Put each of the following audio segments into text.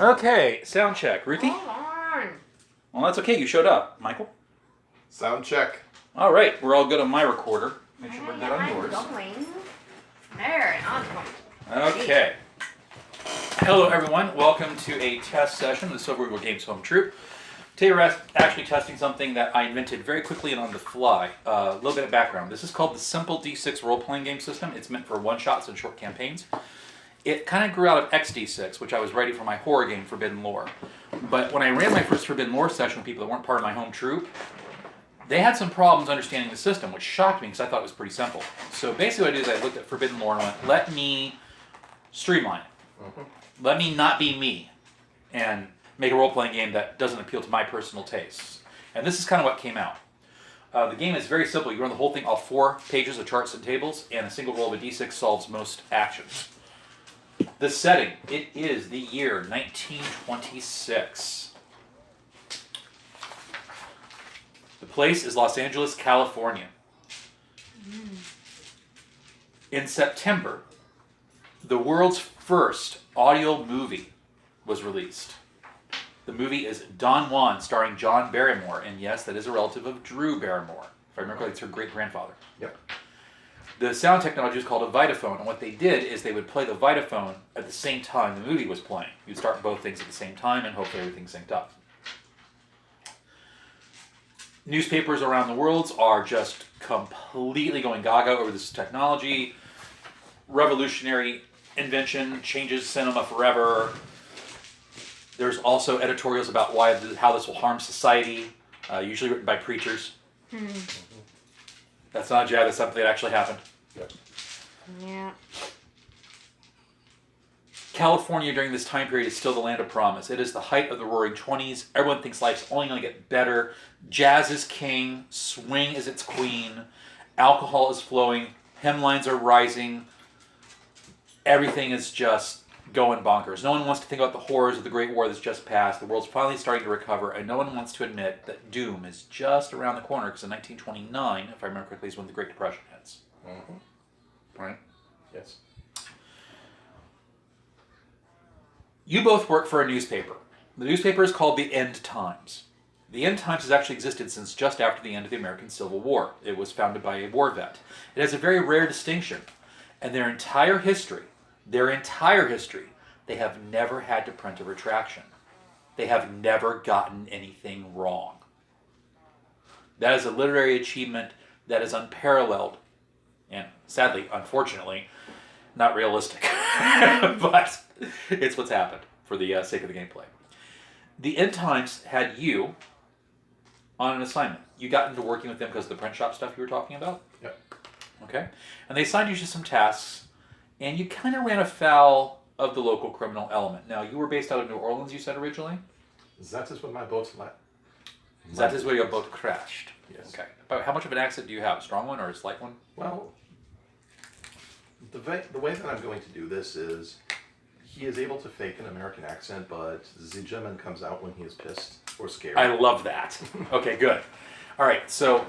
Okay, sound check. Ruthie? Hold on. Well, that's okay. You showed up. Michael? Sound check. All right, we're all good on my recorder. Make sure we're good on yours. Going. There, I'm going. Okay. Hello, everyone. Welcome to a test session of the Silver Eagle Games Home Troupe. Today we're actually testing something that I invented very quickly and on the fly. A little bit of background. This is called the Simple D6 role-playing game system. It's meant for one-shots and short campaigns. It kind of grew out of XD6, which I was writing for my horror game, Forbidden Lore. But when I ran my first Forbidden Lore session with people that weren't part of my home troupe, they had some problems understanding the system, which shocked me because I thought it was pretty simple. So basically what I did is I looked at Forbidden Lore and went, let me streamline it. Mm-hmm. Let me not be me and make a role-playing game that doesn't appeal to my personal tastes. And this is kind of what came out. The game is very simple. You run the whole thing off 4 pages of charts and tables, and a single roll of a d6 solves most actions. The setting, it is the year 1926. The place is Los Angeles, California. In September, the world's first audio movie was released. The movie is Don Juan, starring John Barrymore, and yes, that is a relative of Drew Barrymore. If I remember correctly, it's her great-grandfather. Yep. The sound technology is called a Vitaphone, and what they did is they would play the Vitaphone at the same time the movie was playing. You'd start both things at the same time and hopefully everything synced up. Newspapers around the world are just completely going gaga over this technology. Revolutionary invention, changes cinema forever. There's also editorials about how this will harm society, usually written by preachers. That's not a jab, that's something that actually happened. Yep. Yeah. California during this time period is still the land of promise. It is the height of the roaring 20s. Everyone thinks life's only going to get better. Jazz is king. Swing is its queen. Alcohol is flowing. Hemlines are rising. Everything is just going bonkers. No one wants to think about the horrors of the Great War that's just passed. The world's finally starting to recover, and no one wants to admit that doom is just around the corner, because in 1929, if I remember correctly, is when the Great Depression hits. Mm-hmm. Right? Yes. You both work for a newspaper. The newspaper is called the End Times. The End Times has actually existed since just after the end of the American Civil War. It was founded by a war vet. It has a very rare distinction. And their entire history, they have never had to print a retraction. They have never gotten anything wrong. That is a literary achievement that is unparalleled. And sadly, unfortunately, not realistic. But it's what's happened for the sake of the gameplay. The End Times had you on an assignment. You got into working with them because of the print shop stuff you were talking about? Yep. Okay. And they assigned you to some tasks, and you kind of ran afoul of the local criminal element. Now, you were based out of New Orleans, you said originally? That is when my boat That is where your boat crashed. Yes. Okay. But how much of an accent do you have? A strong one or a slight one? Well, the way that I'm going to do this is he is able to fake an American accent, but the German comes out when he is pissed or scared. I love that. Okay, good. All right, so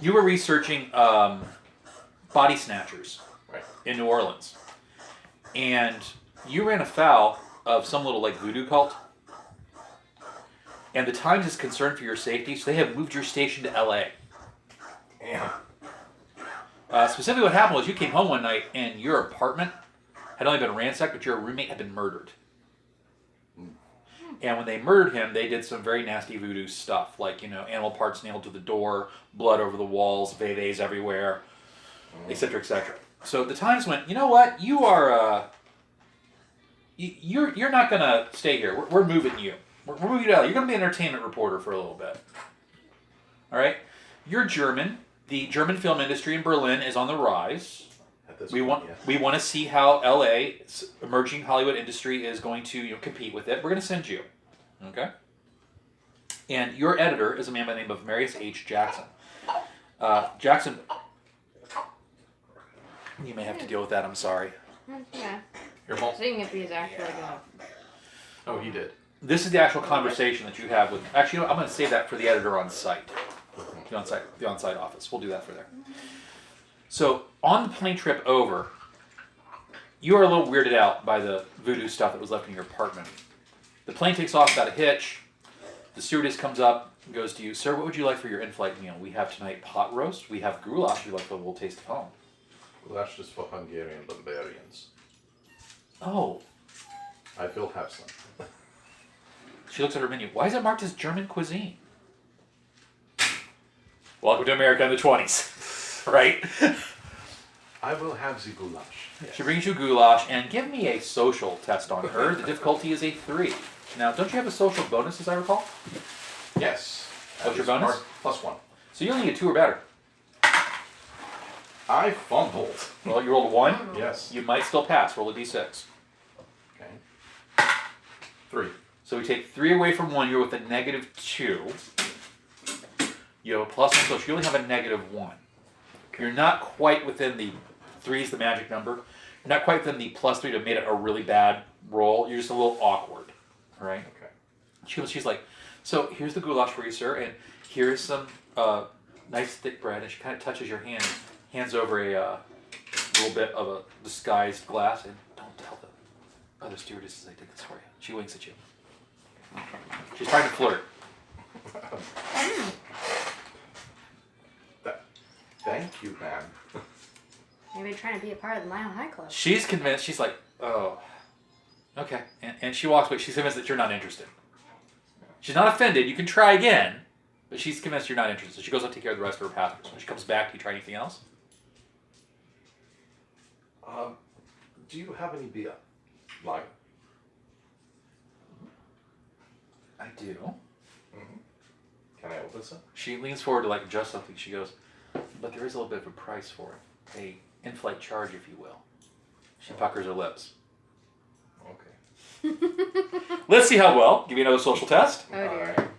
you were researching body snatchers in New Orleans, and you ran afoul of some little voodoo cult, and the Times is concerned for your safety, so they have moved your station to LA. Yeah. Specifically what happened was you came home one night and your apartment had only been ransacked, but your roommate had been murdered. And when they murdered him, they did some very nasty voodoo stuff, like, animal parts nailed to the door, blood over the walls, vevés everywhere, etc., etc. So the Times went, you know what? You are, you're not going to stay here. We're moving you. We're moving you to LA. You're going to be an entertainment reporter for a little bit. All right? You're German. The German film industry in Berlin is on the rise. We want to see how LA's emerging Hollywood industry is going to compete with it. We're going to send you. Okay? And your editor is a man by the name of Marius H. Jackson. Jackson, you may have to deal with that. I'm sorry. Yeah. Your fault. Seeing if he's actually Oh, he did. This is the actual conversation that you have with... Actually, I'm going to save that for the editor on site. The on-site office. We'll do that for there. So, on the plane trip over, You are a little weirded out by the voodoo stuff that was left in your apartment. The plane takes off without a hitch. The stewardess comes up and goes to you, "Sir, what would you like for your in-flight meal? We have tonight pot roast. We have goulash. Would you like a little taste of home?" Well, that's just for Hungarian barbarians. Oh. I will have some. She looks at her menu. Why is it marked as German cuisine? Welcome to America in the 20s. Right? I will have the goulash. Yes. She brings you goulash, and give me a social test on her. The difficulty is a 3. Now, don't you have a social bonus, as I recall? Yes. What's your bonus? +1. So you only need 2 or better. I fumbled. Well, you rolled a 1. Yes. You might still pass. Roll a d6. Okay. 3. So we take 3 away from 1. You're with a -2. You have a +1, so you only have a -1. You're not quite within the 3 is the magic number. You're not quite within the +3 to have made it a really bad roll. You're just a little awkward. All right? Okay. She's like, "So here's the goulash for you, sir, and here's some nice thick bread." And she kind of touches your hand, hands over a little bit of a disguised glass, and "Don't tell the other stewardesses I did this for you." She winks at you. She's trying to flirt. Thank you, ma'am. Maybe trying to be a part of the Mile High Club. She's convinced. She's like, "Oh, okay," and she walks away. She's convinced that you're not interested. She's not offended. You can try again, but she's convinced you're not interested. She goes out to take care of the rest of her passengers. When she comes back, do you try anything else? Do you have any beer? Lager? I do. Mm-hmm. Can I open some? She leans forward to like adjust something. She goes, "But there is a little bit of a price for it. A in-flight charge, if you will." She puckers her lips. Okay. Let's see how well. Give me another social test. Oh dear. Alright.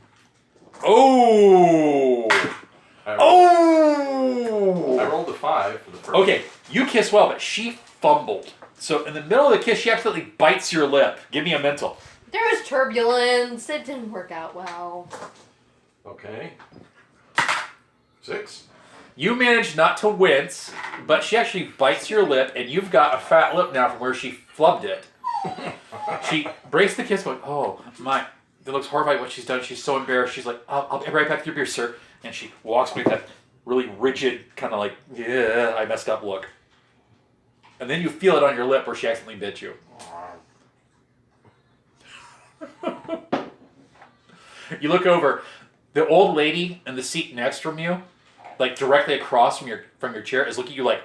Oh! I Oh! rolled a 5 for the first. Okay, you kiss well, but she fumbled. So in the middle of the kiss, she accidentally bites your lip. Give me a mental. There was turbulence. It didn't work out well. Okay. 6. You managed not to wince, but she actually bites your lip, and you've got a fat lip now from where she flubbed it. She breaks the kiss, going, "Oh, my." It looks horrified what she's done. She's so embarrassed. She's like, I'll be right back with your beer, sir." And she walks with that really rigid, kind of like, "Yeah, I messed up" look. And then you feel it on your lip where she accidentally bit you. You look over. The old lady in the seat next from you, like directly across from your chair, is looking at you like.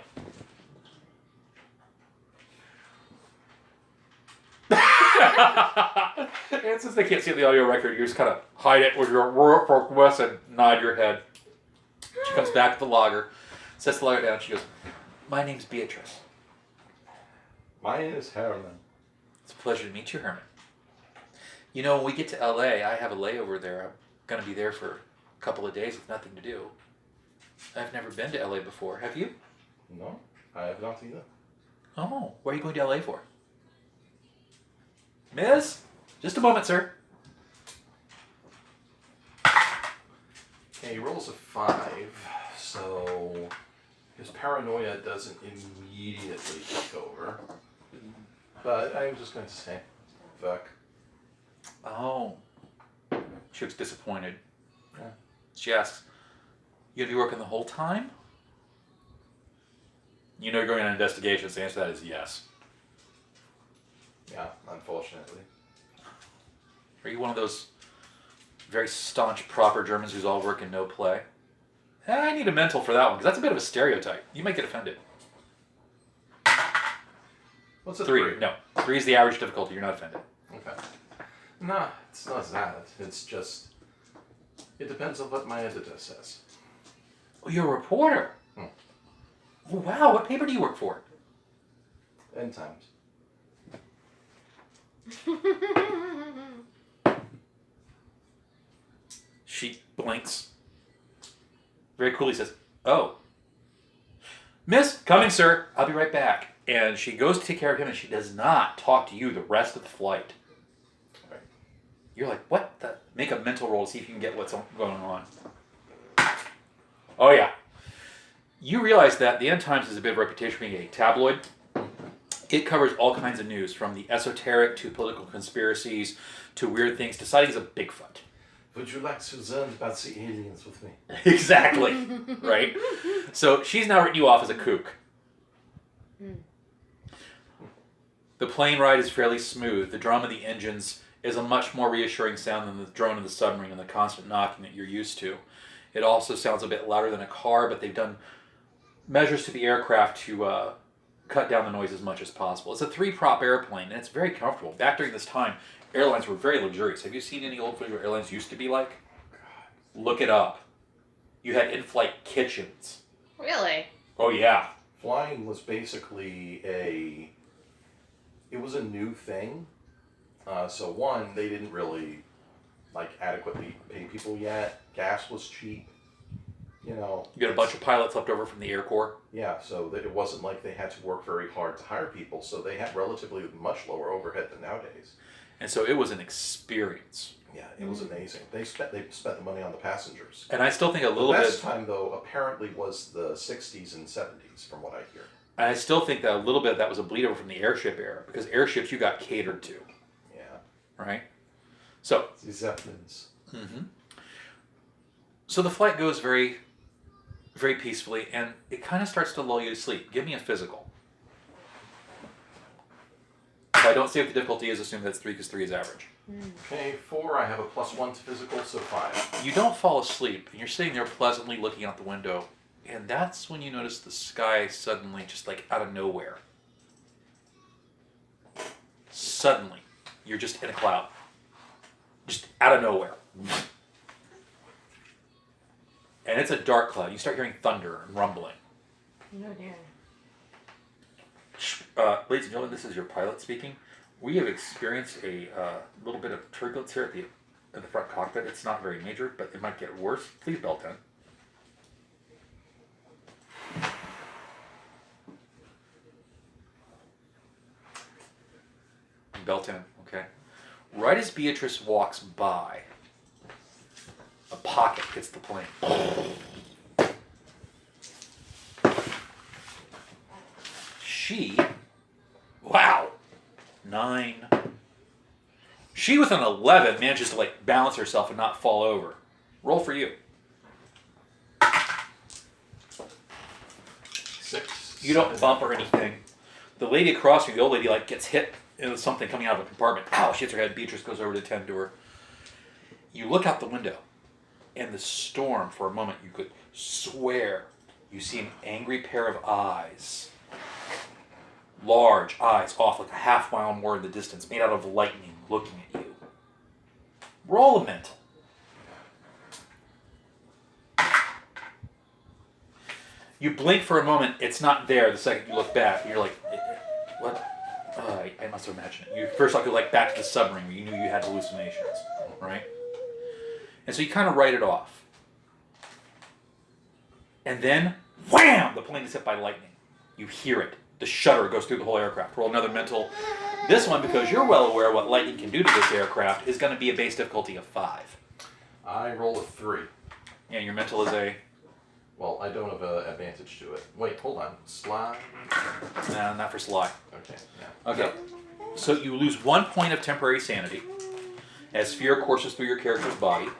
And since they can't see the audio record, you just kind of hide it with your wrist and nod your head. She comes back with the lager, sets the lager down. She goes, "My name's Beatrice." Mine is Herman. "It's a pleasure to meet you, Herman. You know, when we get to LA, I have a layover there. I'm going to be there for a couple of days with nothing to do. I've never been to LA before. Have you?" No, I have not either. "Oh, where are you going to LA for?" "Miss? Just a moment, sir." Okay, he rolls a 5, so his paranoia doesn't immediately take over. But I'm just going to say, fuck. "Oh." She looks disappointed. Yeah. She asks, "You going to be working the whole time?" You know you're going on an investigation, so the answer to that is yes. Yeah, unfortunately. Are you one of those very staunch, proper Germans who's all work and no play? I need a mental for that one, because that's a bit of a stereotype. You might get offended. What's a 3. No. 3 is the average difficulty. You're not offended. Okay. No, it's not that. It's just, it depends on what my editor says. Oh, you're a reporter? Hmm. Oh, wow. What paper do you work for? End times. She blinks. Very coolly says, "Oh. Miss, coming, sir. I'll be right back." And she goes to take care of him, and she does not talk to you the rest of the flight. Right. You're like, "What the?" Make a mental roll to see if you can get what's going on. Oh, yeah. You realize that the End Times has a bit of a reputation for being a tabloid. It covers all kinds of news, from the esoteric to political conspiracies to weird things to sightings of Bigfoot. Would you like to learn about the aliens with me? Exactly, right? So she's now written you off as a kook. The plane ride is fairly smooth. The drum of the engines is a much more reassuring sound than the drone of the submarine and the constant knocking that you're used to. It also sounds a bit louder than a car, but they've done measures to the aircraft to cut down the noise as much as possible. It's a 3-prop airplane, and it's very comfortable. Back during this time, airlines were very luxurious. Have you seen any old footage what airlines used to be like? Look it up. You had in-flight kitchens. Really? Oh, yeah. Flying was basically it was a new thing. So one, they didn't really adequately pay people yet. Gas was cheap. You got a bunch of pilots left over from the Air Corps. Yeah, so that it wasn't like they had to work very hard to hire people, so they had relatively much lower overhead than nowadays. And so it was an experience. Yeah, it was amazing. They spent the money on the passengers. And I still think a little The bit... best time, though, apparently was the 60s and 70s, from what I hear. And I still think that a little bit of that was a bleed over from the airship era, because airships you got catered to. Yeah. Right? So... The Zeppelins. Mm-hmm. So the flight goes very, very peacefully, and it kind of starts to lull you to sleep. Give me a physical. If I don't say what the difficulty is, assume that's 3 because 3 is average. Okay, 4, I have a +1 to physical, so 5. You don't fall asleep, and you're sitting there pleasantly looking out the window, and that's when you notice the sky suddenly, just out of nowhere. Suddenly, you're just in a cloud. Just out of nowhere. And it's a dark cloud. You start hearing thunder and rumbling. No dear. Ladies and gentlemen, this is your pilot speaking. We have experienced a little bit of turbulence here in the front cockpit. It's not very major, but it might get worse. Please belt in. Belt in, okay. Right as Beatrice walks by, a pocket hits the plane. She, wow, 9. She with an 11 manages to balance herself and not fall over. Roll for you. 6. You don't bump or anything. The lady across you, the old lady, gets hit with something coming out of a compartment. Ow, she hits her head. Beatrice goes over to tend to her. You look out the window, and the storm, for a moment, you could swear you see an angry pair of eyes. Large eyes off a half mile more in the distance, made out of lightning, looking at you. Roll a mental. You blink for a moment, it's not there. The second you look back, you're like, what? I must have imagined it. You first go back to the submarine where you knew you had hallucinations, right? And so you kind of write it off. And then, wham! The plane is hit by lightning. You hear it. The shudder goes through the whole aircraft. Roll another mental. This one, because you're well aware what lightning can do to this aircraft, is going to be a base difficulty of 5. I roll a 3. And your mental is a... Well, I don't have an advantage to it. Wait, hold on. Slide? Nah, not for sly. Okay, yeah. Okay. So you lose 1 point of temporary sanity as fear courses through your character's body.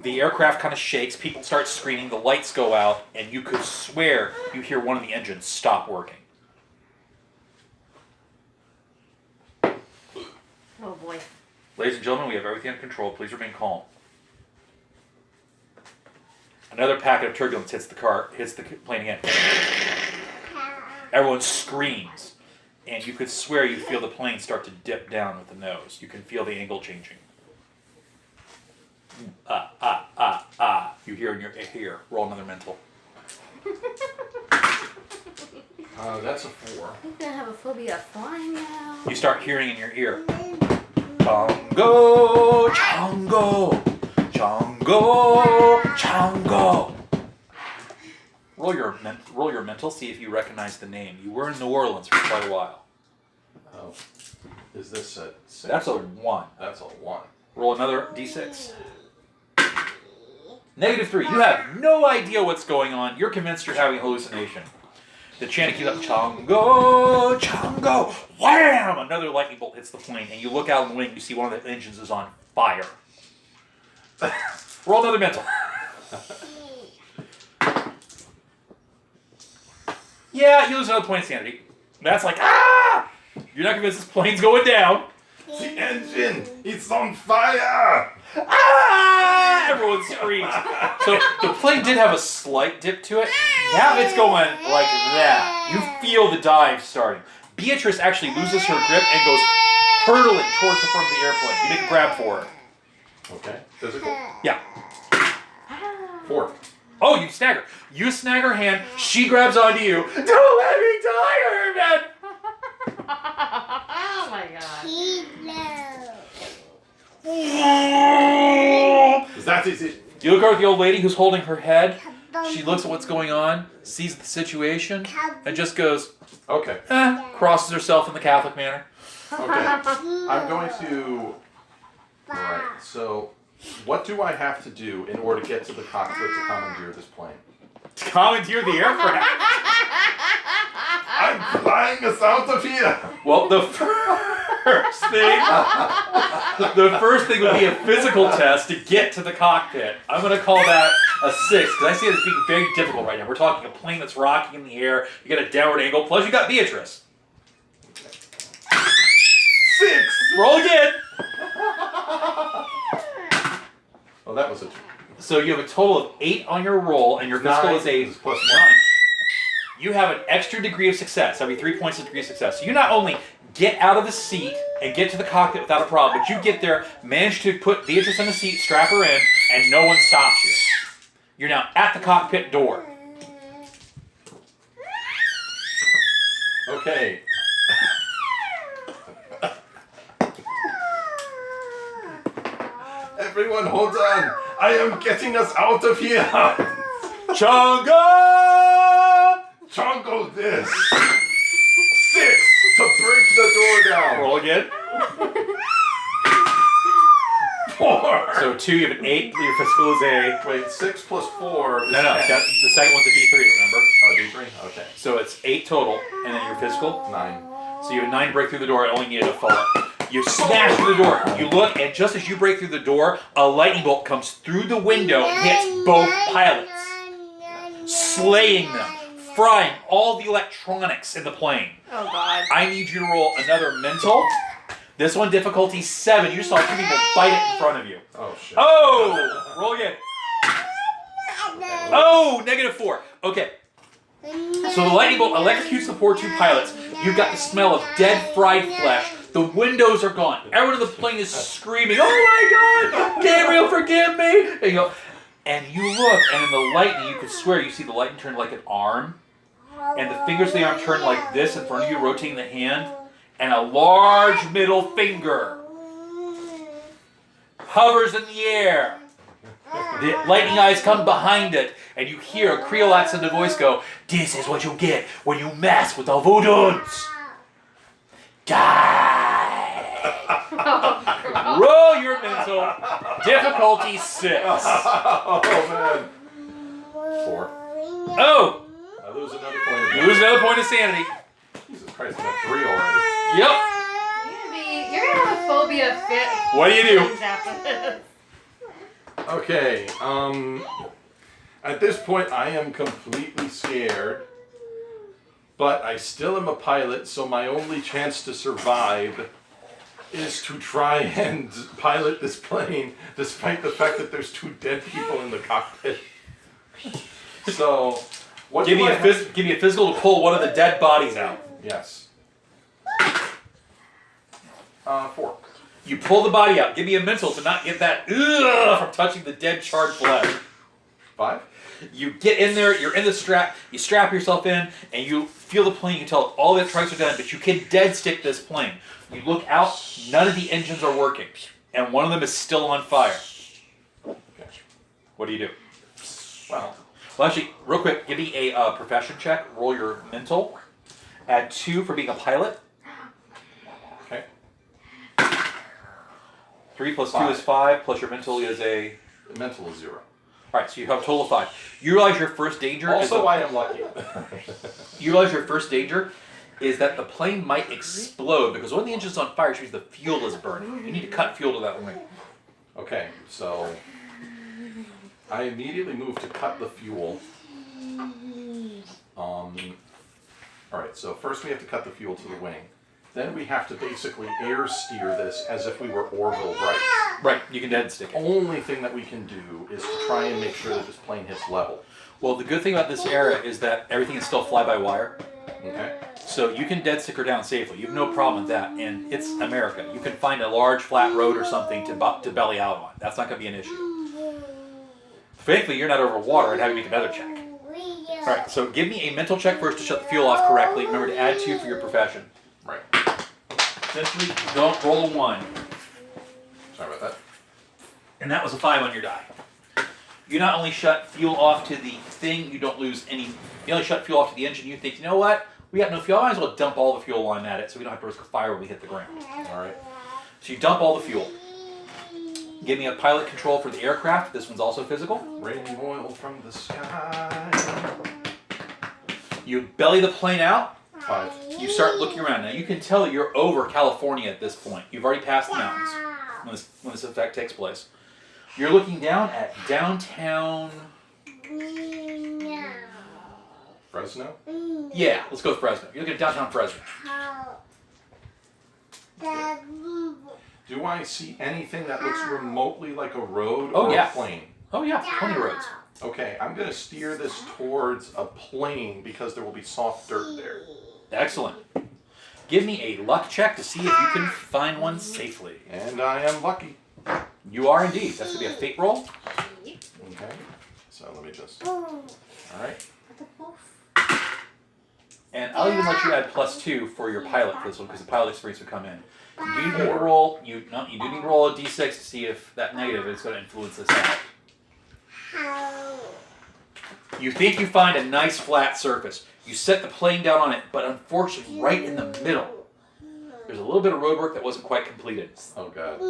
The aircraft kind of shakes, people start screaming, the lights go out, and you could swear you hear one of the engines stop working. Oh boy. Ladies and gentlemen, we have everything under control. Please remain calm. Another packet of turbulence hits the plane again. Everyone screams, and you could swear you feel the plane start to dip down with the nose. You can feel the angle changing. You hear in your ear. Roll another mental. That's a 4. I'm gonna have a phobia of flying now. You start hearing in your ear. Chongo, Chongo, Chongo, Chongo. Roll your mental. See if you recognize the name. You were in New Orleans for quite a while. Oh. Is this a 6? That's a 1. That's a 1. Roll another d6. -3. You have no idea what's going on. You're convinced you're having a hallucination. The chanting keeps up, Chongo, Chongo, wham! Another lightning bolt hits the plane, and you look out in the wing, you see one of the engines is on fire. Roll another mental. Yeah, you lose another point of sanity. That's like, ah! You're not convinced this plane's going down. The engine! It's on fire! Ah! Everyone screams. So the plane did have a slight dip to it. Now it's going like that. You feel the dive starting. Beatrice actually loses her grip and goes hurtling towards the front of the airplane. You make a grab for her. Okay. Physical? Yeah. 4. Oh, you snag her. You snag her hand. She grabs onto you. Don't let me die, Herman! Oh my god. Is that easy? You look over at the old lady who's holding her head. She looks at what's going on, sees the situation, and just goes, Okay. crosses herself in the Catholic manner. Okay. I'm going to... Alright, so what do I have to do in order to get to the cockpit to commandeer this plane? Commandeer the aircraft. I'm flying us out of here! Well, the first thing would be a physical test to get to the cockpit. I'm going to call that a 6, because I see it as being very difficult right now. We're talking a plane that's rocking in the air. You got a downward angle, plus you got Beatrice. 6! Roll again. Oh, that was a 2. So you have a total of 8 on your roll, and your physical 9 is a is plus 9. You have an extra degree of success, every 3 points of degree of success. So you not only get out of the seat and get to the cockpit without a problem, but you get there, manage to put Beatrice in the seat, strap her in, and no one stops you. You're now at the cockpit door. Okay. Everyone, hold on. I am getting us out of here. Chongo! Chongo this. 6 to break the door down. Roll again. 4. So 2, you have an 8, your physical is a... Wait, 6 plus 4 is No, 10. the second one's a D3, remember? Oh, D3? Okay. So it's 8 total, and then your physical. 9. So you have 9 to break through the door, it only needed a follow. You smash through the door, you look, and just as you break through the door, a lightning bolt comes through the window and hits both pilots, slaying them, frying all the electronics in the plane. Oh god. I need you to roll another mental. This one, difficulty 7. You saw 2 people bite it in front of you. Oh, shit. Oh! Roll again. Oh, -4. Okay. So the lightning bolt electrocutes the poor 2 pilots. You've got the smell of dead, fried flesh. The windows are gone. Everyone in the plane is screaming, "Oh my God! Gabriel, forgive me!" And you look, and in the lightning, you could swear you see the lightning turn like an arm, and the fingers of the arm turn like this in front of you, rotating the hand, and a large middle finger hovers in the air. The lightning eyes come behind it, and you hear a Creole accent voice go, "This is what you get when you mess with the voodoos. Die!" Roll your mental. Difficulty 6. Oh, man. 4. Oh! I lose another point of You lose another point of sanity. Jesus Christ, I'm at 3 already. Yep. You're gonna have a phobia fit. What do you do? After this. Okay, at this point I am completely scared, but I still am a pilot, so my only chance to survive is to try and pilot this plane, despite the fact that there's 2 dead people in the cockpit. So, what Give me a physical to pull one of the dead bodies out. Yes. 4. You pull the body out. Give me a mental to not get that from touching the dead, charred flesh. 5. You get in there, you're in the strap, you strap yourself in, and you feel the plane. You can tell all the electronics are done, but you can dead stick this plane. You look out, none of the engines are working, and one of them is still on fire. Okay. What do you do? Well, Actually, real quick, give me a profession check. Roll your mental. Add 2 for being a pilot. okay. 3 plus 2 5. is 5, plus your mental is a... The mental is 0. Alright, so you have a total of 5. You realize your first danger Also, I am lucky. You realize your first danger is that the plane might explode because when the engine's on fire, which means the fuel is burning. You need to cut fuel to that wing. Okay, so I immediately move to cut the fuel. Alright, so first we have to cut the fuel to the wing. Then we have to basically air steer this as if we were Orville Wright. Right, you can dead stick it. Only thing that we can do is to try and make sure that this plane hits level. Well, the good thing about this era is that everything is still fly-by-wire. Okay? So you can dead stick her down safely. You have no problem with that. And it's America. You can find a large flat road or something to belly out on. That's not going to be an issue. Thankfully, you're not over water and having to make another check. Alright, so give me a mental check first to shut the fuel off correctly. Remember to add 2 for your profession. Right. Essentially, don't roll a 1. Sorry about that. And that was a 5 on your die. You not only shut fuel off to the thing, you don't lose any. You only shut fuel off to the engine. You think, you know what? We got no fuel. I might as well dump all the fuel on at it so we don't have to risk a fire when we hit the ground. Alright. So you dump all the fuel. Give me a pilot control for the aircraft. This one's also physical. Raining oil from the sky. You belly the plane out. 5. You start looking around. Now you can tell that you're over California at this point. You've already passed the mountains when this effect takes place. You're looking down at downtown. Fresno? Yeah, let's go with Fresno. You're looking at downtown Fresno. Do I see anything that looks remotely like a road Oh, or yeah. a plane? Oh yeah, plenty of roads. Okay, I'm going to steer this towards a plane because there will be soft dirt there. Excellent. Give me a luck check to see if you can find one safely. And I am lucky. You are indeed. That's going to be a fate roll. Okay, so let me just... Alright. And I'll even let you add +2 for your pilot for this one because the pilot experience will come in. You do need to roll. You do need to roll a d6 to see if that negative is going to influence this out. You think you find a nice flat surface. You set the plane down on it, but unfortunately, right in the middle, there's a little bit of road work that wasn't quite completed. Oh god.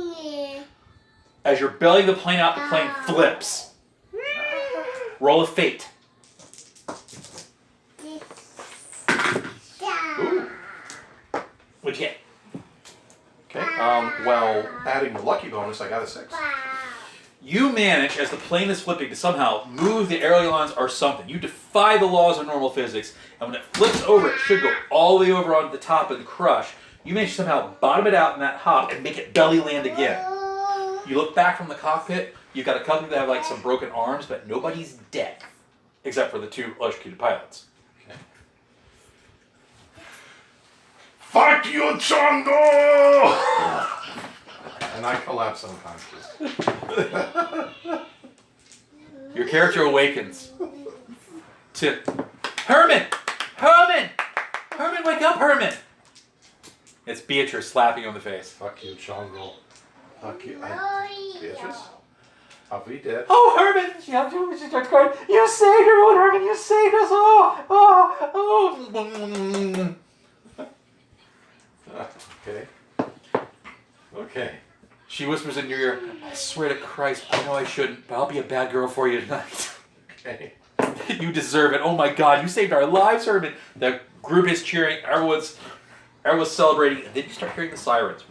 As you're bellying the plane out, the plane flips. Roll a fate. Ooh. What'd you get? Okay, well, adding the lucky bonus, I got a 6. You manage, as the plane is flipping, to somehow move the ailerons or something. You defy the laws of normal physics, and when it flips over, it should go all the way over onto the top and crush. You manage to somehow bottom it out in that hop and make it belly land again. You look back from the cockpit, you've got a couple that have like some broken arms, but nobody's dead, except for the 2 electrocuted pilots. Okay. Fuck you, Chongo! And I collapse unconscious. Your character awakens to Herman! Herman! Herman, wake up, Herman! It's Beatrice slapping you on the face. Fuck you, Chongo. Fuck you. Beatrice? I'll be dead. Oh, Herman! She starts crying. You saved everyone, Herman! You saved us! Oh! Okay. Okay. She whispers in your ear, I swear to Christ, I know I shouldn't, but I'll be a bad girl for you tonight. Okay. You deserve it. Oh my God, you saved our lives, Herman. The group is cheering. Everyone's celebrating. And then you start hearing the sirens.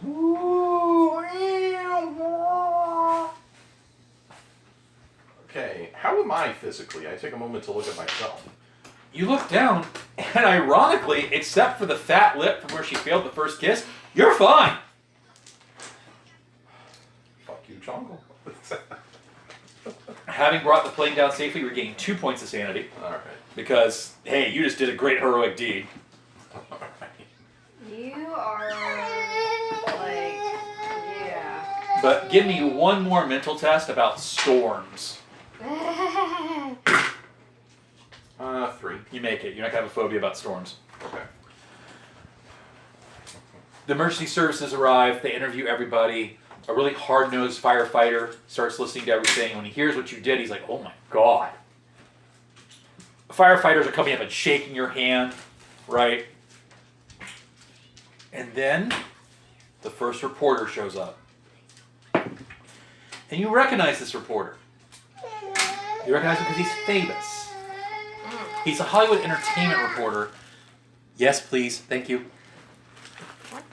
Okay. How am I physically? I take a moment to look at myself. You look down, and ironically, except for the fat lip from where she failed the first kiss, you're fine. Fuck you, Chongo. Having brought the plane down safely, you're gaining 2 points of sanity. Alright. Because, hey, you just did a great heroic deed. Alright. You are like, yeah. But give me one more mental test about storms. 3. You make it. You're not going to have a phobia about storms. Okay. The emergency services arrive. They interview everybody. A really hard-nosed firefighter starts listening to everything. When he hears what you did, he's like, oh my God. Firefighters are coming up and shaking your hand, right? And then the first reporter shows up. And you recognize this reporter. You recognize him because he's famous. He's a Hollywood entertainment reporter. Yes, please. Thank you. What?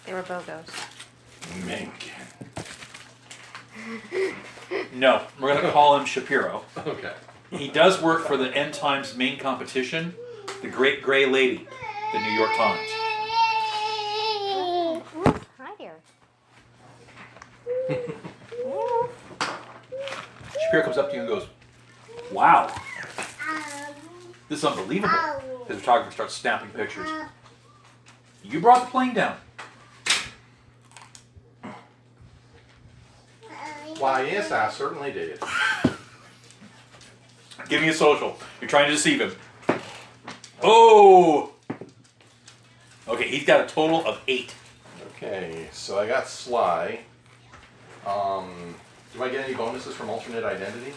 They were BOGOs. Mink. No, we're going to call him Shapiro. Okay. He does work for the End Times main competition, the Great Gray Lady, the New York Times. Hi there. Shapiro comes up to you and goes, "Wow, this is unbelievable." His photographer starts snapping pictures. "You brought the plane down." Why, yes, I certainly did. Give me a social. You're trying to deceive him. Oh! Okay, he's got a total of 8. Okay, so I got Sly. Do I get any bonuses from alternate identity?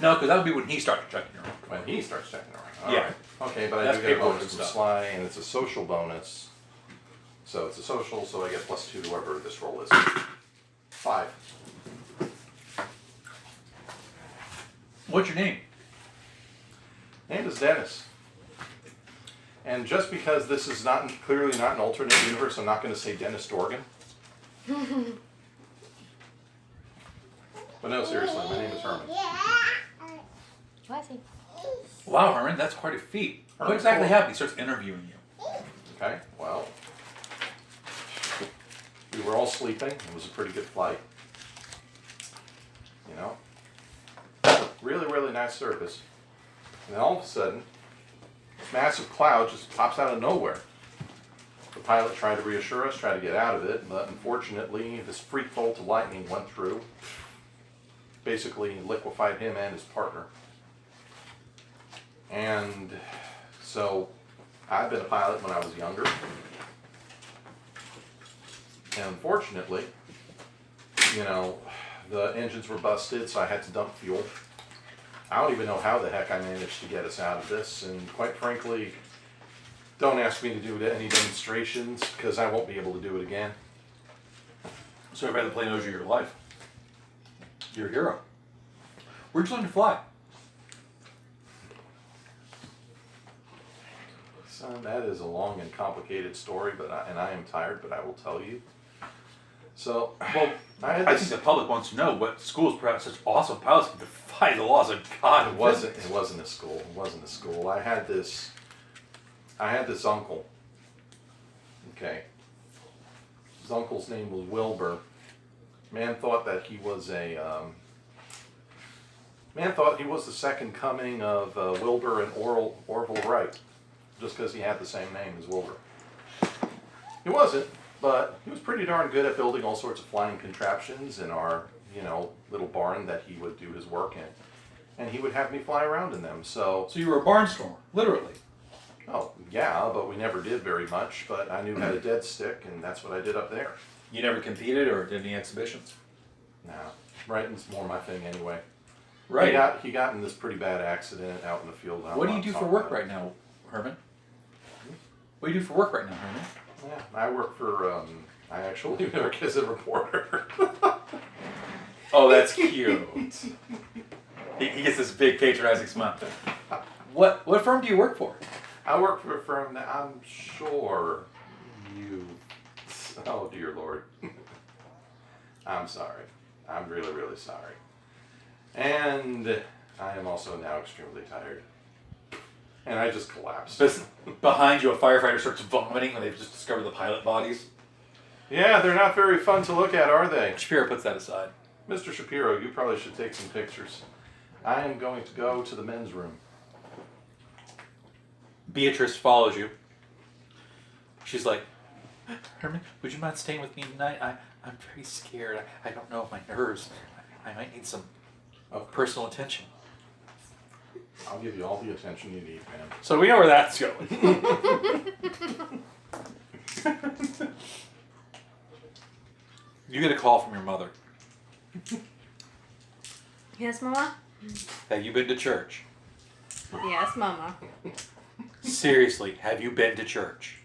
No, because that would be when he starts checking around. When he starts checking around. All Yeah. right. Okay, but I That's do get a paperwork bonus and from stuff. Sly, and it's a social bonus. So it's a social, so I get +2 to whatever this roll is. 5. What's your name? Name is Dennis. And just because this is clearly not an alternate universe, I'm not going to say Dennis Dorgan. But no, seriously, my name is Herman. What is he? Wow, Herman, that's quite a feat. What Herman, exactly cool. happened? He starts interviewing you. Okay, well, we were all sleeping. It was a pretty good flight. You know, really, really nice surface. And then all of a sudden, this massive cloud just pops out of nowhere. The pilot tried to reassure us, tried to get out of it, but unfortunately, this freak bolt of lightning went through, basically liquefied him and his partner. And so, I'd been a pilot when I was younger. And unfortunately, you know, the engines were busted, so I had to dump fuel. I don't even know how the heck I managed to get us out of this, and quite frankly, don't ask me to do any demonstrations, because I won't be able to do it again. So everybody on the plane owes you your life. You're a hero. Where'd you learn to fly? Son, that is a long and complicated story, and I am tired, but I will tell you. So, Well, I think the public wants to know what schools put out such awesome pilots can defy the laws of God. It wasn't a school. It wasn't a school. I had this uncle. Okay. His uncle's name was Wilbur. Man thought that he was the second coming of Wilbur and Orville Wright, just because he had the same name as Wilbur. He wasn't, but he was pretty darn good at building all sorts of flying contraptions in our, little barn that he would do his work in. And he would have me fly around in them, so... So you were a barnstormer, literally. Oh, yeah, but we never did very much, but I knew how to dead stick, and that's what I did up there. You never competed or did any exhibitions? Nah, writing's more my thing anyway. Right. He got in this pretty bad accident out in the field. What do you do for work right now, Herman? What do you do for work right now, Herman? Yeah, I work for, I actually work as a reporter. Oh, that's cute. He gets this big patronizing smile. What firm do you work for? I work for a firm that I'm sure you... Oh, dear Lord. I'm sorry. I'm really, really sorry. And I am also now extremely tired. And I just collapsed. Behind you, a firefighter starts vomiting when they've just discovered the pilot bodies. Yeah, they're not very fun to look at, are they? Shapiro puts that aside. Mr. Shapiro, you probably should take some pictures. I am going to go to the men's room. Beatrice follows you. She's like, Herman, would you mind staying with me tonight? I'm very scared. I don't know if my nerves. I might need some personal attention. I'll give you all the attention you need, man. So we know where that's going. You get a call from your mother. Yes, Mama? Have you been to church? Yes, Mama. Seriously, have you been to church?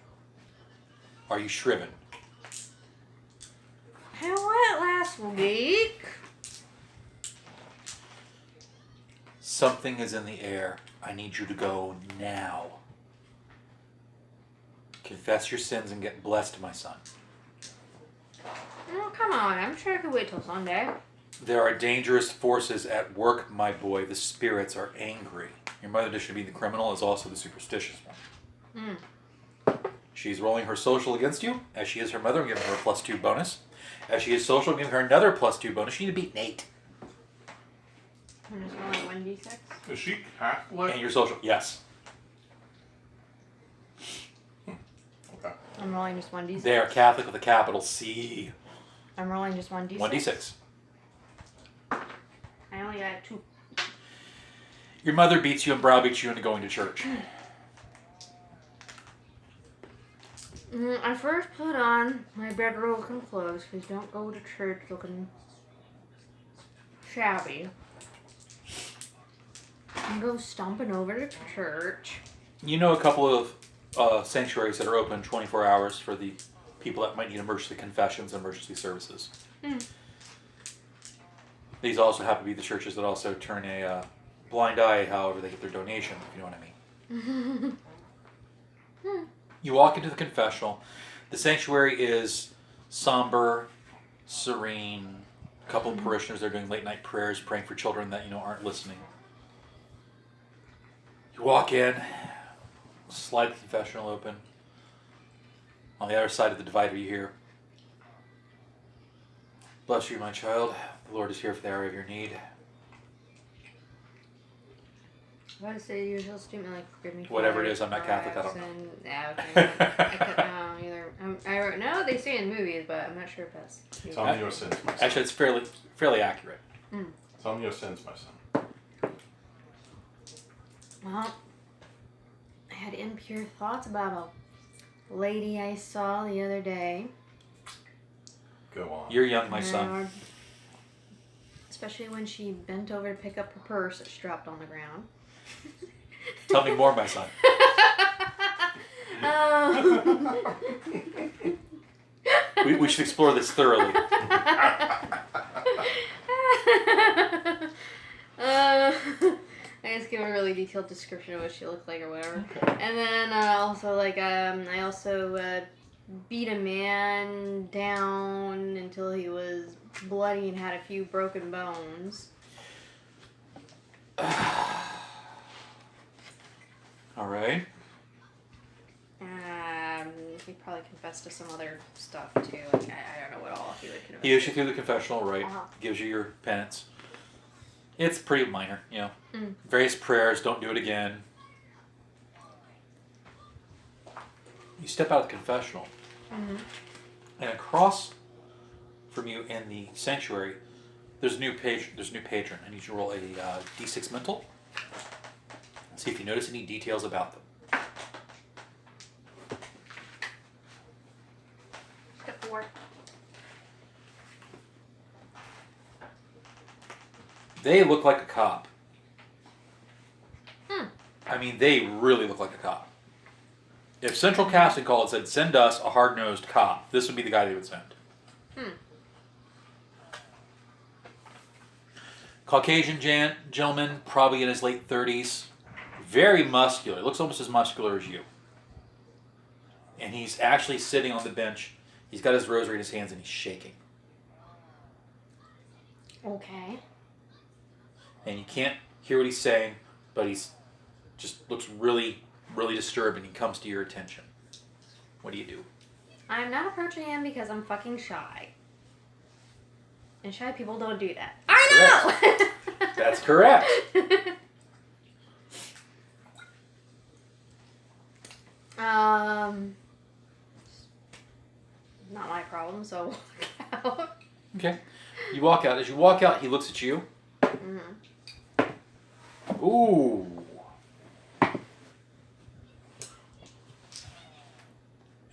Are you shriven? I went last week. Something is in the air. I need you to go now. Confess your sins and get blessed, my son. Oh, come on. I'm sure I could wait till Sunday. There are dangerous forces at work, my boy. The spirits are angry. Your mother, to be the criminal, is also the superstitious one. She's rolling her social against you, as she is her mother. I'm giving her a +2 bonus. As she is social, I'm giving her another +2 bonus. You need to beat an 8. I'm just rolling 1d6. Is she Catholic? And your social, yes. Okay. I'm rolling just 1d6. They are Catholic with a capital C. I'm rolling just 1d6. 1d6. I only got 2. Your mother beats you and browbeats you into going to church. I first put on my bedroom clothes because don't go to church looking shabby. And go stomping over to church. You know a couple of sanctuaries that are open 24 hours for the people that might need emergency confessions and emergency services. These also happen to be the churches that also turn a blind eye however they get their donation, if you know what I mean. You walk into the confessional. The sanctuary is somber, serene. A couple of parishioners, they're doing late night prayers, praying for children that aren't listening. You walk in, slide the confessional open. On the other side of the divider you hear, "Bless you, my child. The Lord is here for the hour of your need." I was say the usual statement like forgive me. Whatever it is, I'm not Catholic, I don't know. Yeah, okay. I couldn't either. I wrote no, they say in movies, but I'm not sure if that's. Tell me your sins, my son. Actually, it's fairly accurate. Tell me your sins, my son. Well, I had impure thoughts about a lady I saw the other day. Go on. You're young, my son. Especially when she bent over to pick up her purse that she dropped on the ground. Tell me more, my son. We should explore this thoroughly. I just give a really detailed description of what she looked like or whatever. Okay. And then also I also beat a man down until he was bloody and had a few broken bones. All right. He probably confessed to some other stuff too. Like, I don't know what all he would confess. He issues you through the confessional, right? Uh-huh. Gives you your penance. It's pretty minor, Various prayers, don't do it again. You step out of the confessional. And across from you in the sanctuary, there's a new patron. I need you to roll a D6 mental. See if you notice any details about them. Step 4. They look like a cop. I mean, they really look like a cop. If Central Casting Call had said, send us a hard-nosed cop, this would be the guy they would send. Caucasian gentleman, probably in his late 30s. Very muscular. Looks almost as muscular as you. And he's actually sitting on the bench. He's got his rosary in his hands and he's shaking. Okay. And you can't hear what he's saying, but he's just looks really, really disturbed and he comes to your attention. What do you do? I'm not approaching him because I'm fucking shy. And shy people don't do that. I know! That's correct. Not my problem, so walk out. Okay. You walk out. As you walk out, he looks at you. Ooh.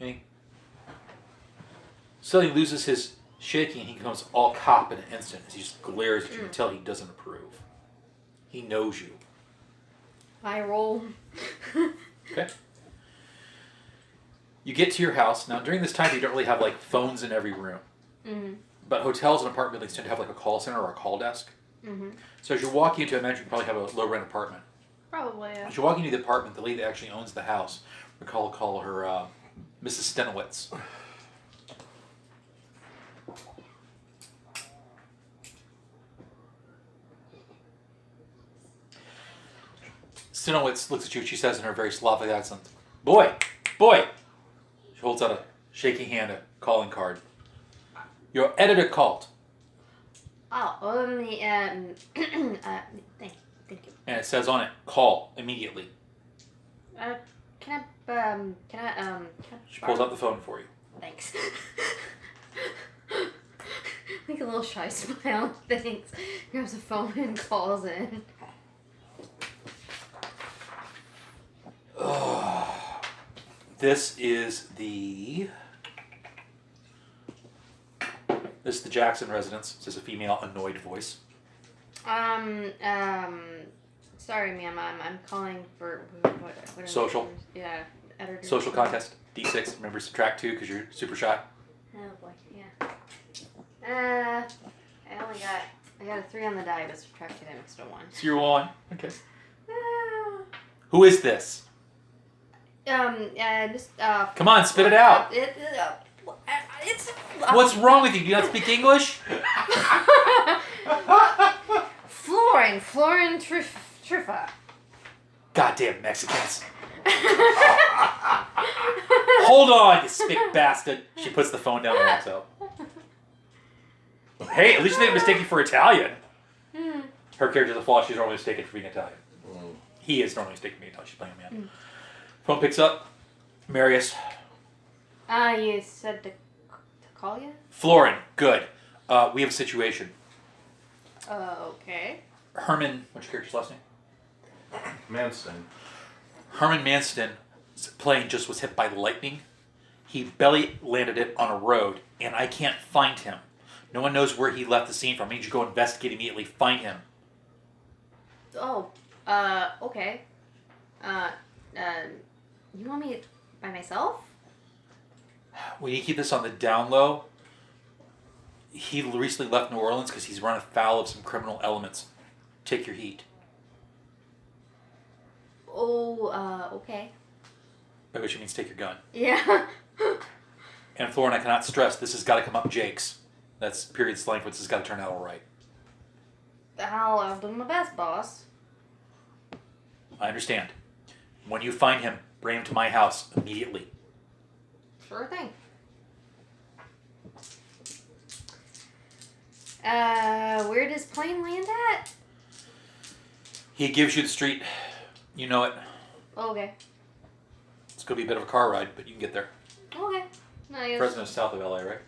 And he suddenly loses his shaking and he becomes all cop in an instant as he just glares at you and tell he doesn't approve. He knows you. I roll. Okay. You get to your house. Now, during this time, you don't really have, phones in every room. But hotels and apartment buildings tend to have, a call center or a call desk. Mm-hmm. So as you're walking into, I imagine you probably have a low rent apartment. Probably, yeah. As you're walking into the apartment, the lady that actually owns the house, we call her Mrs. Stenowitz. Stenowitz looks at you. She says in her very Slavic accent, "Boy, boy." She holds out a shaking hand, a calling card. Your editor called. Oh, thank you. And it says on it, call immediately. Can I She pulls out the phone for you. Thanks. Like a little shy smile. Thanks. Grabs the phone and calls in. This is the Jackson residence. This is a female annoyed voice. Sorry, ma'am. I'm calling for what Social. Yeah, editor. Social contest. D6. Remember, subtract 2 because you're super shy. Oh boy, yeah. I got a 3 on the die, but subtracted an extra 1. So you're 1. Okay. Who is this? Come on, spit it out. It's. What's wrong with you? Do you not speak English? Florin Triffa. Goddamn Mexicans. Hold on, you spick bastard. She puts the phone down and walks out. Hey, at least they didn't mistake you for Italian. Her character's a flaw. She's normally mistaken for being Italian. He is normally mistaken for being Italian. She's playing a man. Phone picks up. Marius. You said to call you? Florin, good. We have a situation. Okay. Herman, what's your character's last name? Manston. Herman Manston's plane just was hit by lightning. He belly landed it on a road, and I can't find him. No one knows where he left the scene from. I need you to go investigate immediately. Find him. Oh, okay. You want me by myself? We need to keep this on the down low. He recently left New Orleans because he's run afoul of some criminal elements. Take your heat. Oh, okay. By which it means take your gun. Yeah. And Florin, I cannot stress, this has got to come up Jake's. That's period slang for this has got to turn out all right. I'll do my best, boss. I understand. When you find him, bring him to my house immediately. Sure thing. Where does plane land at? He gives you the street. You know it. Okay. It's going to be a bit of a car ride, but you can get there. Okay. I guess. Fresno's south of LA, right?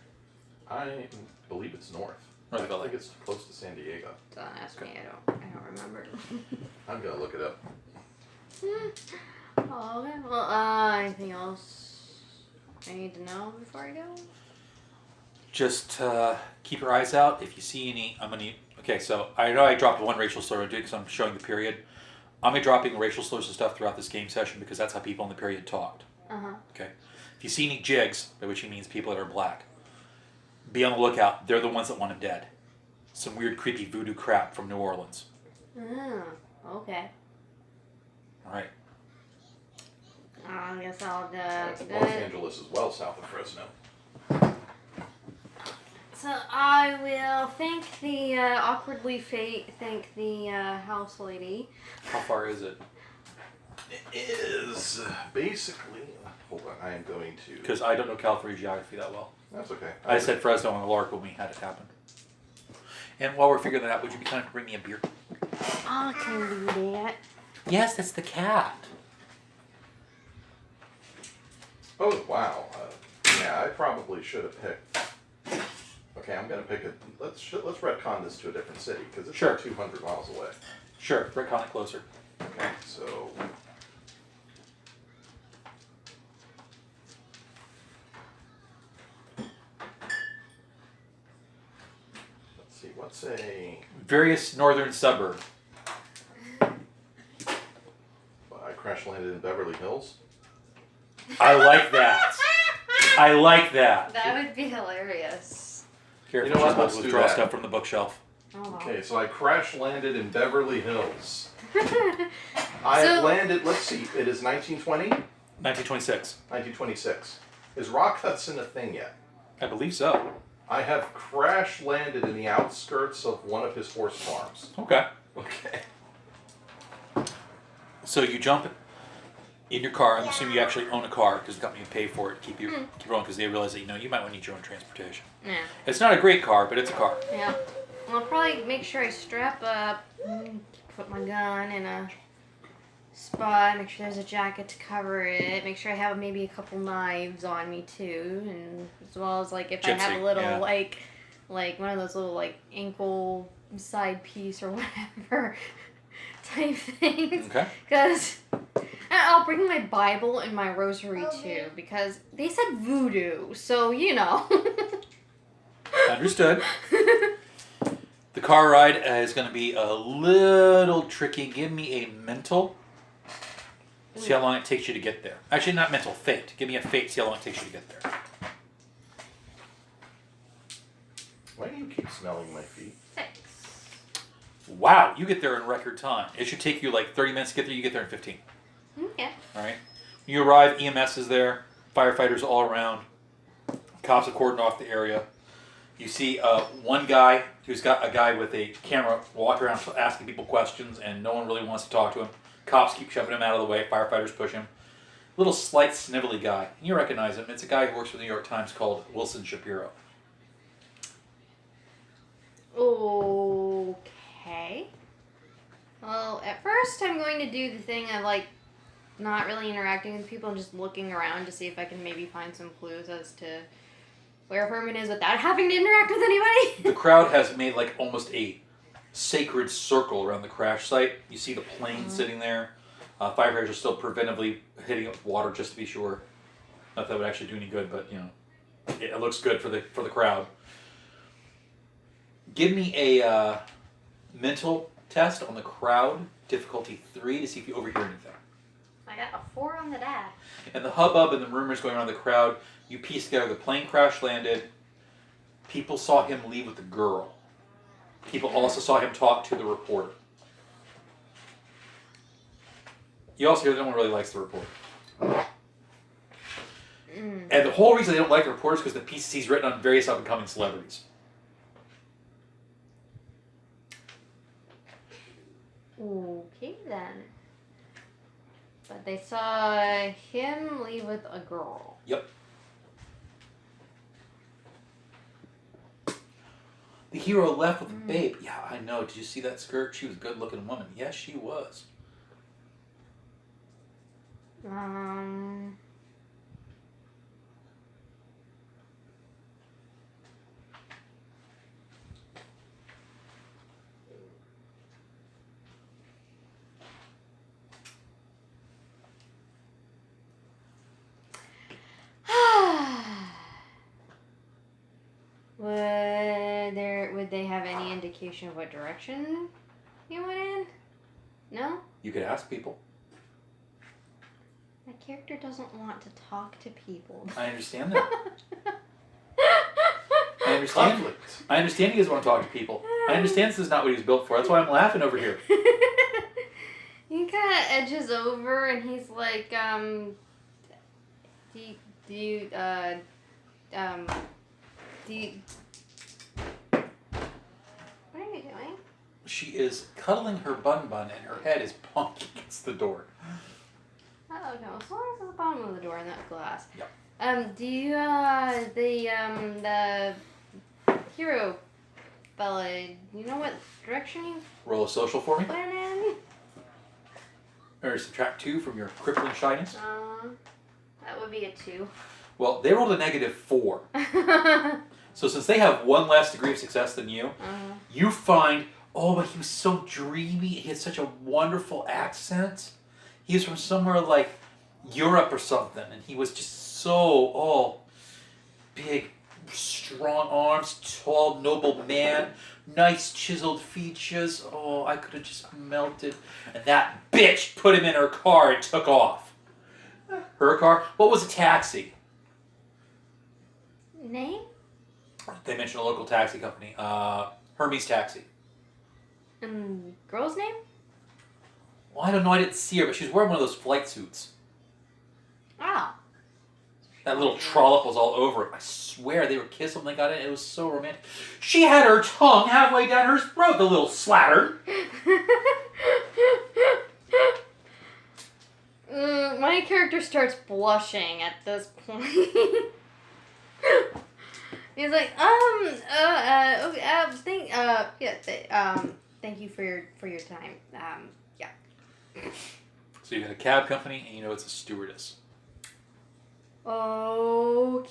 I believe it's north. North of I LA. think it's close to San Diego. Don't ask me. I don't remember. I'm gonna look it up. Oh, okay. Well, anything else I need to know before I go? Just keep your eyes out. If you see any, okay, so I know I dropped one racial slur because I'm showing the period. I'm going to be dropping racial slurs and stuff throughout this game session because that's how people in the period talked. Uh-huh. Okay. If you see any jigs, by which he means people that are black, be on the lookout. They're the ones that want him dead. Some weird, creepy voodoo crap from New Orleans. Oh, okay. All right. I guess I'll That's Los Angeles as well, south of Fresno. So I will thank the thank the house lady. How far is it? It is basically. Hold on, I am going to. Because I don't know California geography that well. That's okay. I said Fresno on the lark when we had it happen. And while we're figuring that out, would you be kind enough to bring me a beer? I can do that. Yes, that's the cat. Oh wow! Yeah, I probably should have picked. Okay, I'm gonna pick a. Let's retcon this to a different city because it's Sure. like 200 miles away. Sure, retcon it closer. Okay, so. Let's see. What's a? Various northern suburb. I crash landed in Beverly Hills. I like that. I like that. That would be hilarious. Here, You know what, just let's we'll do withdraw that. stuff from the bookshelf. Oh, wow. Okay, so I crash landed in Beverly Hills. I have landed, let's see, it is 1920? 1926. 1926. Is Rock Hudson a thing yet? I believe so. I have crash landed in the outskirts of one of his horse farms. Okay. Okay. So you jump in your car. I'm assuming you actually own a car because the company paid for it to keep rolling because they realize that you might want to need your own transportation. Yeah. It's not a great car, but it's a car. Yeah. Well, I'll probably make sure I strap up, put my gun in a spot, make sure there's a jacket to cover it, make sure I have maybe a couple knives on me too, and as well as like if I have a little like one of those little like ankle side piece or whatever type things. Okay. Because I'll bring my Bible and my rosary too, because they said voodoo, so you know. Understood. The car ride is going to be a little tricky. Give me a mental. See how long it takes you to get there. Actually, not mental, fate. Give me a fate, see how long it takes you to get there. Why do you keep smelling my feet? 6. Wow, you get there in record time. It should take you like 30 minutes to get there. You get there in 15. Okay. All right. You arrive, EMS is there, firefighters all around. Cops have cordoned off the area. You see one guy who's got a guy with a camera walk around asking people questions, and no one really wants to talk to him. Cops keep shoving him out of the way. Firefighters push him. Little slight snivelly guy. You recognize him. It's a guy who works for the New York Times called Wilson Shapiro. Okay. Well, at first I'm going to do the thing of like not really interacting with people and just looking around to see if I can maybe find some clues as to where Herman is without having to interact with anybody. The crowd has made like almost a sacred circle around the crash site. You see the plane sitting there. Firefighters are still preventively hitting it with water just to be sure. Not that would actually do any good, but it looks good for the crowd. Give me a mental test on the crowd, difficulty 3, to see if you overhear anything. I got a 4 on the dash. And the hubbub and the rumors going around the crowd, you piece together the plane crash landed. People saw him leave with the girl. People also saw him talk to the reporter. You also hear that no one really likes the reporter. And the whole reason they don't like the reporter is because the pieces he's written on various up-and-coming celebrities. Okay then. But they saw him leave with a girl. Yep. The hero left with a babe. Yeah, I know. Did you see that skirt? She was a good-looking woman. Yes, she was. Would they have any indication of what direction you went in? No? You could ask people. My character doesn't want to talk to people. I understand that. I understand. Conflict. I understand he doesn't want to talk to people. I understand this is not what he was built for. That's why I'm laughing over here. He kind of edges over and he's like, do you, what are you doing? She is cuddling her bun and her head is bonking against the door. Oh, no, as long as it's the bottom of the door and that glass. Yep. Do you, the hero fella, you know what direction you Roll a social for me. went in? Or subtract 2 from your crippling shyness. That would be a 2. Well, they rolled a -4. So since they have one less degree of success than you, you find, but he was so dreamy. He had such a wonderful accent. He was from somewhere like Europe or something, and he was just so, big, strong arms, tall, noble man, nice chiseled features. Oh, I could have just melted. And that bitch put him in her car and took off. Her car? What was a taxi? Name? They mentioned a local taxi company. Hermes Taxi. And girl's name? Well, I don't know. I didn't see her, but she was wearing one of those flight suits. Oh. That little trollop was all over it. I swear they were kissing when they got in. It was so romantic. She had her tongue halfway down her throat, the little slattern. My character starts blushing at this point. He's like, thank you for your time. Yeah. So you got a cab company, and you know it's a stewardess. Okay.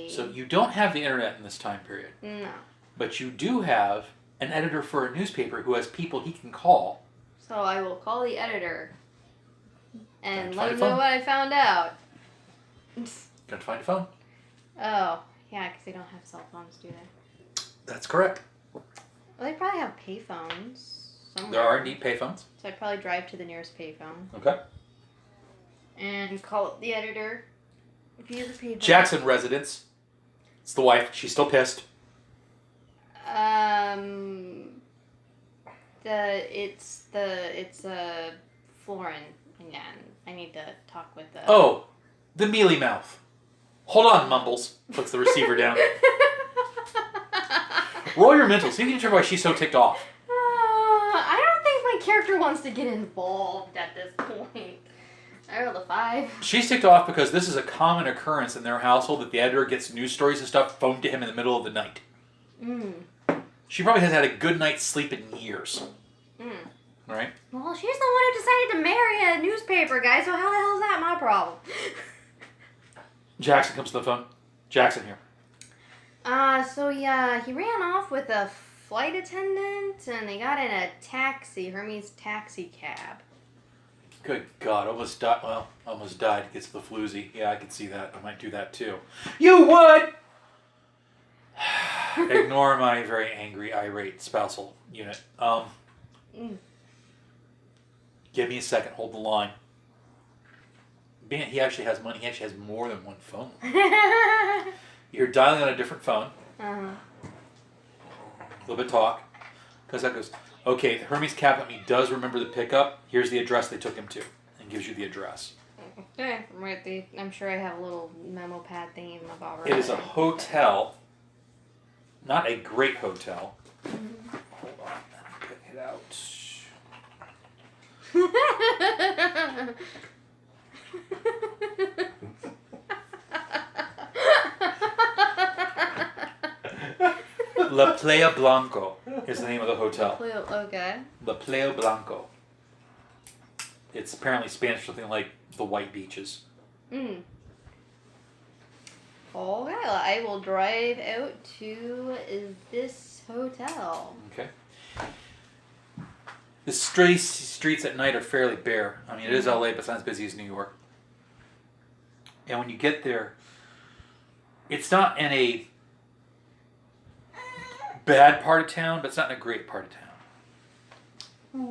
So you don't have the internet in this time period. No. But you do have an editor for a newspaper who has people he can call. So I will call the editor and Gotta let find him a know phone. what I found out. Got to find a phone. Oh, yeah, because they don't have cell phones, do they? That's correct. Well, they probably have payphones somewhere. There are indeed payphones. So I'd probably drive to the nearest payphone Okay. and call up the editor via the payphone. Jackson residence. It's the wife. She's still pissed. It's Florin again. I need to talk with the. Oh, the mealy mouth. Hold on, Mumbles. Puts the receiver down. Roll your mental. See if you can determine why she's so ticked off. I don't think my character wants to get involved at this point. I rolled a 5. She's ticked off because this is a common occurrence in their household that the editor gets news stories and stuff phoned to him in the middle of the night. She probably hasn't had a good night's sleep in years. Right? Well, she's the one who decided to marry a newspaper guy, so how the hell is that my problem? Jackson comes to the phone. Jackson here. So yeah, he ran off with a flight attendant, and they got in a taxi, Hermes taxi cab. Good God, almost died. Well, almost died. Gets the floozy. Yeah, I could see that. I might do that too. You would! Ignore my very angry, irate spousal unit. Give me a second. Hold the line. Being he actually has money, he actually has more than one phone. You're dialing on a different phone. A little bit of talk. Because that goes, okay, the Hermes cab company does remember the pickup. Here's the address they took him to. And gives you the address. Okay, I'm sure I have a little memo pad thingy in my bobber. It is a hotel. Not a great hotel. Hold on. I'm putting it out. La Playa Blanco is the name of the hotel. Okay. La Playa Blanco. It's apparently Spanish for something like the White Beaches. Okay, well, I will drive out to this hotel. Okay. The streets at night are fairly bare. I mean, it is LA, but it's not as busy as New York. And when you get there, it's not in a bad part of town, but it's not in a great part of town.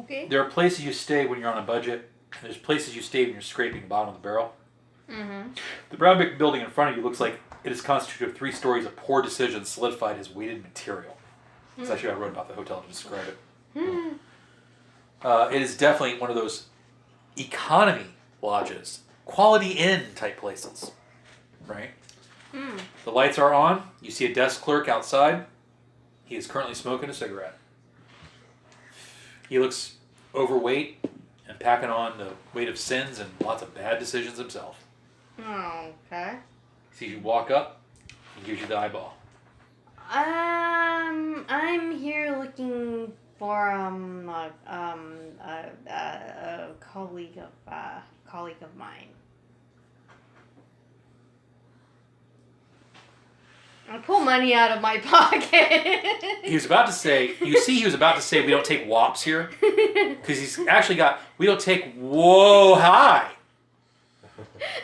Okay. There are places you stay when you're on a budget, and there's places you stay when you're scraping the bottom of the barrel. The brown brick building in front of you looks like it is constituted of 3 stories of poor decisions solidified as weighted material. That's actually what I wrote about the hotel to describe it. It is definitely one of those economy lodges, quality inn type places, right? The lights are on. You see a desk clerk outside. He is currently smoking a cigarette. He looks overweight and packing on the weight of sins and lots of bad decisions himself. Okay. Sees you walk up, he gives you the eyeball. I'm here looking for a colleague of mine. I pull money out of my pocket. He was about to say, he was about to say we don't take wops here. Because he's actually got, we don't take, whoa, hi.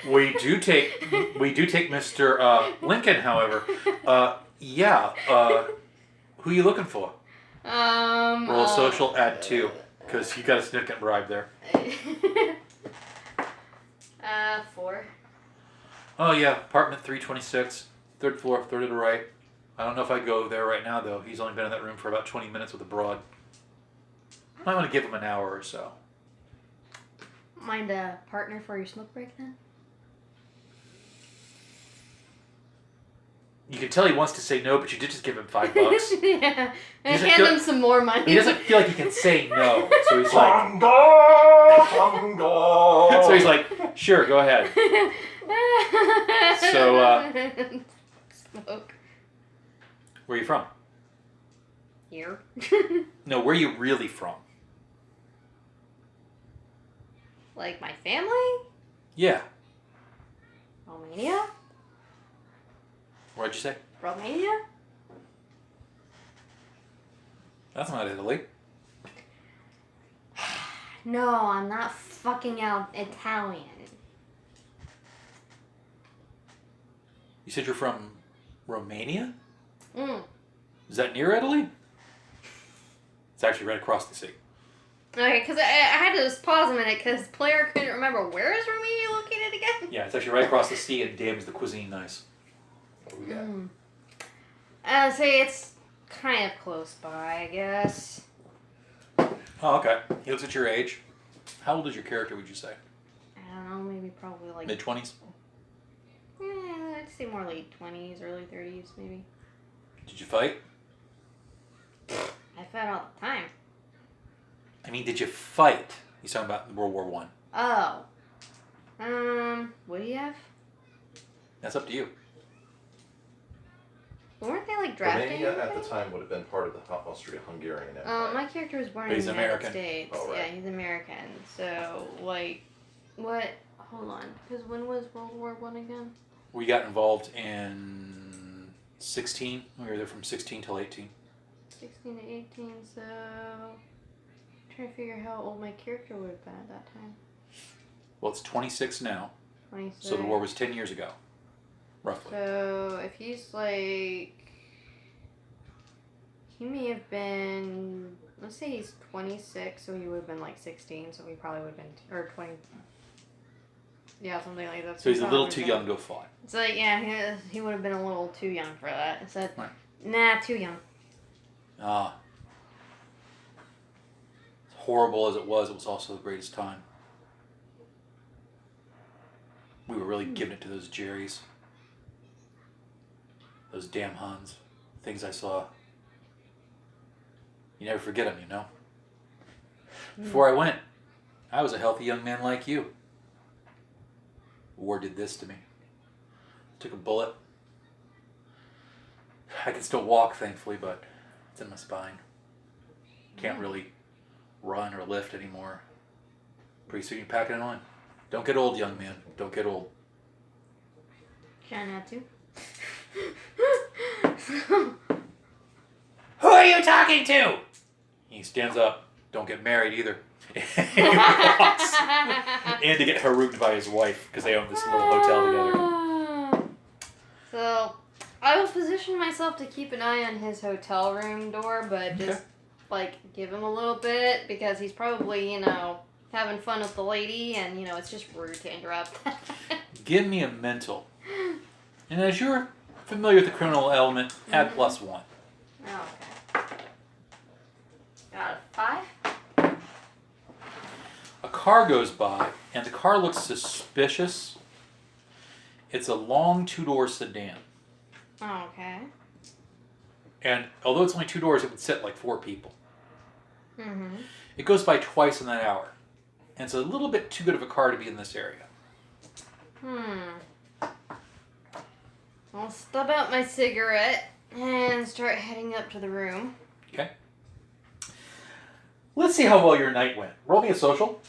We do take Mr. Lincoln, however. Who are you looking for? Roll social, add 2. Because you got a significant bribe there. 4. Oh yeah, apartment 326. 3rd floor, 3rd to the right. I don't know if I go there right now, though. He's only been in that room for about 20 minutes with a broad. Might want to give him an hour or so. Mind a partner for your smoke break then? You can tell he wants to say no, but you did just give him $5. Yeah. And doesn't hand feel- him some more money. He doesn't feel like he can say no, so he's like, Hunger! so he's like, sure, go ahead. So, Smoke. Where are you from? Here. No, where are you really from? Like my family? Yeah. Romania? What'd you say? Romania? That's not Italy. No, I'm not fucking out Italian. You said you're from Romania? Mm. Is that near Italy? It's actually right across the sea. Okay, because I had to just pause a minute because player couldn't remember where is Romania located again? Yeah, it's actually right across the sea, and damn is the cuisine nice. What do we got? Say it's kind of close by, I guess. Oh, okay. He looks at your age. How old is your character, would you say? I don't know, maybe probably like... Mid-20s? I'd say more late 20s, early 30s, maybe. Did you fight? I fight all the time. I mean, did you fight? He's talking about World War One. Oh. What do you have? That's up to you. Weren't they like drafting? Romania at the time would have been part of the Austria-Hungarian Empire. My character was born But in he's the United American. States. Oh, right. Yeah, he's American. So, like, what? Hold on. Because when was World War One again? We got involved in 16. We were there from 16 till 18. 16 to 18, so... I'm trying to figure how old my character would have been at that time. Well, it's 26 now. 26. So the war was 10 years ago. Roughly. So, if he's like... He may have been... Let's say he's 26, so he would have been like 16, so he probably would have been... Or 20... Yeah, something like that. So he's a little too young to have fought. So, yeah, he would have been a little too young for that. So, Right. nah, too young. Ah. As horrible as it was also the greatest time. We were really giving it to those Jerrys. Those damn Huns. Things I saw. You never forget them, you know? Before I went, I was a healthy young man like you. War did this to me. Took a bullet. I can still walk, thankfully, but it's in my spine. Can't really run or lift anymore. Pretty soon you're packing it on. Don't get old, young man. Don't get old. Try not to. Who are you talking to? He stands up. Don't get married either. And he walks in to get harooked by his wife because they own this little hotel together. So, I will position myself to keep an eye on his hotel room door, but just, like, give him a little bit because he's probably, having fun with the lady and, it's just rude to interrupt. Give me a mental. And as you're familiar with the criminal element, add +1. Oh, okay. Got a 5? A car goes by, and the car looks suspicious. It's a long 2-door sedan. Oh, okay. And although it's only 2 doors, it would sit like 4 people. Mm-hmm. It goes by twice in that hour. And it's a little bit too good of a car to be in this area. I'll stub out my cigarette and start heading up to the room. Okay. Let's see how well your night went. Roll me a social.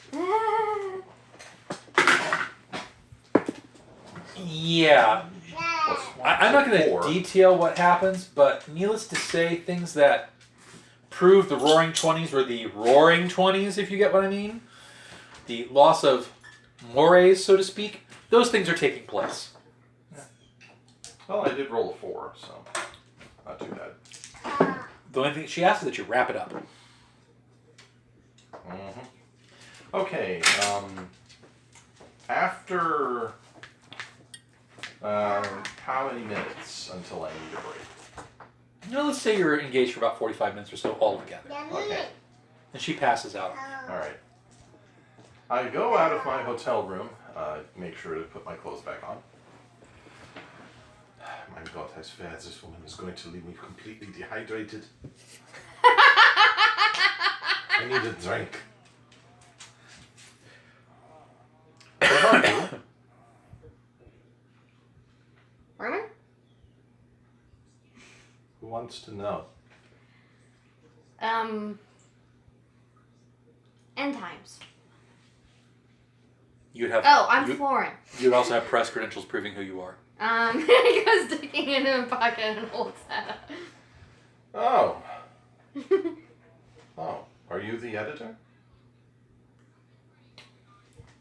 Yeah. I'm not going to detail what happens, but needless to say, things that prove the Roaring 20s were the Roaring 20s, if you get what I mean. The loss of mores, so to speak, those things are taking place. Well, I did roll a 4, so not too bad. The only thing she asks is that you wrap it up. Mm-hmm. Okay, after how many minutes until I need a break? Now, let's say you're engaged for about 45 minutes or so altogether. Okay. And she passes out. All right. I go out of my hotel room, make sure to put my clothes back on. My God, I swear this woman is going to leave me completely dehydrated. I need a drink. Where are you? Roman? Who wants to know? End times. You'd have. Oh, I'm Florin. You'd also have press credentials proving who you are. He goes sticking it in a pocket and holds that up. Oh. Oh, are you the editor?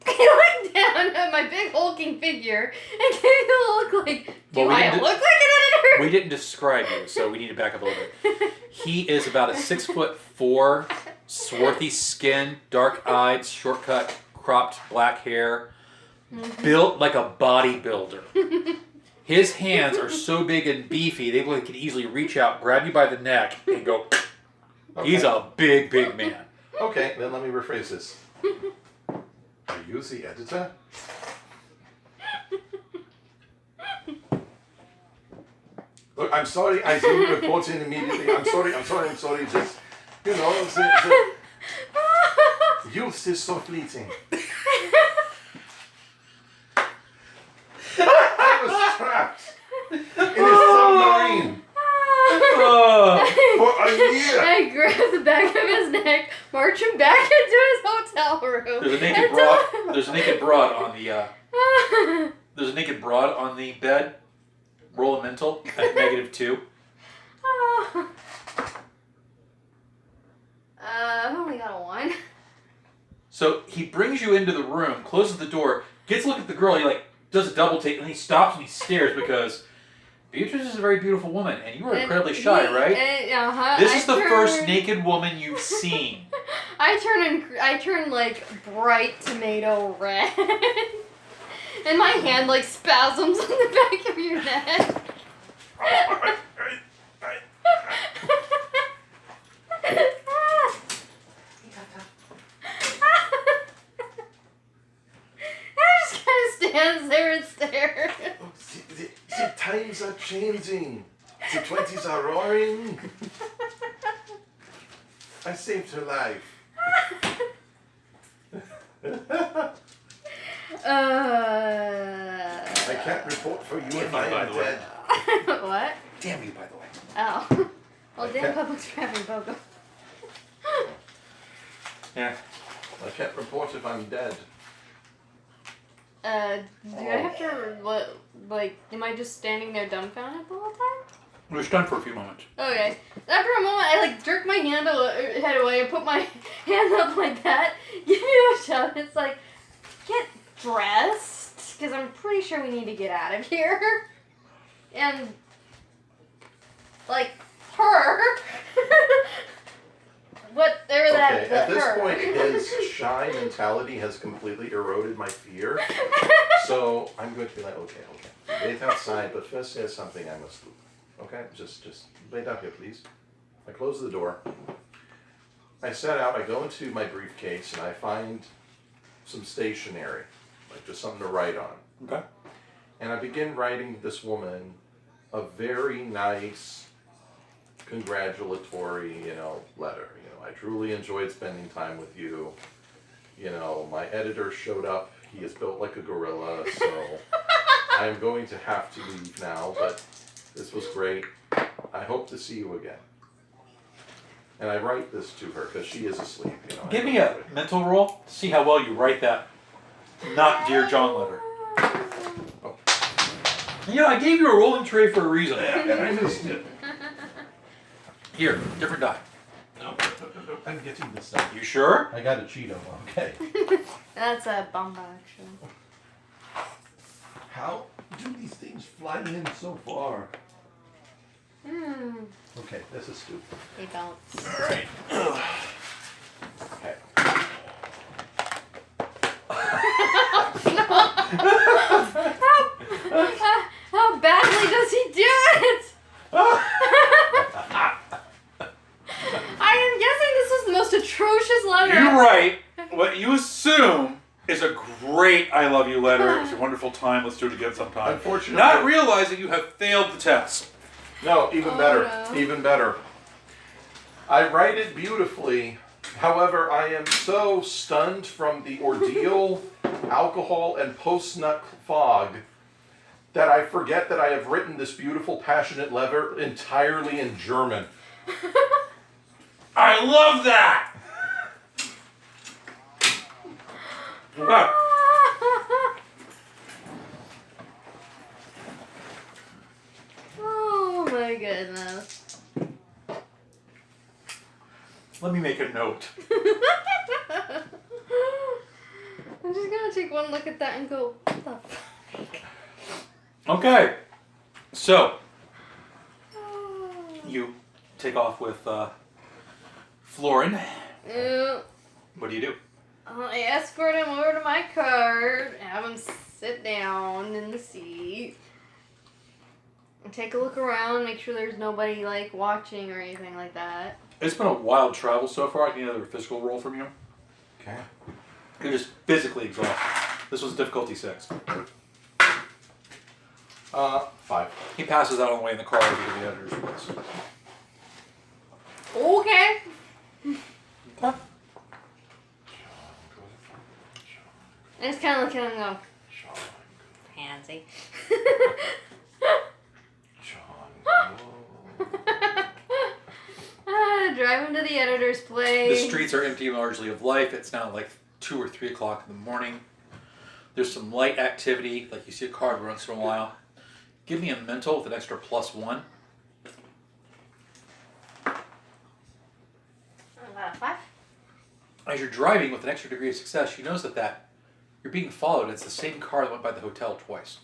He looked down at my big hulking figure and gave me a look like, do I look like an editor? We didn't describe you, so we need to back up a little bit. He is about a 6'4", swarthy skin, dark-eyed, short-cut, cropped black hair, built like a bodybuilder. His hands are so big and beefy, they could easily reach out, grab you by the neck, and go. Okay. He's a big, big man. Okay, then let me rephrase this. Are you the editor? Look, I'm sorry, I didn't report in immediately. I'm sorry. Just, you know, the youth is so fleeting. I was trapped in a submarine for a year. I grab the back of his neck, march him back into his hotel room. There's a naked broad on the. There's a naked broad on the bed. Roll a mental at -2. I've only got a 1. So he brings you into the room, closes the door, gets a look at the girl. He does a double take, and he stops and he stares because Beatrice is a very beautiful woman, and you are incredibly shy, right? This is the first naked woman you've seen. I turn like bright tomato red. And my hand spasms on the back of your neck. Just kind of stands there and stares. The times are changing. The 20s are roaring. I saved her life. I can't report for you if I am dead. What? Damn you, by the way. Oh. Well, damn public's trapping Pogo. Yeah. I can't report if I'm dead. Do I have to, am I just standing there dumbfounded the whole time? We're stunned for a few moments. Okay. After a moment, I, jerk my head away and put my hand up like that, give you a shove. It's like, get dressed, because I'm pretty sure we need to get out of here. And, her. Whatever that. Okay, at this her. point, his shy mentality has completely eroded my fear. So I'm going to be like, okay. Wait outside, but first there's something I must do. Okay, just wait out here, please. I close the door. I set out. I go into my briefcase and I find some stationery, just something to write on. Okay. And I begin writing this woman a very nice, congratulatory, letter. I truly enjoyed spending time with you. My editor showed up. He is built like a gorilla, so I am going to have to leave now, but this was great. I hope to see you again. And I write this to her because she is asleep. Give me a mental roll to see how well you write that not Dear John letter. Oh. I gave you a rolling tray for a reason. And I missed it. Here, different die. No, I'm getting this stuff. You sure? I got a Cheeto, okay. That's a bomba, actually. How do these things fly in so far? Okay, this is stupid. They bounce. Alright. Okay. How badly does he do it? I am guessing this is the most atrocious love you, Leonard. It was a wonderful time. Let's do it again sometime. Unfortunately, Not realizing you have failed the test. No, even better. No. Even better. I write it beautifully. However, I am so stunned from the ordeal, alcohol, and post-nut fog that I forget that I have written this beautiful, passionate letter entirely in German. I love that! Wow. Oh my goodness. Let me make a note. I'm just gonna take one look at that and go, what the fuck? Okay. So, you take off with Florin. What do you do? I escort him over to my car, have him sit down in the seat, and take a look around, make sure there's nobody like watching or anything like that. It's been a wild travel so far. I need another physical roll from you. Okay. You're just physically exhausted. This was difficulty 6. 5. He passes out on the way in the car over to the editor's place. Okay. Okay. I just kind of look at him and go, pansy. Drive him to the editor's place. The streets are empty largely of life. It's now like 2 or 3 o'clock in the morning. There's some light activity, like you see a car every once in a while. Give me a mental with an extra +1. 5. As you're driving with an extra degree of success, she knows that you're being followed. It's the same car that went by the hotel twice.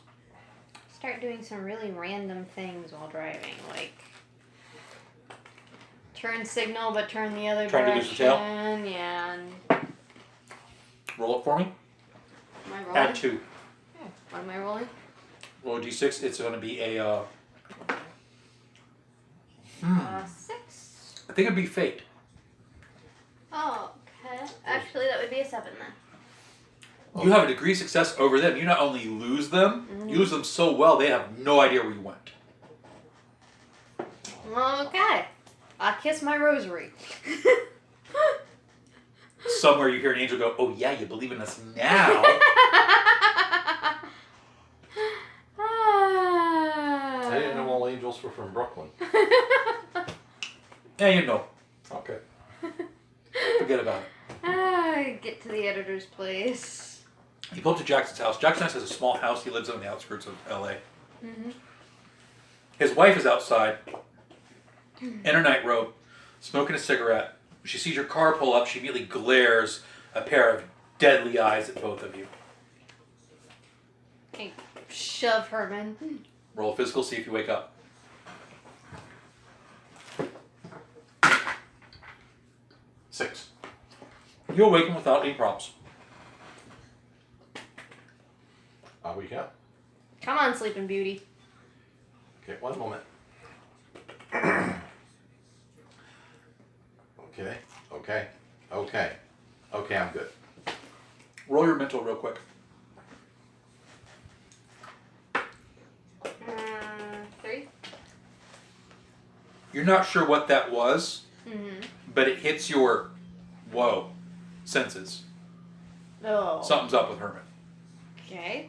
Start doing some really random things while driving, like turn signal but turn the other Trying to direction. lose the tail? Yeah. And Roll it for me. am I rolling? Add 2. What am I rolling? Roll a d6. It's going to be a... 6. I think it'd be fate. Oh, okay. Actually, that would be a 7 then. You have a degree of success over them. You not only lose them, you lose them so well they have no idea where you went. Okay. I kiss my rosary. Somewhere you hear an angel go, "Oh yeah, you believe in us now." I didn't know all angels were from Brooklyn. Yeah, you know. Okay. Forget about it. I get to the editor's place. You pull up to Jackson's house. Jackson has a small house. He lives on the outskirts of LA. Mm-hmm. His wife is outside in her nightrobe, smoking a cigarette. She sees your car pull up. She immediately glares a pair of deadly eyes at both of you. Okay, shove Herman. Roll a physical, see if you wake up. 6. You awaken without any problems. We go. Come on, Sleeping Beauty. Okay, one moment. Okay, I'm good. Roll your mental real quick. 3. You're not sure what that was, Mm-hmm. but it hits your, whoa, senses. Oh. Something's up with Herman. Okay.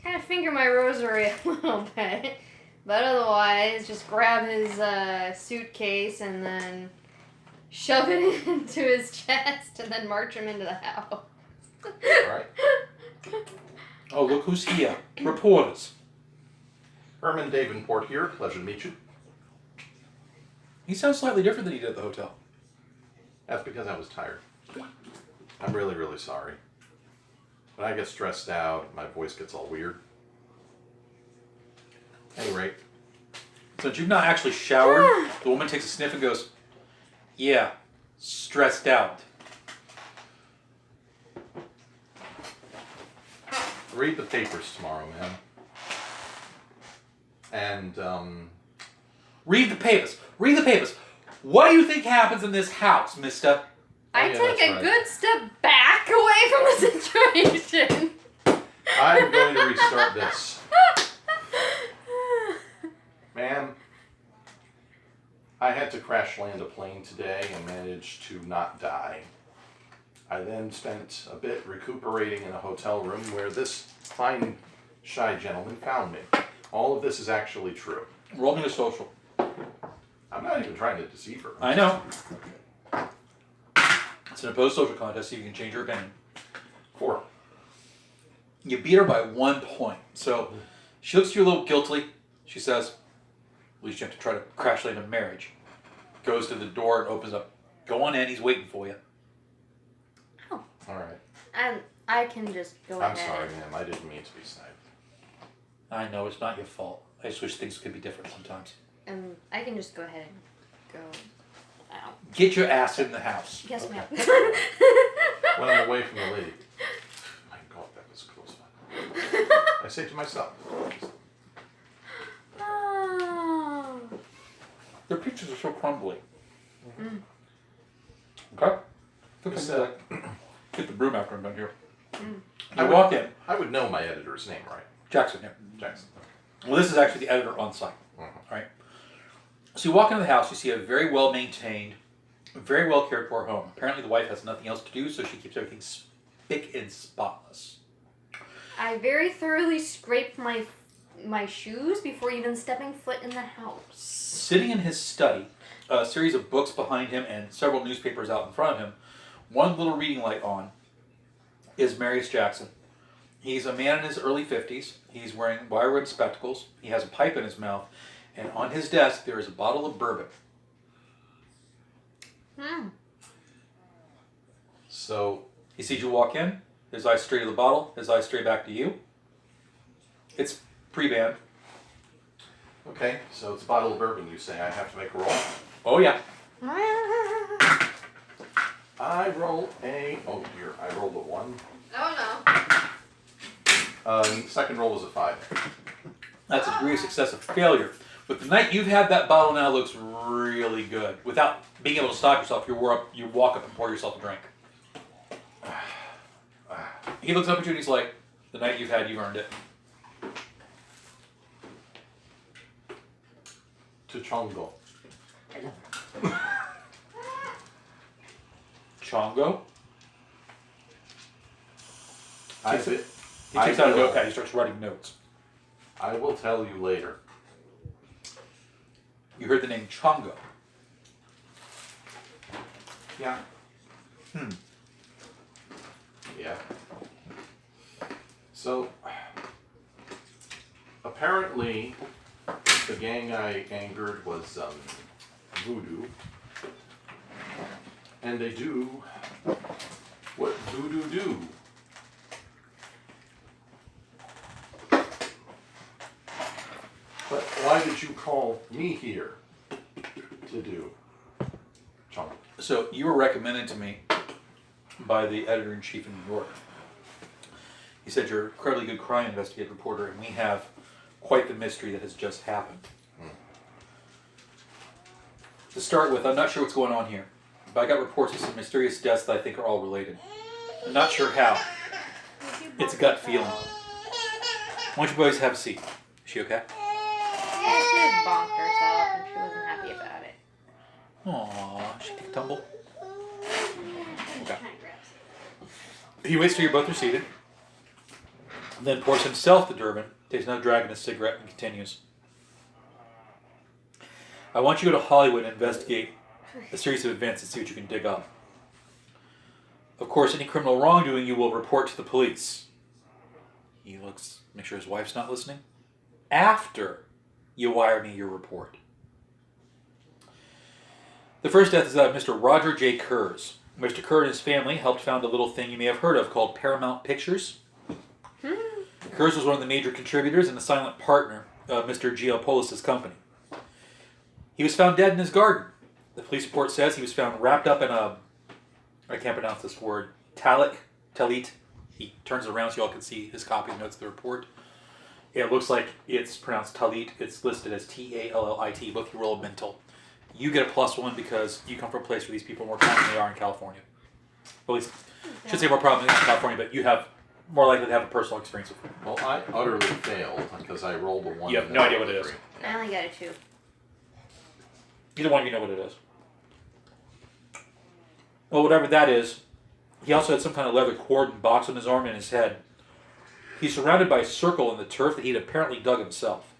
Kind of finger my rosary a little bit. But otherwise, just grab his suitcase and then shove it into his chest and then march him into the house. Alright. Oh, look who's here. Reporters. Herman Davenport here. Pleasure to meet you. He sounds slightly different than he did at the hotel. That's because I was tired. I'm really, really sorry. When I get stressed out, my voice gets all weird. At any rate. Since you've not actually showered, the woman takes a sniff and goes, "Yeah, stressed out." Read the papers tomorrow, man. And, Read the papers. Read the papers. What do you think happens in this house, mister? I yeah, take that's a right. good step back away from the situation. I'm going to restart this. Ma'am, I had to crash land a plane today and managed to not die. I then spent a bit recuperating in a hotel room where this fine, shy gentleman found me. All of this is actually true. Roll me a social. I'm not even trying to deceive her. I know. It's an opposed social contest, so you can change your opinion. 4. You beat her by 1 point. So she looks at you a little guiltily. She says, at least you have to try to crash land a marriage. Goes to the door and opens up. Go on in, he's waiting for you. Oh. All right. And I can just go I'm ahead. sorry, ma'am. I didn't mean to be sniped. I know, it's not your fault. I just wish things could be different sometimes. I can just go ahead and go out. Get your ass in the house. Yes, Okay. ma'am. When I'm away from the lady. My God, that was a close one. I say to myself. Oh. Their pictures are so crumbly. Mm. Okay? Who's Get the broom after I'm done here. Mm. You walk in. I would know my editor's name, right? Jackson, yeah. Jackson. Well, this is actually the editor on site. Right? So you walk into the house, you see a very well maintained, very well cared for home. Apparently the wife has nothing else to do, so she keeps everything spick and spotless. I very thoroughly scraped my shoes before even stepping foot in the house. Sitting in his study, a series of books behind him and several newspapers out in front of him, one little reading light on, is Marius Jackson. He's a man in his early 50s. He's wearing wire-rimmed spectacles. He has a pipe in his mouth. And on his desk, there is a bottle of bourbon. Hmm. So, He sees you walk in. His eyes straight to the bottle. His eyes straight back to you. It's pre-banned. okay, so it's a bottle of bourbon, you say. I have to make a roll. Oh, yeah. I roll a... Oh, dear. I rolled a 1. Oh, Second roll was a 5. That's a degree of success of failure. But the night you've had that bottle now looks really good. Without being able to stop yourself, you walk up and pour yourself a drink. He looks up at you and he's like, the night you've had, you earned it. Chongo. Chongo? I He takes out a notepad. He starts writing notes. I will tell you later. You heard the name Chongo. Yeah. Yeah. So, apparently, the gang I angered was voodoo. And they do what voodoo do. But why did you call me here to do? Chong. So you were recommended to me by the editor-in-chief in New York. He said you're an incredibly good crime investigative reporter, and we have quite the mystery that has just happened. To start with, I'm not sure what's going on here, but I got reports of some mysterious deaths that I think are all related. I'm not sure how. It's a gut feeling. Why don't you boys have a seat? Is she okay? Yeah, she just bonked herself and she wasn't happy about it. Aww, she took a tumble. Okay. Kinda gross. He waits till you both are seated, then pours himself the Durban, takes another drag in his cigarette, and continues. I want you to go to Hollywood and investigate a series of events and see what you can dig up. Of course, any criminal wrongdoing you will report to the police. He looks, make sure his wife's not listening. After you wire me your report. The first death is that of Mr. Roger J. Kurz. Mr. Kurz and his family helped found a little thing you may have heard of called Paramount Pictures. Kurz was one of the major contributors and a silent partner of Mr. Geopolis' company. He was found dead in his garden. The police report says he was found wrapped up in a, I can't pronounce this word, talit. He turns it around so you all can see his copy of notes of the report. It looks like it's pronounced talit. It's listed as Tallit. Both you roll a mental. You get a +1 because you come from a place where these people are more common than they are in California. Well, at least, I should say more prominent in California, but you have more likely to have a personal experience with it. Well, I utterly failed because I rolled a 1. You have no idea what it is. Yeah. I only got a 2. Either one of you know what it is. Well, whatever that is, he also had some kind of leather cord and box on his arm and his head. He's surrounded by a circle in the turf that he'd apparently dug himself.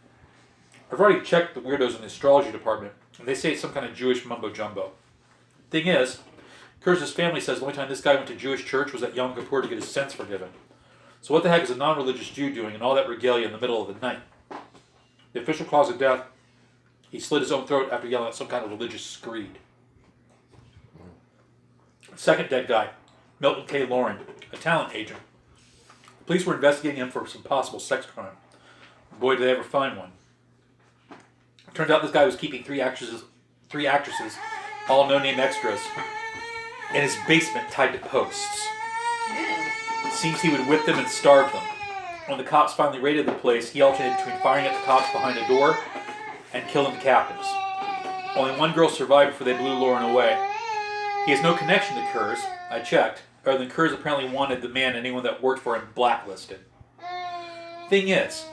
I've already checked the weirdos in the astrology department, and they say it's some kind of Jewish mumbo-jumbo. Thing is, Kurz's family says the only time this guy went to Jewish church was at Yom Kippur to get his sins forgiven. So what the heck is a non-religious Jew doing in all that regalia in the middle of the night? The official cause of death, he slit his own throat after yelling at some kind of religious screed. Second dead guy, Milton K. Lauren, a talent agent. The police were investigating him for some possible sex crime. Boy, did they ever find one. Turns out this guy was keeping three actresses, all no-name extras, in his basement tied to posts. It seems he would whip them and starve them. When the cops finally raided the place, he alternated between firing at the cops behind a door and killing the captives. Only one girl survived before they blew Lauren away. He has no connection to Kurz, I checked, other than Kurz apparently wanted the man and anyone that worked for him blacklisted. Thing is,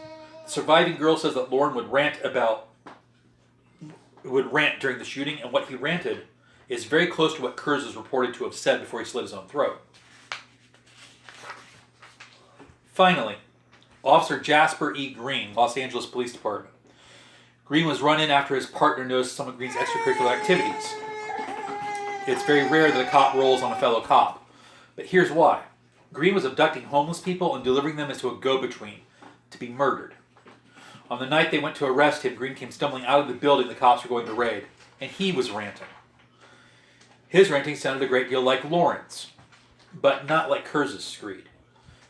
the surviving girl says that Lauren would rant during the shooting, and what he ranted is very close to what Kurz is reported to have said before he slit his own throat. Finally, Officer Jasper E. Green, Los Angeles Police Department. Green was run in after his partner noticed some of Green's extracurricular activities. It's very rare that a cop rolls on a fellow cop, but here's why. Green was abducting homeless people and delivering them into a go-between to be murdered. On the night they went to arrest him, Green came stumbling out of the building the cops were going to raid, and he was ranting. His ranting sounded a great deal like Lauren's, but not like Kurz's screed.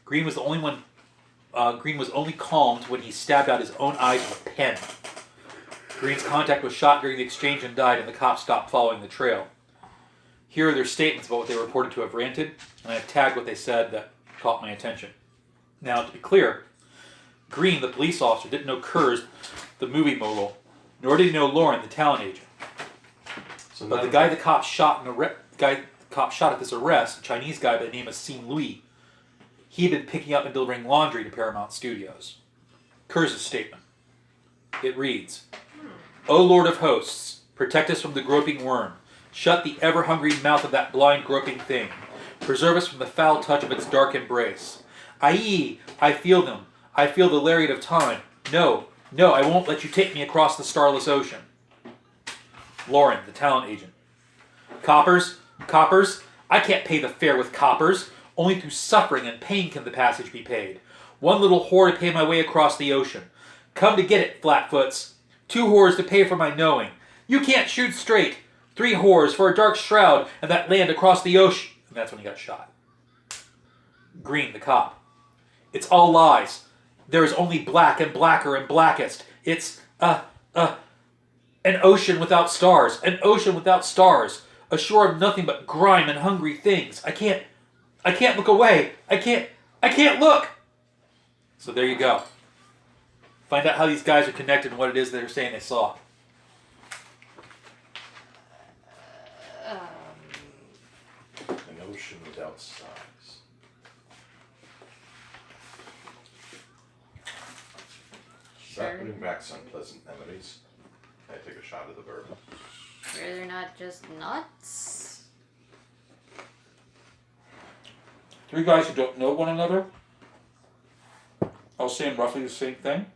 Green was only calmed when he stabbed out his own eyes with a pen. Green's contact was shot during the exchange and died, and the cops stopped following the trail. Here are their statements about what they were reported to have ranted, and I have tagged what they said that caught my attention. Now, to be clear, Green, the police officer, didn't know Kurz, the movie mogul, nor did he know Lauren, the talent agent. But the guy the cops shot at this arrest, a Chinese guy by the name of Xin Lui, he had been picking up and delivering laundry to Paramount Studios. Kurz's statement. It reads, "O Lord of hosts, protect us from the groping worm. Shut the ever-hungry mouth of that blind groping thing. Preserve us from the foul touch of its dark embrace. Aye, I feel them. I feel the lariat of time. No, I won't let you take me across the starless ocean." Lauren, the talent agent. Coppers, I can't pay the fare with coppers. Only through suffering and pain can the passage be paid. One little whore to pay my way across the ocean. Come to get it, flatfoots. 2 whores to pay for my knowing. You can't shoot straight. 3 whores for a dark shroud and that land across the ocean. And that's when he got shot. Green, the cop. It's all lies. There is only black and blacker and blackest. It's, an ocean without stars. An ocean without stars. A shore of nothing but grime and hungry things. I can't look away. I can't look. So there you go. Find out how these guys are connected and what it is they're saying they saw. An ocean without stars. Start putting back some pleasant memories. I take a shot of the bourbon. Sure they're not just nuts? 3 guys who don't know one another. All saying roughly the same thing.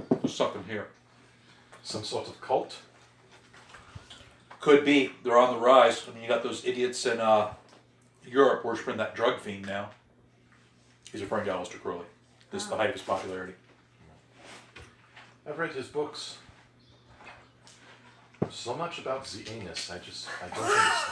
There's something here. Some sort of cult? Could be. They're on the rise. I mean, you got those idiots in Europe worshiping that drug fiend now. He's referring to Aleister Crowley. This is the height of his popularity. I've read his books. So much about the anus, I don't understand.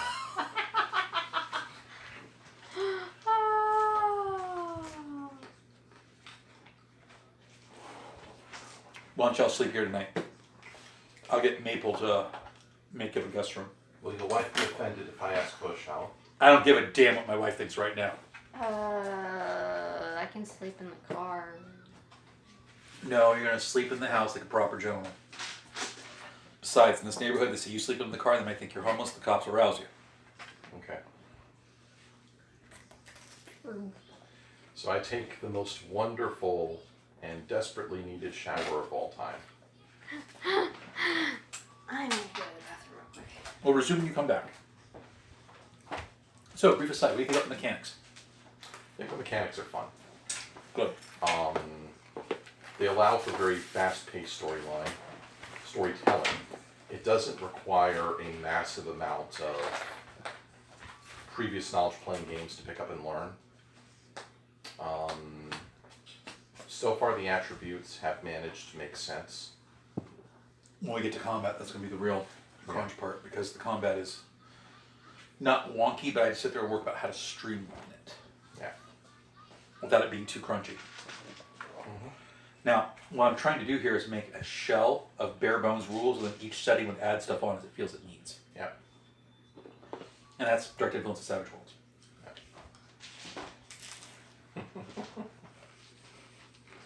Why don't y'all sleep here tonight? I'll get Maple to make up a guest room. Will your wife be offended if I ask for a shower? I don't give a damn what my wife thinks right now. I can sleep in the car. No, you're going to sleep in the house like a proper gentleman. Besides, in this neighborhood, they say you sleep in the car, they might think you're homeless, the cops will rouse you. Okay. So I take the most wonderful and desperately needed shower of all time. I'm gonna go to the bathroom real quick. We'll resume when you come back. So, brief aside, what do you think about the mechanics? I think the mechanics are fun. Good. They allow for very fast-paced storytelling. It doesn't require a massive amount of previous knowledge playing games to pick up and learn. So far, the attributes have managed to make sense. When we get to combat, that's going to be the real crunch part, because the combat is not wonky, but I just sit there and work about how to streamline it. Yeah. Without it being too crunchy. Now, what I'm trying to do here is make a shell of bare bones rules, and then each setting would add stuff on as it feels it needs. Yeah. And that's direct influence of Savage Worlds.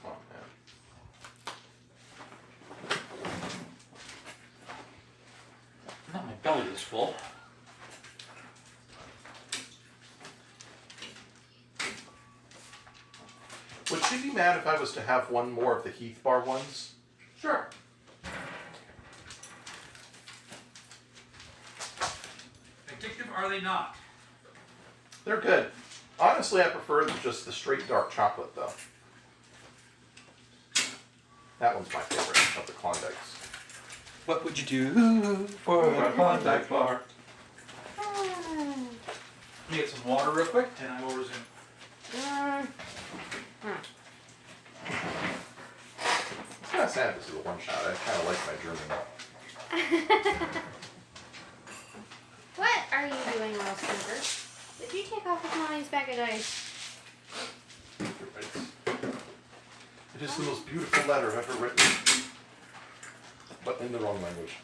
Oh, man. Now my belly is full. Would she be mad if I was to have one more of the Heath Bar ones? Sure. Addictive are they not? They're good. Honestly, I prefer just the straight dark chocolate, though. That one's my favorite of the Klondikes. What would you do for a Klondike bar? Let me get some water real quick, and I will resume. It's kind of sad this is a one-shot. I kind of like my German. What are you doing, Rollskeeper? Did you take off with Mommy's bag of dice? It is the most beautiful letter ever written, but in the wrong language.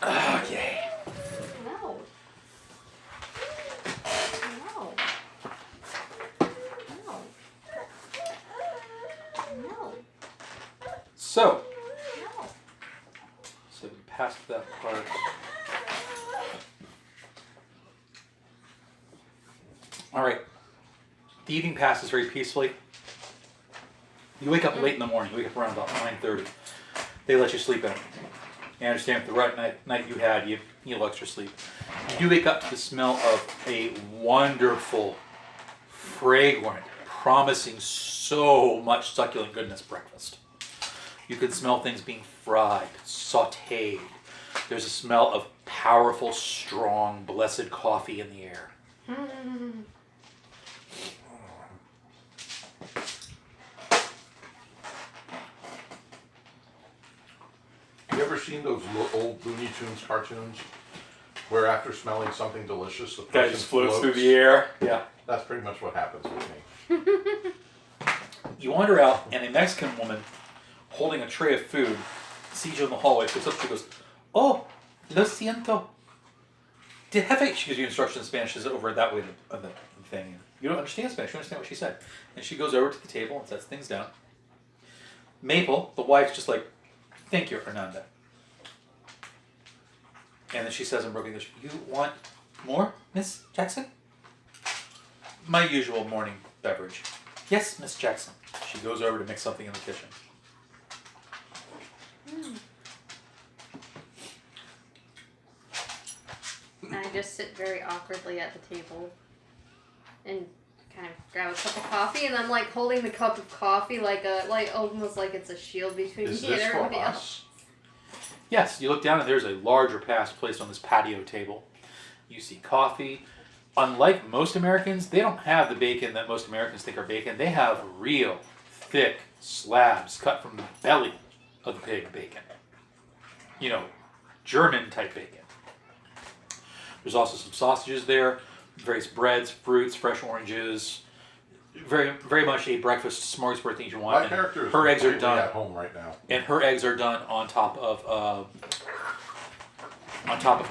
Okay. No. No. No. No. So No. we passed that part. All right. The evening passes very peacefully. You wake up late in the morning. You wake up around about 9:30. They let you sleep in. You understand if the right night you had, you need a little extra sleep. You do wake up to the smell of a wonderful, fragrant, promising so much succulent goodness breakfast. You can smell things being fried, sautéed. There's a smell of powerful, strong, blessed coffee in the air. You ever seen those old Looney Tunes cartoons where after smelling something delicious, the Guy person just floats through the air. Yeah. That's pretty much what happens with me. You wander out, and a Mexican woman holding a tray of food sees you in the hallway, picks up, she goes, "Oh, lo siento. De jefe." She gives you instructions in Spanish, says it over that way on the thing. You don't understand Spanish, you understand what she said. And she goes over to the table and sets things down. Maple, the wife's just like, "Thank you, Hernanda." And then she says in broken English, "You want more, Miss Jackson?" "My usual morning beverage." "Yes, Miss Jackson." She goes over to mix something in the kitchen. I just sit very awkwardly at the table and kind of grab a cup of coffee, and I'm like holding the cup of coffee like almost like it's a shield between Is me and this for everybody else. us? Yes, you look down and there's a large repast placed on this patio table. You see coffee. Unlike most Americans, they don't have the bacon that most Americans think are bacon. They have real, thick slabs cut from the belly of the pig bacon. You know, German type bacon. There's also some sausages there, various breads, fruits, fresh oranges. Very, very much a breakfast smorgasbord thing you want. My And character is her eggs are completely done. at home right now. And her eggs are done on top of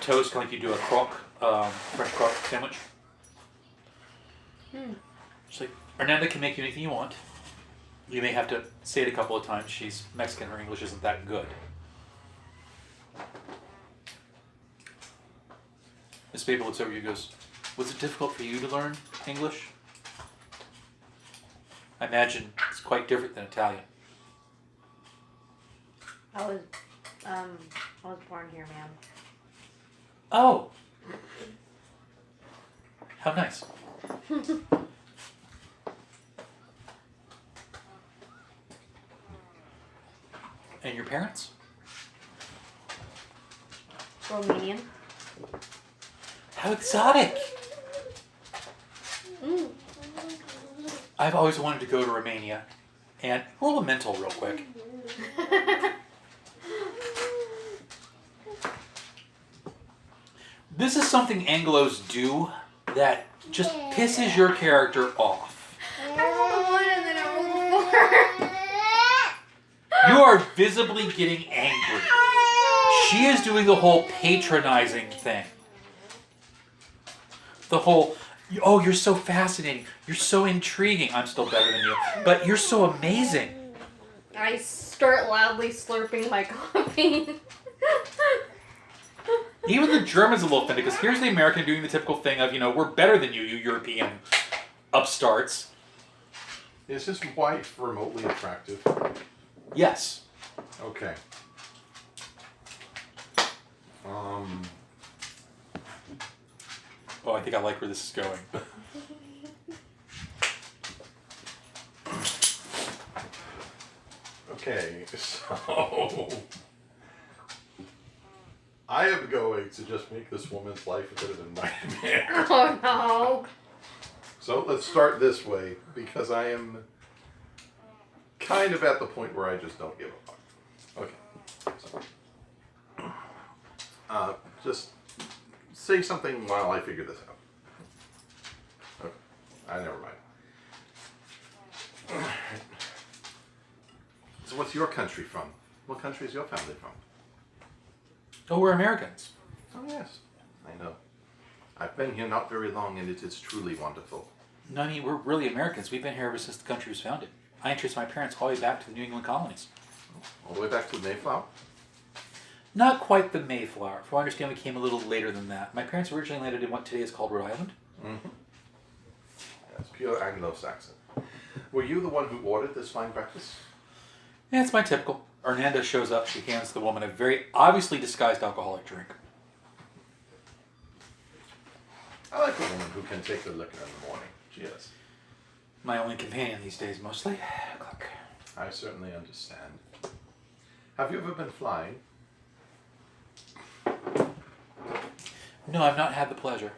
toast, kind of like you do a croque, French croque sandwich. She's like, "Hernanda can make you anything you want. You may have to say it a couple of times. She's Mexican. Her English isn't that good." Miss Maple looks over you and goes, Was it difficult for you to learn English? I imagine it's quite different than Italian. I was born here, ma'am. Oh. How nice. And your parents? Romanian. How exotic! Mm. I've always wanted to go to Romania. And roll a mental real quick. This is something Anglos do that just pisses your character off. I rolled a 1 and then I rolled a 4. You are visibly getting angry. She is doing the whole patronizing thing. The whole, oh, you're so fascinating. You're so intriguing. I'm still better than you. But you're so amazing. I start loudly slurping my coffee. Even the German's a little offended because here's the American doing the typical thing of, we're better than you, you European upstarts. Is his wife remotely attractive? Yes. Okay. Oh, I think I like where this is going. Okay, so I am going to just make this woman's life a bit of a nightmare. Oh no. So let's start this way, because I am kind of at the point where I just don't give a fuck. Okay. So, just say something while I figure this out. Okay. Never mind. So what's your country from? What country is your family from? Oh, we're Americans. Oh yes, I know. I've been here not very long, and it is truly wonderful. No, I mean, we're really Americans. We've been here ever since the country was founded. I traced my parents all the way back to the New England colonies. All the way back to the Mayflower? Not quite the Mayflower. From what I understand, we came a little later than that. My parents originally landed in what today is called Rhode Island. Mm-hmm. That's pure Anglo-Saxon. Were you the one who ordered this fine breakfast? Yeah, it's my typical. Hernanda shows up. She hands the woman a very obviously disguised alcoholic drink. I like a woman who can take the liquor in the morning. She is. My only companion these days, mostly. Cluck. I certainly understand. Have you ever been flying? No, I've not had the pleasure.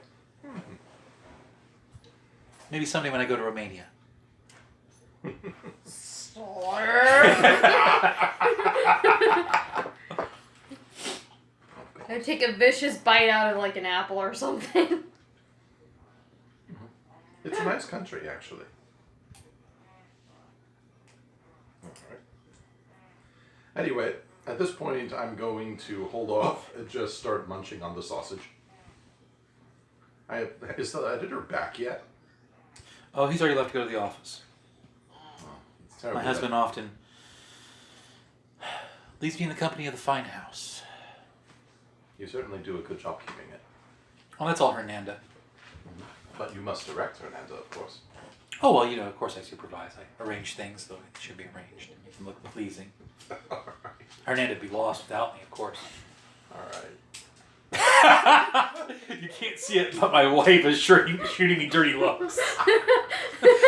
Maybe someday when I go to Romania. I take a vicious bite out of like an apple or something. It's a nice country, actually. Alright. Anyway, at this point, I'm going to hold off and just start munching on the sausage. Is the editor back yet? Oh, he's already left to go to the office. It's terrible My husband often leaves me in the company of the fine house. You certainly do a good job keeping it. Well, that's all Hernanda. But you must direct Hernando, of course. Oh, well, of course I supervise. I arrange things, though it should be arranged and make them look pleasing. Alright. Hernanda'd be lost without me, of course. Alright. You can't see it, but my wife is shooting me dirty looks.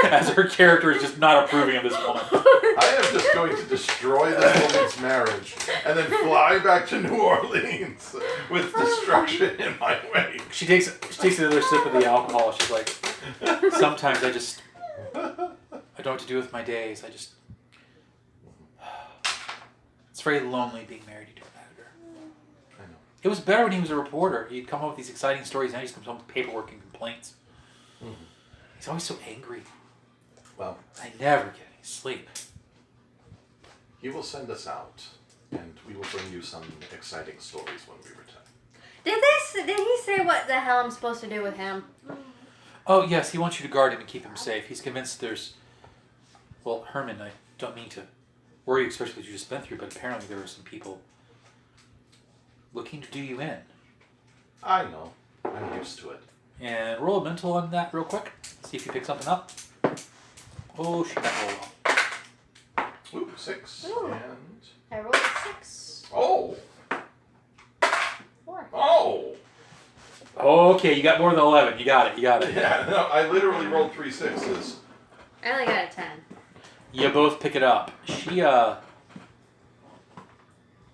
As her character is just not approving of this woman. I am just going to destroy this woman's marriage and then fly back to New Orleans with destruction in my wake. She takes another sip of the alcohol. She's like, sometimes I don't know what to do with my days. It's very lonely being married to an editor. I know. It was better when he was a reporter. He'd come up with these exciting stories, and now he just comes home with paperwork and complaints. Mm-hmm. He's always so angry. Well, I never get any sleep. he will send us out, and we will bring you some exciting stories when we return. Did he say what the hell I'm supposed to do with him? Oh, yes, he wants you to guard him and keep him safe. He's convinced well, Herman, I don't mean to worry you, especially what you just been through, but apparently there are some people looking to do you in. I know. I'm used to it. And roll a mental on that real quick. See if you pick something up. Oh, she might roll well. Ooh, 6. Ooh. And... I rolled a 6. Oh! 4. Oh! Okay, you got more than 11. You got it. Yeah, no, I literally rolled 3 6s. I only got a 10. You both pick it up. She, man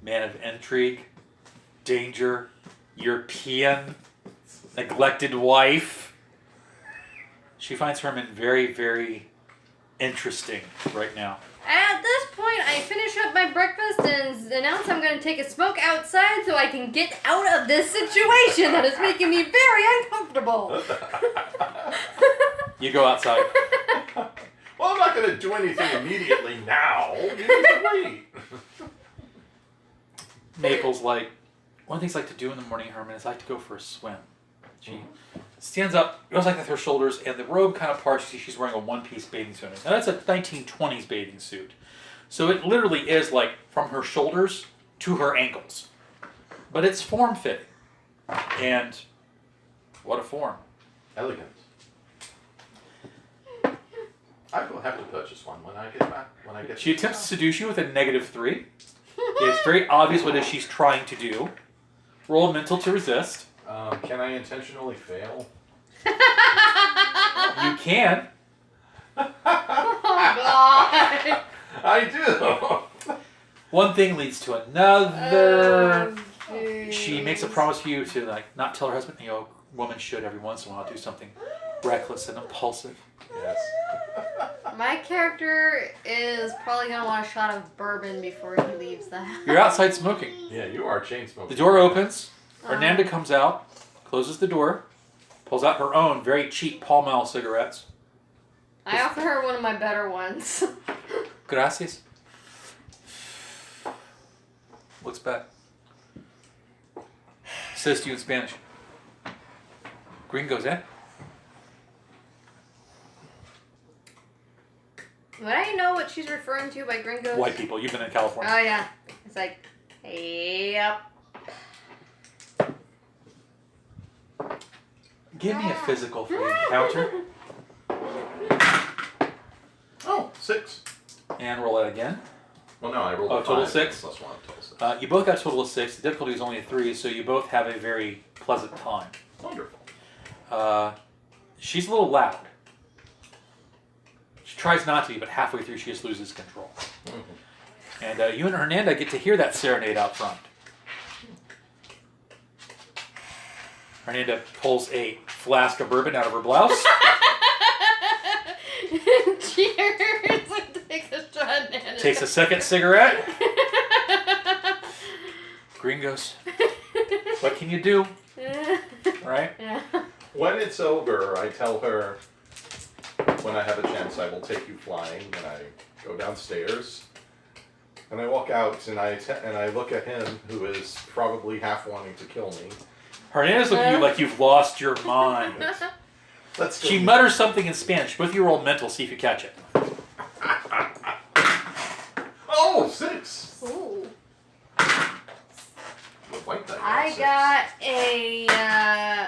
of intrigue, danger, European, neglected wife. She finds Herman very, very interesting right now. At this point, I finish up my breakfast and announce I'm going to take a smoke outside so I can get out of this situation that is making me very uncomfortable. You go outside. Well, I'm not going to do anything immediately now. You need to wait. Maple's like, one of the things I like to do in the morning, Herman, is I like to go for a swim. She stands up, goes like with her shoulders, and the robe kind of parts. You see she's wearing a one-piece bathing suit. Now that's a 1920s bathing suit. So it literally is like from her shoulders to her ankles. But it's form-fitting. And what a form. Elegant. I will have to purchase one when I get back. She attempts to seduce you with a -3. It's very obvious what it is she's trying to do. Roll a mental to resist. Can I intentionally fail? You can. Oh, God. I do. One thing leads to another. Oh, She makes a promise for you to not tell her husband. You know, a woman should every once in a while do something reckless and impulsive. Yes. My character is probably going to want a shot of bourbon before he leaves the house. You're outside smoking. Yeah, you are chain smoking. The door opens. Hernanda comes out, closes the door, pulls out her own very cheap Pall Mall cigarettes. I offer her one of my better ones. Gracias. Looks back. Says to you in Spanish. Gringos, eh? Would I know what she's referring to by gringos? White people. You've been in California. Oh, yeah. It's like, yep. Give me a physical for the encounter. Oh, 6. And roll it again. Well, no, I rolled Oh, a total 5 6? Plus 1, total 6. You both got a total of 6. The difficulty is only a 3, so you both have a very pleasant time. Wonderful. She's a little loud. She tries not to be, but halfway through she just loses control. Mm-hmm. And you and Hernanda get to hear that serenade out front. Hernanda pulls a flask of bourbon out of her blouse. Cheers! Takes a shot and Takes a second cigarette. Gringos. What can you do? Right? Yeah. When it's over, I tell her, when I have a chance, I will take you flying, and I go downstairs. And I walk out, and I look at him, who is probably half wanting to kill me. Hernanda's looking at you like you've lost your mind. Let's go. She mutters something in Spanish. Both of you roll mental, see if you catch it. Oh, 6. Ooh. The white die I six. got a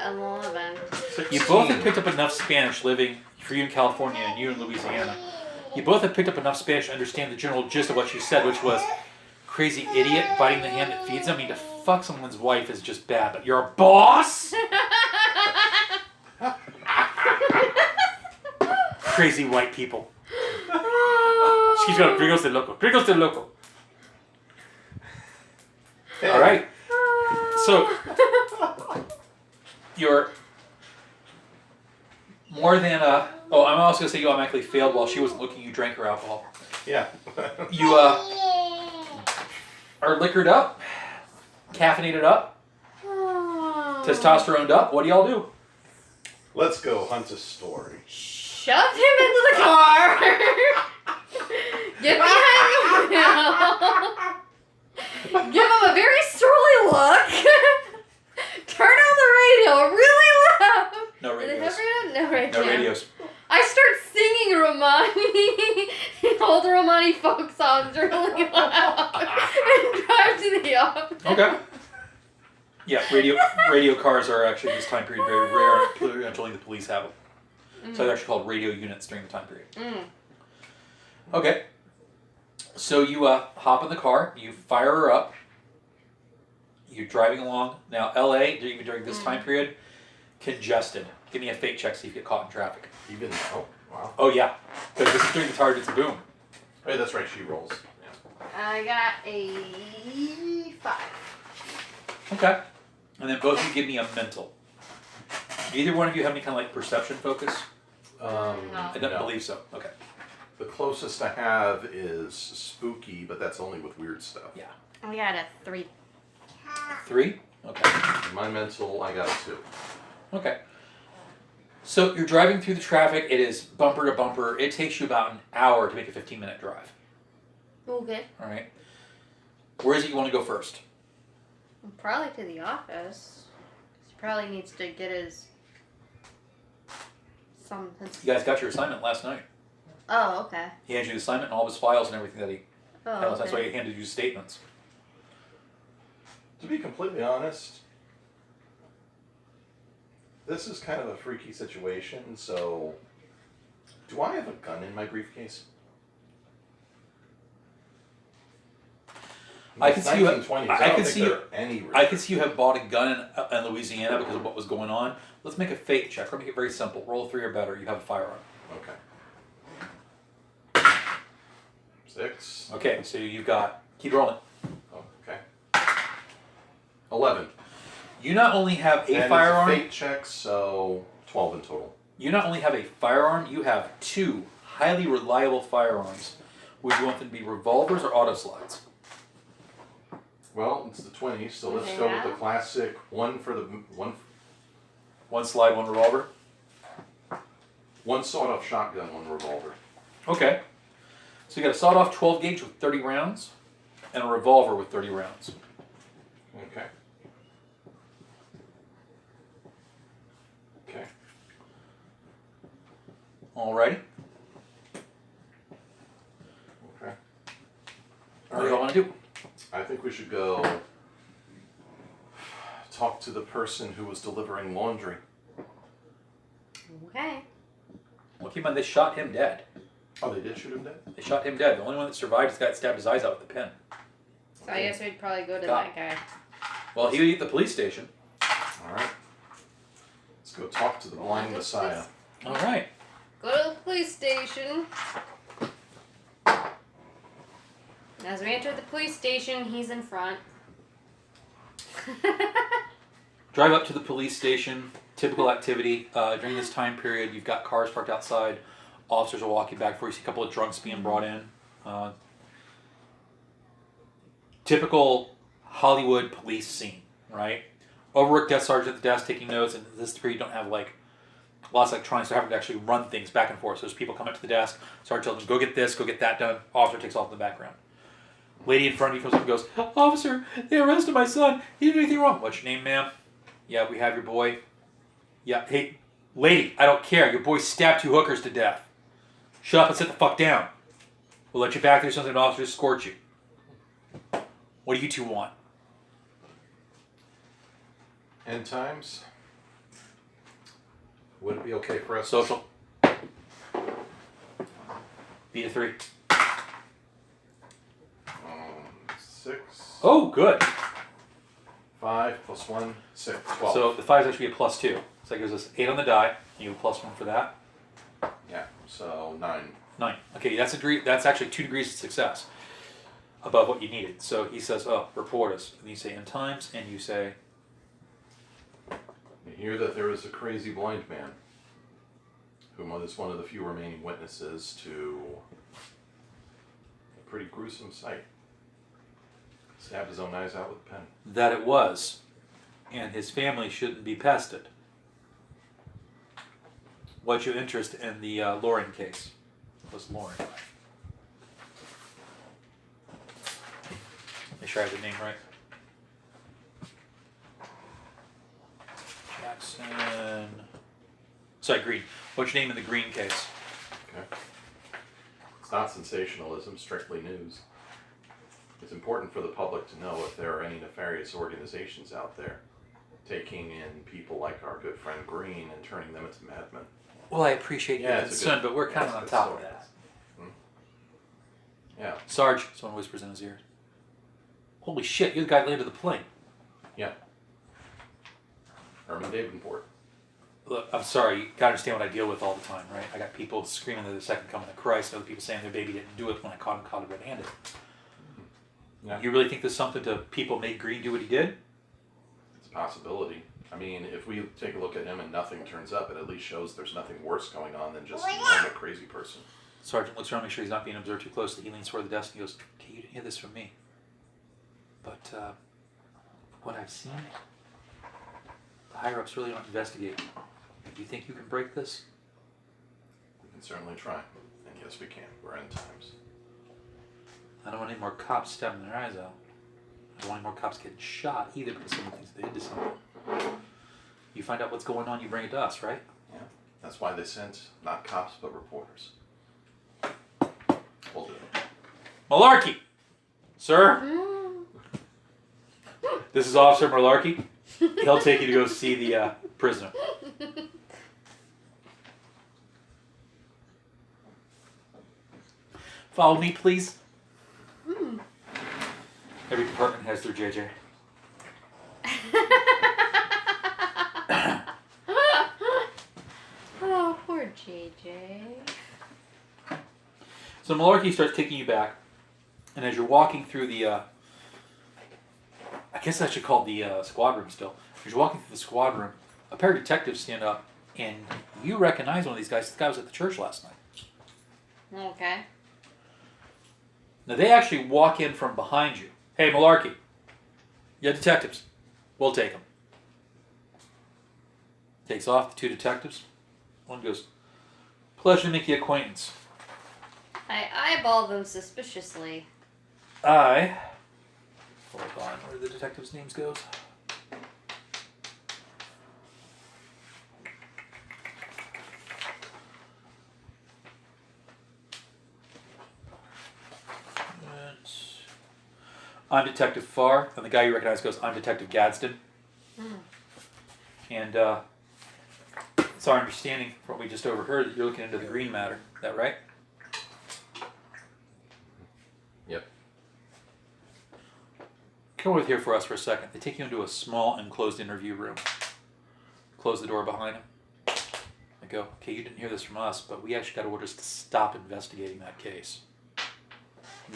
11. 16. You both have picked up enough Spanish living for you in California and you in Louisiana. You both have picked up enough Spanish to understand the general gist of what she said, which was, crazy idiot biting the hand that feeds them. I mean, to fuck someone's wife is just bad, but you're a boss? Crazy white people. She's got Gringos de Loco. Gringos de Loco. Hey. All right. So, you're more than a... Oh, I'm also going to say you automatically failed while she wasn't looking. You drank her alcohol. Yeah. You are liquored up, caffeinated up, testosteroned up. What do y'all do? Let's go hunt a story. Shoved him into the car. Get behind the wheel. Give him a very surly look. Turn on the radio really loud. No Do they radios. have radio? No radio. No radios. I start singing Romani, all the Romani folk songs really loud, and drive to the office. Okay. Yeah, radio cars are actually this time period very rare until only the police have them. So they're actually called radio units during the time period. Okay. So you hop in the car, you fire her up, you're driving along. Now LA, even during this time period, congested. Give me a fate check, see if you get caught in traffic. Even though, wow. Oh yeah, because this is during the target's boom. Hey, that's right, she rolls. Yeah. I got a 5. Okay. And then both of you give me a mental. Either one of you have any kind of like perception focus? No. I don't believe so. Okay. The closest I have is spooky, but that's only with weird stuff. Yeah. I got a 3. 3? Okay. In my mental, I got a 2. Okay. So you're driving through the traffic. It is bumper to bumper. It takes you about an hour to make a 15-minute drive. Okay. All right. Where is it you want to go first? Probably to the office. He probably needs to get his... something. You guys got your assignment last night. Oh, okay. He handed you the assignment and all of his files and everything that he Oh, has. okay. That's why he handed you statements. To be completely honest, this is kind of a freaky situation, so do I have a gun in my briefcase? I can see you. I can see any. I can see you have bought a gun in Louisiana because of what was going on. Let's make a fate check. We're gonna make it very simple. Roll 3 or better. You have a firearm. Okay. 6. Okay, so you've got. Keep rolling. Oh, okay. 11. You not only have a and firearm. It's a fate check, so 12 in total. You not only have a firearm, you have 2 highly reliable firearms. Would you want them to be revolvers or auto slides? Well, it's the 20s, so let's go with the classic one for the one. One slide, one revolver. One sawed-off shotgun, one revolver. Okay. So you got a sawed-off 12 gauge with 30 rounds, and a revolver with 30 rounds. Okay. Okay. Alrighty. Okay. What do y'all want to do? I think we should go talk to the person who was delivering laundry. Okay. Well, keep in mind, they shot him dead. Oh, they did shoot him dead? They shot him dead. The only one that survived is the guy that stabbed his eyes out with a pen. So I guess we'd probably go to that guy. Well, he would eat the police station. Alright. Let's go talk to the blind messiah. Alright. Go to the police station. As we enter the police station, he's in front. Drive up to the police station. Typical activity. During this time period, you've got cars parked outside. Officers are walking back before you see a couple of drunks being brought in. Typical Hollywood police scene, right? Overworked desk sergeant at the desk taking notes, and this period you don't have like lots of electronics, so having to actually run things back and forth. So there's people come up to the desk, sergeant tells them, go get this, go get that done. Officer takes off in the background. Lady in front of you comes up and goes, officer, they arrested my son. He didn't do anything wrong. What's your name, ma'am? Yeah, we have your boy. Yeah, hey, lady, I don't care. Your boy stabbed 2 hookers to death. Shut up and sit the fuck down. We'll let you back there so an officer to escort you. What do you 2 want? End times. Would it be okay for us? Social. Beat a 3. 6. Oh, good. 5 plus 1, 6, 12. So the 5 is actually a +2. So that gives us 8 on the die. You have a +1 for that. Yeah, so 9. 9. Okay, that's actually 2 degrees of success above what you needed. So he says, oh, report us. And you say in times, and you say... You hear that there is a crazy blind man whom is one of the few remaining witnesses to a pretty gruesome sight. Stabbed his own eyes out with a pen. That it was. And his family shouldn't be pested. What's your interest in the Lauren case? Was Lauren. Make sure I have the name right. Jackson. Sorry, Green. What's your name in the Green case? Okay. It's not sensationalism, strictly news. It's important for the public to know if there are any nefarious organizations out there taking in people like our good friend Green and turning them into madmen. Well, I appreciate your Yeah, it's a concern, good- but we're kind of it's a on good top of story. that. Yeah, Sarge, someone whispers in his ear. Holy shit, you're the guy that landed the plane. yeah. Herman Davenport. Look, I'm sorry, you gotta understand what I deal with all the time, right? I got people screaming they're the second coming of Christ, other people saying their baby didn't do it when I caught him red-handed. Yeah. You really think there's something to people made Green do what he did? It's a possibility. I mean, if we take a look at him and nothing turns up, it at least shows there's nothing worse going on than just a normal crazy person. Sergeant looks around, make sure he's not being observed too closely. He leans toward the desk and goes, okay, you didn't hear this from me. But, from what I've seen, the higher-ups really don't investigate. Do you think you can break this? We can certainly try. And yes, we can. We're end times. I don't want any more cops stabbing their eyes out. I don't want any more cops getting shot either because someone thinks they did something. You find out what's going on, you bring it to us, right? Yeah. That's why they sent not cops, but reporters. We'll do it. Malarkey! Sir? This is Officer Malarkey. He'll take you to go see the prisoner. Follow me, please. Every department has their JJ. Oh, poor JJ. So Malarkey starts taking you back, and as you're walking through the, I guess I should call it the squad room still. As you're walking through the squad room, a pair of detectives stand up, and you recognize one of these guys. This guy was at the church last night. Okay. Now they actually walk in from behind you. Hey, Malarkey. Yeah, detectives. We'll take them. Takes off the two detectives. One goes, pleasure to make your acquaintance. I eyeball them suspiciously. Hold on, where the detectives' names goes? I'm Detective Farr, and the guy you recognize goes, I'm Detective Gadsden. And it's our understanding, from what we just overheard, that you're looking into the Green matter. Is that right? Yep. Come over here for us for a second. They take you into a small enclosed interview room. Close the door behind them. They go, okay, you didn't hear this from us, but we actually got orders to stop investigating that case.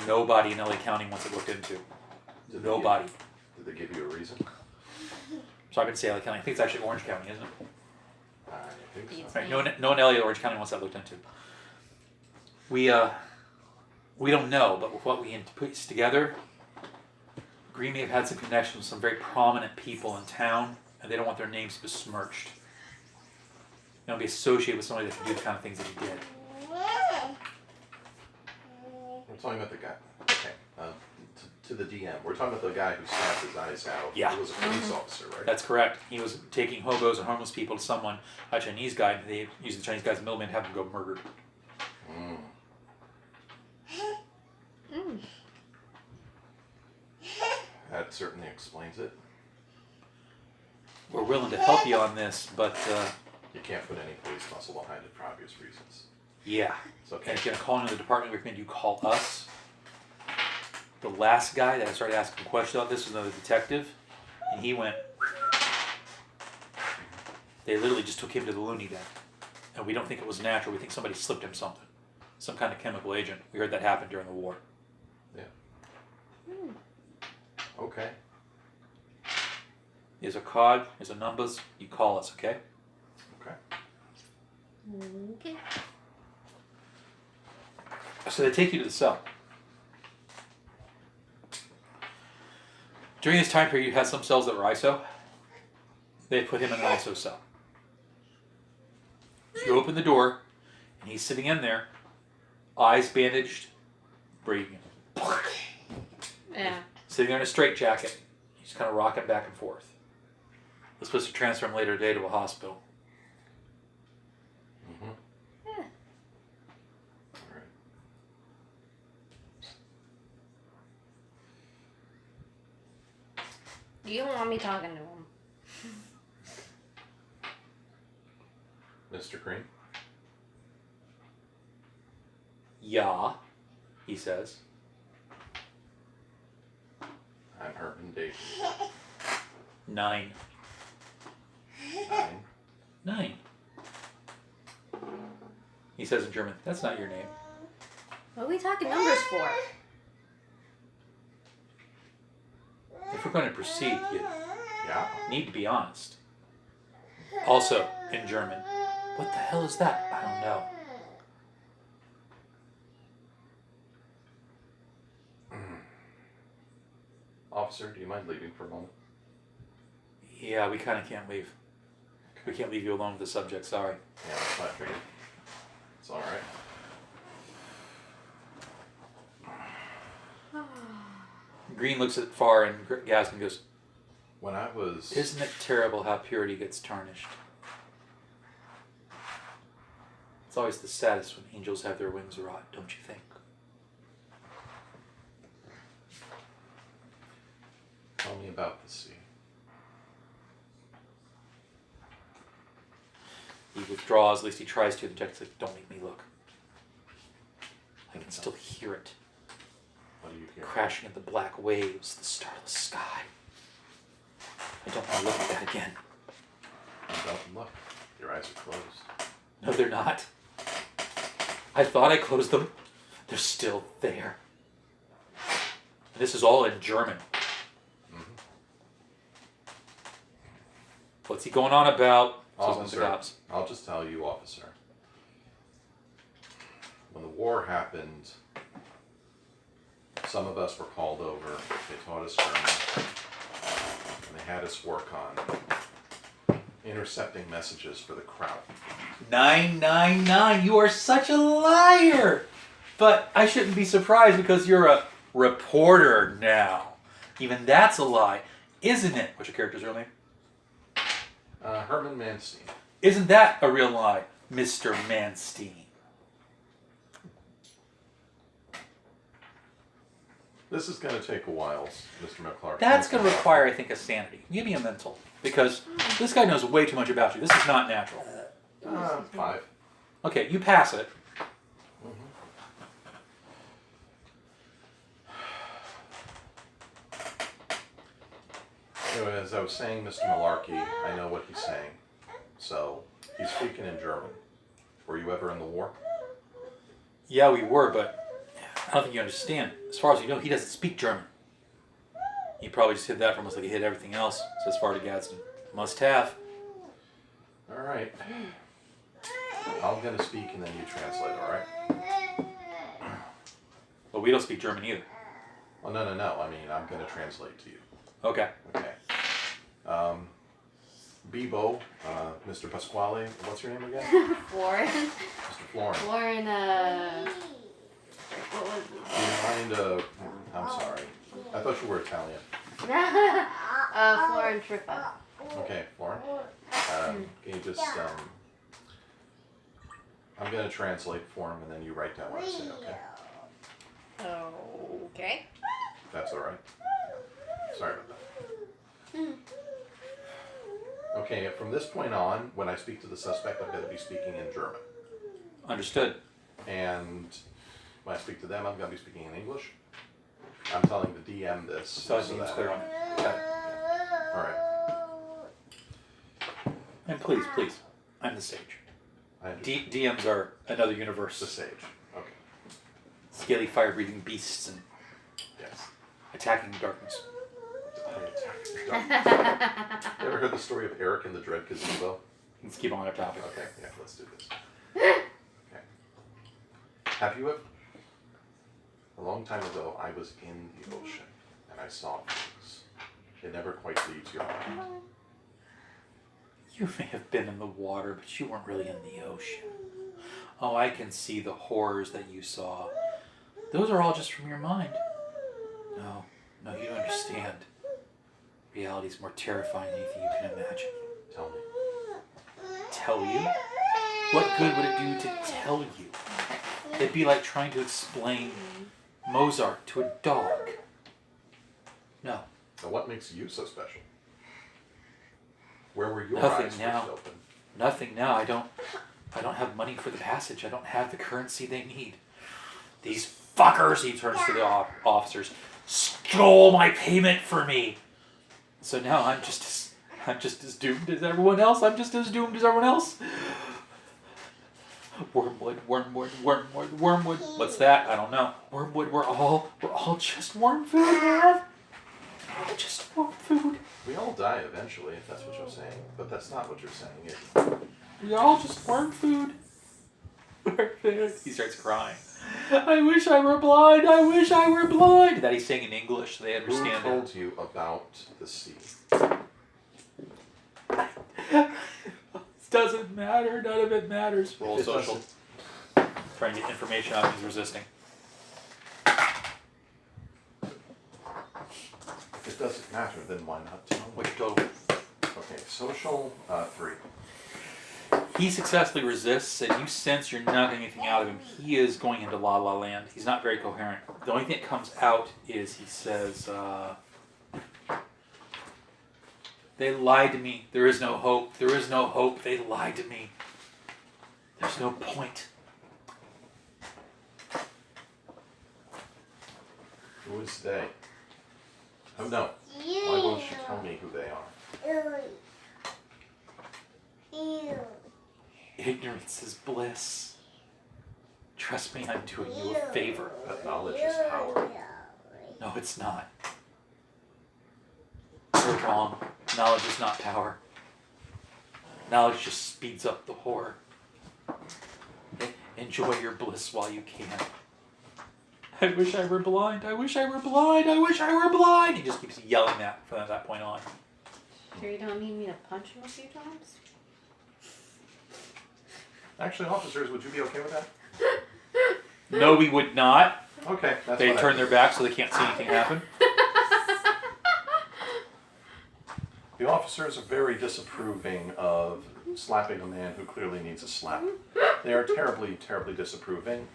Nobody in LA County wants it looked into. Nobody. Did they give you a reason? So I can say LA County. I think it's actually Orange County, isn't it? I think so. Yes. Right, no one in LA or Orange County wants that looked into. We don't know, but with what we put together, Green may have had some connection with some very prominent people in town, and they don't want their names besmirched. They don't be associated with somebody that can do the kind of things that he did. We're talking about the guy. Okay. To the DM. We're talking about the guy who snapped his eyes out. Yeah. He was a police officer, right? That's correct. He was taking hobos and homeless people to someone, a Chinese guy, and they used the Chinese guy as a middleman to have him go murdered. That certainly explains it. We're willing to help you on this, but You can't put any police muscle behind it for obvious reasons. yeah. It's okay. And if you're gonna call into the department, we recommend you call us. The last guy that I started asking questions about this was another detective, and he went. They literally just took him to the loony bin, and we don't think it was natural. We think somebody slipped him something, some kind of chemical agent. We heard that happen during the war. Yeah. Okay. Here's a card. Here's the numbers. You call us, okay? Okay. Okay. So they take you to the cell. During this time period, you had some cells that were ISO. They put him in an ISO cell. You open the door, and he's sitting in there, eyes bandaged, breathing. Yeah. Sitting there in a straitjacket. He's kind of rocking back and forth. They're supposed to transfer him later today to a hospital. Mm-hmm. Yeah. All right. You don't want me talking to him. Mr. Green? Yeah, he says. I'm Herman Dayton. 9. 9. 9. He says in German, that's not your name. What are we talking numbers for? If we're going to proceed, you Yeah. need to be honest. Also, in German, what the hell is that? I don't know. Officer, do you mind leaving for a moment? Yeah, we kind of can't leave. We can't leave you alone with the subject, sorry. Yeah, that's what I figured. It's alright. Green looks at Far and Gaston goes, When I was... isn't it terrible how purity gets tarnished? It's always the saddest when angels have their wings rot, don't you think? Tell me about the sea. He withdraws, at least he tries to, and Jack's like, don't make me look. I can still hear it. What do you hear? Crashing in the black waves, the starless sky. I don't want to look at that again. Don't look. Your eyes are closed. No, they're not. I thought I closed them. They're still there. And this is all in German. Mm-hmm. What's he going on about? Officer, I'll just tell you, officer. When the war happened, some of us were called over. They taught us German. And they had us work on intercepting messages for the crowd. 999, you are such a liar! But I shouldn't be surprised because you're a reporter now. Even that's a lie, isn't it? What's your character's real name? Herman Manstein. Isn't that a real lie, Mr. Manstein? This is going to take a while, Mr. McClark. That's going to require, I think, a sanity. Give me a mental. Because this guy knows way too much about you. This is not natural. 5. Okay, you pass it. Anyway, as I was saying, Mr. Malarkey, I know what he's saying. So, he's speaking in German. Were you ever in the war? Yeah, we were, but I don't think you understand. As far as you know, he doesn't speak German. He probably just hid that from us like he hid everything else, says Far to Gadsden. Must have. Alright. I'm going to speak and then you translate, alright? But we don't speak German either. Well, no. I mean, I'm going to translate to you. Okay. Okay. Bebo, Mr. Pasquale, what's your name again? Florin. Mr. Florin. Florin, what was it? Do you mind, I'm sorry. I thought you were Italian. Florin Trippa. Okay, Florin. Can you just, I'm going to translate for him and then you write down what I say, okay? Okay. That's alright. Sorry about that. Okay, from this point on, when I speak to the suspect, I'm going to be speaking in German. Understood. And when I speak to them, I'm going to be speaking in English. I'm telling the DM this. So I think it's clear on it. Got it. Alright. And please, I'm the sage. DMs are another universe. The sage. Okay. Scaly fire-breathing beasts and Yes. attacking darkness. You ever heard the story of Eric and the Dread Gazebo? Let's keep on our topic. Okay, yeah, let's do this. Okay. Have you ever... A long time ago, I was in the ocean, and I saw things. It never quite leaves your mind. You may have been in the water, but you weren't really in the ocean. Oh, I can see the horrors that you saw. Those are all just from your mind. No, you don't understand. Reality's more terrifying than anything you can imagine. Tell me. Tell you? What good would it do to tell you? It'd be like trying to explain Mozart to a dog. No. Now, what makes you so special? Where were your Nothing eyes now. first open? Nothing now. I don't have money for the passage. I don't have the currency they need. These fuckers, he turns to the officers, stole my payment for me. So now I'm just as doomed as everyone else. I'm just as doomed as everyone else. Wormwood. What's that? I don't know. Wormwood, we're all just worm food, man. We're all just worm food. We all die eventually, if that's what you're saying. But that's not what you're saying. We're all just worm food. He starts crying. I wish I were blind. I wish I were blind. That he's saying in English, so they understand. Who told you about the sea? This doesn't matter. None of it matters. Roll It social. doesn't. Trying to get information out of him. He's resisting. If it doesn't matter, then why not tell me? What's your total? Okay, social, 3. He successfully resists, and you sense you're not getting anything out of him. He is going into La La Land. He's not very coherent. The only thing that comes out is he says, they lied to me. There is no hope. There is no hope. They lied to me. There's no point. Who is they? Oh no. Why won't you tell me who they are? Ignorance is bliss. Trust me, I'm doing you a favor. But knowledge is power. No, it's not. You're wrong. Knowledge is not power. Knowledge just speeds up the horror. Enjoy your bliss while you can. I wish I were blind. I wish I were blind. I wish I were blind. He just keeps yelling that from that point on. Sure you don't need me to punch him a few times? Actually, officers, would you be okay with that? No, we would not. Okay, that's They what turn their back so they can't see anything happen. The officers are very disapproving of slapping a man who clearly needs a slap. They are terribly, terribly disapproving.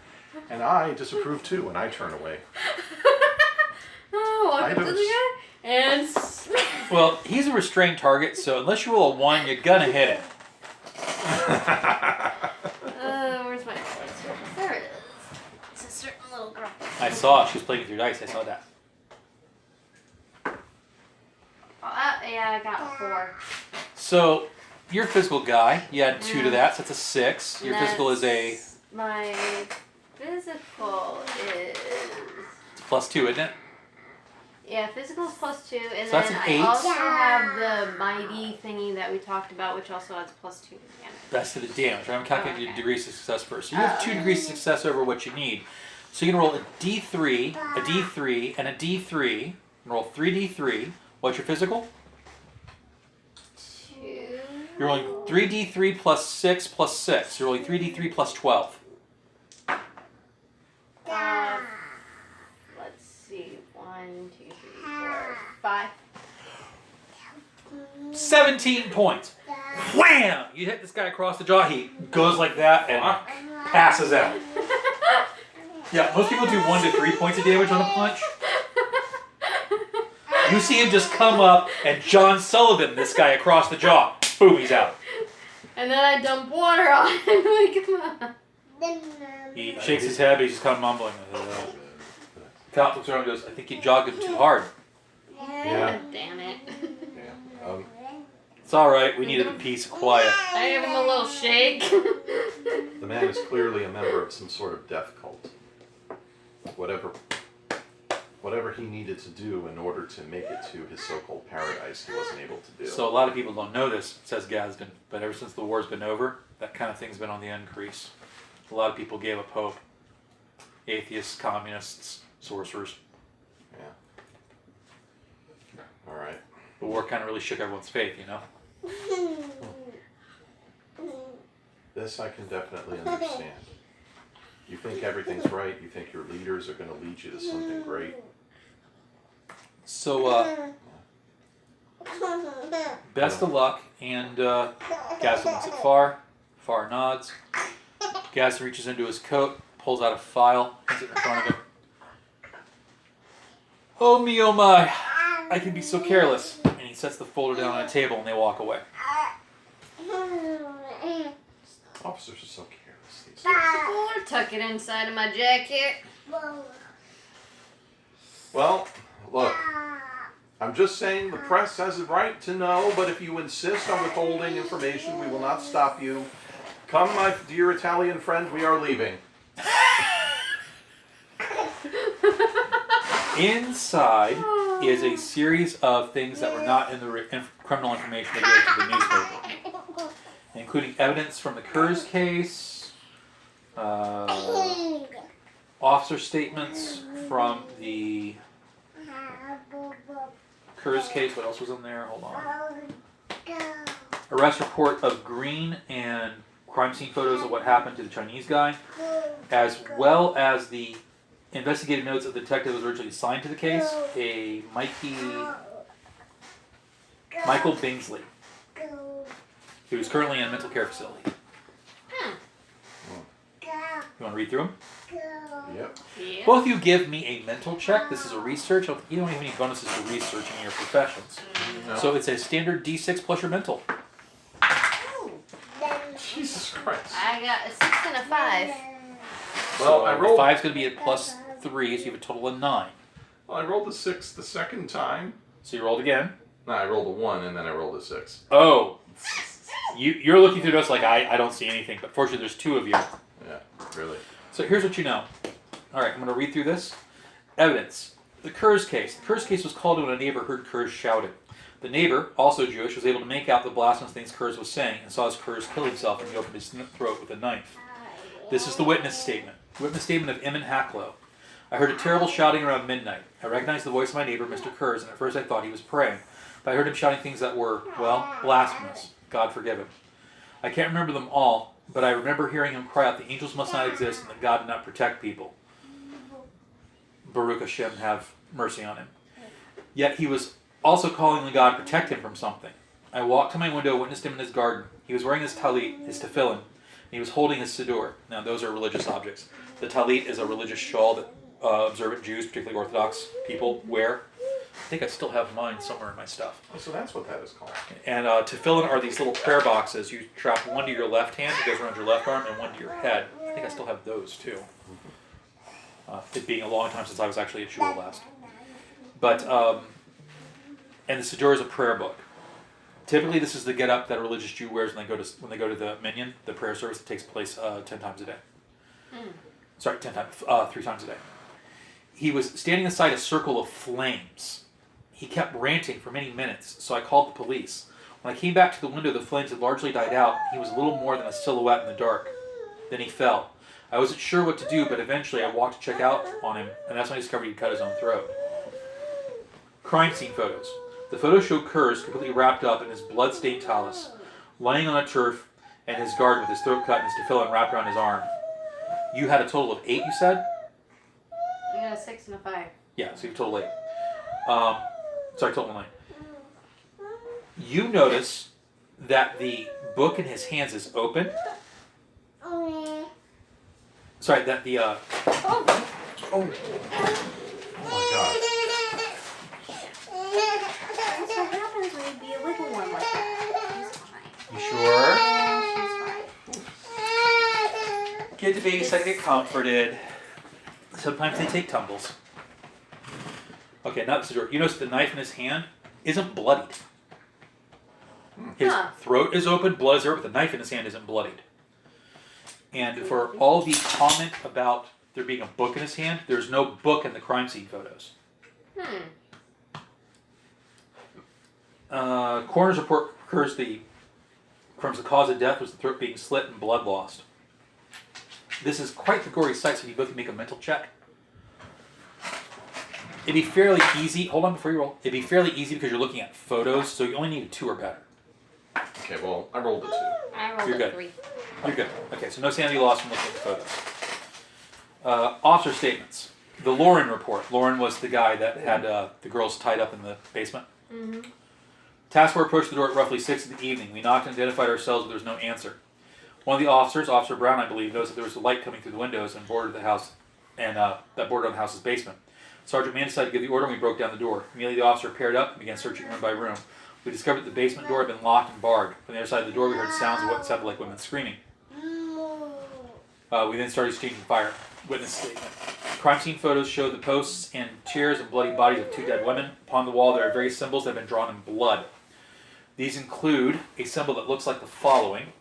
And I disapprove too, and I turn away. Oh, walk up to the guy and Well, he's a restrained target, so unless you roll a 1, you're gonna hit it. where's my dice? There it is. It's a certain little girl. I saw it. She was playing with your dice. I saw that. Yeah, I got 4. So, you're a physical guy. You add 2 to that, so that's a 6. Your physical is a My physical is... +2, isn't it? Yeah, physical is +2, and So that's then an I 8. also have the mighty thingy that we talked about, which also adds +2 again. Best of the damage. I'm calculating your Okay. degrees of success first. So you have 2 degrees of success over what you need. So you can roll a D3, a D3, and a D3. You can roll 3D3. What's your physical? 2. You're rolling 3D3 plus 6 plus 6. You're rolling 3D3 plus 12. Let's see. 1, 2, 3, 4, 5. 17 points. Wham! You hit this guy across the jaw. He goes like that and passes out. Yeah, most people do 1 to 3 points of damage on a punch. You see him just come up and John Sullivan this guy across the jaw. Boom, he's out. And then I dump water on him and wake him up. He shakes his head, but he's just kind of mumbling. Cop looks around and goes, I think you jogged him too hard. Yeah. Damn it. Yeah. It's alright, we needed a peace of quiet. I give him a little shake. The man is clearly a member of some sort of death cult. Whatever he needed to do in order to make it to his so-called paradise, he wasn't able to do. So a lot of people don't know this, says Gadsden, but ever since the war's been over, that kind of thing's been on the increase. A lot of people gave up hope. Atheists, communists, sorcerers. Yeah. All right. The war kind of really shook everyone's faith, you know? This I can definitely understand. You think everything's right. You think your leaders are going to lead you to something great. So, best of luck, and Gadsden looks at Far. Far nods. Gadsden reaches into his coat, pulls out a file, puts it in front of him. Oh me, oh my, I can be so careless. And he sets the folder down on a table and they walk away. Officers are so careless these days. Or tuck it inside of my jacket. Well, look. I'm just saying the press has a right to know, but if you insist on withholding information, we will not stop you. Come, my dear Italian friend, we are leaving. Inside is a series of things that were not in the criminal information they gave to the newspaper, including evidence from the Kurz case, officer statements from the Kurz case. What else was in there? Hold on. Arrest report of Green and crime scene photos of what happened to the Chinese guy, as well as the investigative notes of the detective who was originally assigned to the case, a Michael Bingsley, who's currently in a mental care facility. You want to read through them? Yep. Yeah. Both of you give me a mental check. This is a research. You don't have any bonuses for researching your professions. No. So it's a standard D6 plus your mental. Jesus Christ. I got a 6 and a 5. Well, So I rolled. 5's going to be a plus 3, so you have a total of 9. Well, I rolled a 6 the second time. So you rolled again. No, I rolled a 1 and then I rolled a 6. Oh. You're looking through those like, I don't see anything. But fortunately, there's 2 of you. Yeah, really. So here's what you know. All right, I'm going to read through this. Evidence. The Kurz case. The Kurz case was called when a neighbor heard Kurz shouting. The neighbor, also Jewish, was able to make out the blasphemous things Kurz was saying and saw his Kurz kill himself when he opened his throat with a knife. This is the witness statement. Witness statement of Eamon Hacklow. I heard a terrible shouting around midnight. I recognized the voice of my neighbor, Mr. Kurz, and at first I thought he was praying. But I heard him shouting things that were, well, blasphemous. God forgive him. I can't remember them all, but I remember hearing him cry out, the angels must not exist and that God did not protect people. Baruch Hashem, have mercy on him. Yet he was also calling on God to protect him from something. I walked to my window, witnessed him in his garden. He was wearing his talit, his tefillin, and he was holding his siddur. Now those are religious objects. The talit is a religious shawl that observant Jews, particularly Orthodox people, wear. I think I still have mine somewhere in my stuff. Oh, so that's what that is called. And tefillin are these little prayer boxes. You strap one to your left hand, it goes around your left arm, and one to your head. I think I still have those too. It being a long time since I was actually at shul last. But, and the siddur is a prayer book. Typically, this is the get-up that a religious Jew wears when they go to the minyan, the prayer service that takes place 10 times a day. Sorry, 3 times a day. He was standing inside a circle of flames. He kept ranting for many minutes, so I called the police. When I came back to the window, the flames had largely died out. He was little more than a silhouette in the dark. Then he fell. I wasn't sure what to do, but eventually I walked to check out on him, and that's when I discovered he'd cut his own throat. Crime scene photos. The photos show Kurz completely wrapped up in his blood-stained tallis, lying on a turf, and his guard with his throat cut and his tefillin wrapped around his arm. You had a total of 8, you said? I got a 6 and a 5. Yeah, so you have a total 8. Total 9. You notice that the book in his hands is open. Sorry, that the... Oh my God. That's what happens when you be a little one like that. She's fine. You sure? She's fine. Get the babysitter, get comforted. Sometimes they take tumbles. Okay, now this is your... You notice the knife in his hand isn't bloodied. His throat is open, blood is there, but the knife in his hand isn't bloodied. And for all the comment about there being a book in his hand, there's no book in the crime scene photos. Coroner's report occurs the cause of death was the throat being slit and blood lost. This is quite the gory sight, so you both can make a mental check. It'd be fairly easy. Hold on before you roll. It'd be fairly easy because you're looking at photos, so you only need a 2 or better. Okay, well, I rolled a 2. I rolled You're a good. 3. You're good. Okay, so no sanity loss from looking at the photos. Officer statements. The Lauren report. Lauren was the guy that had the girls tied up in the basement. Mm-hmm. Task force approached the door at roughly 6 in the evening. We knocked and identified ourselves, but there was no answer. One of the officers, Officer Brown, I believe, noticed that there was a light coming through the windows and bordered the house, and that bordered on the house's basement. Sergeant Mann decided to give the order, and we broke down the door. Immediately, the officer paired up and began searching room by room. We discovered that the basement door had been locked and barred. From the other side of the door, we heard sounds of what sounded like women screaming. We then started exchanging fire. Witness statement. Crime scene photos show the posts and chairs and bloody bodies of 2 dead women. Upon the wall, there are various symbols that have been drawn in blood. These include a symbol that looks like the following.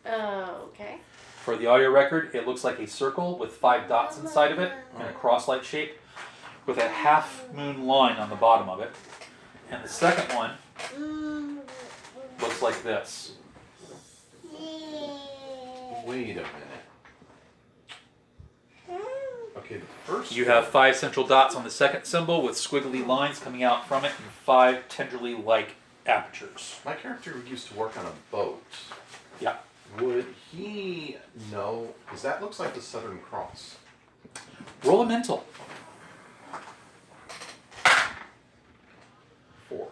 Okay. For the audio record, it looks like a circle with 5 dots inside of it in a cross-like shape with a half-moon line on the bottom of it. And the second one looks like this. Wait a minute. Okay, the first You have 5 central dots on the second symbol with squiggly lines coming out from it and 5 tendrily-like apertures. My character used to work on a boat. Yeah. Would he know? Because that looks like the Southern Cross. Roll a mental. 4.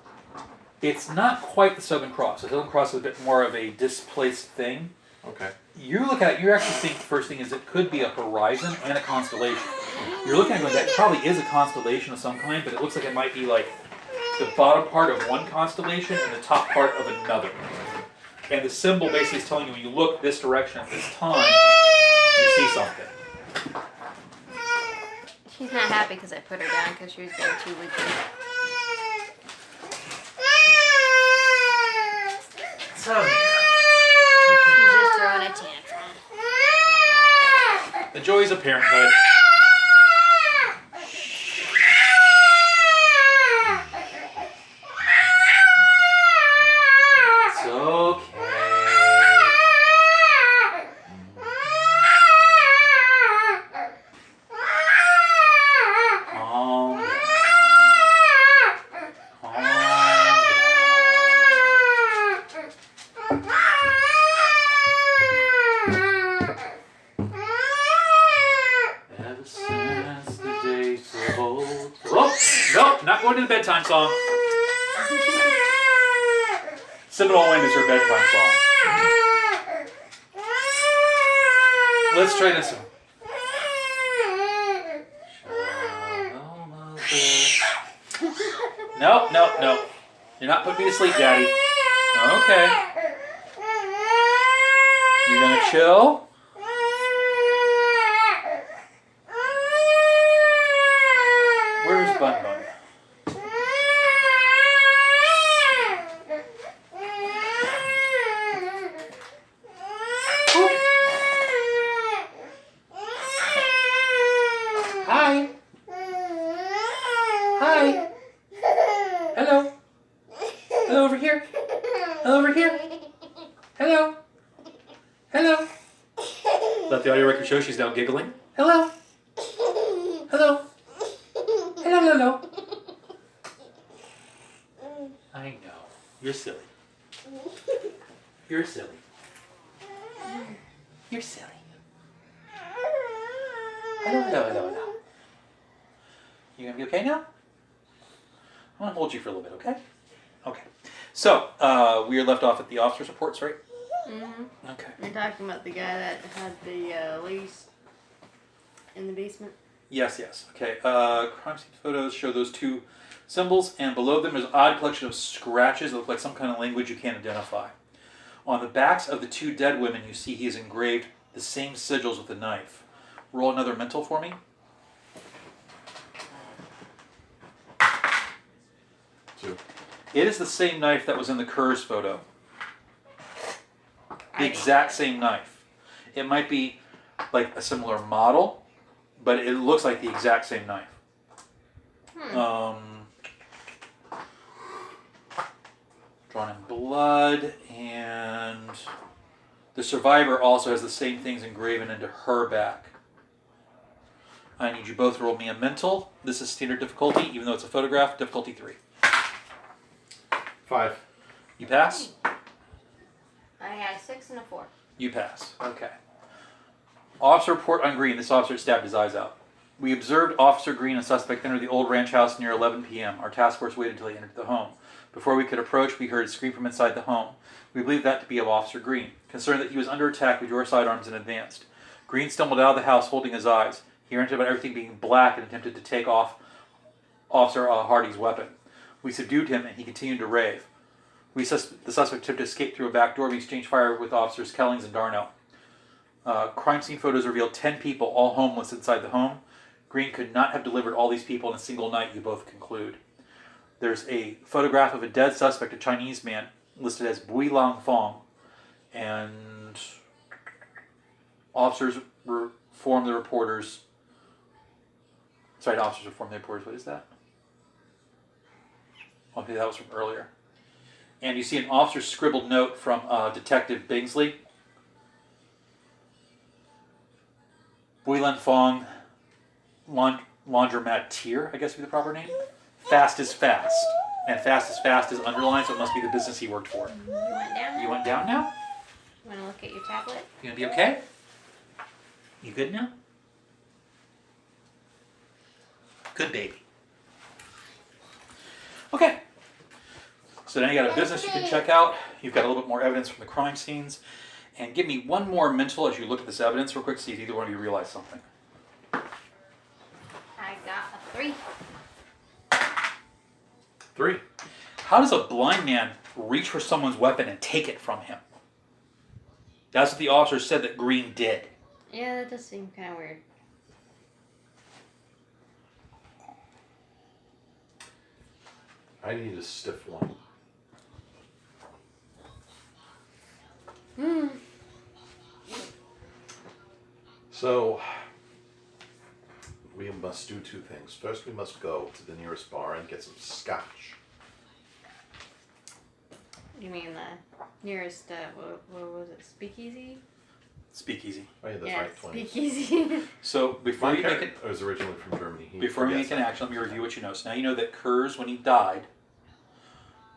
It's not quite the Southern Cross. The Southern Cross is a bit more of a displaced thing. Okay. You look at it, you're actually thinking the first thing is it could be a horizon and a constellation. You're looking at it going, that probably is a constellation of some kind, but it looks like it might be like the bottom part of one constellation and the top part of another. And the symbol basically is telling you when you look this direction at this time, you see something. She's not happy because I put her down because she was being too wicked. So, She's just throwing a tantrum. the joys of parenthood. It's okay. Calm down. Calm down. Ever since the day told. Oh, nope, not going to the bedtime song. Seminole Wind is her bedtime song. Let's try this one. No, no, no. You're not putting me to sleep, Daddy. Okay. You gonna chill? Where's Bun Bun? Hi. Hi. Hello. Hello over here. Hello over here. Hello. Hello. Let the audio record show she's now giggling. Hello. Hello. Hello, hello. I know. You're silly. You're silly. You're silly. Hello, hello, hello, hello. You gonna be okay now? I'm gonna hold you for a little bit, okay? Okay. So, we are left off at the officer's reports, right? Mm-hmm. Okay. You're talking about the guy that had the ladies in the basement? Yes, yes. Okay. Crime scene photos show those 2 symbols, and below them is an odd collection of scratches that look like some kind of language you can't identify. On the backs of the 2 dead women, you see he has engraved the same sigils with a knife. Roll another mental for me. 2. It is the same knife that was in the Kerr's photo. The exact same knife. It might be like a similar model, but it looks like the exact same knife. Drawn in blood, and the survivor also has the same things engraven into her back. I need you both to roll me a mental. This is standard difficulty, even though it's a photograph, difficulty 3. 5. You pass? I had a 6 and a 4. You pass. Okay. Officer report on Green. This officer stabbed his eyes out. We observed Officer Green and suspect enter the old ranch house near 11 p.m. Our task force waited until he entered the home. Before we could approach, we heard a scream from inside the home. We believed that to be of Officer Green. Concerned that he was under attack, we drew our sidearms and advanced. Green stumbled out of the house holding his eyes. He ranted about everything being black and attempted to take off Officer Hardy's weapon. We subdued him, and he continued to rave. The suspect attempted to escape through a back door. We exchanged fire with officers Kellings and Darnell. Crime scene photos revealed 10 people, all homeless, inside the home. Green could not have delivered all these people in a single night, you both conclude. There's a photograph of a dead suspect, a Chinese man, listed as Bui Lang Fong, and officers informed the reporters. Sorry, officers informed the reporters. What is that? Okay, that was from earlier. And you see an officer's scribbled note from Detective Bingsley. Bui Lan Fong, laundromat tier, I guess would be the proper name. Fast is fast. And fast is underlined, so it must be the business he worked for. You went down? You went down now? You want to look at your tablet? You gonna be okay? You good now? Good baby. Okay. So now you got a business you can check out. You've got a little bit more evidence from the crime scenes. And give me one more mental as you look at this evidence real quick, see if either one of you realize something. I got a 3. 3. How does a blind man reach for someone's weapon and take it from him? That's what the officer said that Green did. Yeah, that does seem kind of weird. I need a stiff one. So, we must do 2 things. First, we must go to the nearest bar and get some scotch. You mean the nearest, what was it, speakeasy? Speakeasy. Oh, yeah, that's Yeah, right, 20. speakeasy. So before My you make it, character was originally from Germany. before you make an action, let me review what you know. So now you know that Kurz, when he died,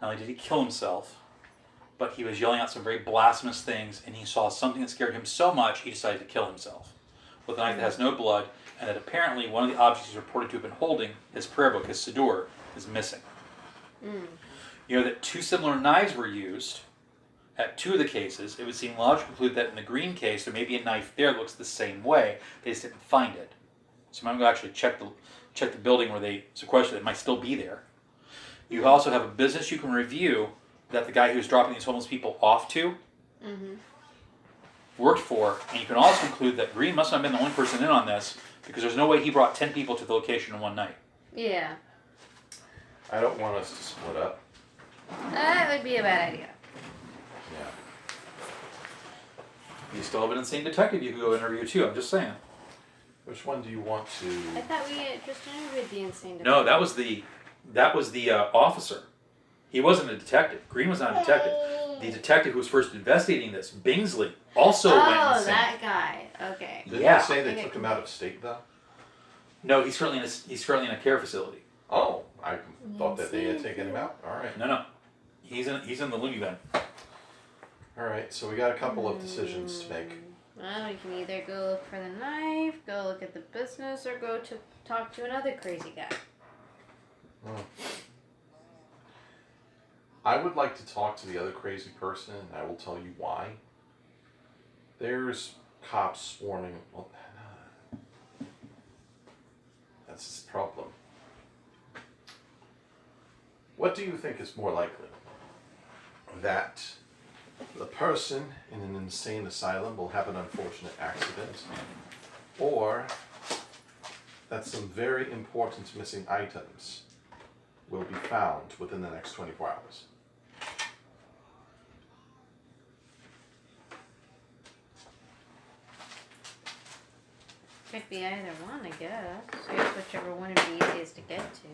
not only did he kill himself, but he was yelling out some very blasphemous things, and he saw something that scared him so much he decided to kill himself with a knife that has no blood, and that apparently one of the objects he's reported to have been holding, his prayer book, his Siddur, is missing. You know that 2 similar knives were used at 2 of the cases. It would seem logical to conclude that in the Green case, there may be a knife there that looks the same way. They just didn't find it. So I'm going to actually check the building where they sequestered it. It might still be there. You also have a business you can review that the guy who was dropping these homeless people off to worked for, and you can also conclude that Green must not have been the only person in on this, because there's no way he brought 10 people to the location in one night. Yeah. I don't want us to split up. That would be a bad idea. Yeah. You still have an insane detective you can go interview too, I'm just saying. Which one do you want I to... thought we had just interviewed the insane detective. No, that was the officer. He wasn't a detective. Green was not a detective. The detective who was first investigating this, Bingsley, also went insane. Oh, that guy. Okay. Didn't Yeah. they say they took him out of state, though? No, he's currently in a care facility. Oh, I thought that they had taken him out. All right. No. He's in the loony bin. All right, so we got a couple of decisions to make. Well, you can either go look for the knife, go look at the business, or go to talk to another crazy guy. I would like to talk to the other crazy person, and I will tell you why. There's cops swarming. Well, that's his problem. What do you think is more likely? That the person in an insane asylum will have an unfortunate accident, or that some very important missing items will be found within the next 24 hours? Could be either one, I guess. I guess whichever one would be easiest to get to.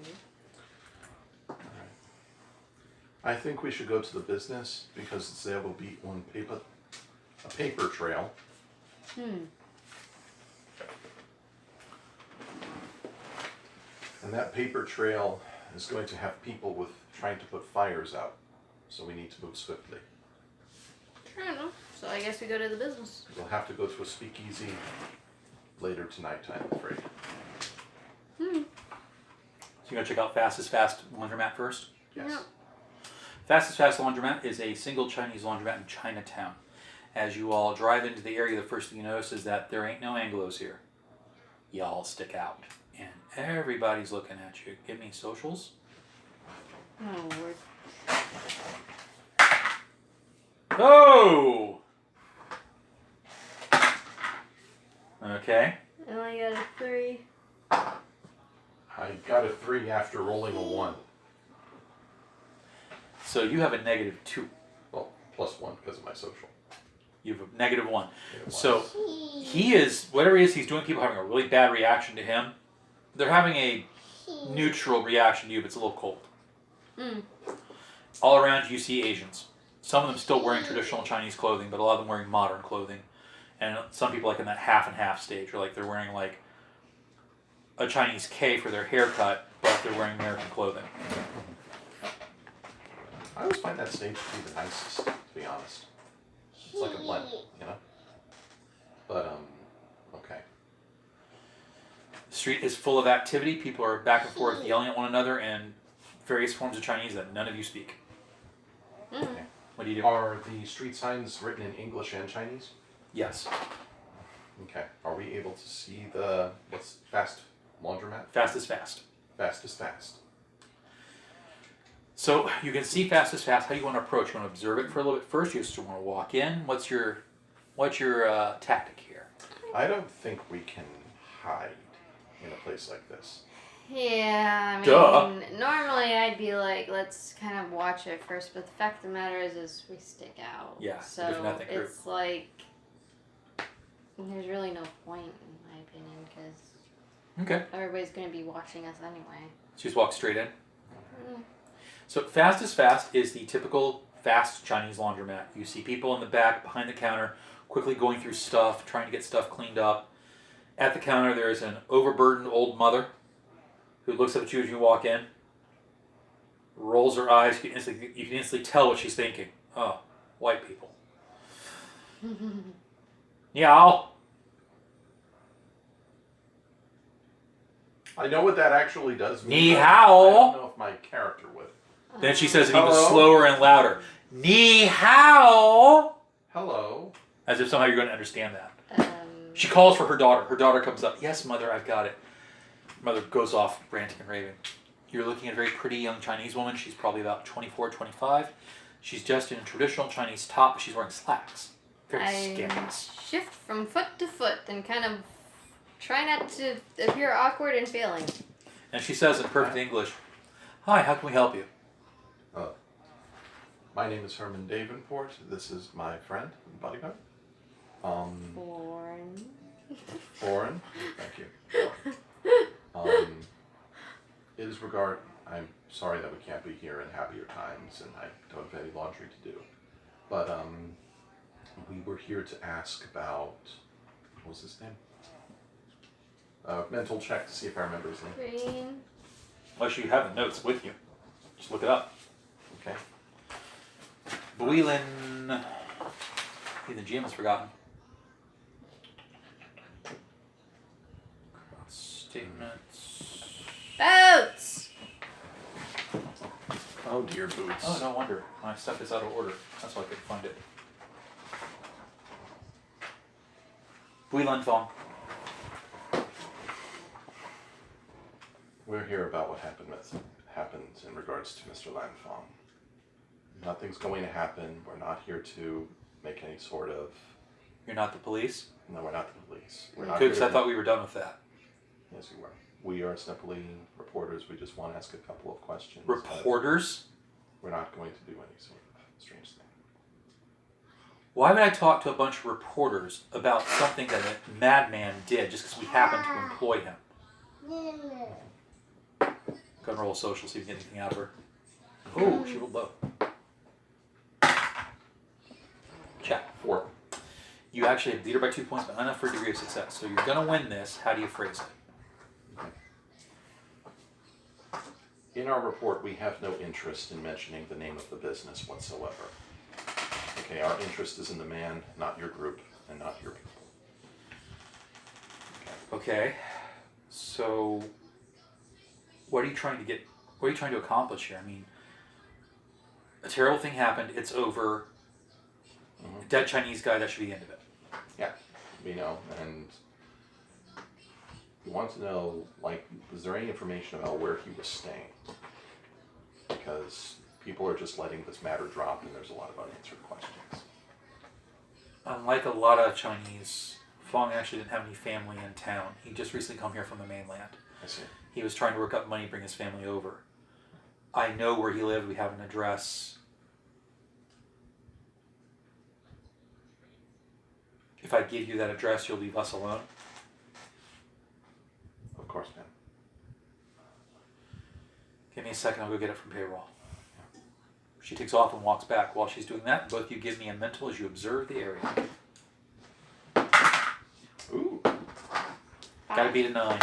I think we should go to the business because there will be a paper trail. And that paper trail is going to have people trying to put fires out. So we need to move swiftly. I don't know. So I guess we go to the business. We'll have to go to a speakeasy later tonight, I'm afraid. So you're gonna check out Fastest Fast Laundromat first? Yes. Yep. Fastest Fast Laundromat is a single Chinese laundromat in Chinatown. As you all drive into the area, the first thing you notice is that there ain't no Anglos here. Y'all stick out. And everybody's looking at you. Give me socials. Oh, Lord. Oh! Okay. I only got a 3. I got a 3 after rolling a 1. So you have a -2. Well, +1 because of my social. You have a -1. It was. So he is, whatever it is he's doing, people having a really bad reaction to him. They're having a neutral reaction to you, but it's a little cold. Mm. All around you see Asians. Some of them still wearing traditional Chinese clothing, but a lot of them wearing modern clothing. And some people like in that half and half stage, or like they're wearing like a Chinese K for their haircut, but they're wearing American clothing. I always find that stage to be the nicest, to be honest. It's like a blend, you know? But, okay. The street is full of activity. People are back and forth yelling at one another in various forms of Chinese that none of you speak. Okay. What do you do? Are the street signs written in English and Chinese? Yes. Okay. Are we able to see the, what's fast laundromat? Fast is fast. Fast is fast. So you can see fast is fast. How do you want to approach? You want to observe it for a little bit first? You just want to walk in? What's your tactic here? I don't think we can hide in a place like this. Yeah, I mean, Duh. normally I'd be like, let's kind of watch it first, but the fact of the matter is we stick out. Yeah, So there's nothing group. it's like, there's really no point, in my opinion, because Okay. everybody's going to be watching us anyway. So just walk straight in. Mm. So fast is fast is the typical fast Chinese laundromat. You see people in the back behind the counter quickly going through stuff, trying to get stuff cleaned up. At the counter there is an overburdened old mother who looks up at you as you walk in, rolls her eyes. You can instantly tell what she's thinking. Oh, white people. Yao. I know what that actually does mean. Ni but hao. I don't know if my character would. Then she says it even Hello? slower and louder. Ni hao. Hello. As if somehow you're going to understand that. Um, She calls for her daughter. Her daughter comes up. Yes, mother, I've got it. Mother goes off ranting and raving. You're looking at a very pretty young Chinese woman. She's probably about 24, 25. She's dressed in a traditional Chinese top, but she's wearing slacks. Very scandalous. shift from foot to foot and kind of try not to appear awkward and failing. And she says in perfect English, "Hi, how can we help you?" My name is Herman Davenport. This is my friend and bodyguard. Foreign. Thank you. It is I'm sorry that we can't be here in happier times, and I don't have any laundry to do. But we were here to ask about, what was his name? Mental check to see if I remember his name. Green. Unless you have the notes with you. Just look it up. Okay. Builin. The GM has forgotten. Statements. Boats! Oh dear, boots. Oh, no wonder. My stuff is out of order. That's why I couldn't find it. Builin Fong. We're here about what happened in regards to Mr. Lanfong. Nothing's going to happen. We're not here to make any sort of... You're not the police? No, we're not the police. We're not Good, because here I thought we were done with that. Yes, we were. We are simply reporters. We just want to ask a couple of questions. Reporters? We're not going to do any sort of strange thing. Why would I talk to a bunch of reporters about something that a madman did just because we happen to employ him? Go and roll a social, see if you can get anything out of her. Oh, she rolled low. Check. 4. You actually lead her by 2 points, but not enough for a degree of success. So you're going to win this. How do you phrase it? Okay. In our report, we have no interest in mentioning the name of the business whatsoever. Okay, our interest is in the man, not your group, and not your people. Okay. So, what are you trying to accomplish here? I mean, a terrible thing happened. It's over. Mm-hmm. Dead Chinese guy. That should be the end of it. Yeah, we know, and we want to know, like, was there any information about where he was staying? Okay, because people are just letting this matter drop and there's a lot of unanswered questions. Unlike a lot of Chinese, Fong actually didn't have any family in town. He just recently come here from the mainland. I see. He was trying to work up money to bring his family over. I know where he lived. We have an address. If I give you that address, you'll leave us alone. Of course, man. Give me a second. I'll go get it from payroll. She takes off and walks back. While she's doing that, both of you give me a mental as you observe the area. Ooh. Gotta beat a 9.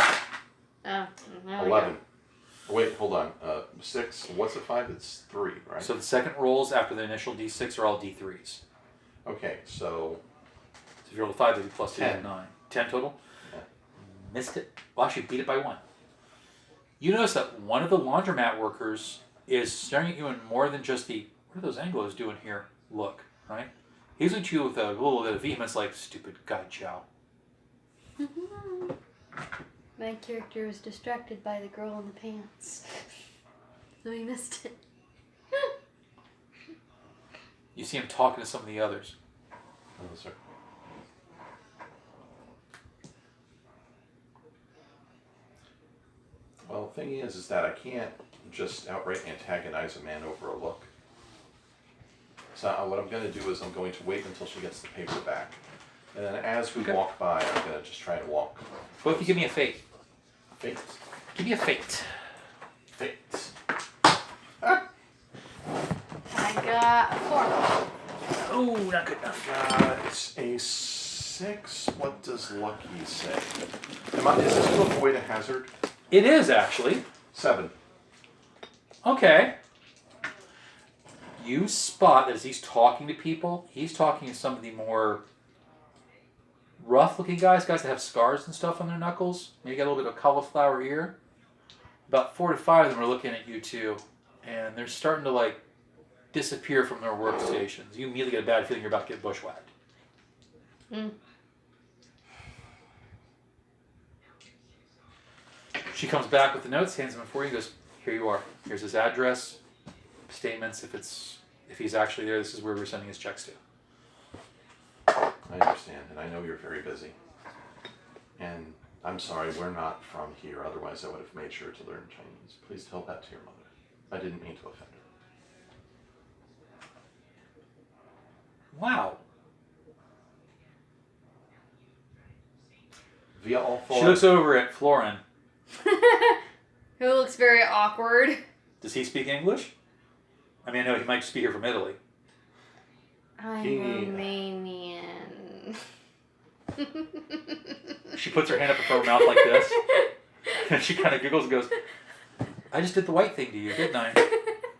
Oh, 11. Oh, wait, hold on. 6. What's a 5? It's 3, right? So the second rolls after the initial D6 are all D3s. Okay, so... So if you roll a 5, it'd be plus 2 10. and 9. 10 total? Yeah. Missed it. Well, actually, beat it by 1. You notice that one of the laundromat workers is staring at you in more than just the, what are those Anglos doing here? Look, right? He's looking at you with a little bit of vehemence like, stupid guy Chow. My character was distracted by the girl in the pants. So he missed it. You see him talking to some of the others. Oh, sir. Well, the thing is that I can't just outright antagonize a man over a look. So what I'm going to do is I'm going to wait until she gets the paper back. And then as we walk by, I'm going to just try to walk. Both of you give me a fate. Fate. Give me a fate. Fate. I got a 4. Oh, not good enough. It's a 6. What does Lucky say? Is this to avoid a hazard? It is, actually. 7. Okay. You spot that as he's talking to people, he's talking to some of the more rough-looking guys that have scars and stuff on their knuckles. Maybe got a little bit of cauliflower ear. About 4 to 5 of them are looking at you too, and they're starting to disappear from their workstations. You immediately get a bad feeling you're about to get bushwhacked. She comes back with the notes, hands them for you, goes, here you are. Here's his address, statements. If he's actually there, this is where we're sending his checks to. I understand, and I know you're very busy. And I'm sorry, we're not from here, otherwise I would have made sure to learn Chinese. Please tell that to your mother. I didn't mean to offend her. Wow. Via all four. She looks over at Florin. Who looks very awkward. Does he speak English? I mean, I know he might just be here from Italy. I'm Romanian. She puts her hand up in front of her mouth like this. And she kind of giggles and goes, I just did the white thing to you, didn't I?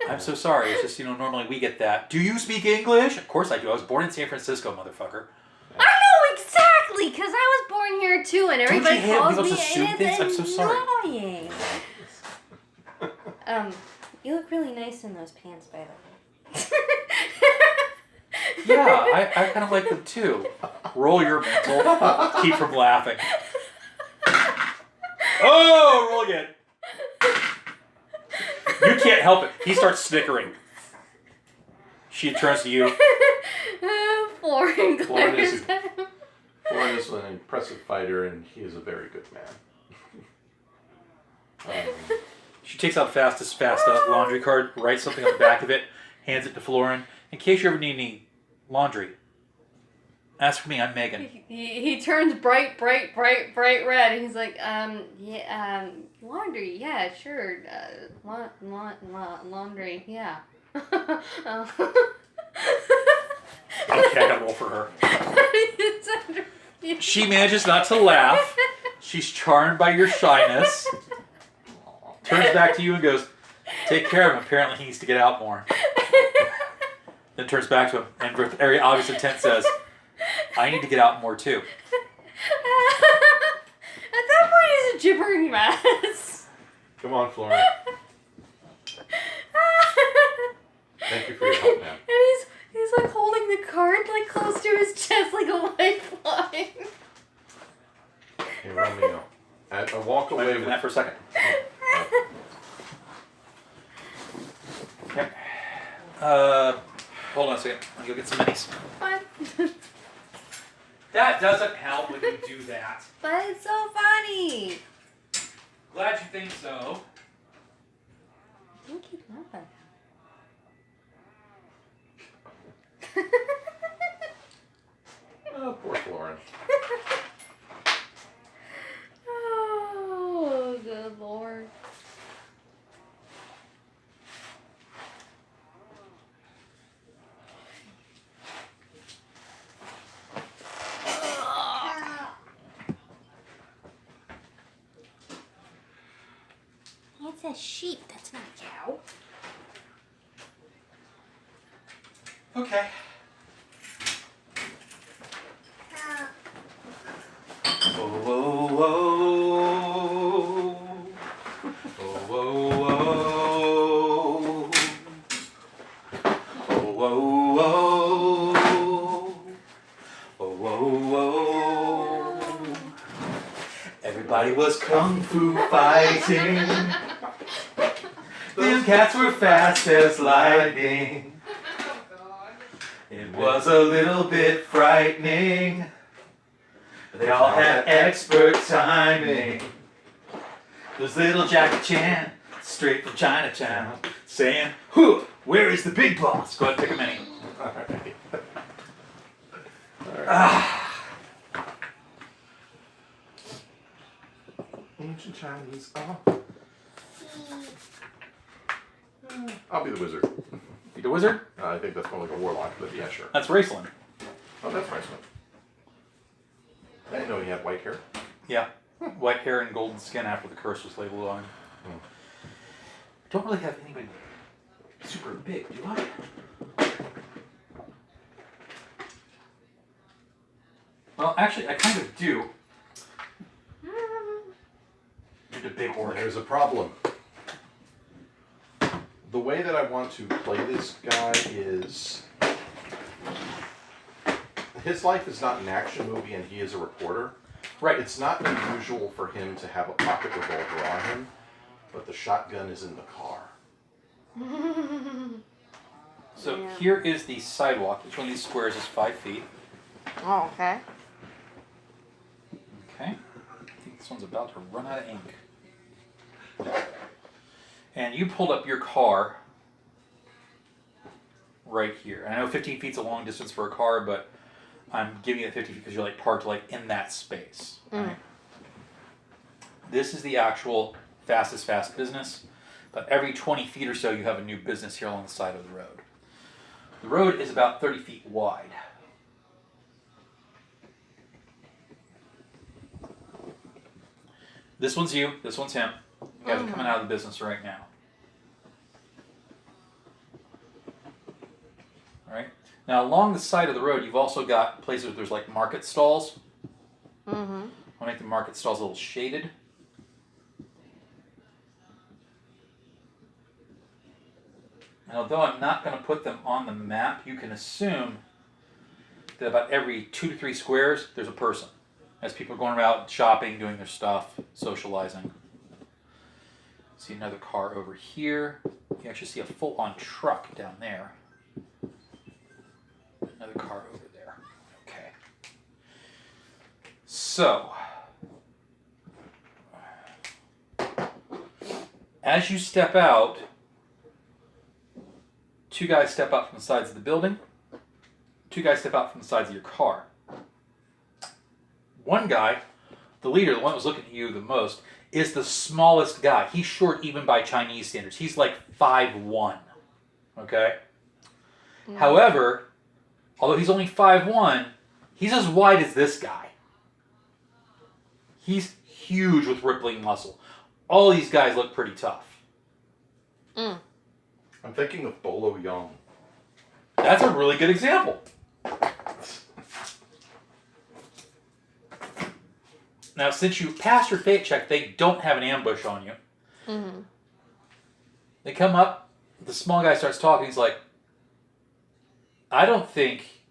I'm so sorry. It's just, normally we get that. Do you speak English? Of course I do. I was born in San Francisco, motherfucker. I know exactly, because I was born here too, and everybody calls me, and it's I'm so sorry. annoying. You look really nice in those pants, by the way. Yeah, I kind of like them too. Roll your mental. Keep from laughing. Oh, roll again. You can't help it. He starts snickering. She turns to you. Florin Florin glares is, at him. Florin is an impressive fighter, and he is a very good man. She takes out fastest laundry card, writes something on the back of it, hands it to Florin. In case you ever need any laundry, ask for me. I'm Megan. He turns bright red, and he's like, laundry, yeah, sure, laundry, yeah. Okay, I gotta roll for her. She manages not to laugh. She's charmed by your shyness. Turns back to you and goes, take care of him. Apparently he needs to get out more. Then turns back to him and with very obvious intent says, I need to get out more too. At that point he's a gibbering mess. Come on, Florin. Thank you for your help, man. And he's like holding the card like close to his chest like a lifeline. Hey, Romeo. I walk away with that for a second. Okay. Hold on a second. I'll go get some minis. What? That doesn't help when you do that. But it's so funny. Glad you think so. Don't keep laughing. Oh, poor Florin. Oh, good lord. It's a sheep, that's not a cow. Okay. Whoa, whoa, whoa. Whoa, whoa, whoa. Whoa, whoa, whoa. Whoa, whoa, whoa. Everybody was kung fu fighting. Them cats were fast as lightning. It was a little bit frightening. They all had expert timing. There's little Jackie Chan, straight from Chinatown, saying, "Who? Where is the big boss?" Go ahead, pick a mini. Alright. Ancient Chinese. I'll be the wizard. Be the wizard? I think that's more like a warlock, but yeah, sure. That's Raceland. Oh, that's nice one. I didn't know he had white hair. Yeah. White hair and golden skin after the curse was labeled on him. Don't really have anybody super big, do I? Well, actually, I kind of do. You're the big orc. There's a problem. The way that I want to play this guy is... His life is not an action movie and he is a reporter. Right. It's not unusual for him to have a pocket revolver on him, but the shotgun is in the car. So Yeah. here is the sidewalk. Each one of these squares is 5 feet. Oh, okay. Okay. I think this one's about to run out of ink. And you pulled up your car right here. And I know 15 feet's a long distance for a car, but I'm giving you the 50 feet because you're like parked like in that space. Right? This is the actual fastest fast business. But every 20 feet or so, you have a new business here along the side of the road. The road is about 30 feet wide. This one's you, this one's him. You guys are coming out of the business right now. Alright? Now along the side of the road, you've also got places where there's like market stalls. I'll make the market stalls a little shaded. And although I'm not going to put them on the map, you can assume that about every 2 to 3 squares, there's a person. As people are going out shopping, doing their stuff, socializing. See another car over here. You actually see a full-on truck down there. Another car over there. Okay. So, as you step out, 2 guys step out from the sides of the building. 2 guys step out from the sides of your car. One guy, the leader, the one that was looking at you the most, is the smallest guy. He's short even by Chinese standards. He's like 5'1". Okay? However, although he's only 5'1", he's as wide as this guy. He's huge with rippling muscle. All these guys look pretty tough. I'm thinking of Bolo Young. That's a really good example. Now, since you passed your fate check, they don't have an ambush on you. They come up, the small guy starts talking, he's like, I don't think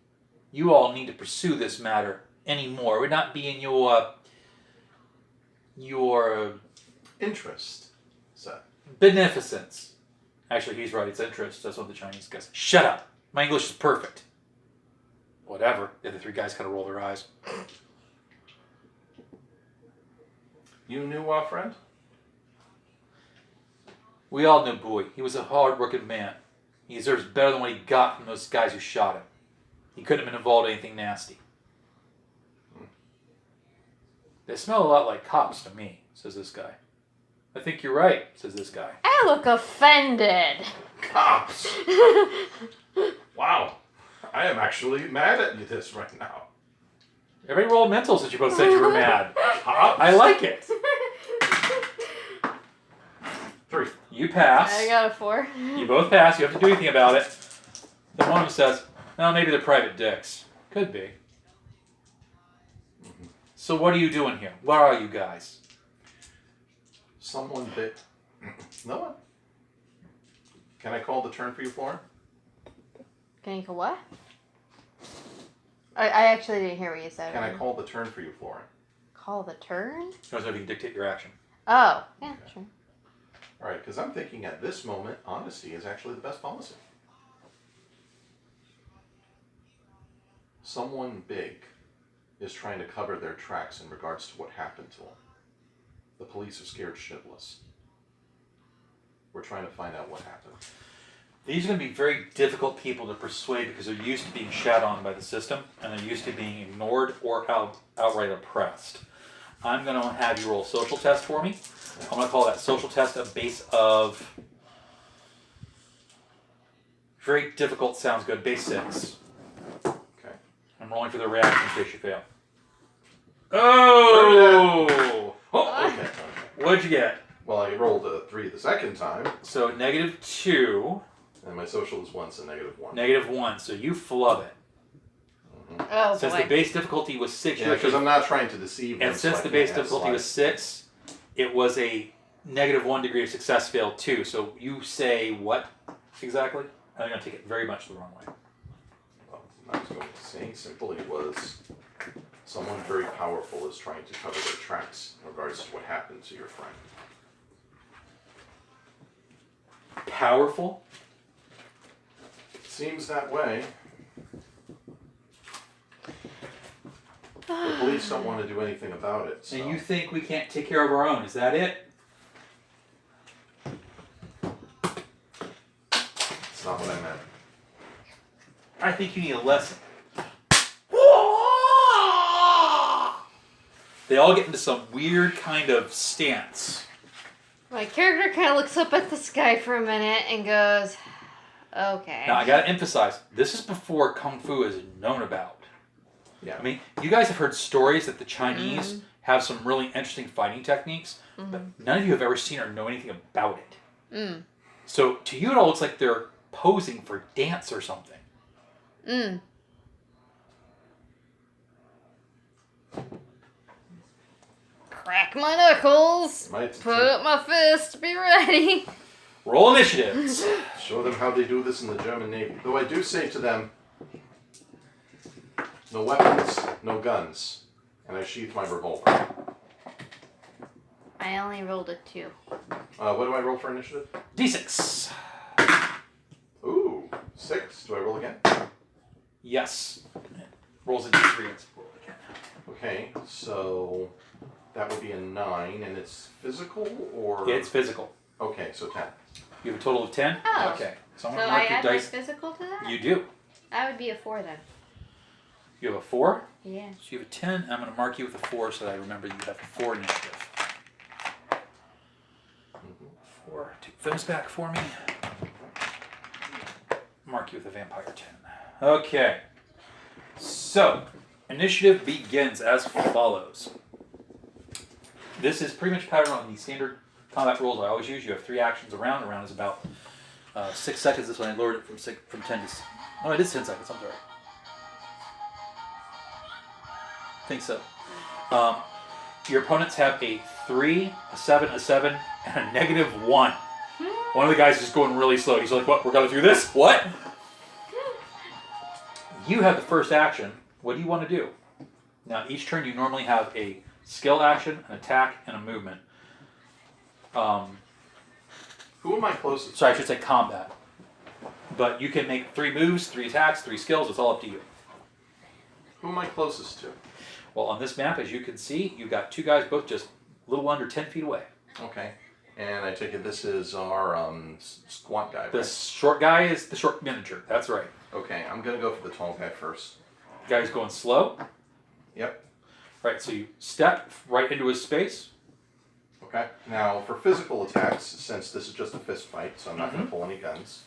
you all need to pursue this matter anymore. It would not be in your Interest. So. beneficence. Actually, he's right. It's interest. That's what the Chinese guys. Shut up. My English is perfect. Whatever. The other three guys kind of roll their eyes. You knew our friend? We all knew Boy. He was a hard-working man. He deserves better than what he got from those guys who shot him. He couldn't have been involved in anything nasty. They smell a lot like cops to me, says this guy. I think you're right, says this guy. I look offended. Cops! Wow. I am actually mad at you this right now. Everybody roll mental since you both said you were mad. Cops? I like it. 3. You pass. I got a 4. You both pass. You have to do anything about it. Then one of them says, "Well, maybe they're private dicks." Could be. So what are you doing here? Where are you guys? Someone bit. No one. Can I call the turn for you, Florin? Can you call what? I actually didn't hear what you said. Can I call the turn for you, Florin? Call the turn? I don't know if you can dictate your action. Oh, yeah, sure. All right, because I'm thinking at this moment, honesty is actually the best policy. Someone big is trying to cover their tracks in regards to what happened to them. The police are scared shitless. We're trying to find out what happened. These are going to be very difficult people to persuade because they're used to being shat on by the system and they're used to being ignored or outright oppressed. I'm going to have you roll a social test for me. I'm going to call that social test a base of... Very difficult sounds good. Base 6. Okay. I'm rolling for the reaction in case you fail. Oh! Oh, okay. What'd you get? Well, I rolled a 3 the second time, So -2, and my social is 1, so -1. -1. So you flub it. Oh, Since boy. the base difficulty was 6, Yeah, you because actually, I'm not trying to deceive them. and since so the I base can't have difficulty was slide. 6, it was a -1 degree of success failed too. So you say what exactly? I'm going to take it very much the wrong way. Well, I was going to say simply was someone very powerful is trying to cover their tracks in regards to what happened to your friend. Powerful? Seems that way. The police don't want to do anything about it. So. And you think we can't take care of our own? Is that it? It's not what I meant. I think you need a lesson. They all get into some weird kind of stance. My character kind of looks up at the sky for a minute and goes, okay. Now, I gotta emphasize, this is before Kung Fu is known about. Yeah. I mean, you guys have heard stories that the Chinese have some really interesting fighting techniques, but none of you have ever seen or know anything about it. Mm. So, to you, it all looks like they're posing for dance or something. Mm. Crack my knuckles. Put up my fist. Be ready. Roll initiatives. Show them how they do this in the German Navy. Though I do say to them, no weapons, no guns. And I sheath my revolver. I only rolled a 2. What do I roll for initiative? D6. Ooh, 6. Do I roll again? Yes. Rolls a D3. Roll again. Okay, so that would be a 9, and it's physical or? It's physical. Okay, so 10. You have a total of 10? Oh. Okay. So I'm So going to I mark your add my dice. physical to that? You do. That would be a 4 then. You have a 4? Yeah. So you have a 10. I'm going to mark you with a 4 so that I remember you have 4 initiative. 4. Take those back for me. Mark you with a vampire 10. Okay. So, initiative begins as follows. This is pretty much patterned on the standard combat rules I always use. You have 3 actions around. A round is about 6 seconds. This one I lowered it from 10 to... Oh, it is 10 seconds. I'm sorry. I think so. Your opponents have a 3, a 7, a 7, and a -1. One of the guys is just going really slow. He's like, what? We're going to do this? What? You have the first action. What do you want to do? Now, each turn you normally have a skill action, an attack, and a movement. Who am I closest to? Sorry, I should say combat. But you can make 3 moves, 3 attacks, 3 skills. It's all up to you. Who am I closest to? Well, on this map, as you can see, you've got 2 guys both just a little under 10 feet away. Okay. And I take it this is our squat guy, right? The short guy is the short miniature. That's right. Okay, I'm going to go for the tall guy first. Guy's going slow. Yep. Right, so you step right into his space. Okay. Now, for physical attacks, since this is just a fist fight, so I'm not going to pull any guns.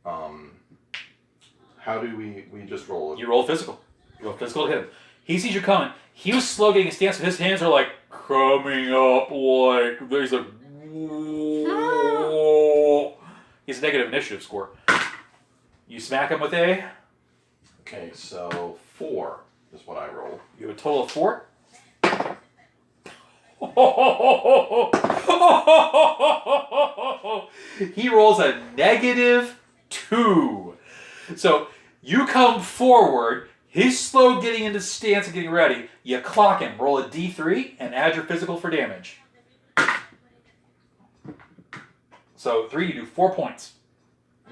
How do we just roll it? You roll physical. You roll physical to hit him. He sees you coming. He was slow getting a stance, but his hands are like coming up like he's like. Whoa. He's a negative initiative score. You smack him with a. Okay, so 4 is what I roll. You have a total of 4. He rolls a -2. So you come forward. He's slow getting into stance and getting ready. You clock him. Roll a D3 and add your physical for damage. So 3, you do 4 points.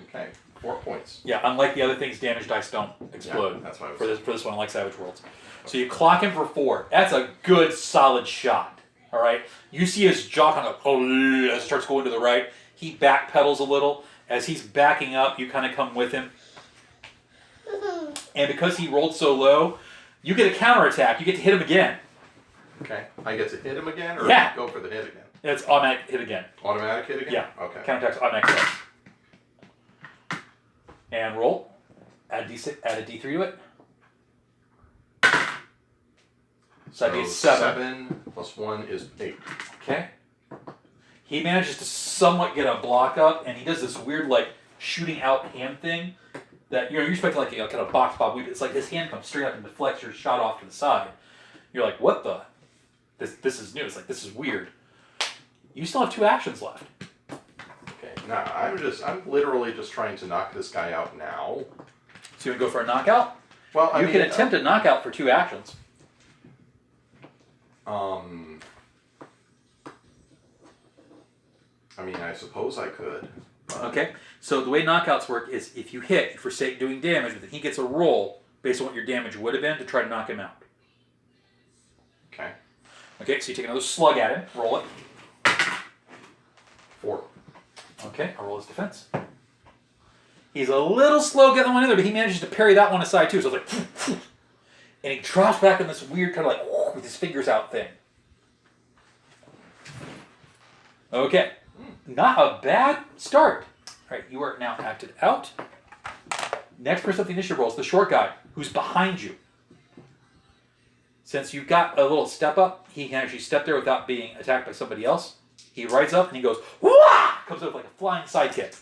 Okay, 4 points. Yeah, unlike the other things, damage dice don't explode. Yeah, that's why I was for this one, like Savage Worlds. So you clock him for 4. That's a good, solid shot. All right. You see his jaw kind of as it starts going to the right. He backpedals a little. As he's backing up, you kind of come with him. And because he rolled so low, you get a counterattack. You get to hit him again. Okay. I get to hit him again, or Yeah. go for the hit again? It's automatic hit again. Automatic hit again? Yeah. Okay. Counterattack's automatic hit. And roll. Add D6. Add a D3 to it. So that'd be 7. 7 plus 1 is 8. Okay. He manages to somewhat get a block up, and he does this weird, like, shooting out hand thing that, you're expecting, like, kind of box pop. It's like his hand comes straight up and deflects your shot off to the side. You're like, what the? This is new. It's like, this is weird. You still have 2 actions left. Okay. Now, I'm literally just trying to knock this guy out now. So you want to go for a knockout? Well, You can attempt a knockout for 2 actions. I mean, I suppose I could. Okay. So the way knockouts work is if you hit, for sake doing damage, then he gets a roll based on what your damage would have been to try to knock him out. Okay. Okay, so you take another slug at him, roll it. 4. Okay, I'll roll his defense. He's a little slow getting one in there, but he manages to parry that one aside too. So it's like, and he drops back in this weird kind of like with his fingers out thing. Okay, not a bad start. All right, you are now acted out. Next person up the initiative roll is the short guy who's behind you. Since you've got a little step up, he can actually step there without being attacked by somebody else. He rides up and he goes, wah! Comes up like a flying sidekick.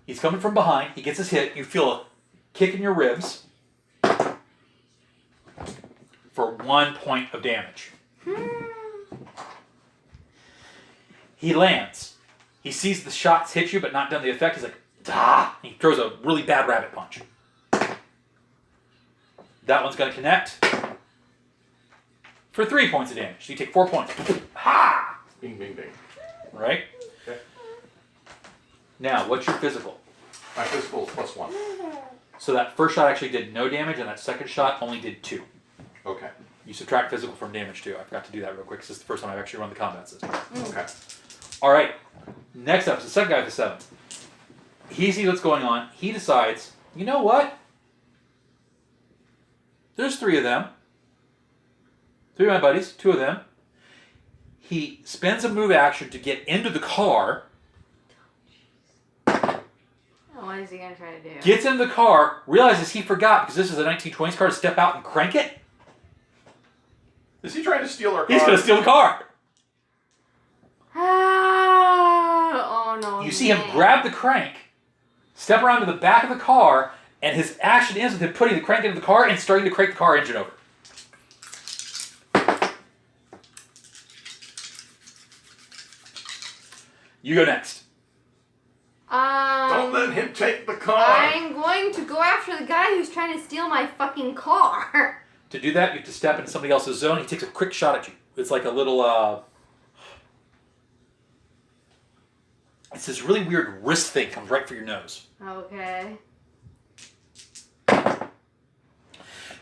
He's coming from behind. He gets his hit. You feel a kick in your ribs for 1 point of damage. He lands. He sees the shots hit you but not done the effect. He's like, ah! He throws a really bad rabbit punch. That one's going to connect for 3 points of damage. So you take 4 points. Ha! Bing, bing, bing. Right? Okay. Now, what's your physical? My physical is plus 1. So that first shot actually did no damage, and that second shot only did 2. Okay. You subtract physical from damage too. I forgot to do that real quick because this is the first time I've actually run the combat system. Okay. All right. Next up is the second guy with the 7. He sees what's going on. He decides, you know what? There's 3 of them. 3 of my buddies. 2 of them. He spends a move action to get into the car. What is he going to try to do? Gets in the car. Realizes he forgot because this is a 1920s car to step out and crank it. Is he trying to steal our car? He's going to steal the car. Oh no. You see him grab the crank, step around to the back of the car, and his action ends with him putting the crank into the car and starting to crank the car engine over. You go next. Don't let him take the car! I'm going to go after the guy who's trying to steal my fucking car. To do that, you have to step into somebody else's zone. He takes a quick shot at you. It's like a little, it's this really weird wrist thing comes right for your nose. Okay.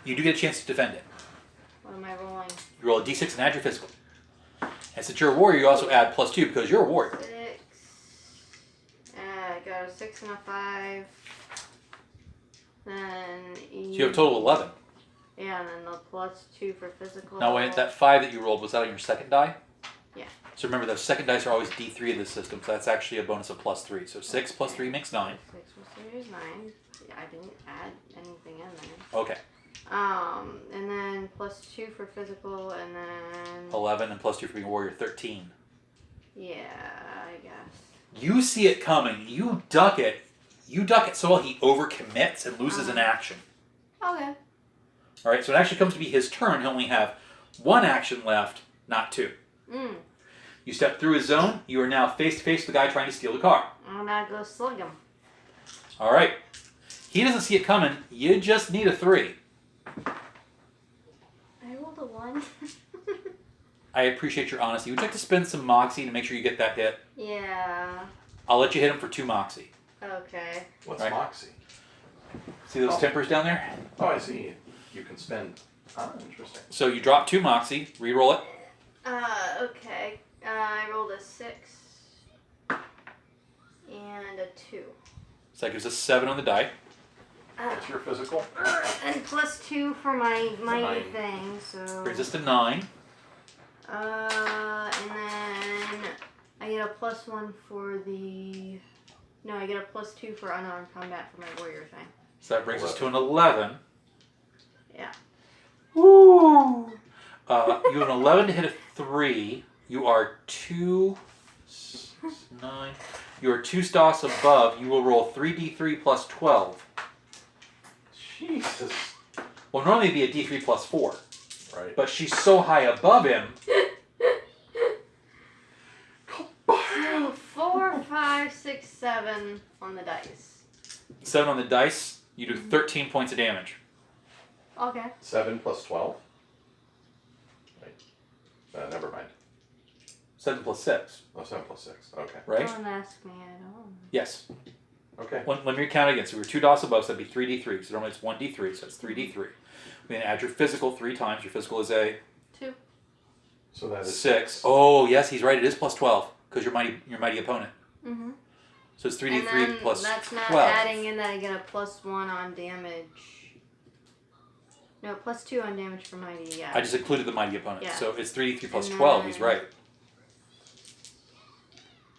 You do get a chance to defend it. What am I rolling? You roll a d6 and add your physical. And since you're a warrior, you also add +2 because you're a warrior. 6. I got a 6 and a 5. Then So you have a total of 11. Yeah, and then the +2 for physical. Now, wait, that 5 that you rolled, was that on your second die? Yeah. So remember, those second dice are always d3 in this system, so that's actually a bonus of +3. So 6 plus 3 makes 9. 6 plus 3 is 9. Yeah, I didn't add anything in there. Okay. And then +2 for physical, and then 11 and +2 for being a warrior, 13. yeah, I guess. You see it coming. You duck it. You duck it so well he overcommits and loses an action. Okay. All right, so it actually comes to be his turn. He'll only have 1 action left, not 2. You step through his zone. You are now face to face with the guy trying to steal the car. I'm gonna go slug him. All right. He doesn't see it coming. You just need a 3. I rolled a 1. I appreciate your honesty. Would you like to spend some moxie to make sure you get that hit? Yeah. I'll let you hit him for 2 moxie. Okay. What's Right. Moxie? See those tempers down there? Oh, I see. You can spend. Ah, interesting. So you drop 2 moxie, re-roll it. Okay. I rolled a 6 and a 2. So that gives us 7 on the die. What's your physical? And +2 for my mighty 9. thing, so. Brings us to 9. And then I get a +1 for the. No, I get a +2 for unarmed combat for my warrior thing. So that brings us to an 11. Yeah. Woo! You have an 11 to hit a 3. You are 2, 6, 9. You are 2 stas above. You will roll 3d3 plus 12. Jesus. Well, normally it'd be a d3 plus 4. Right. But she's so high above him. So 4, 5, 6, 7 on the dice. 7 on the dice. You do 13 points of damage. Okay. 7 plus 12. Wait. Never mind. 7 plus 6. Oh, 7 plus 6. Okay. Right? Don't ask me, I don't. Yes. Okay. Let me count again. So we were 2 DOS above, so that'd be 3d3. So normally it's 1d3, so it's 3d3. We then add your physical 3 times. Your physical is a 2. So that is 6. Oh, yes, he's right. It is plus 12 because your mighty opponent. Mm-hmm. So it's And 3d3 then plus that's not 12. adding in that I get a +1 on damage. No, +2 on damage for mighty, yeah. I just included the mighty opponent. Yeah. So it's 3d3 plus And 12. He's then- right.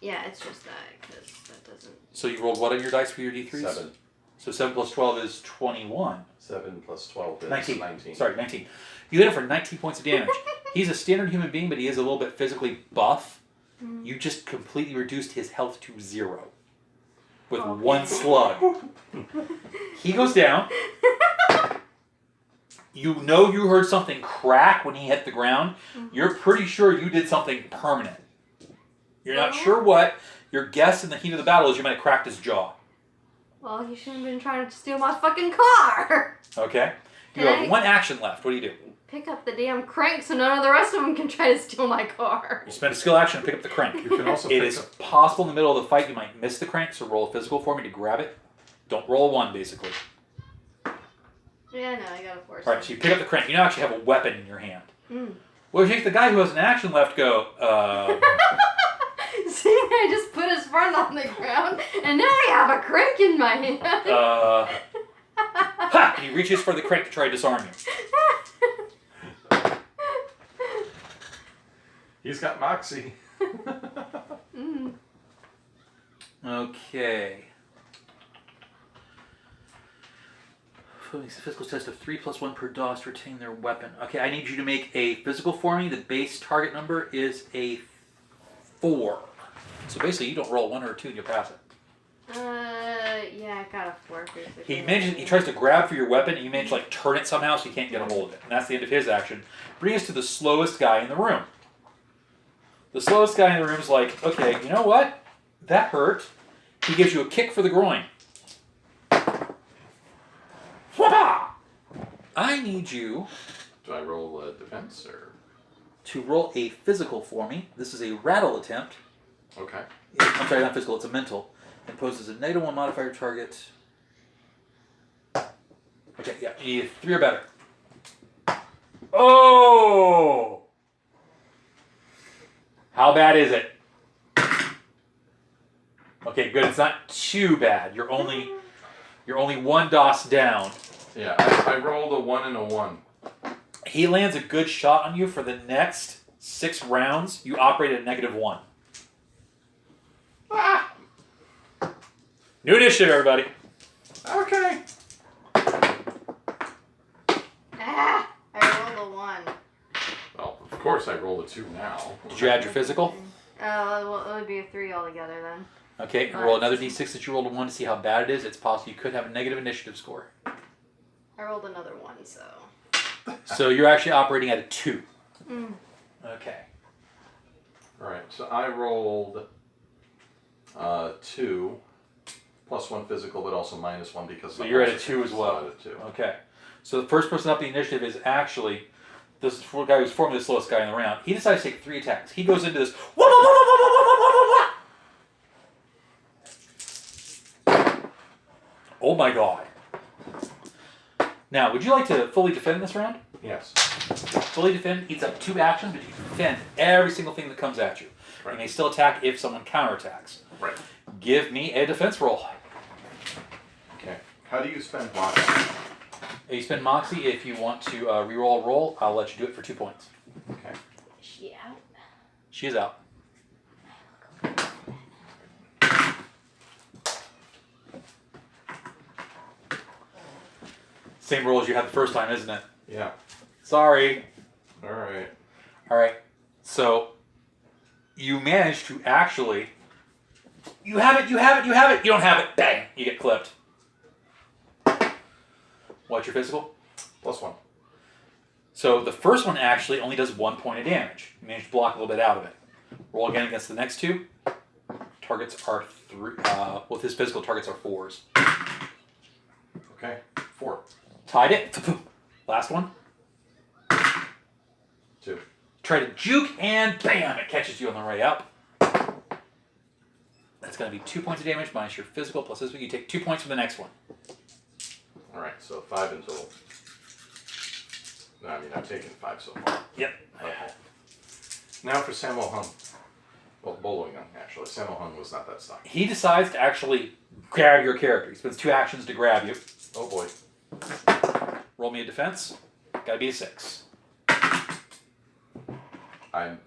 Yeah, it's just that, because that doesn't... So you rolled what on your dice for your d3s? 7. So 7 plus 12 is 21. 7 plus 12 is 19. Sorry, 19. You hit him for 19 points of damage. He's a standard human being, but he is a little bit physically buff. You just completely reduced his health to 0 with 1 slug. He goes down. You know you heard something crack when he hit the ground. You're pretty sure you did something permanent. You're not sure what. Your guess in the heat of the battle is you might have cracked his jaw. Well, you shouldn't have been trying to steal my fucking car! Okay? You Can have I- 1 action left. What do you do? Pick up the damn crank so none of the rest of them can try to steal my car. You spend a skill action to pick up the crank. You can also It pick is up. possible in the middle of the fight you might miss the crank, so roll a physical for me to grab it. Don't roll a 1, basically. Yeah, no, I got a 4. Alright, so you pick up the crank. You now actually have a weapon in your hand. Mm. Well, you take the guy who has an action left go, See, I just put his friend on the ground, and now I have a crank in my hand. ha! And he reaches for the crank to try to disarm you. He's got Moxie. Mm. Okay. Makes a physical test of 3 plus 1 per DOS to retain their weapon. Okay, I need you to make a physical for me. The base target number is a 4. So basically, you don't roll 1 or 2 and you pass it. Yeah, I got a 4 basically. He tries to grab for your weapon, and you manage to like turn it somehow so you can't get a hold of it. And that's the end of his action. Bring us to the slowest guy in the room. The slowest guy in the room is like, okay, you know what? That hurt. He gives you a kick for the groin. Whapa! I need you. Do I roll a defense or? to roll a physical for me. This is a rattle attempt. Okay. I'm sorry, not physical, it's a mental. Imposes a -1 modifier target. Okay, yeah, you 3 or better. Oh! How bad is it? Okay, good. It's not too bad. You're only 1 DOS down. Yeah, I rolled a 1 and a 1. He lands a good shot on you. For the next 6 rounds, you operate at -1. Ah! New initiative, everybody. Okay. Ah! I rolled a 1. Well, of course I rolled a 2 now. Did you add your physical? Well, it would be a 3 altogether then. Okay, roll another d6 that you rolled a 1 to see how bad it is. It's possible you could have a negative initiative score. I rolled another 1, so. So you're actually operating at a 2. Okay. Alright, so I rolled 2 plus 1 physical, but also -1 because... So you're at a 2 as well. At a 2. Okay. So the first person up the initiative is actually this guy who's formerly the slowest guy in the round. He decides to take 3 attacks. He goes into this. Oh my god. Now, would you like to fully defend this round? Yes. Fully defend eats up 2 actions, but you can defend every single thing that comes at you. Right. You may still attack if someone counterattacks. Right. Give me a defense roll. Okay. How do you spend Moxie? You spend Moxie if you want to reroll a roll. I'll let you do it for 2 points. Okay. Is she out? She is out. Same roll as you had the first time, isn't it? Yeah. Sorry. Alright. Alright. So, you managed to actually... You have it! You don't have it! Bang! You get clipped. What's your physical? +1. So, the first one actually only does 1 point of damage. You managed to block a little bit out of it. Roll again against the next 2. Targets are 3... with his physical, targets are 4s. Okay. 4. Tied it. Last one. 2. Try to juke and bam! It catches you on the way up. That's going to be 2 points of damage minus your physical plus this. You take 2 points from the next one. Alright, so 5 in total. No, I mean, I've taken 5 so far. Yep. Okay. Now for Sammo Hung. Well, Bolo Young, actually. Sammo Hung was not that stock. He decides to actually grab your character. He spends 2 actions to grab you. Oh boy. Roll me a defense. Gotta be a 6. I'm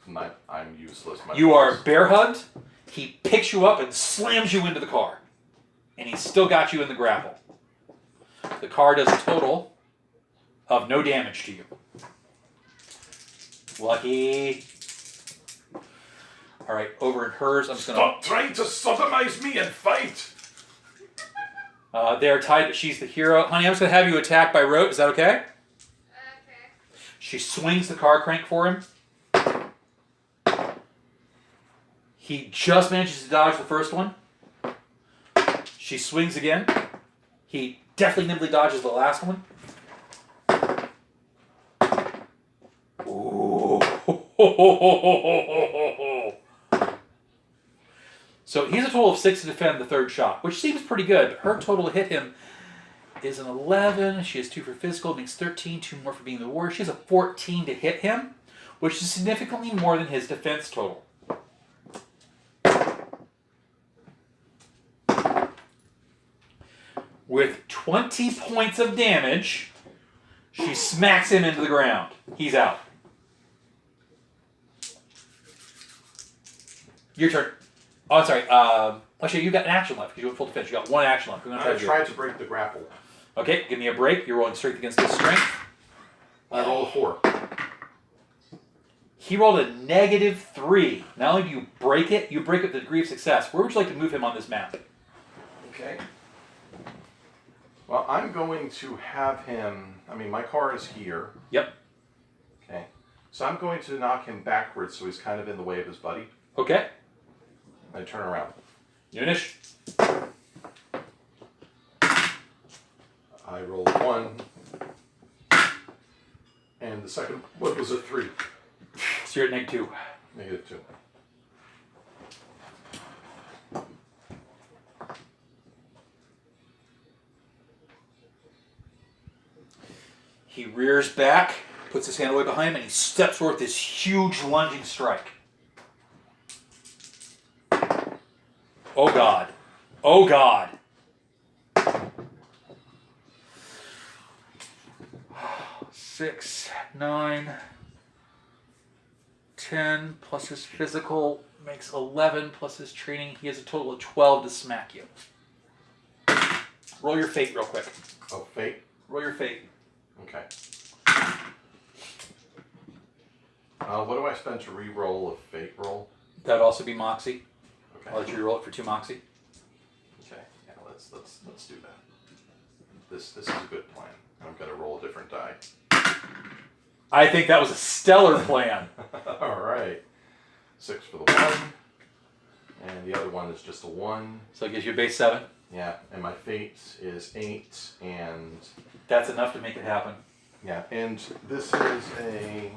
useless. You are bear hugged. He picks you up and slams you into the car. And he's still got you in the grapple. The car does a total of no damage to you. Lucky. Alright, over in hers, I'm just gonna... Stop trying to sodomize me and fight! They're tied, but she's the hero. Honey, I'm just gonna have you attacked by Rote. Is that okay? Okay. She swings the car crank for him. He just manages to dodge the first one. She swings again. He definitely nimbly dodges the last one. Ooh. So he's a total of 6 to defend the third shot, which seems pretty good. But her total to hit him is an 11. She has 2 for physical, makes 13, 2 more for being the warrior. She has a 14 to hit him, which is significantly more than his defense total. With 20 points of damage, she smacks him into the ground. He's out. Your turn. Oh, I'm sorry. Actually, you've got an action left because you went full defense. You got 1 action left. We're gonna I tried to break the grapple. Okay, give me a break. You're rolling strength against his strength. I rolled a 4. He rolled a -3. Not only do you break it, you break it with the degree of success. Where would you like to move him on this map? Okay. Well, I'm going to have him... I mean, my car is here. Yep. Okay. So I'm going to knock him backwards so he's kind of in the way of his buddy. Okay. I turn around. Unish. I rolled 1. And the second one was a 3. So you're at -2. -2. He rears back, puts his hand away behind him, and he steps forward this huge lunging strike. Oh God. Oh God. 6, 9, 10 plus his physical makes 11 plus his training. He has a total of 12 to smack you. Roll your fate real quick. Oh, fate? Roll your fate. Okay. What do I spend to re-roll a fate roll? That'd also be Moxie. Okay. I'll let you roll it for 2 Moxie. Okay. Yeah, let's do that. This is a good plan. I'm gonna roll a different die. I think that was a stellar plan. All right. 6 for the 1, and the other one is just a 1. So it gives you a base 7. Yeah, and my fate is 8, and That's enough to make it happen. yeah, and this is a.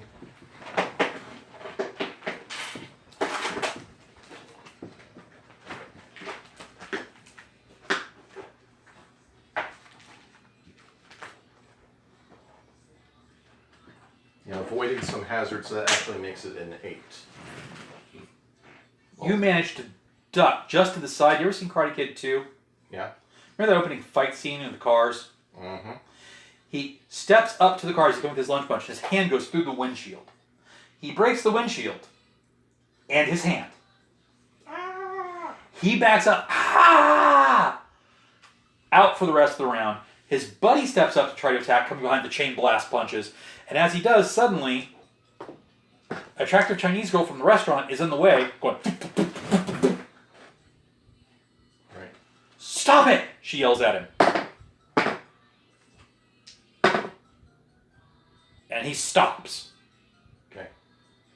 Avoiding some hazards, that actually makes it an 8. You managed to duck just to the side. You ever seen Karate Kid 2? Yeah. Remember that opening fight scene in the cars? Mm-hmm. He steps up to the cars. He's going with his lunch bunch. His hand goes through the windshield. He breaks the windshield. And his hand. He backs up. Out for the rest of the round. His buddy steps up to try to attack, coming behind the chain blast punches. And as he does, suddenly, attractive Chinese girl from the restaurant is in the way, going... Right. Stop it! She yells at him. And he stops. Okay.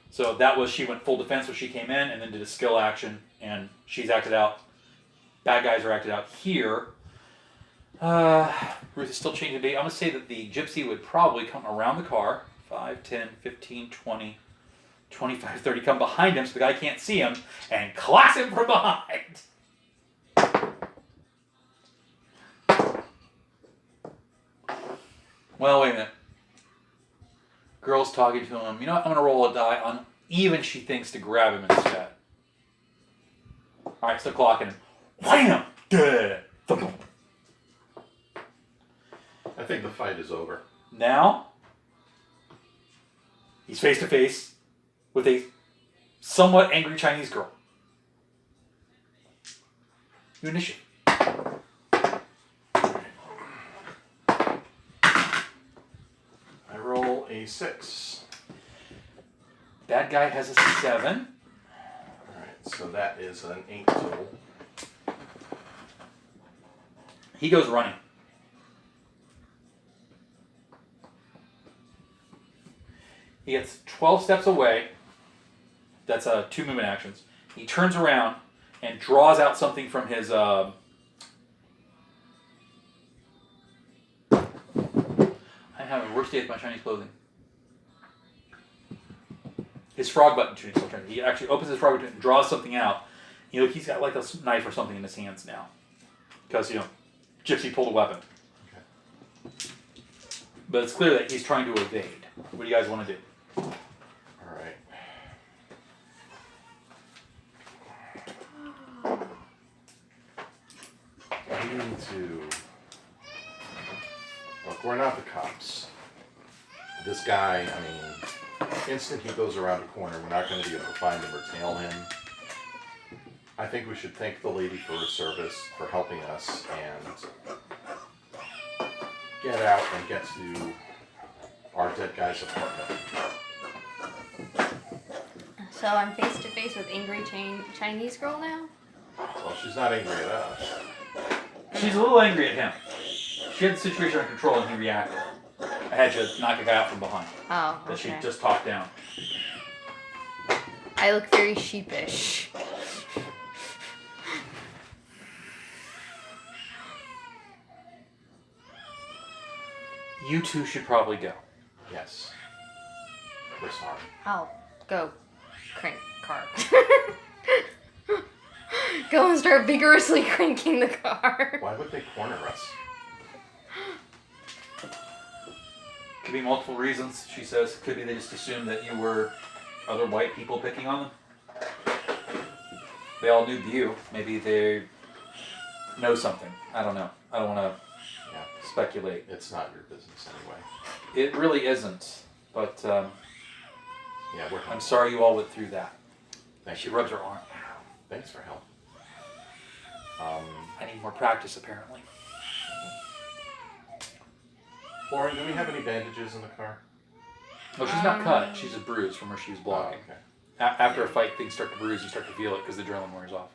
So that was, she went full defense when she came in, and then did a skill action, and she's acted out. Bad guys are acted out here. Ruth is still changing the date. I'm going to say that the gypsy would probably come around the car. 5, 10, 15, 20, 25, 30. Come behind him so the guy can't see him. And class him from behind. Well, wait a minute. Girl's talking to him. You know what? I'm going to roll a die on even she thinks to grab him instead. Alright, still clocking him. Wham! Duh! Thump. I think the fight is over. Now, he's face to face with a somewhat angry Chinese girl. New initiative. I roll a 6. Bad guy has a 7. Alright, so that is an 8 total. He goes running. He gets 12 steps away. That's 2 movement actions. He turns around and draws out something from his... I'm having a worse day with my Chinese clothing. His frog button Chinese clothing. He actually opens his frog button and draws something out. You know, he's got like a knife or something in his hands now. Because, you know, Gypsy pulled a weapon. Okay. But it's clear that he's trying to evade. What do you guys want to do? Alright. We need to... Look, we're not the cops. This guy, I mean, instant he goes around a corner, we're not going to be able to find him or tail him. I think we should thank the lady for her service, for helping us, and get out and get to our dead guy's apartment. So I'm face to face with angry Chinese girl now? Well, she's not angry at us. She's a little angry at him. She had the situation under control and he reacted. I had to knock a guy out from behind. Oh, That she okay. just talked down. I look very sheepish. You two should probably go. Yes. We're sorry. Oh, Go. Crank car. Go and start vigorously cranking the car. Why would they corner us? Could be multiple reasons, she says. Could be they just assumed that you were other white people picking on them. They all knew you. Maybe they know something. I don't know. I don't want to speculate. It's not your business anyway. It really isn't. But Yeah, I'm sorry you all went through that. Thank She you. rubs her arm. Thanks for help. I need more practice, apparently. Lauren, do we have any bandages in the car? No, she's not cut. She's just bruised from where she was Oh, blocking. okay. After a fight, things start to bruise. You start to feel it because the adrenaline wears off.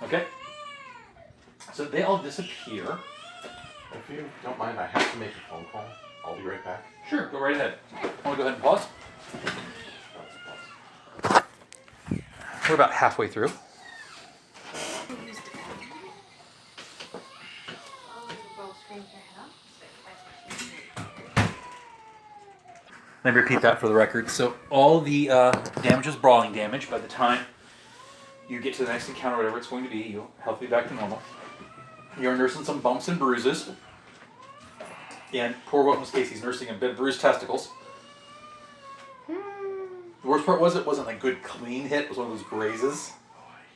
Okay? So they all disappear. If you don't mind, I have to make a phone call. I'll be right back. Sure, go right ahead. Want to go ahead and pause? We're about halfway through. Let me repeat that for the record. So all the damage is brawling damage. By the time you get to the next encounter, whatever it's going to be, you'll health be back to normal. You're nursing some bumps and bruises. And poor Wilton's case, he's nursing a bit of bruised testicles. The worst part was it wasn't a good clean hit. It was one of those grazes.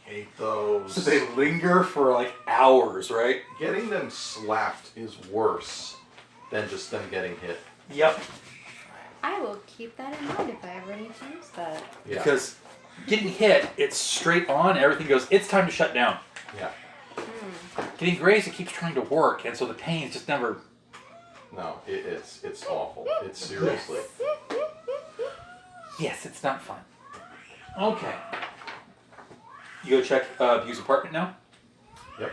I hate those. So they linger for like hours, right? Getting them slapped is worse than just them getting hit. Yep. I will keep that in mind if I ever need to use that. Yeah. Because getting hit, it's straight on, everything goes, it's time to shut down. Yeah. Getting grazed, it keeps trying to work, and so the pain's just never... No, it's awful. It's seriously. Yes, it's not fun. Okay. You go check Bu's apartment now? Yep.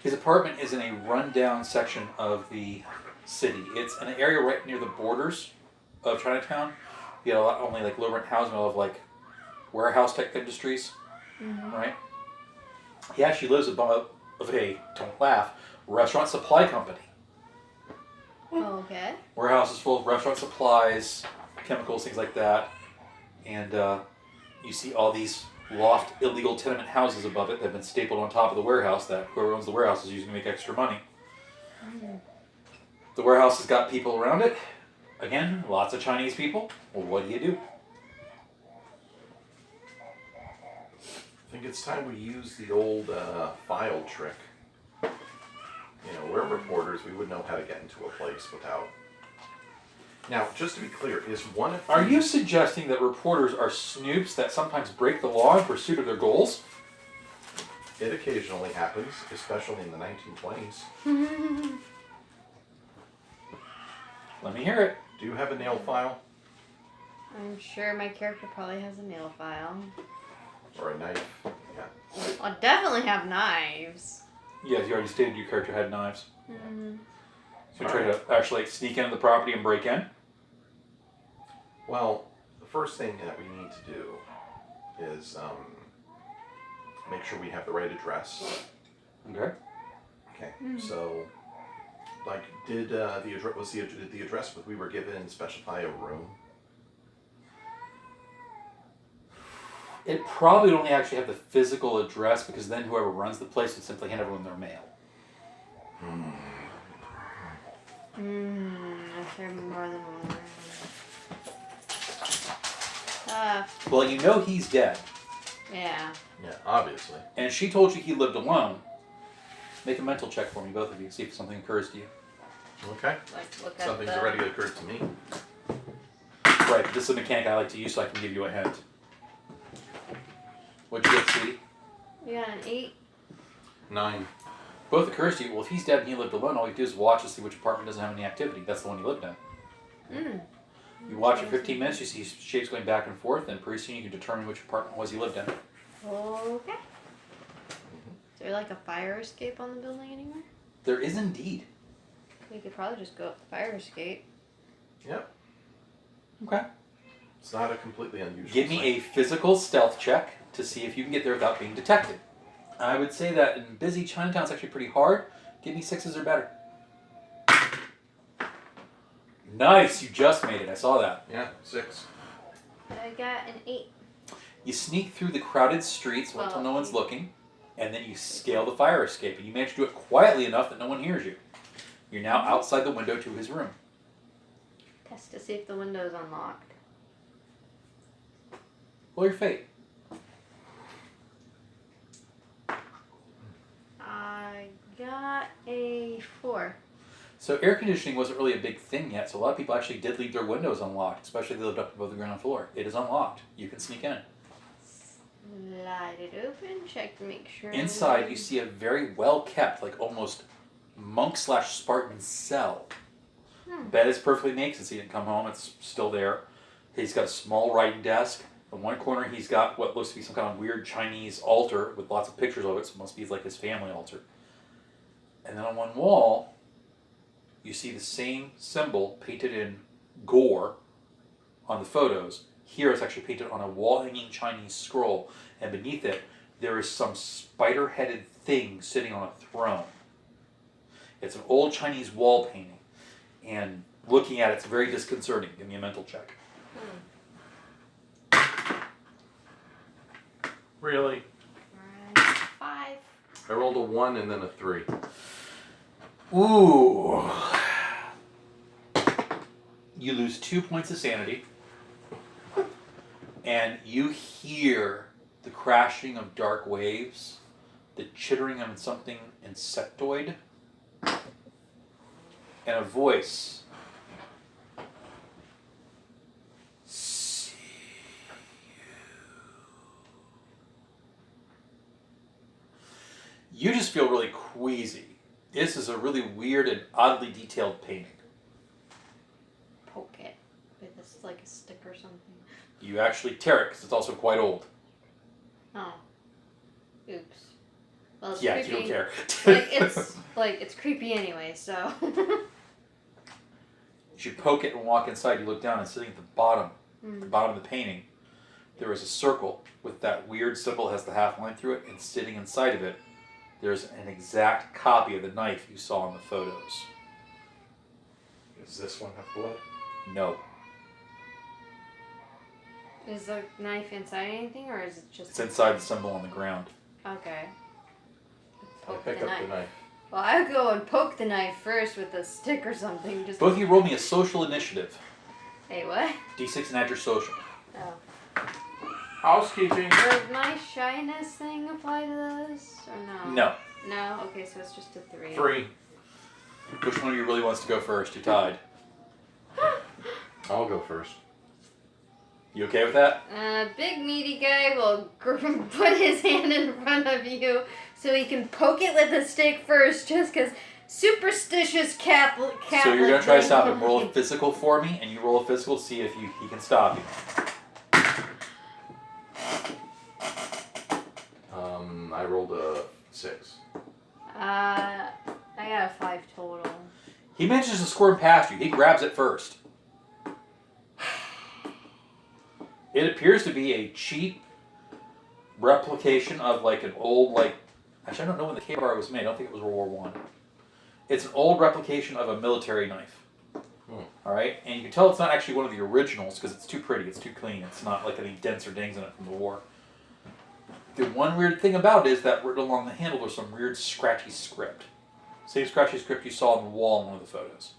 His apartment is in a rundown section of the city. It's an area right near the borders of Chinatown. You know, only like low rent housing of like warehouse type industries, right? He actually lives above of a, don't laugh, restaurant supply company. Okay. Warehouse is full of restaurant supplies, chemicals, things like that. And you see all these loft illegal tenement houses above it that have been stapled on top of the warehouse that whoever owns the warehouse is using to make extra money. The warehouse has got people around it. Again, lots of Chinese people. Well, what do you do? I think it's time we use the old file trick. You know, we're reporters. We would know how to get into a place without. Now, just to be clear, is one of Are you suggesting that reporters are snoops that sometimes break the law in pursuit of their goals? It occasionally happens, especially in the 1920s. Let me hear it. Do you have a nail file I'm sure my character probably has a nail file. or a knife? Yeah. I'll definitely have knives. Yes, you already stated your character had knives. Mm-hmm. So you try to actually sneak into the property and break in? Well, the first thing that we need to do is make sure we have the right address. Okay. Okay. So, like, did the address did the address that we were given specify a room? It probably would only actually have the physical address because then whoever runs the place would simply hand everyone their mail. If there are more than one. Well, you know he's dead. Yeah. Yeah, obviously. And she told you he lived alone. Make a mental check for me, both of you, see if something occurs to you. Okay. Like, look at Something's the... already occurred to me. Right, but this is a mechanic I like to use so I can give you a hint. What'd you get, sweetie? You got an 8? 9. Both occurs to you. Well, if he's dead and he lived alone, all you do is watch to see which apartment doesn't have any activity. That's the one you lived in. You watch for 15 minutes, you see shapes going back and forth, and pretty soon you can determine which apartment it was you lived in. Okay. Is there like a fire escape on the building anywhere? There is indeed. We could probably just go up the fire escape. Yep. Okay. It's not a completely unusual Give me sight. a physical stealth check to see if you can get there without being detected. I would say that in busy Chinatown it's actually pretty hard. Give me 6s or better. Nice, you just made it. I saw that. Yeah, 6. I got an 8. You sneak through the crowded streets until no one's looking, and then you scale the fire escape, and you manage to do it quietly enough that no one hears you. You're now outside the window to his room. Test to see if the window is unlocked. Roll your fate. I got a 4. So air conditioning wasn't really a big thing yet, so a lot of people actually did leave their windows unlocked, especially if they lived up above the ground floor. It is unlocked. You can sneak in. Slide it open, check to make sure. Inside, you see a very well-kept, like almost monk/Spartan cell. Bed is perfectly made since he didn't come home. It's still there. He's got a small writing desk. In one corner, he's got what looks to be some kind of weird Chinese altar with lots of pictures of it, so it must be like his family altar. And then on one wall, you see the same symbol painted in gore on the photos. Here it's actually painted on a wall-hanging Chinese scroll, and beneath it, there is some spider-headed thing sitting on a throne. It's an old Chinese wall painting, and looking at it's very disconcerting. Give me a mental check. Really? 5. I rolled a 1 and then a 3. Ooh. You lose 2 points of sanity, and you hear the crashing of dark waves, the chittering of something insectoid, and a voice. See you. You just feel really queasy. This is a really weird and oddly detailed painting. Poke it with like a stick or something. You actually tear it because it's also quite old. Oh. Oops. Well, it's Yeah, creepy. you don't care. it's creepy anyway, so. You poke it and walk inside. You look down and sitting at the bottom of the painting, there is a circle with that weird symbol that has the half line through it, and sitting inside of it, there's an exact copy of the knife you saw in the photos. Does this one have blood? No. Is the knife inside anything, or is it just... It's inside the symbol on the ground. Okay. I pick up the knife. Well, I would go and poke the knife first with a stick or something. Just Both of you roll me a social initiative. Hey, what? D6 and add your social. Oh. Housekeeping. Does my shyness thing apply to this, or no? No. No? Okay, so it's just a 3. 3. Which one of you really wants to go first? You're tied. I'll go first. You okay with that? Big meaty guy will put his hand in front of you so he can poke it with a stick first, just because superstitious Catholic. So you're going to try to stop him. Roll a physical for me, and you roll a physical to see if he can stop you. I rolled a 6. I got a 5 total. He manages to squirm past you. He grabs it first. It appears to be a cheap replication of like an old, actually I don't know when the K-bar was made. I don't think it was World War I. It's an old replication of a military knife. Alright? And you can tell it's not actually one of the originals because it's too pretty, it's too clean. It's not like any dents or dings in it from the war. The one weird thing about it is that written along the handle there's some weird scratchy script. Same scratchy script you saw on the wall in one of the photos.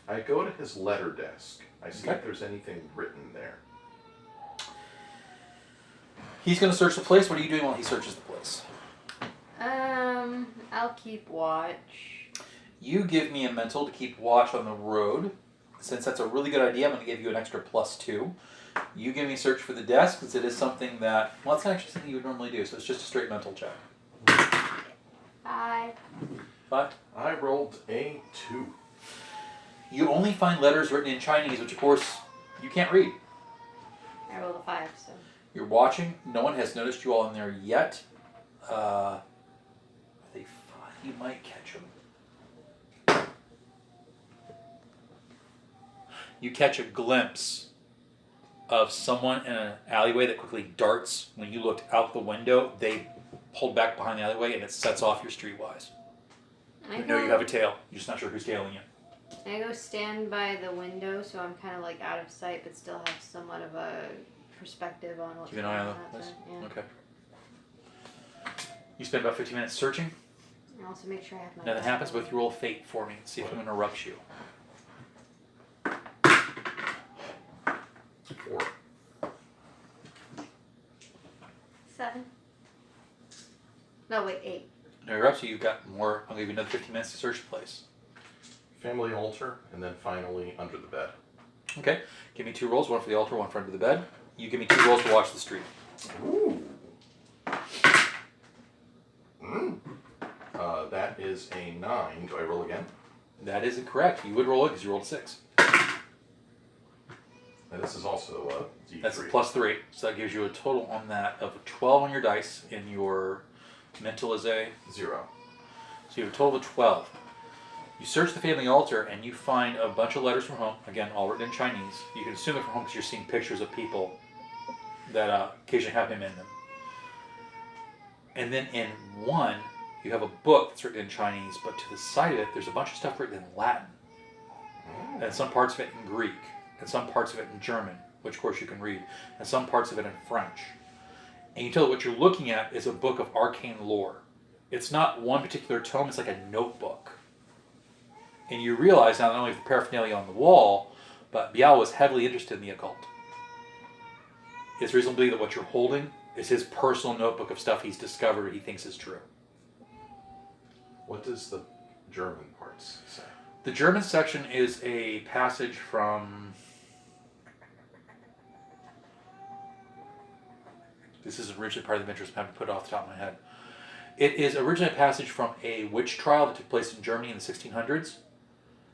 I go to his letter desk. I see Okay. if there's anything written there. He's going to search the place. What are you doing while he searches the place? I'll keep watch. You give me a mental to keep watch on the road. Since that's a really good idea, I'm going to give you an extra +2. You give me a search for the desk, since it is something that, well, it's not actually something you would normally do, so it's just a straight mental check. 5. 5? I rolled a 2. You only find letters written in Chinese, which of course you can't read. I rolled a 5, so. You're watching. No one has noticed you all in there yet. They thought you might catch them. You catch a glimpse of someone in an alleyway that quickly darts. When you looked out the window, they pulled back behind the alleyway and it sets off your streetwise. You know you have a tail. You're just not sure who's tailing you. I go stand by the window, so I'm kind of like out of sight, but still have somewhat of a perspective on what's Keep an going eye on on outside. this. Yeah. Okay. You spend about 15 minutes searching. And also make sure I have my. Nothing happens, but you roll fate for me. See if it interrupts you. 4. 7. No, wait, 8. No interrupts you. You've got more. I'll give you another 15 minutes to search the place. Family altar, and then finally under the bed. Okay. Give me 2 rolls. One for the altar, one for under the bed. You give me 2 rolls to watch the street. Ooh. That is a 9. Do I roll again? That isn't correct. You would roll it because you rolled a 6. And this is also a D3. That's a +3. So that gives you a total on that of a 12 on your dice, and your mental is a 0. So you have a total of 12. You search the family altar and you find a bunch of letters from home. Again, all written in Chinese. You can assume they're from home because you're seeing pictures of people that occasionally have him in them. And then in one, you have a book that's written in Chinese, but to the side of it, there's a bunch of stuff written in Latin. And some parts of it in Greek. And some parts of it in German, which of course you can read. And some parts of it in French. And you tell what you're looking at is a book of arcane lore. It's not one particular tome, it's like a notebook. And you realize not only the paraphernalia on the wall, but Biao was heavily interested in the occult. It's reasonable to believe that what you're holding is his personal notebook of stuff he's discovered or he thinks is true. What does the German parts say? The German section is a passage from... This is originally part of the interest, I'm having to put it off the top of my head. It is originally a passage from a witch trial that took place in Germany in the 1600s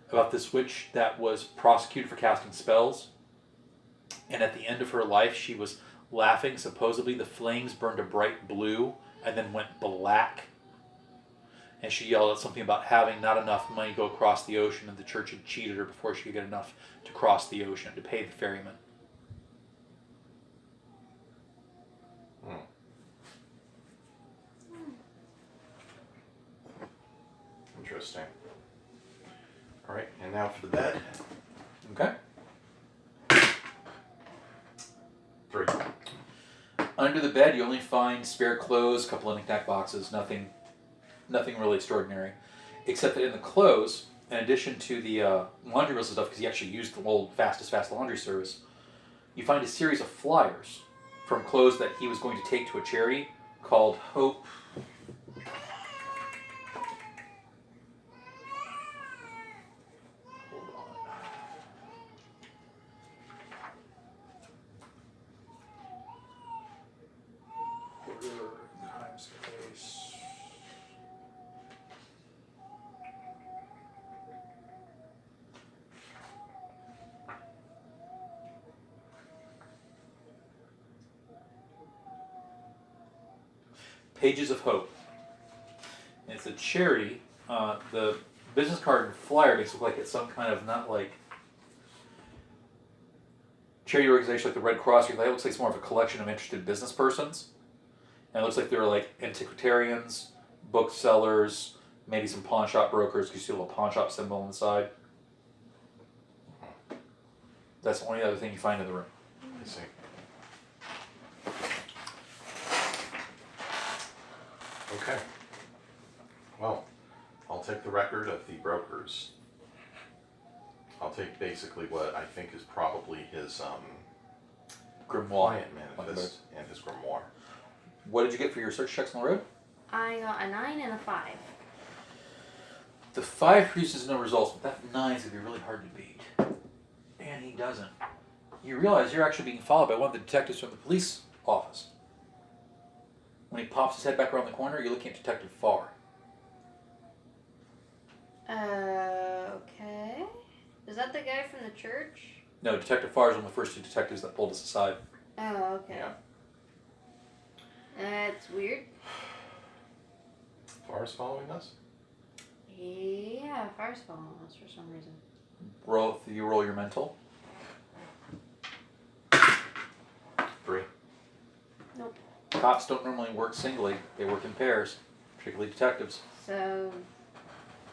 about this witch that was prosecuted for casting spells. And at the end of her life, she was laughing. Supposedly, the flames burned a bright blue and then went black. And she yelled out something about having not enough money to go across the ocean, and the church had cheated her before she could get enough to cross the ocean, to pay the ferryman. Interesting. All right, and now for the bed. Okay. 3. Under the bed, you only find spare clothes, a couple of knick-knack boxes, nothing really extraordinary. Except that in the clothes, in addition to the laundry wheels and stuff, because he actually used the old fastest fast laundry service, you find a series of flyers from clothes that he was going to take to a charity called Hope. Pages of Hope. And it's a charity. The business card and flyer makes it look like it's some kind of, not like charity organization like the Red Cross. It looks like it's more of a collection of interested business persons. And it looks like there are like antiquarians, booksellers, maybe some pawn shop brokers. You see a little pawn shop symbol on the side. That's the only other thing you find in the room. I see. Okay. Well, I'll take the record of the brokers. I'll take basically what I think is probably his Grimoire. client manifest and his grimoire. What did you get for your search checks on the road? I got a 9 and a 5. The 5 produces no results, but that 9 is going to be really hard to beat. And he doesn't. You realize you're actually being followed by one of the detectives from the police office. When he pops his head back around the corner, you're looking at Detective Farr. Okay. Is that the guy from the church? No, Detective Farr is one of the first 2 detectives that pulled us aside. Oh, okay. Yeah. That's weird. Far's following us? Yeah, Far's following us for some reason. You roll your mental. 3. Nope. Cops don't normally work singly. They work in pairs, particularly detectives. So,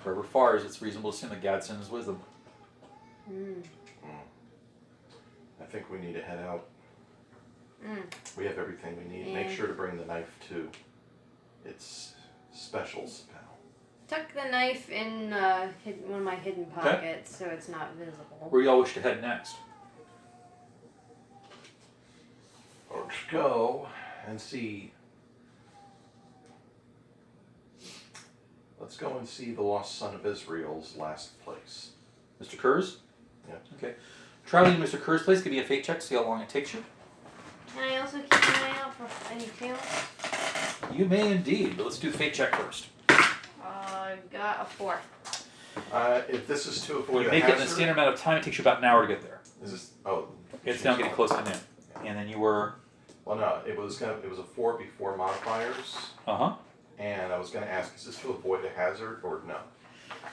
Wherever far is, it's reasonable to assume that Gadsden is wisdom. I think we need to head out. Mm. We have everything we need. Make sure to bring the knife too. It's special spell. Tuck the knife in one of my hidden pockets so it's not visible. Where do y'all wish to head next? Let's go and see. Let's go and see the lost son of Israel's last place. Mr. Kurz? Yeah. Okay. Traveling to Mr. Kurz's place, give me a fate check, see how long it takes you. Can I also keep an eye out for any tails? You may indeed, but let's do the fate check first. Got a 4. If this is to When avoid you a make it in the hazard, standard amount of time, it takes you about an hour to get there. is this? Oh, It's now getting close to noon. And then you were... Well, no, it was a 4 before modifiers, Uh-huh. and I was gonna ask, is this to avoid a hazard or no?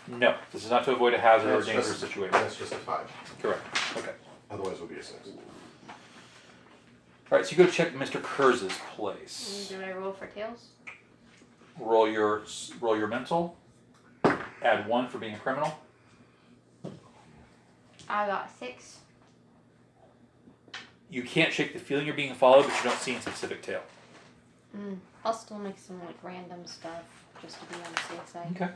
No, this is not to avoid a hazard or It's dangerous just- situation. That's just a 5. Correct. Okay. Otherwise, it would be a 6. Alright, so you go check Mr. Kurz's place. Do I roll for tails? Roll your mental. Add 1 for being a criminal. I got 6. You can't shake the feeling you're being followed, but you don't see any specific tail. I'll still make some like random stuff just to be on the safe side. Okay.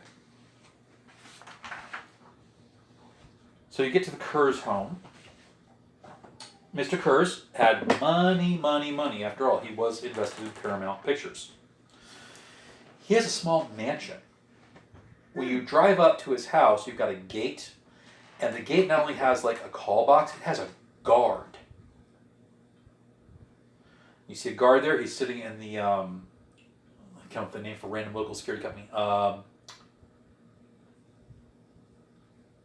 So you get to the Kurz home. Mr. Kurz had money. After all, he was invested in Paramount Pictures. He has a small mansion. When you drive up to his house, you've got a gate. And the gate not only has like a call box, it has a guard. You see a guard there. He's sitting in the, I can't remember the name for random local security company.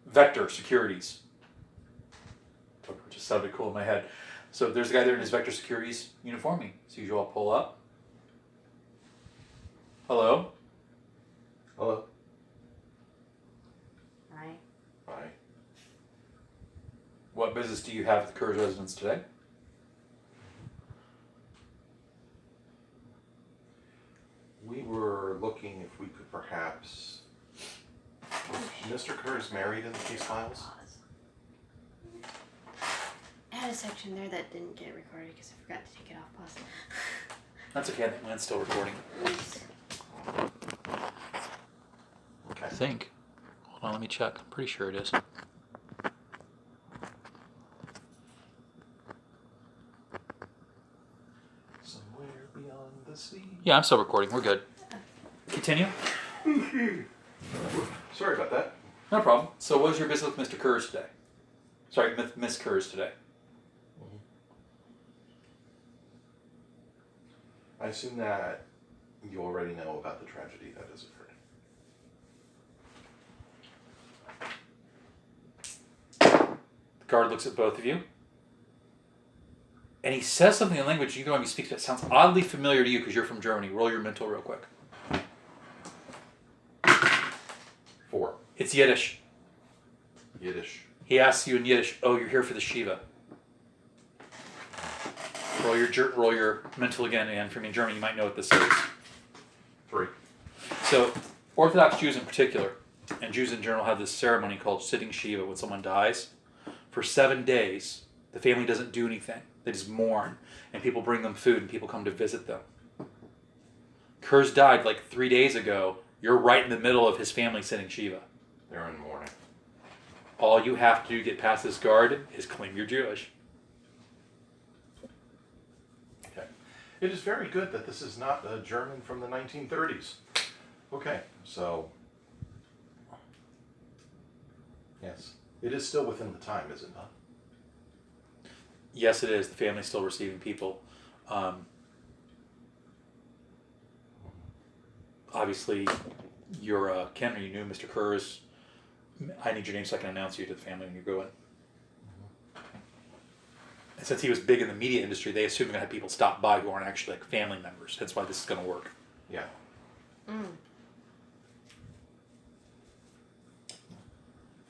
Vector Securities. Which just sounded cool in my head. So there's a guy there in his Vector Securities uniform. So you all pull up. Hello? Hello? Right. Hi. What business do you have at the Kurz residence today? We were looking if we could perhaps... Was Mr. Kurz married in the case files? I had a section there that didn't get recorded because I forgot to take it off pause. That's okay, I think mine's still recording. Oops. I think. Hold on, let me check. I'm pretty sure it is. Somewhere beyond the sea. Yeah, I'm still recording. We're good. Continue. Sorry about that. No problem. So what was your business with Mr. Kurz today? Sorry, Miss Kurz today. I assume that you already know about the tragedy that has occurred. The guard looks at both of you. And he says something in language you know when he speaks, but it sounds oddly familiar to you because you're from Germany. Roll your mental real quick. 4. It's Yiddish. Yiddish. He asks you in Yiddish, oh, you're here for the Shiva. Roll your mental again, and from in German, you might know what this is. 3. So, Orthodox Jews in particular, and Jews in general, have this ceremony called sitting Shiva when someone dies. For 7 days, the family doesn't do anything. They just mourn, and people bring them food, and people come to visit them. Kurz died like 3 days ago. You're right in the middle of his family sitting Shiva. They're in mourning. All you have to do to get past this guard is claim you're Jewish. Okay. It is very good that this is not a German from the 1930s. Okay, so... Yes. It is still within the time, is it not? Yes, it is. The family's still receiving people. Obviously, you're Ken, or you knew Mr. Kurz. I need your name so I can announce you to the family when you go in. And since he was big in the media industry, they assume they're going to have people stop by who aren't actually like family members. That's why this is going to work. Yeah.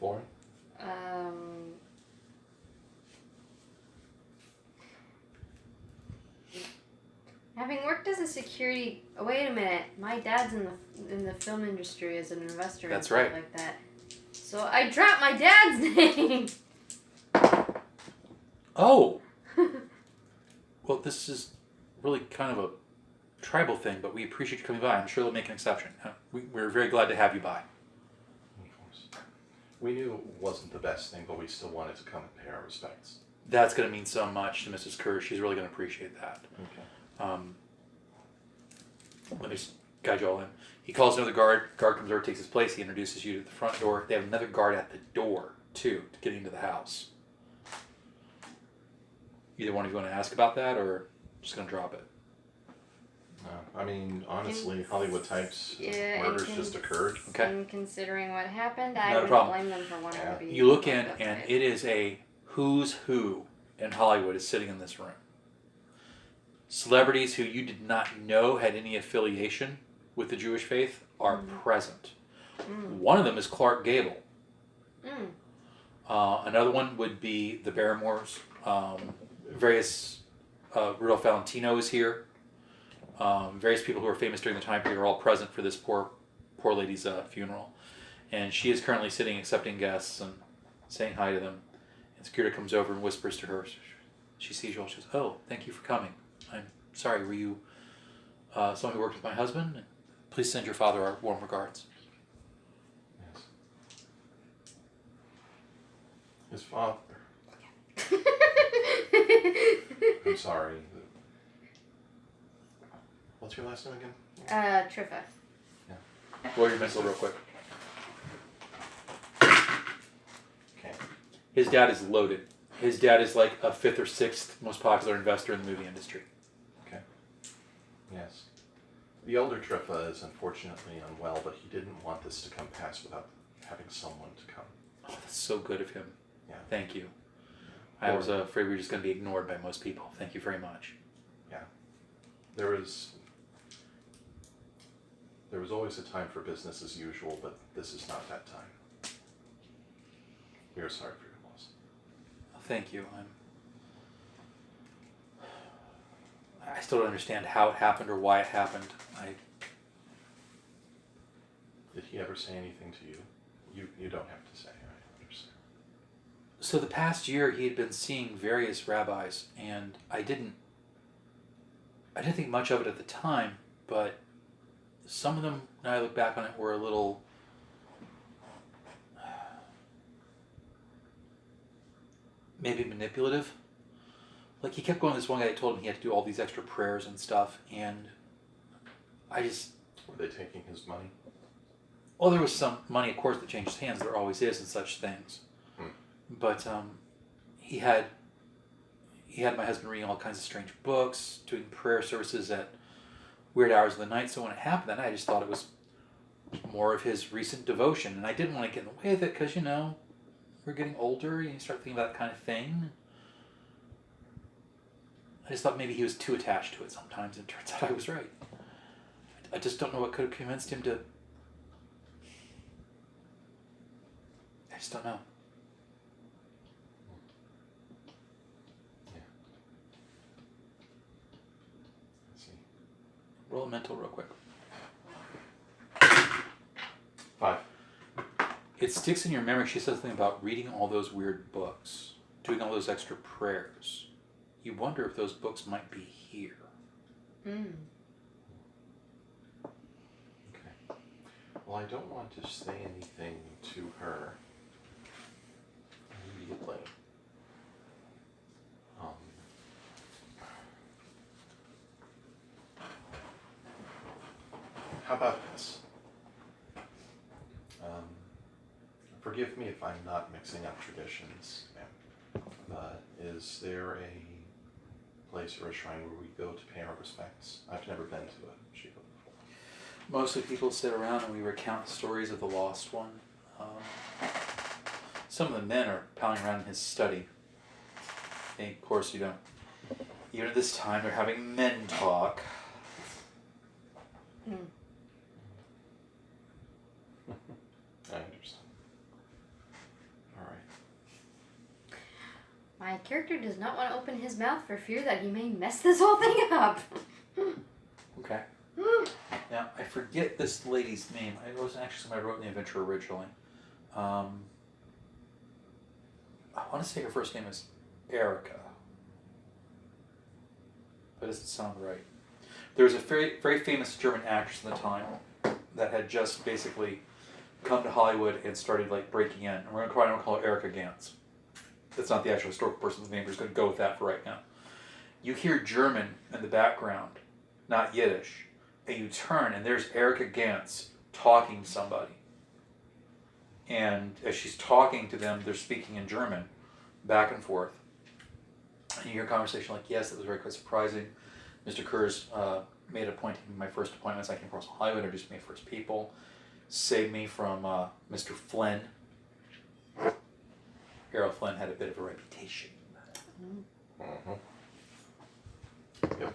Lauren? Having worked as a security... Oh, wait a minute. My dad's in the film industry as an investor and That's stuff right. like that. So I dropped my dad's name. Oh! Well, this is really kind of a tribal thing, but we appreciate you coming by. I'm sure they'll make an exception. We're very glad to have you by. Of course. We knew it wasn't the best thing, but we still wanted to come and pay our respects. That's going to mean so much to Mrs. Kerr. She's really going to appreciate that. Okay. Let me just guide you all in. He calls another guard. Guard comes over, takes his place. He introduces you to the front door. They have another guard at the door, too, to get into the house. Either one of you want to ask about that, or just going to drop it? I mean, honestly, Hollywood types murders just occurred. Okay. And considering what happened, I Not a wouldn't problem. blame them for wanting to be... You look in, locked up and tonight. it is a who's who in Hollywood is sitting in this room. Celebrities who you did not know had any affiliation with the Jewish faith are present. One of them is Clark Gable. Another one would be the Barrymores. Various Rudolph Valentino is here. Various people who are famous during the time period are all present for this poor lady's funeral. And she is currently sitting accepting guests and saying hi to them. And security comes over and whispers to her. She sees you all. She says, "Oh, thank you for coming. I'm sorry, were you someone who worked with my husband? Please send your father our warm regards." Yes. His father. I'm sorry. What's your last name again? Triffa. Roll your missile real quick. Okay. His dad is loaded. His dad is like a 5th or 6th most popular investor in the movie industry. Okay. Yes. The elder Triffa is unfortunately unwell, but he didn't want this to come past without having someone to come. Oh, that's so good of him. Yeah. Thank you. I was afraid we were just going to be ignored by most people. Thank you very much. Yeah. There was always a time for business as usual, but this is not that time. We are sorry for your loss. Thank you. I still don't understand how it happened or why it happened. Did he ever say anything to you? You don't have to say, I understand. So the past year he had been seeing various rabbis, and I didn't think much of it at the time, but some of them, now I look back on it, were a little maybe manipulative. Like, he kept going to this one guy that told him he had to do all these extra prayers and stuff, and I just... Were they taking his money? Well, there was some money, of course, that changed hands. There always is in such things. But he had my husband reading all kinds of strange books, doing prayer services at weird hours of the night. So when it happened that night, I just thought it was more of his recent devotion. And I didn't want to get in the way of it because, we're getting older. You start thinking about that kind of thing. I just thought maybe he was too attached to it sometimes, and it turns out I was right. I just don't know what could have convinced him to... I just don't know. Yeah. Let's see. Roll a mental real quick. 5. It sticks in your memory. She says something about reading all those weird books, doing all those extra prayers. You wonder if those books might be here. Okay. Well, I don't want to say anything to her immediately. How about this? Forgive me if I'm not mixing up traditions, ma'am, but is there a place or a shrine where we go to pay our respects? I've never been to a Shiva before. Mostly people sit around and we recount stories of the lost one. Some of the men are pounding around in his study. And of course, even at this time, they're having men talk. I understand. All right. My character does not want to open his mouth for fear that he may mess this whole thing up. forget this lady's name. It wasn't actually somebody I wrote in the adventure originally. I want to say her first name is Erica. That doesn't sound right. There was a very, very famous German actress at the time that had just basically come to Hollywood and started like breaking in. And we're going to call her Erica Gantz. That's not the actual historical person's name. We're just going to go with that for right now. You hear German in the background, not Yiddish, and you turn and there's Erica Gantz talking to somebody. And as she's talking to them, they're speaking in German, back and forth. And you hear a conversation like, yes, that was very quite surprising. Mr. Kurz made a point to my first appointments. I came across Hollywood, introduced me to first people, saved me from Mr. Flynn. Errol Flynn had a bit of a reputation. Mm-hmm. Yep.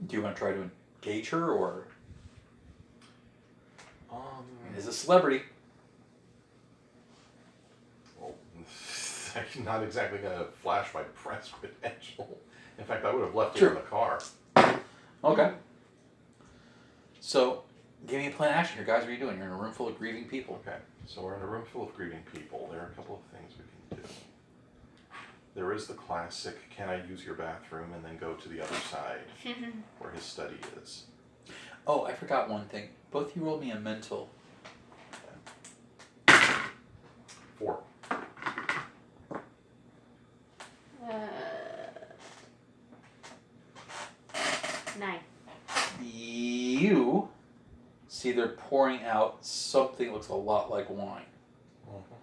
Do you want to try to engage her, or is a celebrity? Well, I'm not exactly going to flash my press credential. In fact, I would have left it in the car. Okay. So, give me a plan of action here, guys. What are you doing? You're in a room full of grieving people. Okay, so we're in a room full of grieving people. There are a couple of things we can do. There is the classic, can I use your bathroom, and then go to the other side where his study is. Oh, I forgot one thing. Both of you rolled me a mental. 4. 9. You see they're pouring out something that looks a lot like wine. Mm-hmm.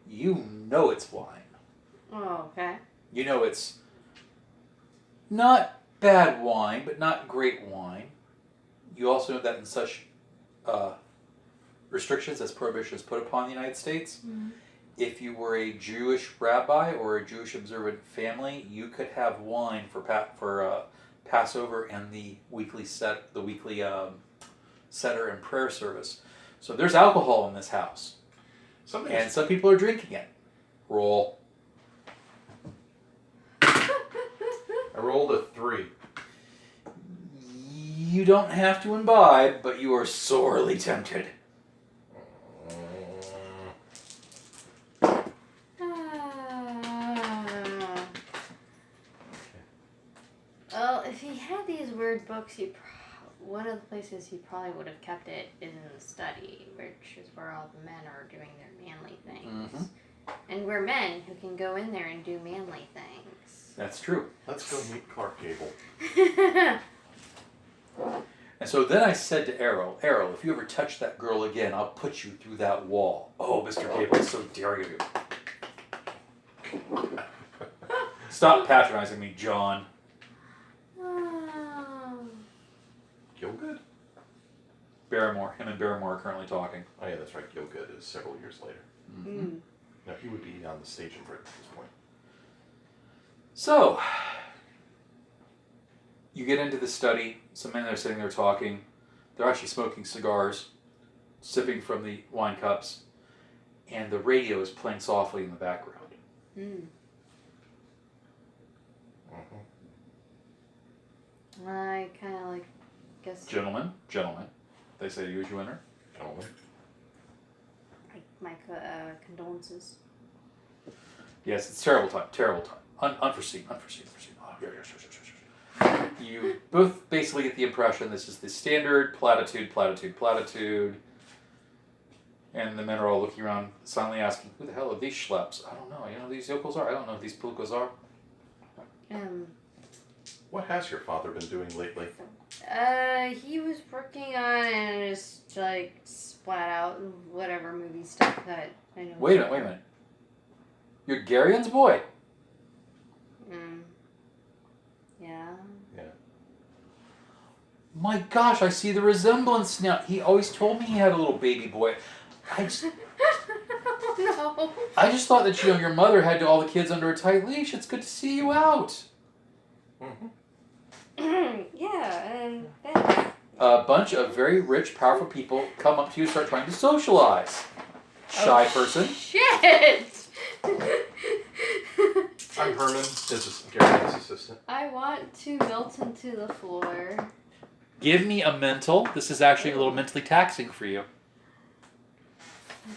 You know it's wine. Oh, okay. You know it's not bad wine, but not great wine. You also know that in such restrictions as prohibition is put upon the United States, if you were a Jewish rabbi or a Jewish observant family, you could have wine for Passover and the weekly Seder and prayer service. So there's alcohol in this house, and some people are drinking it. Roll. I rolled a 3. You don't have to imbibe, but you are sorely tempted. Well, if he had these weird books, one of the places he probably would have kept it is in the study, which is where all the men are doing their manly things. Mm-hmm. And we're men who can go in there and do manly things. That's true. Let's go meet Clark Gable. And so then I said to Errol, if you ever touch that girl again, I'll put you through that wall. Oh, Mr. Gable, so daring of you. Stop patronizing me, John. Gilgood? Barrymore. Him and Barrymore are currently talking. Oh yeah, that's right. Gilgood is several years later. Mm-hmm. No, he would be on the stage in Britain at this point. So, you get into the study. Some men are sitting there talking. They're actually smoking cigars, sipping from the wine cups, and the radio is playing softly in the background. I kind of guess. Gentlemen, they say to you as you enter. Gentlemen. My condolences. Yes, it's terrible time. Unforeseen. Oh, yes. You both basically get the impression this is the standard platitude. And the men are all looking around, silently asking, who the hell are these schleps? I don't know. You know who these yokels are? I don't know who these pulkas are. What has your father been doing lately? He was working on and just splat out whatever movie stuff that I know. Wait a minute. You're Garion's boy? Yeah. My gosh, I see the resemblance now. He always told me he had a little baby boy. No. I just thought that your mother had all the kids under a tight leash. It's good to see you out. Mm-hmm. Yeah, and then... A bunch of very rich, powerful people come up to you and start trying to socialize. Shy person. Shit! I'm Herman. This is Gary's assistant. I want to melt into the floor. Give me a mental. This is actually a little mentally taxing for you.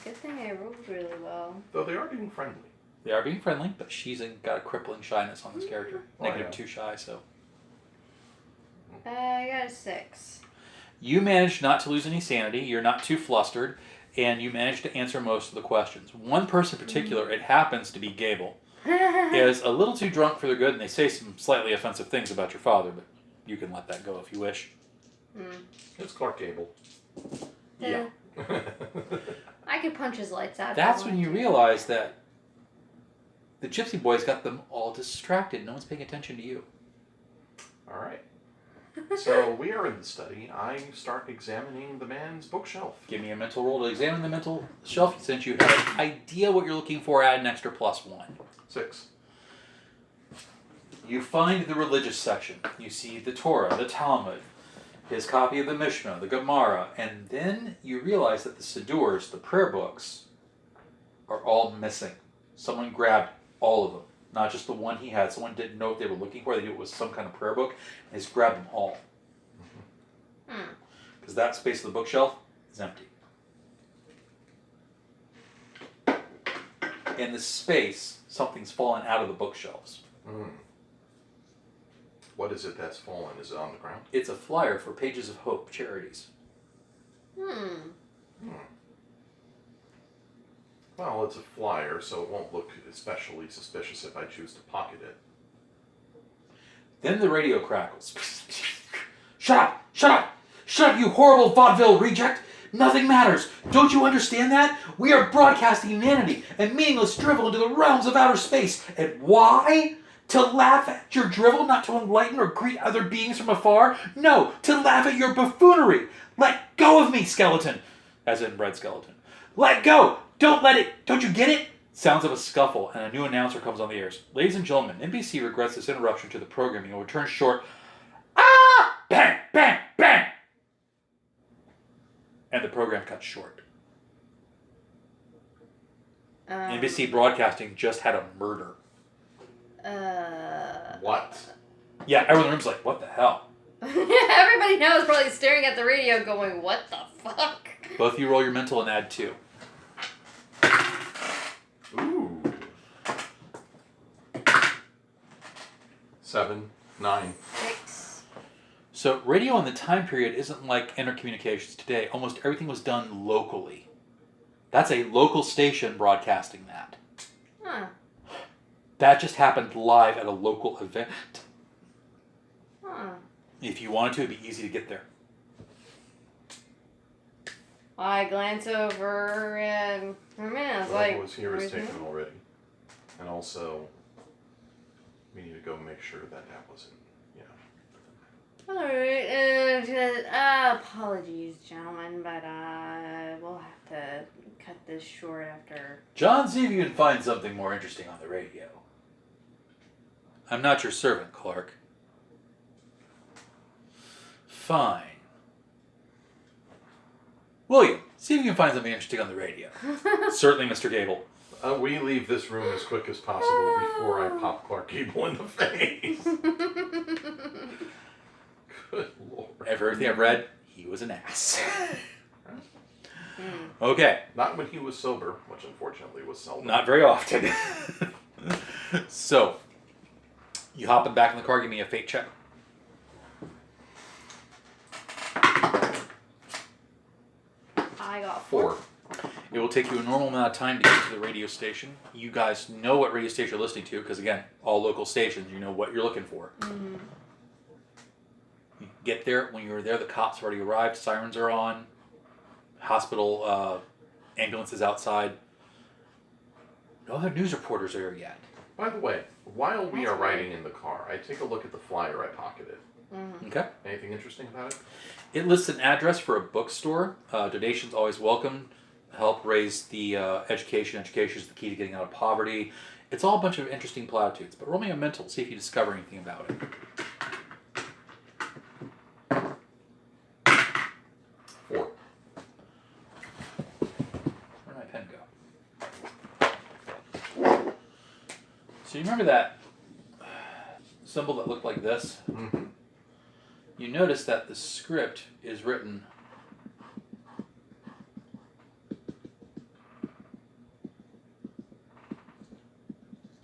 Good thing I rolled really well. Though they are being friendly. They are being friendly, but she's got a crippling shyness on this character. Negative 2 shy, so. I got a 6. You managed not to lose any sanity. You're not too flustered. And you managed to answer most of the questions. One person in particular, it happens to be Gable, is a little too drunk for their good, and they say some slightly offensive things about your father, but you can let that go if you wish. It's Clark Gable. Yeah. I could punch his lights out. That's when you realize that the Gypsy Boys got them all distracted. No one's paying attention to you. All right. So we are in the study. I start examining the man's bookshelf. Give me a mental roll to examine the mental shelf. Since you have an idea what you're looking for, add an extra +1. 6. You find the religious section. You see the Torah, the Talmud, his copy of the Mishnah, the Gemara, and then you realize that the Sidurs, the prayer books, are all missing. Someone grabbed all of them. Not just the one he had. Someone didn't know what they were looking for. They knew it was some kind of prayer book. And they just grabbed them all. Because that space of the bookshelf is empty. In the space, something's fallen out of the bookshelves. What is it that's fallen? Is it on the ground? It's a flyer for Pages of Hope charities. Well, it's a flyer, so it won't look especially suspicious if I choose to pocket it. Then the radio crackles. Shut up! Shut up! Shut up, you horrible vaudeville reject! Nothing matters! Don't you understand that? We are broadcasting humanity and meaningless drivel into the realms of outer space. And why? To laugh at your drivel, not to enlighten or greet other beings from afar? No, to laugh at your buffoonery! Let go of me, skeleton! As in Red Skeleton. Let go! Don't let it! Don't you get it? Sounds of a scuffle, and a new announcer comes on the airs. Ladies and gentlemen, NBC regrets this interruption to the programming and will return short. Ah! Bang! Bang! Bang! And the program cuts short. NBC Broadcasting just had a murder. What? Yeah, everyone in the room's like, what the hell? Everybody now is probably staring at the radio going, what the fuck? Both of you roll your mental and add 2. Ooh. 7, 9. 6. So radio in the time period isn't like intercommunications today. Almost everything was done locally. That's a local station broadcasting that. Huh. That just happened live at a local event. Huh. If you wanted to, it'd be easy to get there. I glance over and I was Whatever like, was here is where's taken it? already. And also, we need to go make sure that wasn't, Alright, apologies, gentlemen, but we'll have to cut this short after. John, see if you can find something more interesting on the radio. I'm not your servant, Clark. Fine. William, see if you can find something interesting on the radio. Certainly, Mr. Gable. We leave this room as quick as possible before I pop Clark Gable in the face. Good lord. For everything I've read, he was an ass. Okay. Not when he was sober, which unfortunately was seldom. Not very often. So, you hop back in the car, give me a fate check. I got 4. It will take you a normal amount of time to get to the radio station. You guys know what radio station you're listening to, because again, all local stations, you know what you're looking for. You get there, when you're there, the cops have already arrived, sirens are on, hospital ambulances outside. No other news reporters are here yet. By the way, while we are riding in the car, I take a look at the flyer I pocketed. Okay. Anything interesting about it? It lists an address for a bookstore. Donations always welcome. Help raise the education. Education is the key to getting out of poverty. It's all a bunch of interesting platitudes. But roll me a mental, see if you discover anything about it. 4. Where'd my pen go? So you remember that symbol that looked like this? Mm-hmm. You notice that the script is written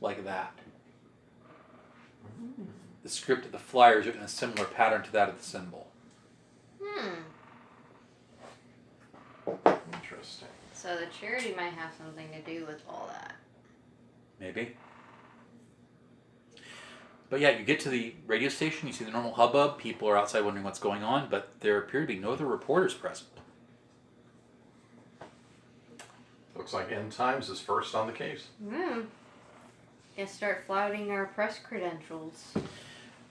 like that. The script of the flyer is written in a similar pattern to that of the symbol. Interesting. So the charity might have something to do with all that. Maybe. But yeah, you get to the radio station, you see the normal hubbub, people are outside wondering what's going on, but there appear to be no other reporters present. Looks like End Times is first on the case. Guess start flouting our press credentials.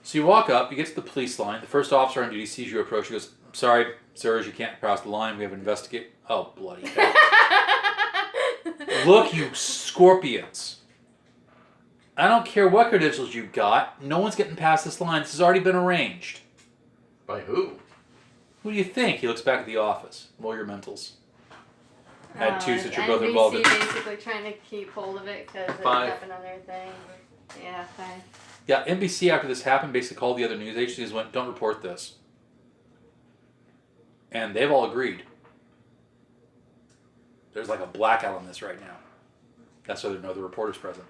So you walk up, you get to the police line, the first officer on duty sees you approach, he goes, "Sorry, sirs, you can't cross the line, we have an investigate." Oh, bloody hell. Look, you scorpions. I don't care what credentials you got. No one's getting past this line. This has already been arranged. By who? Who do you think? He looks back at the office. Roll your mentals. Add 2 since you're both NBC involved in it. basically trying to keep hold of it because it's 5. up another thing. Yeah, 5. Yeah, NBC after this happened basically called the other news agencies and went, "Don't report this." And they've all agreed. There's like a blackout on this right now. That's why there are no other reporters present.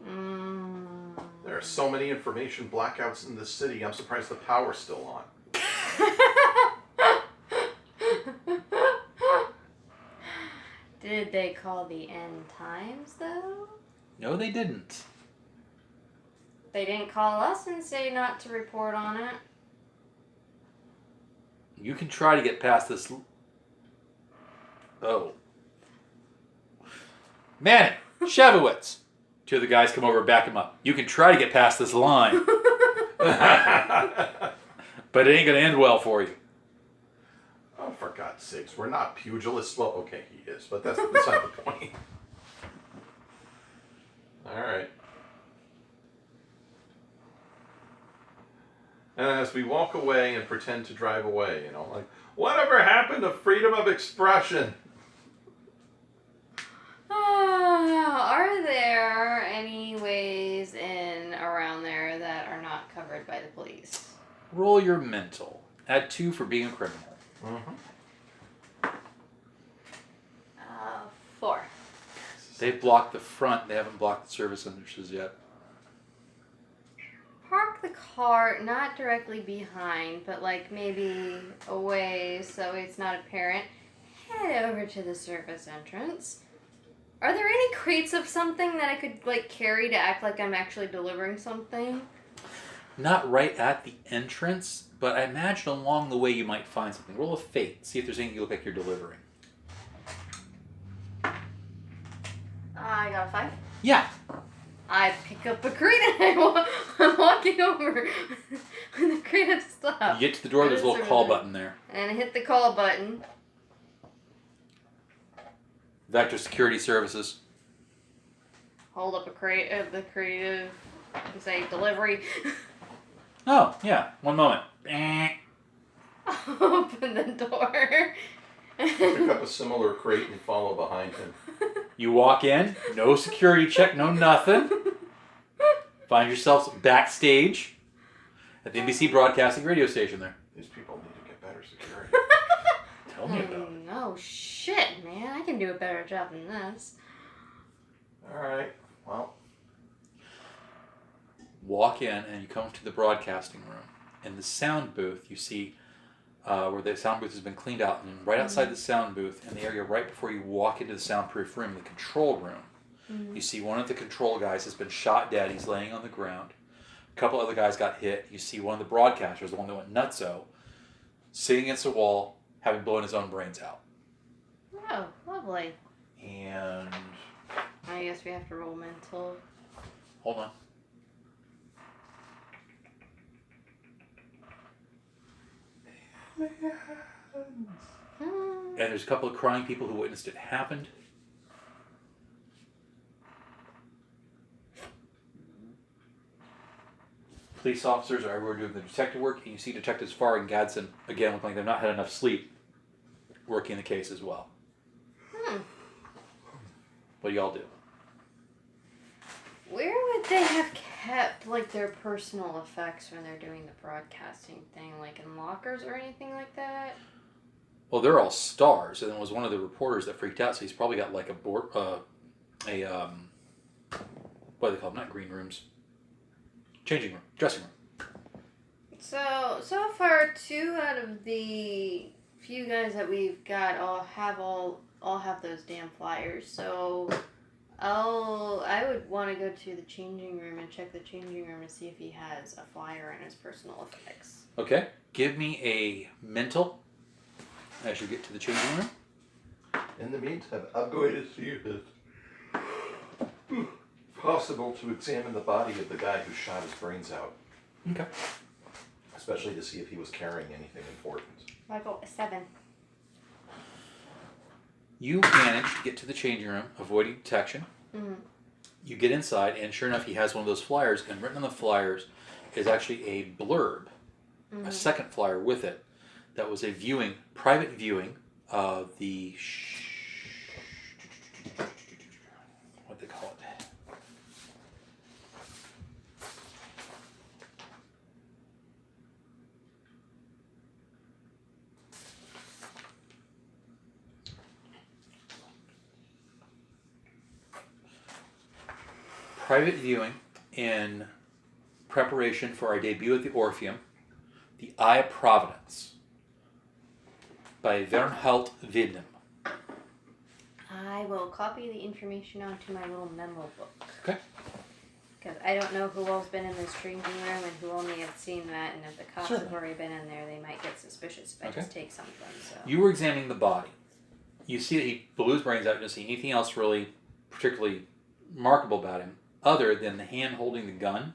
There are so many information blackouts in this city, I'm surprised the power's still on. Did they call the End Times, though? No, they didn't. They didn't call us and say not to report on it. You can try to get past this. Oh. Manning, Shevowitz. 2 of the guys come over and back him up. You can try to get past this line. But it ain't going to end well for you. Oh, for God's sakes, we're not pugilists. Well, okay, he is, but that's beside the point. Alright. And as we walk away and pretend to drive away, like, whatever happened to freedom of expression? Are there any ways in around there that are not covered by the police? Roll your mental. Add 2 for being a criminal. 4. They've blocked the front. They haven't blocked the service entrances yet. Park the car not directly behind, but like maybe away so it's not apparent. Head over to the service entrance. Are there any crates of something that I could like carry to act like I'm actually delivering something? Not right at the entrance, but I imagine along the way you might find something. Roll a fate. See if there's anything you look like you're delivering. I got a 5. Yeah. I pick up a crate and I'm walking over with a crate of stuff. You get to the door, there's a little call button there. And I hit the call button. Vector Security Services. Hold up a crate of the creative and say delivery. Oh, yeah. One moment. Open the door. Pick up a similar crate and follow behind him. You walk in, no security check, no nothing. Find yourselves backstage at the NBC Broadcasting radio station there. These people need to get better security. Tell me about it. No shit, man. I can do a better job than this. Alright, well. Walk in and you come to the broadcasting room. In the sound booth, you see where the sound booth has been cleaned out, and right outside the sound booth, in the area right before you walk into the soundproof room, the control room, you see one of the control guys has been shot dead. He's laying on the ground. A couple other guys got hit. You see one of the broadcasters, the one that went nutso, sitting against a wall, having blown his own brains out. Oh, lovely. And I guess we have to roll mental. hold on. And there's a couple of crying people who witnessed it happened. Police officers are everywhere doing the detective work, and you see Detectives Farr and Gadsden, again, looking like they've not had enough sleep, working the case as well. What do y'all do? would they have kept like their personal effects when they're doing the broadcasting thing, like in lockers or anything like that? Well, they're all stars, and it was one of the reporters that freaked out. So he's probably got like a board, what do they call them? Not green rooms. Changing room, dressing room. So far, 2 out of the few guys that we've got all have those damn flyers. So I would want to go to the changing room and check the changing room and see if he has a flyer in his personal effects. Okay, give me a mental as you get to the changing room. In the meantime, I'm going to see if it's possible to examine the body of the guy who shot his brains out. Okay. Especially to see if he was carrying anything important. Michael, a 7. You manage to get to the changing room, avoiding detection. Mm-hmm. You get inside, and sure enough, he has one of those flyers, and written on the flyers is actually a blurb, a second flyer with it, that was a private viewing of the, what they call it? Private viewing in preparation for our debut at the Orpheum, The Eye of Providence, by Vernholt Widnem. I will copy the information onto my little memo book. Okay. Because I don't know who all's been in this changing room and who only have seen that, and if the cops have already been in there, they might get suspicious if I just take something. So. You were examining the body. You see that he blew his brains out. You don't see anything else really particularly remarkable about him, other than the hand holding the gun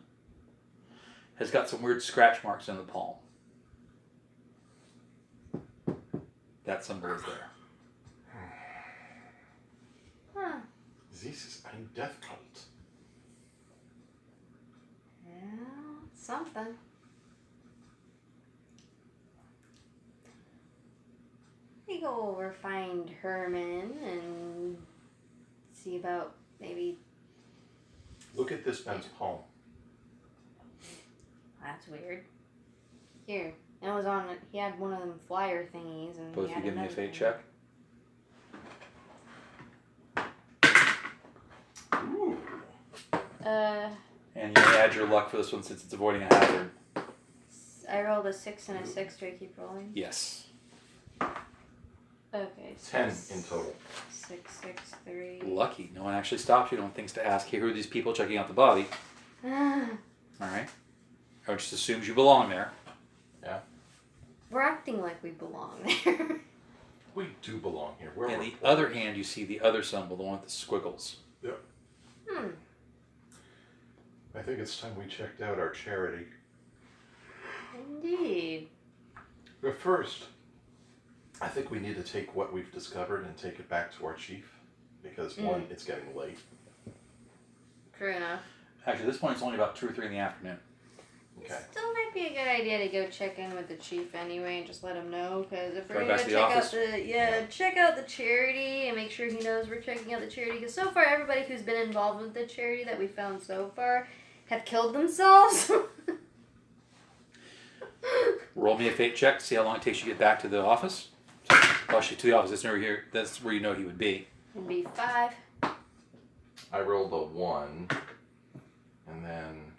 has got some weird scratch marks in the palm. That symbol is there. Huh. This is a death cult. Well, something. We go over, find Herman, and see about maybe. Look at this man's palm. That's weird. Here, it was on. He had one of them flyer thingies, and Both he of had you give me a another fate thing. check. Ooh. And you may add your luck for this one since it's avoiding a hazard. I rolled a 6 and a 6. Do I keep rolling? Yes. Okay. 10 in total. 6, 6, 3. Lucky. No one actually stops you. No one thinks to ask, hey, who are these people checking out the body? Alright. Everyone just assumes you belong there. Yeah. We're acting like we belong there. We do belong here. We're In the reporters. other hand, you see the other symbol, the one with the squiggles. Yeah. Hmm. I think it's time we checked out our charity. Indeed. But first, I think we need to take what we've discovered and take it back to our chief. Because one, it's getting late. True enough. Actually, at this point, it's only about 2 or 3 in the afternoon. Okay. Still might be a good idea to go check in with the chief anyway and just let him know, because if we're Right gonna back to the check office? out check out the charity and make sure he knows we're checking out the charity, because so far everybody who's been involved with the charity that we found so far have killed themselves. Roll me a fate check to see how long it takes you to get back to the office. Well, actually, to the office. That's never here. That's where you know he would be. It'd be 5. I rolled a 1 and then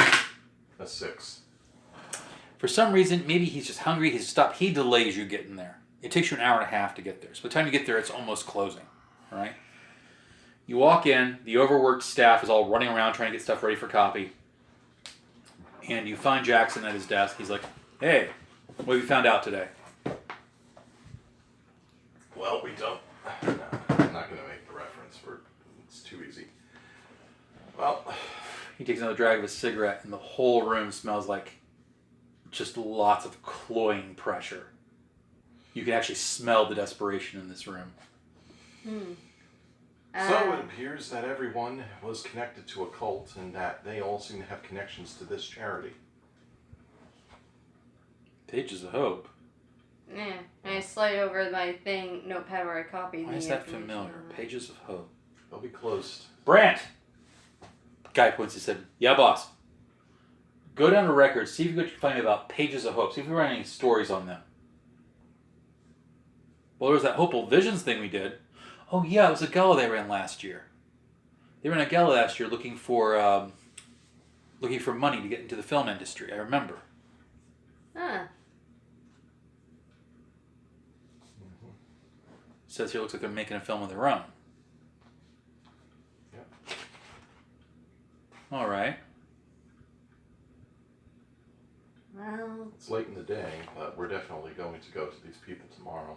a 6. For some reason, maybe he's just hungry. He's stopped. He delays you getting there. It takes you an hour and a half to get there. So by the time you get there, it's almost closing. All right. You walk in. The overworked staff is all running around trying to get stuff ready for copy. And you find Jackson at his desk. He's like, "Hey, what have you found out today?" Well, we don't. No, I'm not going to make the reference. It's too easy. Well, He takes another drag of his cigarette, and the whole room smells like just lots of cloying pressure. You can actually smell the desperation in this room. so it appears that everyone was connected to a cult and that they all seem to have connections to this charity. Pages of Hope. Yeah. And I slide over my notepad where I copied Why the is that information familiar? on it. Pages of Hope. They'll be closed. Brant! Guy points. He said, "Yeah, boss. Go down to records. See if you can find me about Pages of Hope. See if we run any stories on them." Well, there was that Hopeful Visions thing we did. Oh yeah, it was a gala they ran last year. They ran a gala last year looking for money to get into the film industry. I remember. Huh. Says here it looks like they're making a film of their own. Yep. All right. Well, It's late in the day, but we're definitely going to go to these people tomorrow.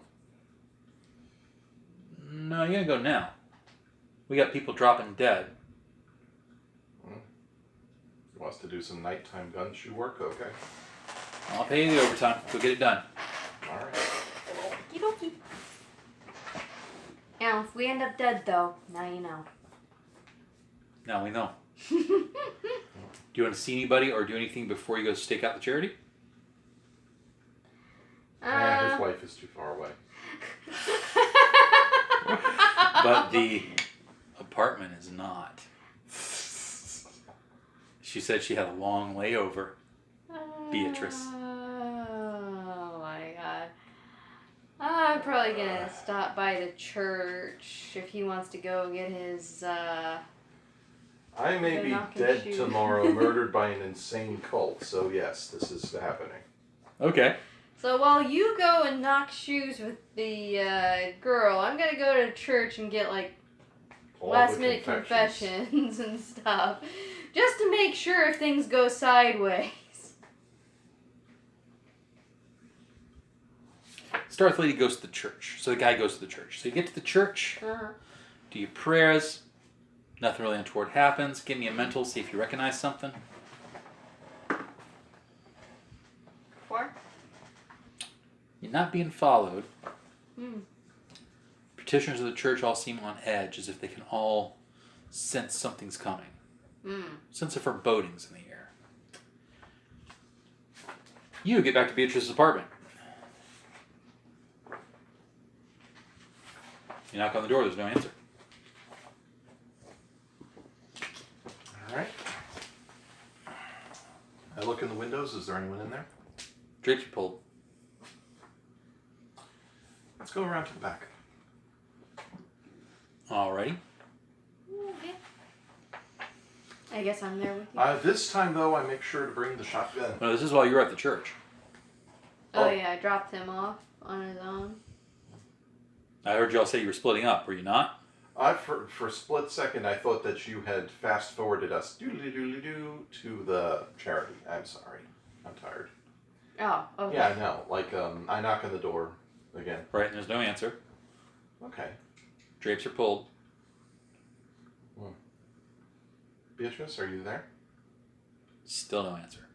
No, you gotta go now. We got people dropping dead. He wants to do some nighttime gumshoe work, okay. I'll pay you the overtime. Go get it done. Alright. okie dokie. Now, if we end up dead, though, now you know. Now we know. Do you want to see anybody or do anything before you go stake out the charity? His wife is too far away. But the apartment is not. She said she had a long layover. Beatrice. Oh my god. I'm probably gonna stop by the church if he wants to go get his, I may be knock and dead shoot. tomorrow, murdered by an insane cult, so yes, this is happening. Okay. So while you go and knock shoes with the girl, I'm gonna go to church and get like All last the minute confessions. confessions and stuff. Just to make sure if things go sideways. Starth Lady goes to the church. So the guy goes to the church. So you get to the church, do your prayers, nothing really untoward happens. Give me a mental, see if you recognize something. 4? You're not being followed. Hmm. Petitioners of the church all seem on edge, as if they can all sense something's coming. Sense of forebodings in the air. You get back to Beatrice's apartment. You knock on the door, there's no answer. Alright. I look in the windows, is there anyone in there? Drapes are pulled. Let's go around to the back. Alrighty. Okay. I guess I'm there with you. This time though, I make sure to bring the shotgun. No, this is while you were at the church. Oh yeah, I dropped him off on his own. I heard y'all say you were splitting up, were you not? For a split second, I thought that you had fast forwarded us doodly-doodly-doo to the charity. I'm sorry. I'm tired. Oh, okay. Yeah, I know. Like, I knock on the door again. Right, and there's no answer. Okay. Drapes are pulled. Beatrice, are you there? Still no answer.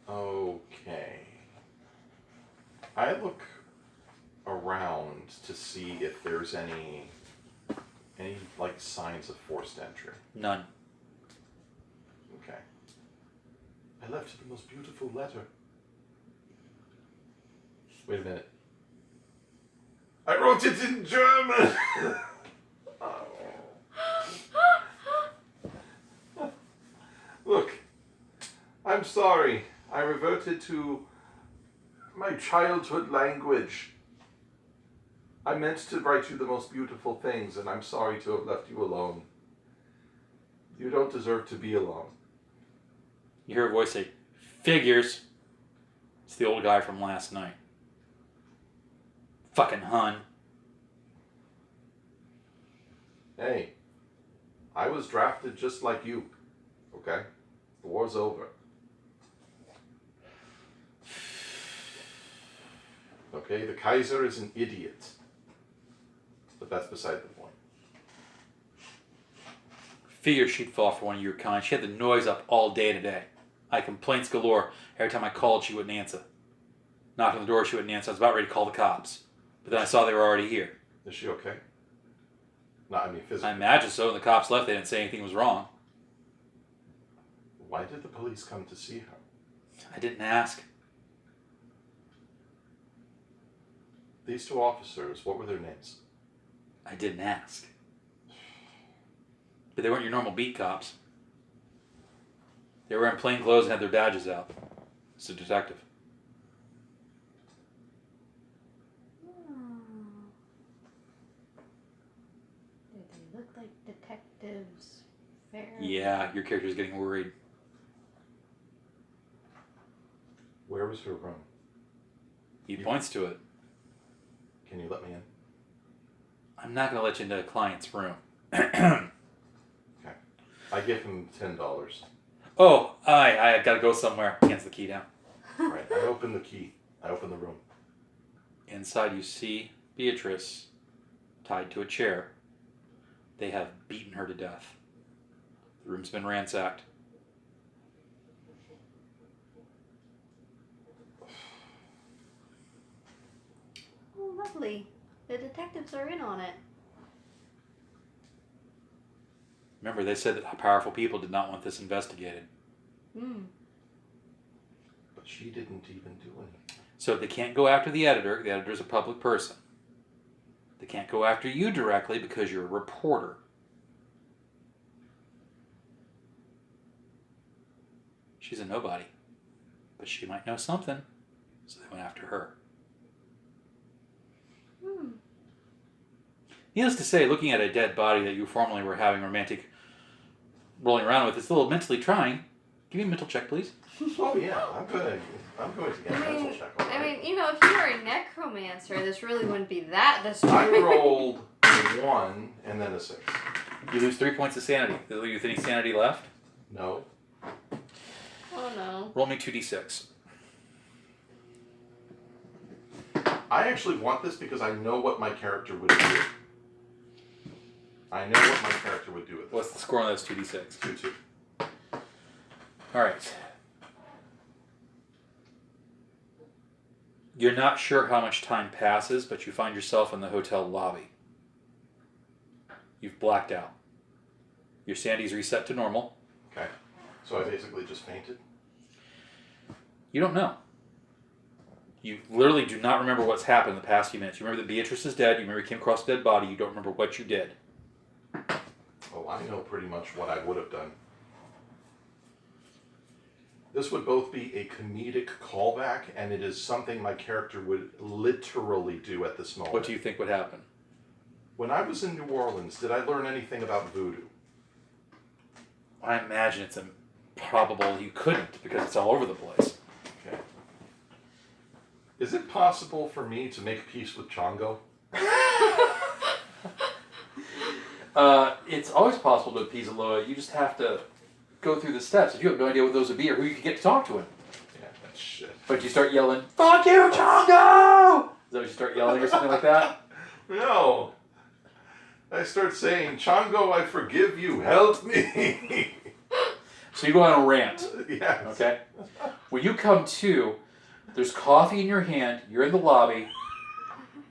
Okay. I look around to see if there's any like signs of forced entry. None. Okay. I left the most beautiful letter. Wait a minute. I wrote it in German! Look, I'm sorry. I reverted to my childhood language. I meant to write you the most beautiful things, and I'm sorry to have left you alone. You don't deserve to be alone. You hear a voice say, "Figures." It's the old guy from last night. Fucking Hun. Hey, I was drafted just like you, okay? The war's over. Okay, the Kaiser is an idiot. But that's beside the point. Figures she'd fall for one of your kind. She had the noise up all day today. I had complaints galore. Every time I called, she wouldn't answer. Knocked on the door, she wouldn't answer. I was about ready to call the cops. But then I saw they were already here. Is she okay? No, I mean physically. I imagine so. When the cops left, they didn't say anything was wrong. Why did the police come to see her? I didn't ask. These two officers, what were their names? I didn't ask. But they weren't your normal beat cops. They were in plain clothes and had their badges out. It's a detective. Did they look like detectives? Fair. Yeah, your character's getting worried. Where was her room? He points to it. Can you let me in? I'm not going to let you into a client's room. Okay. I give him $10. Oh, I got to go somewhere. Hands the key down. Right. I open the key. I open the room. Inside you see Beatrice tied to a chair. They have beaten her to death. The room's been ransacked. Oh, lovely. The detectives are in on it. Remember, they said that powerful people did not want this investigated. Hmm. But she didn't even do anything. So they can't go after the editor. The editor's a public person. They can't go after you directly because you're a reporter. She's a nobody. But she might know something. So they went after her. Needless to say, looking at a dead body that you formerly were having romantic rolling around with, it's a little mentally trying. Give me a mental check, please. Oh yeah, I'm going to get a mental check. All right. I mean, you know, if you were a necromancer, this really wouldn't be that I disturbing. rolled a 1 and then a 6. You lose 3 points of sanity. Does it leave you with any sanity left? No. Oh no. Roll me 2d6. I actually want this because I know what my character would do. I know what my character would do with this. What's the score on those 2d6? 2-2. All right. You're not sure how much time passes, but you find yourself in the hotel lobby. You've blacked out. Your sanity's reset to normal. Okay. So I basically just fainted? You don't know. You literally do not remember what's happened in the past few minutes. You remember that Beatrice is dead. You remember you came across a dead body. You don't remember what you did. Oh, I know pretty much what I would have done. This would both be a comedic callback, and it is something my character would literally do at this moment. What do you think would happen? When I was in New Orleans, did I learn anything about voodoo? I imagine it's improbable you couldn't because it's all over the place. Okay. Is it possible for me to make peace with Chongo? It's always possible to appease a Loa. You just have to go through the steps. If you have no idea what those would be or who you could get to talk to him. Yeah, that's shit. But you start yelling, "Fuck you, Chongo!" Is that what you start yelling or something like that? No. I start saying, Chongo, I forgive you. Help me. So you go on a rant. Yes. Okay? When you come to, there's coffee in your hand, you're in the lobby,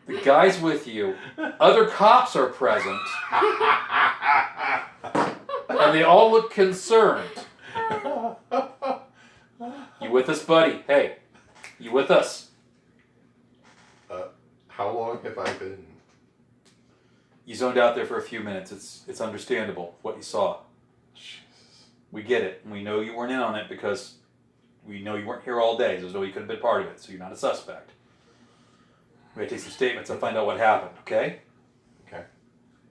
the guy's with you, other cops are present, and they all look concerned. You with us, buddy? Hey, you with us? How long have I been? You zoned out there for a few minutes. It's understandable what you saw. Jesus. We get it. And we know you weren't in on it because we know you weren't here all day. There's no way you could have been part of it, so you're not a suspect. We're going to take some statements and find out what happened, okay? Okay.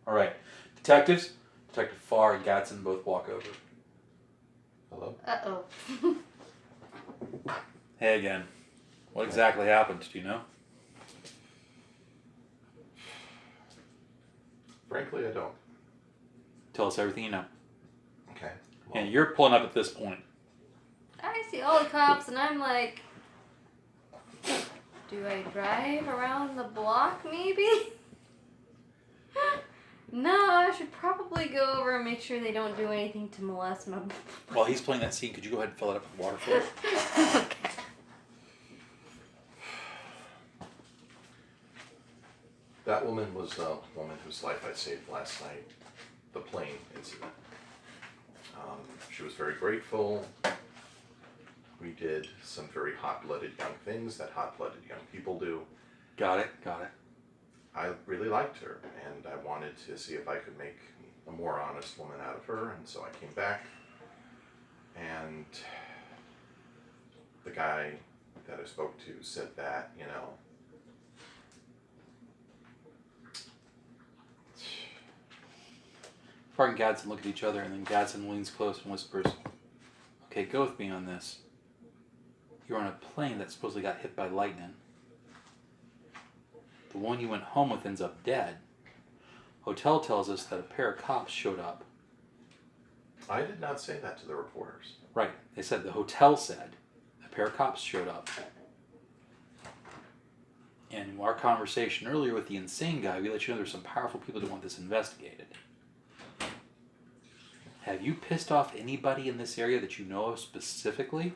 All right. Detectives, Detective Farr and Gatson both walk over. Hello? Uh-oh. Hey again. What exactly happened? Do you know? Frankly, I don't. Tell us everything you know. Okay. Well, And you're pulling up at this point. I see all the cops and I'm like, do I drive around the block maybe? No, I should probably go over and make sure they don't do anything to molest my... While he's playing that scene, could you go ahead and fill it up with water for us? Okay. that woman was the woman whose life I saved last night. The plane incident. She was very grateful. We did some very hot-blooded young things that hot-blooded young people do. Got it. I really liked her, and I wanted to see if I could make a more honest woman out of her, and so I came back, and the guy that I spoke to said that, Park and Gadsden look at each other, and then Gadsden leans close and whispers, "Okay, go with me on this. You're on a plane that supposedly got hit by lightning. The one you went home with ends up dead. Hotel tells us that a pair of cops showed up." I did not say that to the reporters. Right. They said the hotel said a pair of cops showed up. And in our conversation earlier with the insane guy, we let you know there's some powerful people that want this investigated. Have you pissed off anybody in this area that you know of specifically?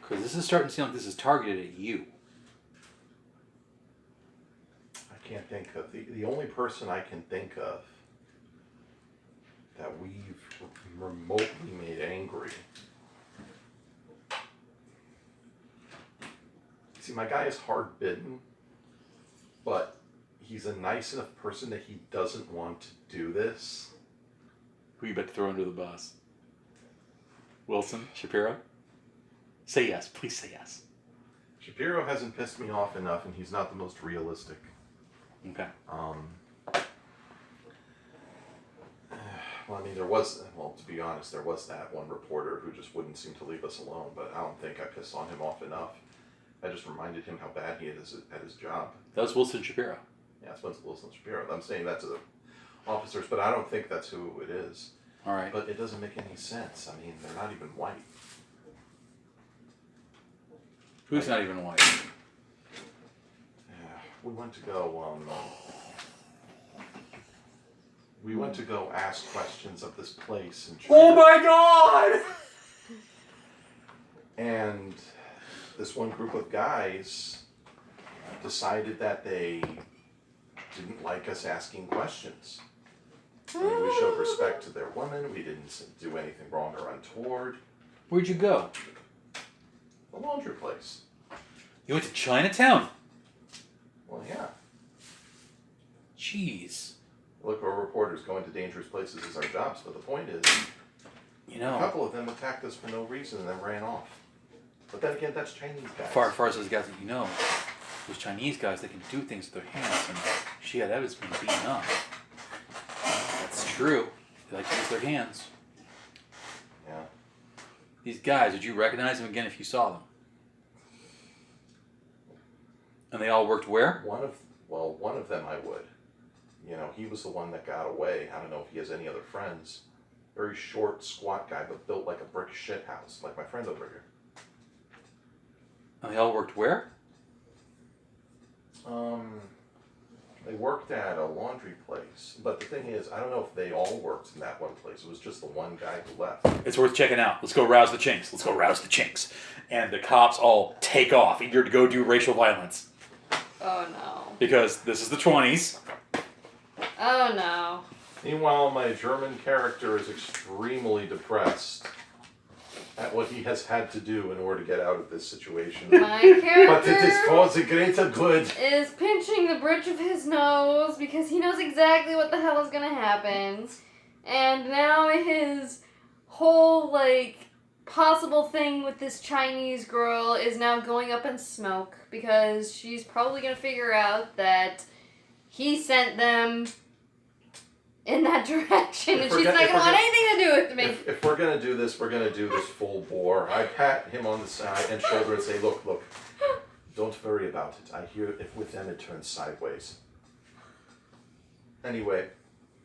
Because this is starting to seem like this is targeted at you. I can't think of the only person I can think of that we've remotely made angry. See, my guy is hard bitten, but he's a nice enough person that he doesn't want to do this. Who you bet to throw under the bus? Wilson? Shapiro? Say yes. Please say yes. Shapiro hasn't pissed me off enough, and he's not the most realistic. Okay. Well, I mean, to be honest, there was that one reporter who just wouldn't seem to leave us alone, but I don't think I pissed on him off enough. I just reminded him how bad he is at his job. That was Wilson Shapiro. Yeah, it's Wilson Shapiro. I'm saying that to the officers, but I don't think that's who it is. All right. But it doesn't make any sense. I mean, they're not even white. Who's not even white? Yeah, we went to go. We went to go ask questions of this place. Oh my God! And this one group of guys decided that they didn't like us asking questions. I mean, we showed respect to their women. We didn't do anything wrong or untoward. Where'd you go? The laundry place. You went to Chinatown? Well, yeah. Jeez. Look, our reporters going to dangerous places is our jobs, but the point is, a couple of them attacked us for no reason and then ran off. But then again, that's Chinese guys. Far as those guys that you know, those Chinese guys that can do things with their hands, and shit, that has been beaten up. That's true. They like to use their hands. Yeah. These guys, would you recognize them again if you saw them? And they all worked where? One of them I would. He was the one that got away. I don't know if he has any other friends. Very short, squat guy, but built like a brick shit house, like my friend over here. And they all worked where? They worked at a laundry place. But the thing is, I don't know if they all worked in that one place. It was just the one guy who left. It's worth checking out. Let's go rouse the chinks. Let's go rouse the chinks. And the cops all take off, eager to go do racial violence. Oh no. Because this is the 20s. Oh no. Meanwhile, my German character is extremely depressed at what he has had to do in order to get out of this situation. My But character it is for the greater good. is pinching the bridge of his nose because he knows exactly what the hell is gonna happen. And now his whole, possible thing with this Chinese girl is now going up in smoke because she's probably gonna figure out that he sent them in that direction, and she's not going to want anything to do with me. If we're going to do this, we're going to do this full bore. I pat him on the side and shoulder and say, look, don't worry about it. I hear if with them it turns sideways. Anyway,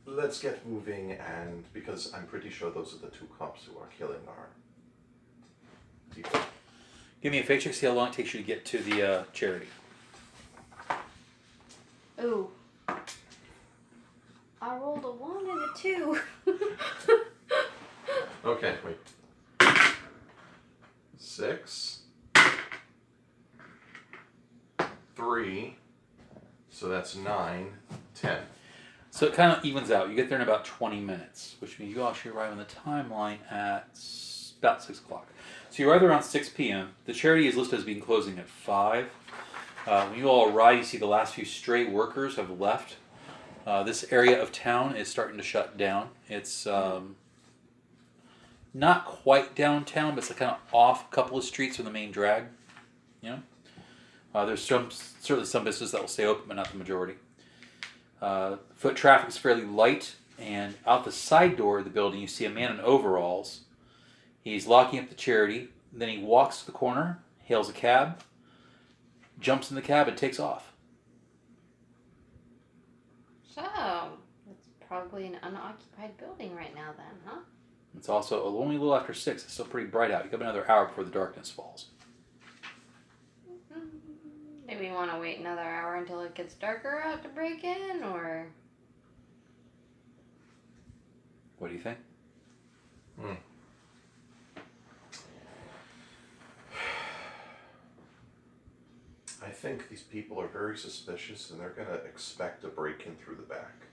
let's get moving, and because I'm pretty sure those are the two cops who are killing our people. Give me a fake check, see how long it takes you to get to the charity. Ooh. I rolled a 1 and a 2. Okay, wait. 6. 3. So that's 9, 10. So it kind of evens out. You get there in about 20 minutes, which means you actually arrive on the timeline at about 6 o'clock. So you arrive around 6 p.m. The charity is listed as being closing at 5. When you all arrive, you see the last few stray workers have left. This area of town is starting to shut down. It's not quite downtown, but it's kind of off a couple of streets from the main drag. You know, there's certainly some businesses that will stay open, but not the majority. Foot traffic is fairly light, and out the side door of the building, you see a man in overalls. He's locking up the charity. Then he walks to the corner, hails a cab, jumps in the cab, and takes off. So, it's probably an unoccupied building right now then, huh? It's also only a little after 6. It's still pretty bright out. You got another hour before the darkness falls. Do we want to wait another hour until it gets darker out to break in, or? What do you think? I think these people are very suspicious and they're going to expect a break-in through the back.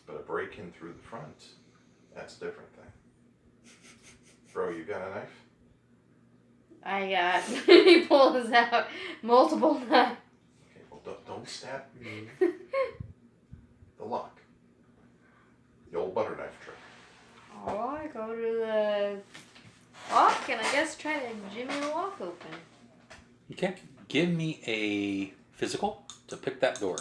But a break-in through the front, that's a different thing. Bro, you got a knife? I got. He pulls out multiple knives. Okay, well, don't stab me. The lock. The old butter knife trick. Oh, I go to the lock and I guess try to jimmy the lock open. Okay. Give me a physical to pick that door.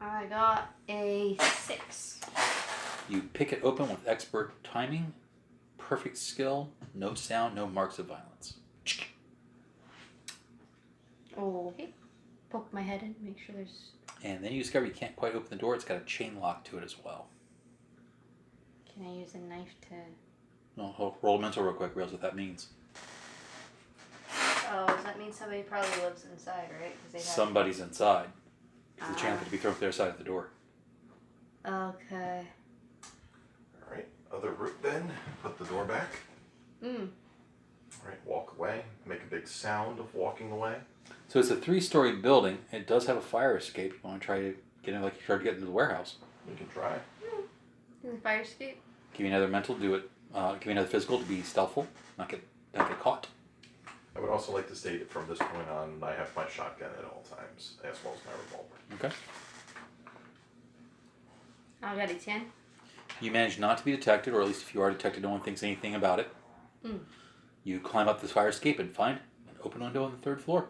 I got a 6. You pick it open with expert timing, perfect skill, no sound, no marks of violence. Okay. Poke my head in, make sure there's... And then you discover you can't quite open the door. It's got a chain lock to it as well. Can I use a knife to... No, roll a mental real quick, realize what that means. Oh, does that mean somebody probably lives inside, right? 'Cause they have... Somebody's inside. There's a chain to be thrown to their side of the door. Okay. Alright, other route then. Put the door back. Alright, walk away. Make a big sound of walking away. So it's a 3-story building. It does have a fire escape. You want to try to get in like you tried to get into the warehouse. We can try. In the fire escape? Give me another mental. Do it. Give me another physical to be stealthful. Not get caught. I would also like to state that from this point on, I have my shotgun at all times, as well as my revolver. Okay. I got a 10. You manage not to be detected, or at least if you are detected, no one thinks anything about it. You climb up this fire escape and find an open window on the 3rd floor.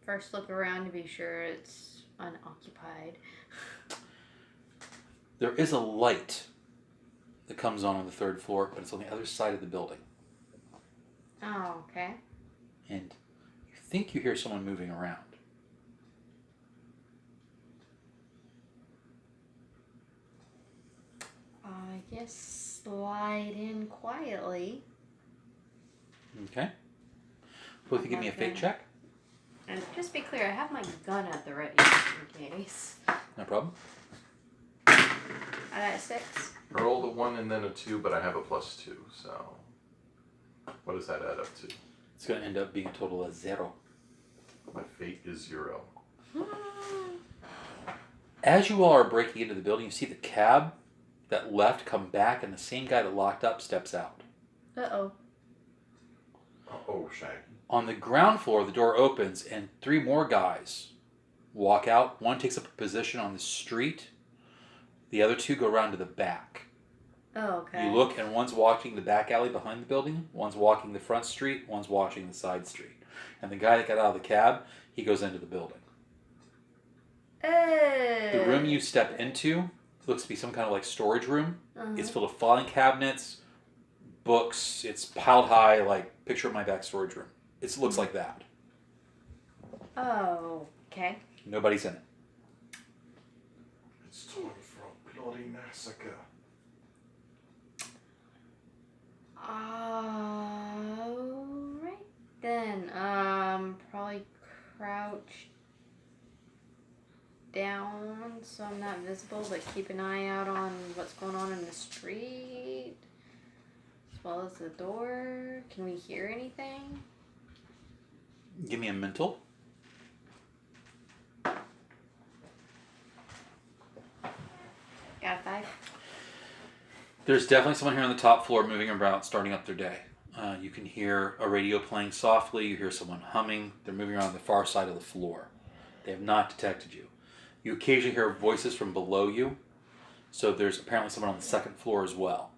First look around to be sure it's unoccupied. There is a light that comes on the 3rd floor, but it's on the other side of the building. Oh, okay. And you think you hear someone moving around. I guess slide in quietly. Okay. Both of you give me a fate check. And just be clear, I have my gun at the ready in case. No problem. I got a 6. I rolled a 1 and then a 2, but I have a +2, so... What does that add up to? It's going to end up being a total of 0. My fate is 0. As you all are breaking into the building, you see the cab that left come back, and the same guy that locked up steps out. Uh-oh. Oh, Shaggy. On the ground floor, the door opens, and 3 more guys walk out. One takes up a position on the street. The other 2 go around to the back. Oh, okay. You look, and one's walking the back alley behind the building, one's walking the front street, one's walking the side street. And the guy that got out of the cab, he goes into the building. The room you step into looks to be some kind of like storage room. It's filled with filing cabinets, books. It's piled high, like picture of my back storage room. It looks like that. Oh, okay. Nobody's in it. It's time for a bloody massacre. Alright then. Probably crouch down so I'm not visible, but keep an eye out on what's going on in the street, as well as the door. Can we hear anything? Give me a mental. Got a 5. There's definitely someone here on the top floor moving around, starting up their day. You can hear a radio playing softly. You hear someone humming. They're moving around the far side of the floor. They have not detected you. You occasionally hear voices from below you. So there's apparently someone on the second floor as well.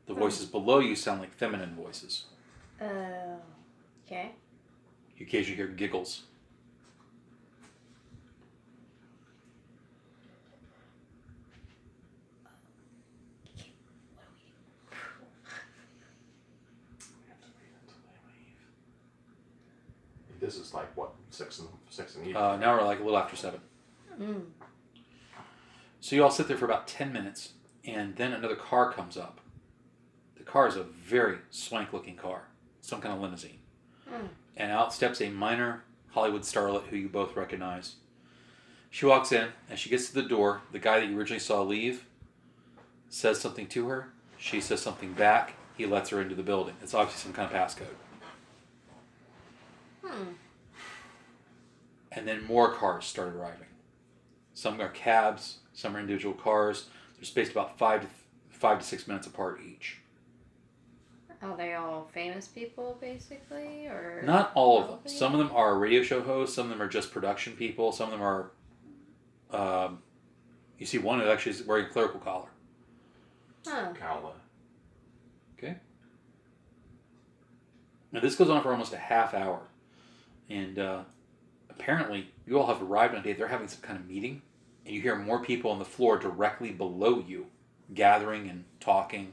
The voices below you sound like feminine voices. Okay. You occasionally hear giggles. This is like what, 6 in the evening? Now we're like a little after 7. So you all sit there for about 10 minutes, and then another car comes up. The car is a very swank-looking car, some kind of limousine. And out steps a minor Hollywood starlet who you both recognize. She walks in, and she gets to the door. The guy that you originally saw leave says something to her. She says something back. He lets her into the building. It's obviously some kind of passcode. And then more cars start arriving. Some are cabs, some are individual cars. They're spaced about 5 to 6 minutes apart each. Are they all famous people, basically, or not all of them? probably? Some of them are radio show hosts. Some of them are just production people. Some of them are. You see one who actually is wearing a clerical collar. Kala. Okay. Now this goes on for almost a half hour, and apparently you all have arrived on a day. They're having some kind of meeting, and you hear more people on the floor directly below you, gathering and talking.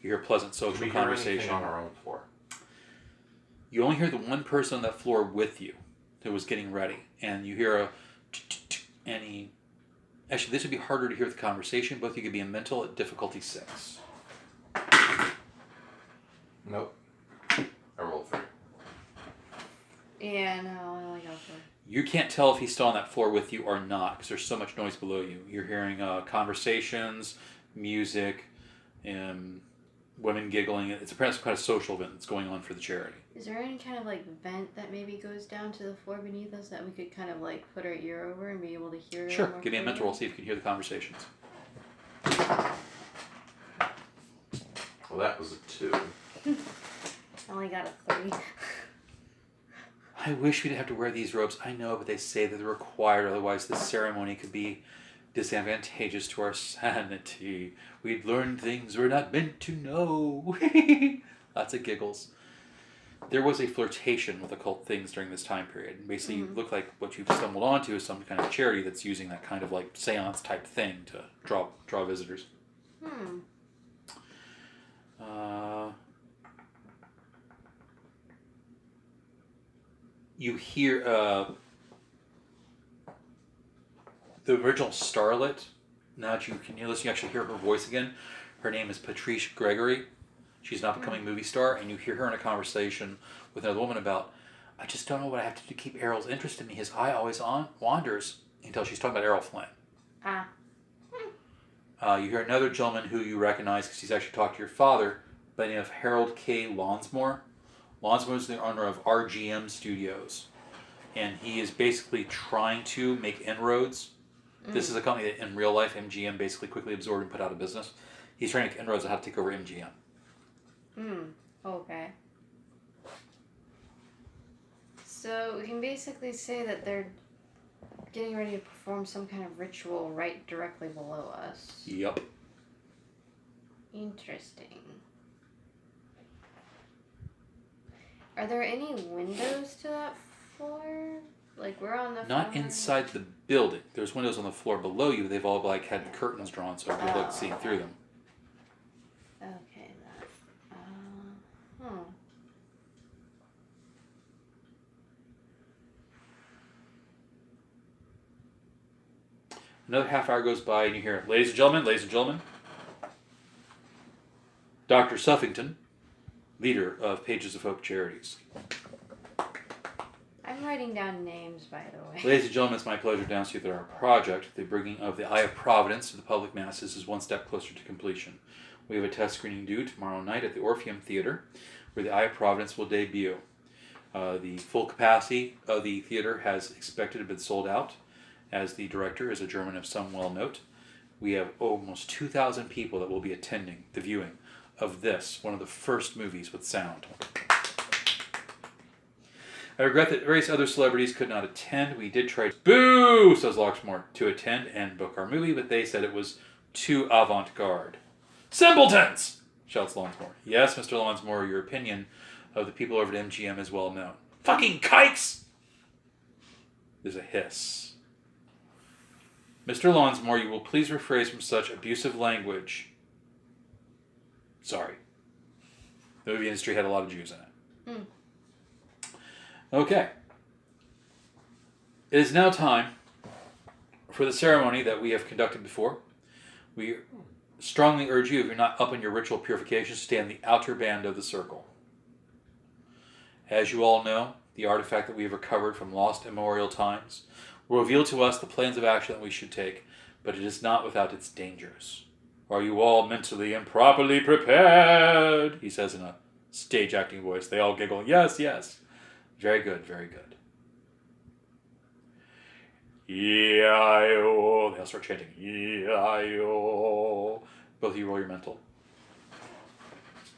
You hear pleasant social conversation. On our own floor. You only hear the one person on that floor with you who was getting ready, and you hear a and he. Actually, this would be harder to hear the conversation. Both of you could be in mental at difficulty 6. Nope. I rolled 3. Yeah, no, I only got 4. You can't tell if he's still on that floor with you or not because there's so much noise below you. You're hearing conversations, music, and women giggling. It's apparently some kind of social event that's going on for the charity. Is there any kind of like vent that maybe goes down to the floor beneath us that we could kind of like put our ear over and be able to hear? Sure. Give me a mental roll. See if you can hear the conversations. Well, that was a 2. I only got a 3. I wish we'd have to wear these robes. I know, but they say that they're required. Otherwise, the ceremony could be disadvantageous to our sanity. We'd learn things we're not meant to know. Lots of giggles. There was a flirtation with occult things during this time period. And basically, you look like what you've stumbled onto is some kind of charity that's using that kind of like seance type thing to draw visitors. You hear the original starlet. Now that you can listen, you actually hear her voice again. Her name is Patrice Gregory. She's not becoming a movie star, and you hear her in a conversation with another woman about, I just don't know what I have to do to keep Errol's interest in me. His eye always wanders, until she's talking about Errol Flynn. You hear another gentleman who you recognize because he's actually talked to your father by the name of Harold K. Lonsmore. Lonsmore is the owner of RGM Studios, and he is basically trying to make inroads. This is a company that in real life MGM basically quickly absorbed and put out of business. He's trying to make inroads on how to take over MGM. Okay. So we can basically say that they're getting ready to perform some kind of ritual right directly below us. Yep. Interesting. Are there any windows to that floor? Like we're on the Not floor? inside the building. There's windows on the floor below you. They've all like had curtains drawn so good luck seeing through them. Okay, that. Another half hour goes by and you hear, ladies and gentlemen, Dr. Suffington, leader of Pages of Hope Charities. I'm writing down names, by the way. Ladies and gentlemen, it's my pleasure to announce to you that our project, the bringing of the Eye of Providence to the public masses, is one step closer to completion. We have a test screening due tomorrow night at the Orpheum Theater, where the Eye of Providence will debut. The full capacity of the theater has expected to have been sold out, as the director is a German of some well note. We have almost 2,000 people that will be attending the viewing of this, one of the first movies with sound. I regret that various other celebrities could not attend. We did try, boo, says Larksmore, to attend and book our movie, but they said it was too avant-garde. Simpletons! Shouts Lonsmore. Yes, Mr. Lonsmore, your opinion of the people over at MGM is well known. Fucking kikes! There's a hiss. Mr. Lonsmore, you will please rephrase from such abusive language. Sorry. The movie industry had a lot of Jews in it. Okay. It is now time for the ceremony that we have conducted before. We strongly urge you, if you're not up on your ritual purification, to stay in the outer band of the circle. As you all know, the artifact that we have recovered from lost immemorial times will reveal to us the plans of action that we should take, but it is not without its dangers. Are you all mentally and properly prepared? He says in a stage acting voice. They all giggle. Yes, yes. Very good, very good. E-I-O. They all start chanting. E-I-O. Both of you roll your mental.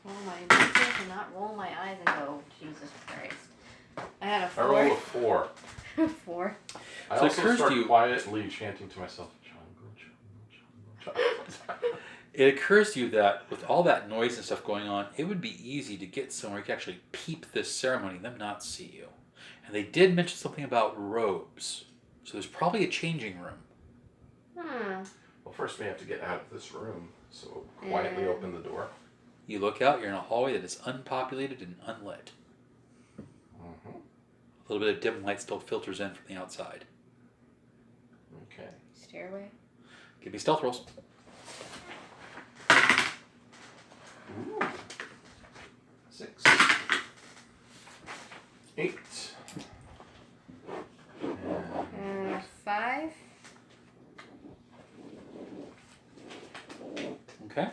Oh, my mental cannot roll my eyes and go, Jesus Christ. I had a 4. I rolled a 4. 4. I So it also occurs start to you- quietly chanting to myself, Jungle. It occurs to you that with all that noise and stuff going on, it would be easy to get somewhere you could actually peep this ceremony and them not see you. And they did mention something about robes. So there's probably a changing room. Well, first we have to get out of this room, so quietly open the door. You look out, you're in a hallway that is unpopulated and unlit. A little bit of dim light still filters in from the outside. Okay. Stairway. Give me stealth rolls. Ooh. 6. 8. And 5. Okay.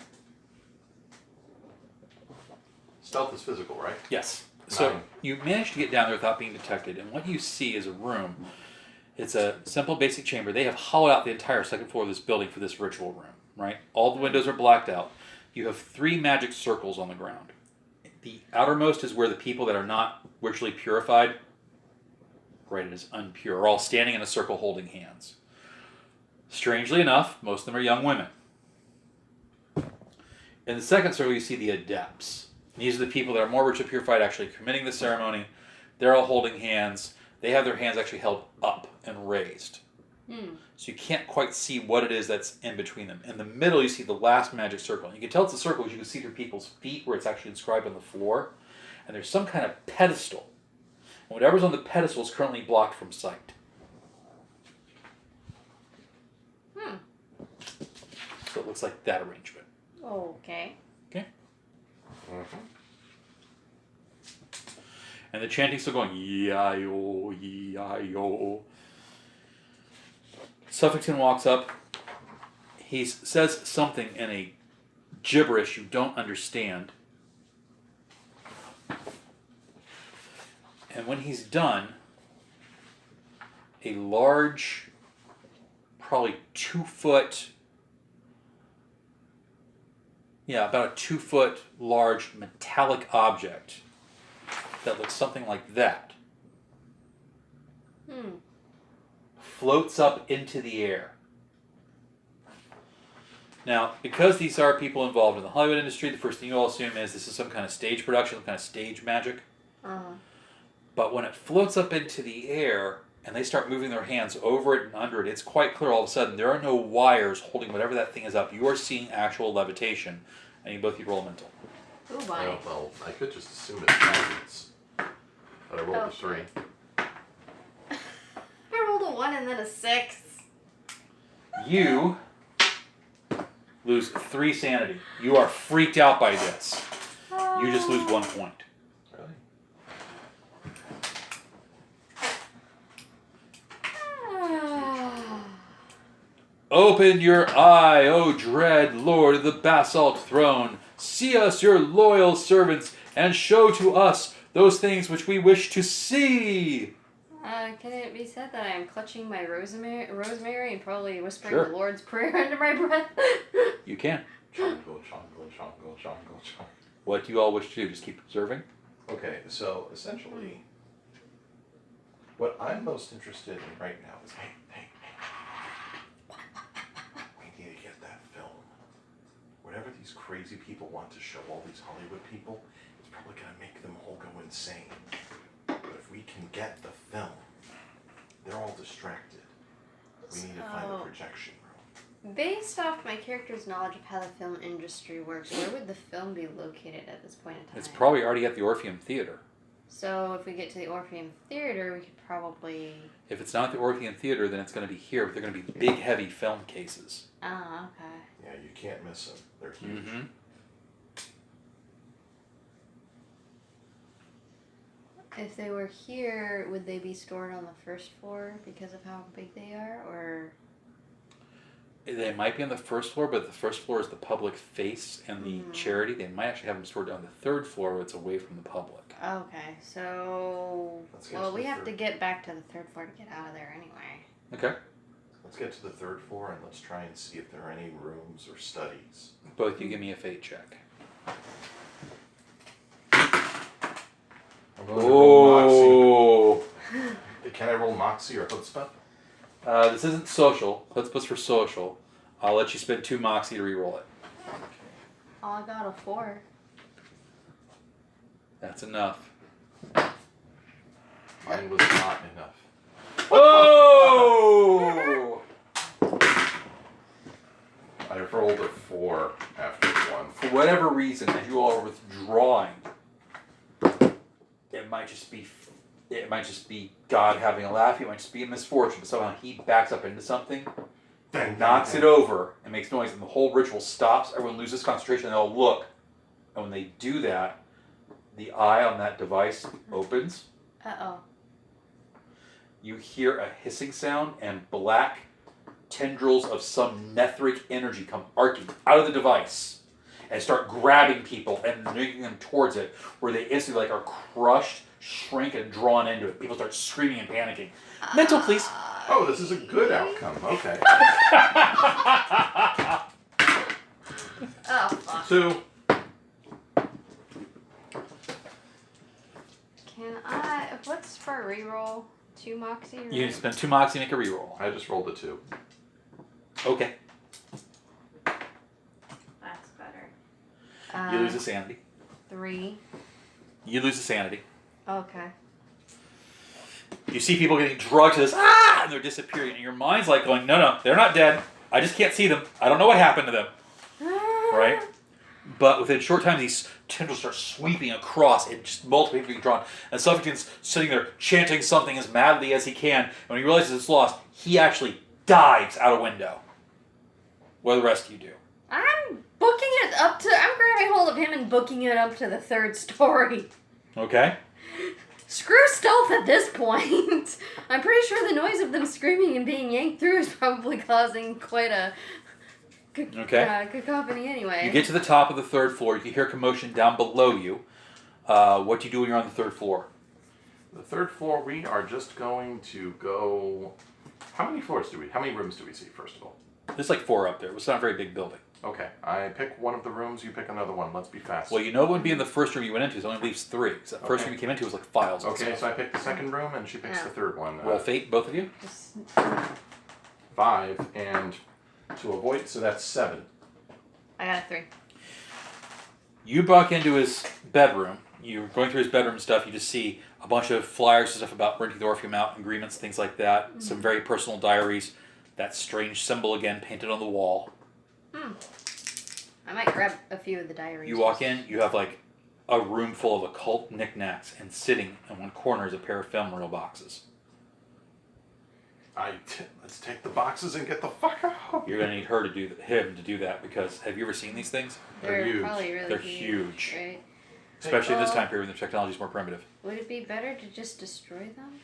stealth is physical, right? Yes. So 9. you manage to get down there without being detected, and what you see is a room. It's a simple basic chamber. They have hollowed out the entire second floor of this building for this ritual room, right? All the windows are blacked out. You have 3 magic circles on the ground. The outermost is where the people that are not ritually purified, right, it is unpure, are all standing in a circle holding hands. Strangely enough, most of them are young women. In the second circle, you see the adepts. These are the people that are more ritually purified, actually committing the ceremony. They're all holding hands. They have their hands actually held up and raised. So you can't quite see what it is that's in between them. In the middle, you see the last magic circle. You can tell it's a circle because you can see through people's feet where it's actually inscribed on the floor. And there's some kind of pedestal. And whatever's on the pedestal is currently blocked from sight. So it looks like that arrangement. Okay. Okay? Mm-hmm. And the chanting's still going, E-I-O, E-I-O. Suffington walks up. He says something in a gibberish you don't understand. And when he's done, a large, probably 2 foot, about a 2 foot large metallic object that looks something like that floats up into the air. Now, because these are people involved in the Hollywood industry, the first thing you all assume is this is some kind of stage production, some kind of stage magic. But when it floats up into the air and they start moving their hands over it and under it, it's quite clear all of a sudden there are no wires holding whatever that thing is up. You are seeing actual levitation. And you both roll a mental. Ooh, why? Oh, well, I could just assume it's magnets. But I rolled a 3. I rolled a 1 and then a 6. You lose 3 sanity. You are freaked out by this. You just lose 1 point. Really? Open your eye, O dread Lord of the Basalt Throne. See us, your loyal servants, and show to us those things which we wish to see. Can it be said that I am clutching my rosemary and probably whispering Sure. the Lord's Prayer under my breath? You can. Jungle, jungle. jungle, jungle, jungle. What do you all wish to do? Just keep observing? Okay, so essentially, what I'm most interested in right now is, hey, we need to get that film. Whatever these crazy people want to show all these Hollywood people, it's probably going to make them all go insane. But if we can get the film, they're all distracted. We need to find a projection room. Based off my character's knowledge of how the film industry works, where would the film be located at this point in time? It's probably already at the Orpheum Theater. So if we get to the Orpheum Theater, we could probably... If it's not the Orpheum Theater, then it's going to be here, but they're going to be big, heavy film cases. Oh, okay. Yeah, you can't miss them. They're huge. Mm-hmm. If they were here, would they be stored on the first floor because of how big they are, or... They might be on the first floor, but the first floor is the public face and the charity. They might actually have them stored on the third floor where it's away from the public. Okay, so... Well, we have to get back to the third floor to get out of there anyway. Okay. Let's get to the third floor and let's try and see if there are any rooms or studies. Both you give me a fate check. I'm going to roll Moxie. Can I roll Moxie or Chutzpah? This isn't social. Chutzpah's for social. I'll let you spend 2 Moxie to re-roll it. Oh, I got a 4. That's enough. Mine was not enough. Oh! I rolled a 4 after 1. For whatever reason, as you all are withdrawing, it might just be God having a laugh. It might just be a misfortune. But somehow he backs up into something, and knocks it over, and makes noise, and the whole ritual stops. Everyone loses concentration, and they'll look. And when they do that, the eye on that device opens. Uh-oh. You hear a hissing sound, and black tendrils of some netheric energy come arcing out of the device and start grabbing people and moving them towards it, where they instantly are crushed, shrink, and drawn into it. People start screaming and panicking. Mental, please. Oh, this is a good outcome. Okay. Oh, fuck. 2. Can I... What's for reroll? 2 Moxie? Or... You spend 2 Moxie and make a reroll. I just rolled a 2. Okay. That's better. You lose a sanity. 3. You lose a sanity. Okay. You see people getting drugged to this, and they're disappearing, and your mind's like going, no, they're not dead. I just can't see them. I don't know what happened to them. Right? But within a short time, these tendrils start sweeping across, and just multiple people being drawn. And Suffington's sitting there chanting something as madly as he can. And when he realizes it's lost, he actually dives out a window. What do the rest of you do? I'm booking it up to... I'm grabbing hold of him and booking it up to the 3rd story. Okay. Screw stealth at this point. I'm pretty sure the noise of them screaming and being yanked through is probably causing quite a cacophony anyway. You get to the top of the 3rd floor. You can hear commotion down below you. What do you do when you're on the 3rd floor? The 3rd floor, we are just going to go... How many rooms do we see, first of all? There's like 4 up there. It's not a very big building. Okay, I pick one of the rooms, you pick another one. Let's be fast. Well, you know it wouldn't be in the first room you went into. It only leaves 3. Because the first room you came into was like files. Okay, so I pick the 2nd room, and she picks the 3rd one. Roll fate, both of you. 5, and to avoid, so that's 7. I got a 3. You walk into his bedroom. You're going through his bedroom stuff. You just see a bunch of flyers and stuff about renting the Orpheum out, agreements, things like that. Mm-hmm. Some very personal diaries. That strange symbol again painted on the wall. I might grab a few of the diaries. You walk in, you have like a room full of occult knickknacks, and sitting in one corner is a pair of film reel boxes. Let's take the boxes and get the fuck out. You're gonna need him to do that, because have you ever seen these things? They're huge. Probably really They're huge. Right? Especially in this time period when the technology is more primitive. Would it be better to just destroy them?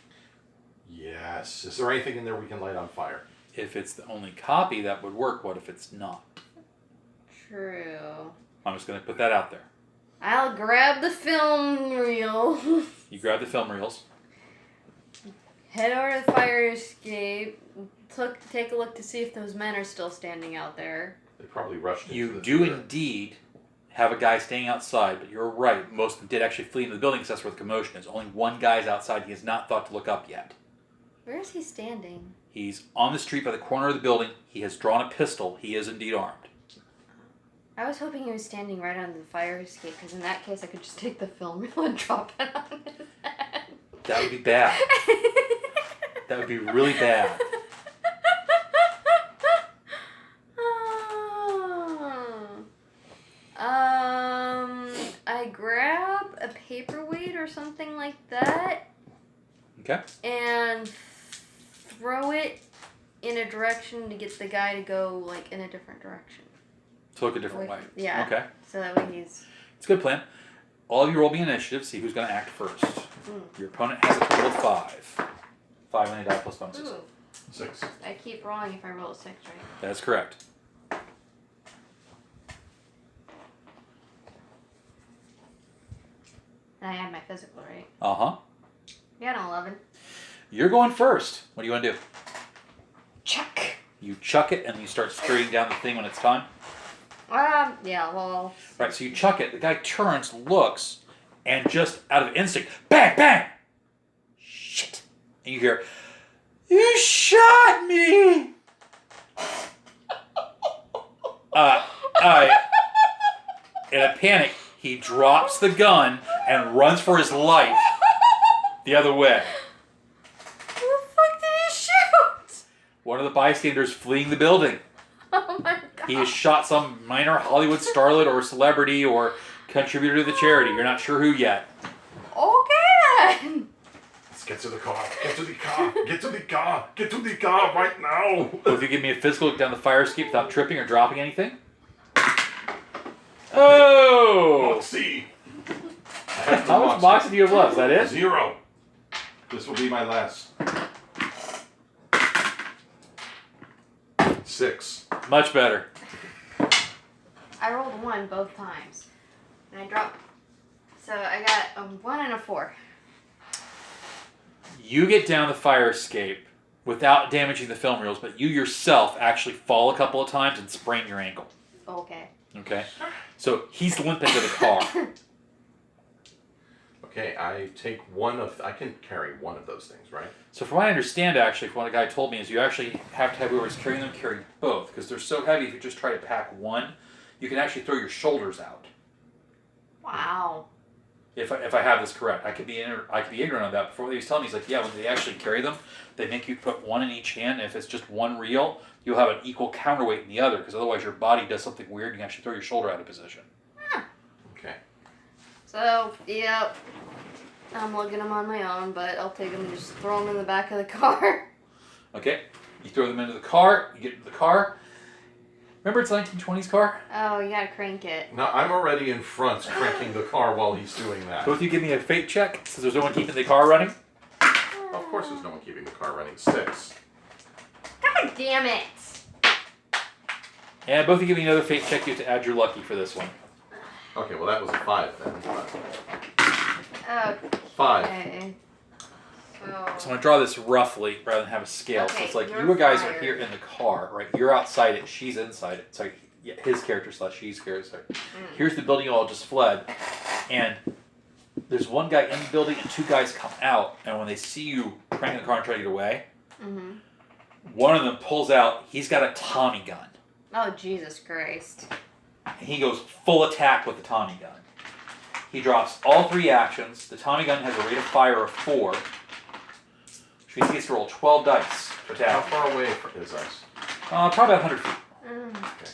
Yes. Is there anything in there we can light on fire? If it's the only copy, that would work. What if it's not? True. I'm just going to put that out there. I'll grab the film reel. You grab the film reels. Head over to the fire escape. Take a look to see if those men are still standing out there. They probably rushed into You the do theater. indeed have a guy staying outside, but you're right. Most of them did actually flee into the building because that's where the commotion is. Only one guy's outside. He has not thought to look up yet. Where is he standing? He's on the street by the corner of the building. He has drawn a pistol. He is indeed armed. I was hoping he was standing right on the fire escape, because in that case I could just take the film reel and drop it on his head. That would be bad. That would be really bad. I grab a paperweight or something like that. Okay. And throw it in a direction to get the guy to go, like, in a different direction. To look a different way. Yeah. Okay. So that way he's... It's a good plan. All of you roll me initiative, see who's going to act first. Your opponent has a total of 5. 5 when they die plus bonuses. Ooh. 6. I keep rolling if I roll a 6, right? That's correct. And I add my physical, right? Uh-huh. Yeah, an 11. You're going first. What do you want to do? Chuck! You chuck it and you start scurrying down the thing when it's time? Yeah, well... Right, so you chuck it. The guy turns, looks, and just out of instinct, bang, bang! Shit. And you hear, you shot me! In a panic, he drops the gun and runs for his life the other way. Who the fuck did he shoot? One of the bystanders fleeing the building. Oh my god. He has shot some minor Hollywood starlet or celebrity or contributor to the charity. You're not sure who yet. Okay then. Let's get to the car. Get to the car. Get to the car. Get to the car right now. Well, if you give me a physical look down the fire escape without tripping or dropping anything. Oh! Let's see. How much moxie do you have left? Is that it? 0. This will be my last. 6. Much better. I rolled a 1 both times. And I dropped. So I got a 1 and a 4. You get down the fire escape without damaging the film reels, but you yourself actually fall a couple of times and sprain your ankle. Okay. Okay? So he's limping to the car. Okay, I can carry one of those things, right? So from what I understand, actually, from what a guy told me, is you actually have to have whoever's carrying them carry both, because they're so heavy. If you just try to pack one, you can actually throw your shoulders out. Wow. If I have this correct, I could be ignorant of that. Before what he was telling me, he's like, yeah, when they actually carry them, they make you put one in each hand. And if it's just one reel, you'll have an equal counterweight in the other, because otherwise your body does something weird and you actually throw your shoulder out of position. Huh. Okay. So, yep. I'm lugging them on my own, but I'll take them and just throw them in the back of the car. Okay, you throw them into the car. You get into the car. Remember, it's a 1920s car. Oh, you gotta crank it. Now, I'm already in front cranking the car while he's doing that. Both of you give me a fate check, since there's no one keeping the car running. Of course there's no one keeping the car running. 6. God damn it! And both of you give me another fate check. You have to add your lucky for this one. Okay, well that was a 5 then. Okay. 5. So I'm going to draw this roughly rather than have a scale. So Okay, it's like you're you guys are fired. here in the car, right? You're outside it. She's inside it. It's like his character / she's character. Here's the building you all just fled. And there's one guy in the building and 2 guys come out. And when they see you cranking the car and try to get away, one of them pulls out, he's got a Tommy gun. Oh, Jesus Christ. And he goes full attack with the Tommy gun. He drops all 3 actions. The Tommy gun has a rate of fire of 4. Which means he gets to roll 12 dice for How attack. far away is us? Probably 100 feet. Okay.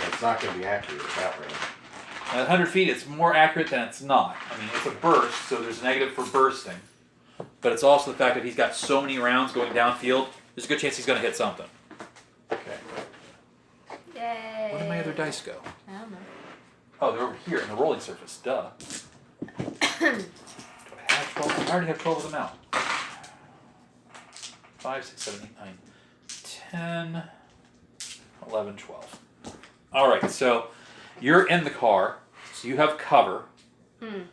That's not going to be accurate at that rate. At 100 feet, it's more accurate than it's not. I mean, it's a burst, so there's a negative for bursting. But it's also the fact that he's got so many rounds going downfield, there's a good chance he's going to hit something. Okay. Yay. Where did my other dice go? I don't know. Oh, they're over here in the rolling surface. Duh. Do I have 12? I already have 12 of them out. 5, 6, 7, 8, 9, 10, 11, 12. Alright, so you're in the car, so you have cover. I'm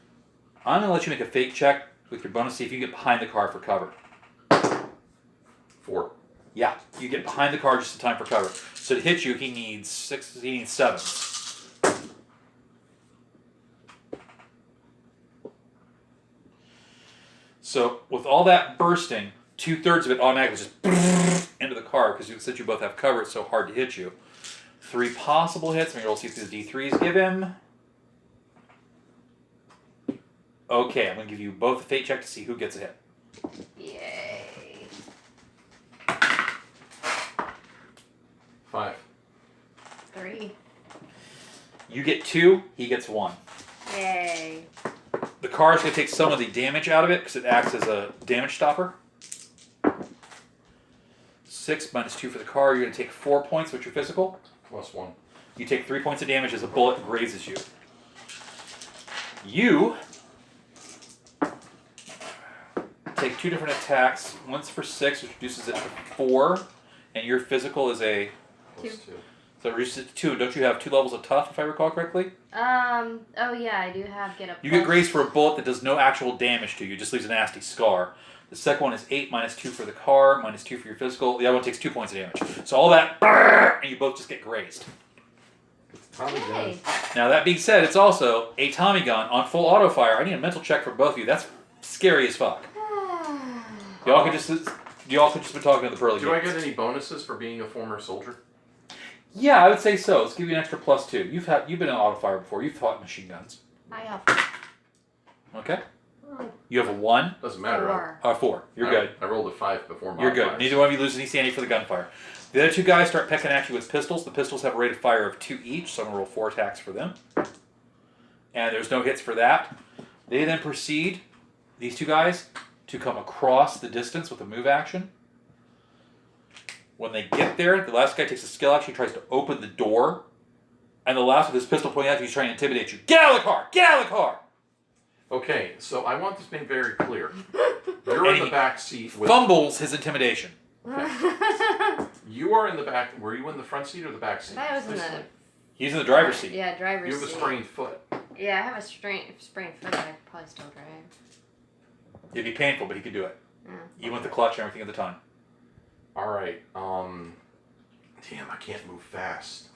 going to let you make a fate check with your bonus, see if you get behind the car for cover. 4. Yeah, you get behind the car just in time for cover. So to hit you, he needs 7. So with all that bursting, 2/3 of it automatically just into the car because since you both have cover, it's so hard to hit you. 3 possible hits. Maybe we'll see if these D3s give him. Okay, I'm going to give you both a fate check to see who gets a hit. Yay. 5. 3. You get 2, he gets 1. Yay. The car is going to take some of the damage out of it because it acts as a damage stopper. 6 minus 2 for the car. You're going to take 4 points, which are physical. Plus 1. You take 3 points of damage as a bullet grazes you. You take 2 different attacks. One's for 6, which reduces it to 4. And your physical is a... Plus 2. So it reduces it to 2. Don't you have 2 levels of tough, if I recall correctly? Oh yeah, I do have get a You get grazed for a bullet that does no actual damage to you. It just leaves a nasty scar. The second one is 8 minus 2 for the car, minus 2 for your physical. The other one takes 2 points of damage. So all that, and you both just get grazed. Tommy gun. Hey. Now that being said, it's also a Tommy gun on full auto fire. I need a mental check for both of you. That's scary as fuck. Y'all could just been talking to the pearly Do I gates. get any bonuses for being a former soldier? Yeah, I would say so. Let's give you an extra plus 2. You've been in auto fire before. You've fought machine guns. I have Okay. You have a 1. Doesn't matter. 4. 4. You're good. I rolled a 5 before my You're good. Neither one of you loses any sanity for the gunfire. The other 2 guys start pecking at you with pistols. The pistols have a rate of fire of 2 each, so I'm going to roll 4 attacks for them. And there's no hits for that. They then proceed, these 2 guys, to come across the distance with a move action. When they get there, the last guy takes a skill action, he tries to open the door. And the last with his pistol pointing at you, he's trying to intimidate you. Get out of the car! Get out of the car! Okay, so I want this made very clear. You're in the back seat with... Fumbles his intimidation. You are in the back... Were you in the front seat or the back seat? I was in the... He's in the driver's seat. Yeah, driver's You have a seat. sprained foot. Yeah, I have a sprained foot that I could probably still drive. It'd be painful, but he could do it. Yeah. Even with the clutch and everything at the time. Alright, damn, I can't move fast.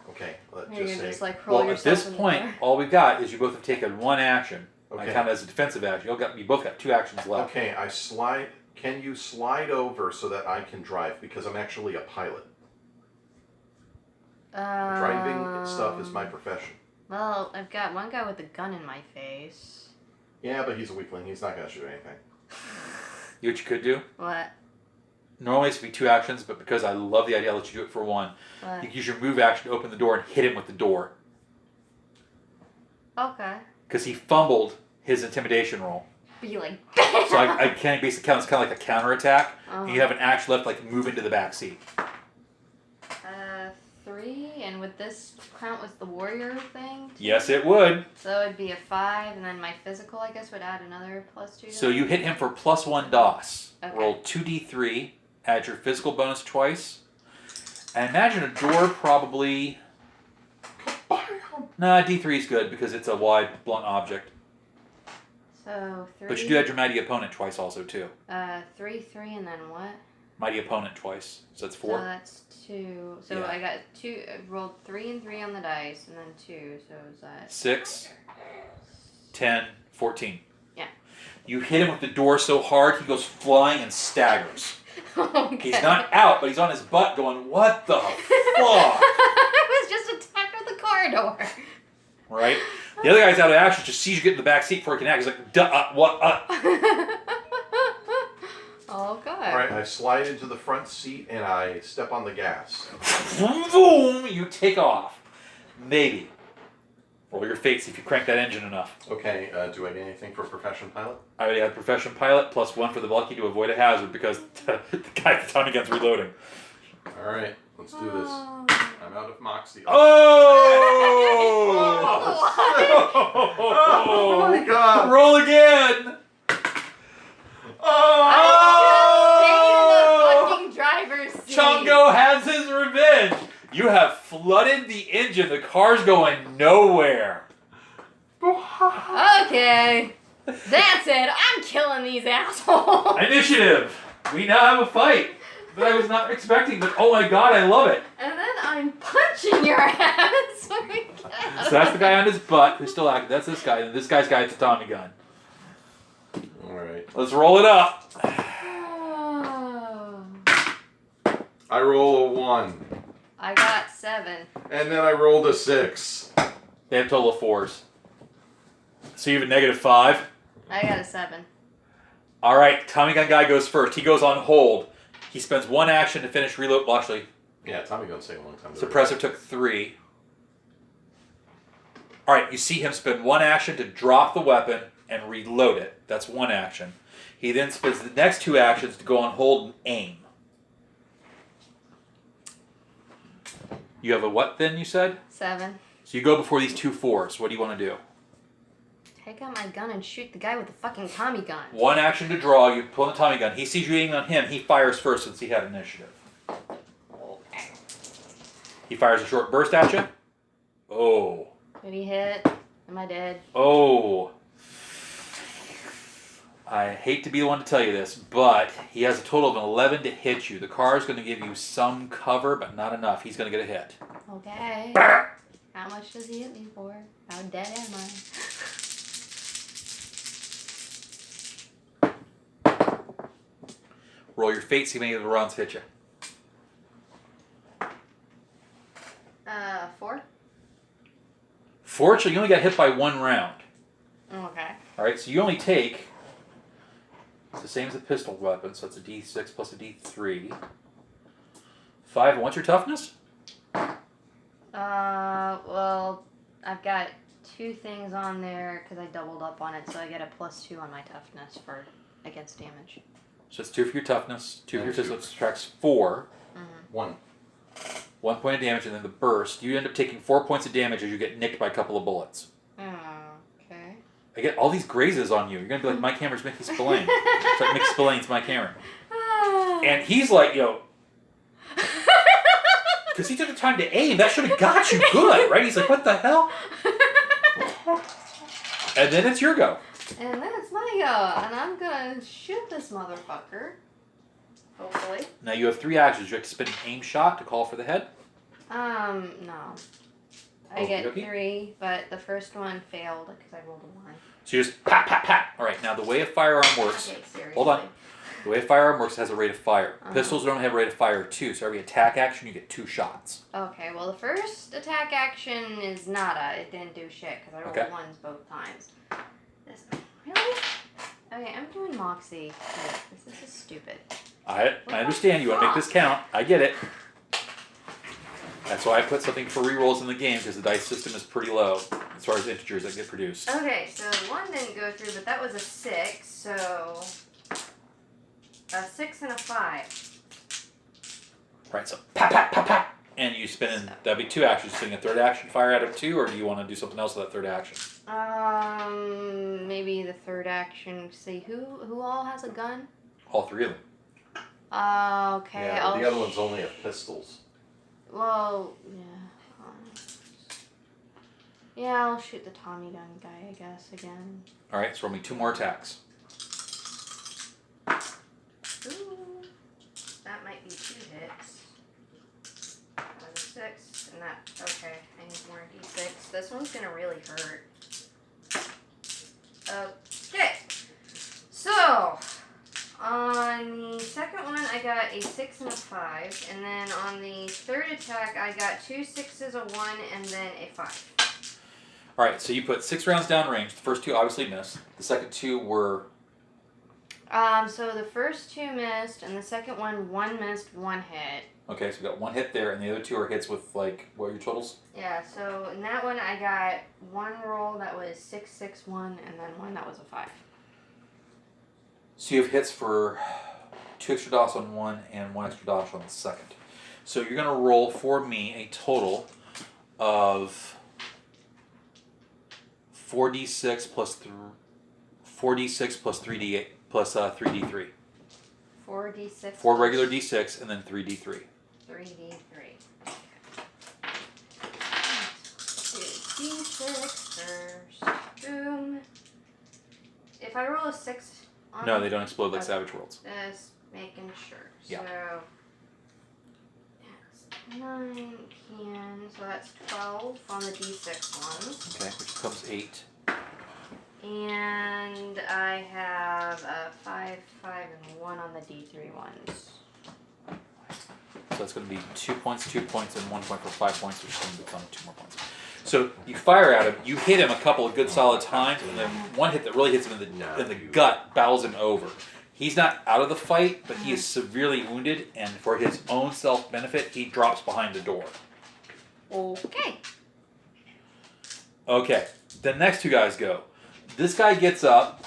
Okay, let's You're just gonna say... just like roll Well, at yourself this in the point, car. all we've got is you both have taken 1 action. I Okay. count it as a defensive action. You both got 2 actions left. Okay, I slide... Can you slide over so that I can drive? Because I'm actually a pilot. Driving stuff is my profession. Well, I've got one guy with a gun in my face. Yeah, but he's a weakling. He's not going to shoot anything. You know what you could do? What? Normally it's to be 2 actions, but because I love the idea, I'll let you do it for 1. What? You can use your move action to open the door and hit him with the door. Okay. Because he fumbled his intimidation roll. Be like... So I can't basically count. It's kind of like a counterattack. Uh-huh. And you have an action left, like move into the back seat. 3, and would this count as the warrior thing? Too? Yes, it would. So it'd be a 5, and then my physical, I guess, would add another +2 to So that? you hit him for +1 DOS. Okay. Roll 2d3, add your physical bonus twice. And imagine a door probably... Nah, D3 is good because it's a wide, blunt object. So 3... But you do add your mighty opponent twice also, too. 3, and then what? Mighty opponent twice. So that's 4. So that's 2. So Yeah. I got 2, rolled 3 and 3 on the dice, and then 2, so is that... 6, 10, 14. Yeah. You hit him with the door so hard, he goes flying and staggers. Okay. He's not out, but he's on his butt going, what the fuck? I was just attacked with a car door. Right? The other guy's out of action, just sees you get in the back seat before he can act. He's like, duh, what? Oh, God. Alright, I slide into the front seat and I step on the gas. Boom, boom, you take off. Maybe. Roll your fate, see if you crank that engine enough. Okay, do I get anything for profession pilot? I already have profession pilot, +1 for the lucky to avoid a hazard because the guy at the Tommy gun's reloading. Alright, let's do this. Oh. I'm out of moxie. Oh! Oh my god! Roll again! I was just staying in the fucking driver's seat. Chongo has his revenge! You have flooded the engine. The car's going nowhere. Okay. That's it. I'm killing these assholes. Initiative! We now have a fight that I was not expecting, but oh my god, I love it. And then I'm punching your ass. So that's the guy on his butt who's still active. That's this guy, and this guy's guy at the Tommy gun. Alright. Let's roll it up. Oh. I roll a 1. I got 7. And then I rolled a 6. They have a total of 4s. So you have a -5. I got a 7. All right, Tommy Gun Guy goes first. He goes on hold. He spends 1 action to finish reload. Well, actually, Yeah, Tommy Gun's taking a long time. Suppressor took 3. All right, you see him spend 1 action to drop the weapon and reload it. That's 1 action. He then spends the next 2 actions to go on hold and aim. You have a what then, you said? 7. So you go before these 2 4s. What do you want to do? Take out my gun and shoot the guy with the fucking Tommy gun. 1 action to draw. You pull the Tommy gun. He sees you aiming on him. He fires first since he had initiative. Okay. He fires a short burst at you. Oh. Did he hit? Am I dead? Oh. I hate to be the one to tell you this, but he has a total of an 11 to hit you. The car is going to give you some cover, but not enough. He's going to get a hit. Okay. How much does he hit me for? How dead am I? Roll your fate, see how many of the rounds hit you. 4? Fortunately, you only got hit by 1 round. Okay. Alright, so you only take... It's the same as a pistol weapon, so it's a D6 plus a D3. 5, and what's your toughness? Well, I've got 2 things on there because I doubled up on it, so I get a +2 on my toughness for against damage. So it's 2 for your toughness, 2 for your pistol, it subtracts 4. 1. 1 point of damage, and then the burst. You end up taking 4 points of damage as you get nicked by a couple of bullets. Okay. I get all these grazes on you. You're going to be like, my camera's Mickey Spillane. It's like Mickey Spillane's my camera. And he's like, because he took the time to aim. That should have got you good, right? He's like, what the hell? And then it's your go. And then it's my go, and I'm gonna shoot this motherfucker. Hopefully. Now you have 3 actions. You have to spend an aim shot to call for the head. No. I get Okay. 3, but the first one failed because I rolled a 1. So you just pat, pat, pat. All right, now the way a firearm works. Okay, seriously. Hold on. The way a firearm works has a rate of fire. Pistols don't have a rate of fire 2, so every attack action you get 2 shots. Okay, well the first attack action is nada. It didn't do shit because I rolled Okay. 1s both times. Really? Okay, I'm doing Moxie. This is stupid. I understand. You want to make this count. I get it. That's why I put something for rerolls in the game, because the dice system is pretty low as far as integers that get produced. Okay, so 1 didn't go through, but that was a 6, so a 6 and a 5. Right, so pat, pat, pat, pat. And you spin in, that'd be 2 actions. Spinning a 3rd action, fire out of 2, or do you want to do something else with that 3rd action? Maybe the 3rd action. See, who all has a gun? All 3 of them. Okay. Yeah, the other ones only have pistols. Well, yeah. Yeah, I'll shoot the Tommy gun guy, I guess, again. Alright, so roll me 2 more attacks. Ooh. That might be 2 hits. That was a 6, and that, okay, I need more D6. This one's gonna really hurt. Okay. So, on the second one, I got a 6 and a 5, and then on the 3rd attack, I got 2 6s, a 1, and then a 5. Alright, so you put 6 rounds downrange. The first 2 obviously missed. The second 2 were... So the first 2 missed, and the second one missed, 1 hit. Okay, so we got 1 hit there, and the other 2 are hits with, like, what are your totals? Yeah, so in that one, I got 1 roll that was 6, 6, 1, and then 1 that was a 5. So you have hits for 2 extra dots on 1 and 1 extra dot on the second. So you're going to roll for me a total of 4d6 plus 4d6 plus 3d8 plus 3d3. 4d6. 4 regular d6 and then 3d3. 3d3. D6 first. Boom. If I roll a 6 on No, they don't explode like Savage Worlds. Just making sure. Yeah. So that's 9 can, so that's 12 on the D6 ones. Okay, which becomes 8. And I have a 5, 5, and 1 on the D3 ones. So that's going to be 2 points, 2 points, and 1 point for 5 points, which is going to become 2 more points. So you fire at him. You hit him a couple of good solid times, and then one hit that really hits him in the gut bows him over. He's not out of the fight, but he is severely wounded, and for his own self-benefit, he drops behind the door. Okay. Okay, the next two guys go. This guy gets up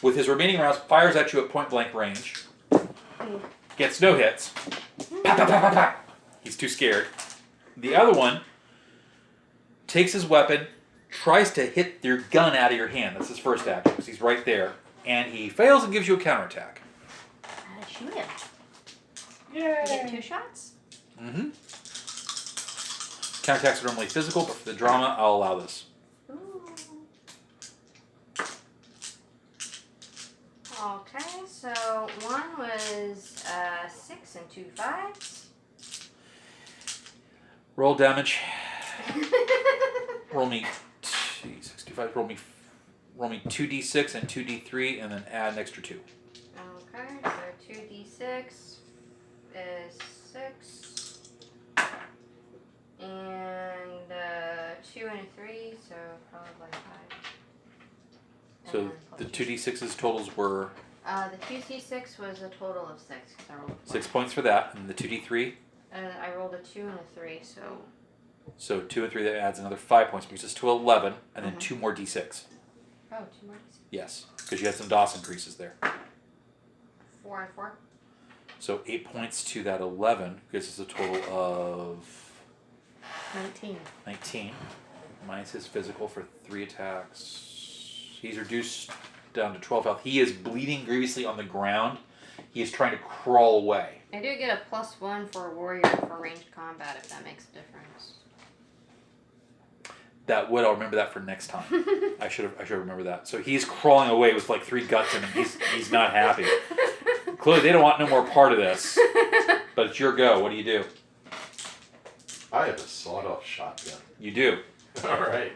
with his remaining rounds, fires at you at point-blank range, gets no hits. Pop, pop, pop, pop, pop. He's too scared. The other one takes his weapon, tries to hit your gun out of your hand. That's his first action, because he's right there. And he fails and gives you a counterattack. Shoot him. Yay! I get 2 shots? Mm-hmm. Counterattacks are normally physical, but for the drama, I'll allow this. Ooh. Okay, so one was 6 and 2 5s. Roll damage. Roll me 65. Roll me 2d6 and 2d3, and then add an extra 2. Okay, so 2d6 is 6, and 2 and a 3, so probably like 5. So the 2d6's totals were? The 2d6 was a total of 6. 'Cause I rolled 6 points for that, and the 2d3? I rolled a 2 and a 3, so... So 2 and 3, that adds another 5 points, brings us to 11, and then 2 more d6. Oh, 2 more d6. Yes, because you had some DOS increases there. 4 and 4. So 8 points to that 11 gives us a total of 19. Minus his physical for 3 attacks. He's reduced down to 12 health. He is bleeding grievously on the ground. He is trying to crawl away. I do get a +1 for a warrior for ranged combat, if that makes a difference. I'll remember that for next time. I should remember that. So he's crawling away with like 3 guts in him. He's not happy. Clearly they don't want no more part of this. But it's your go. What do you do? I have a sawed-off shotgun. You do. All right.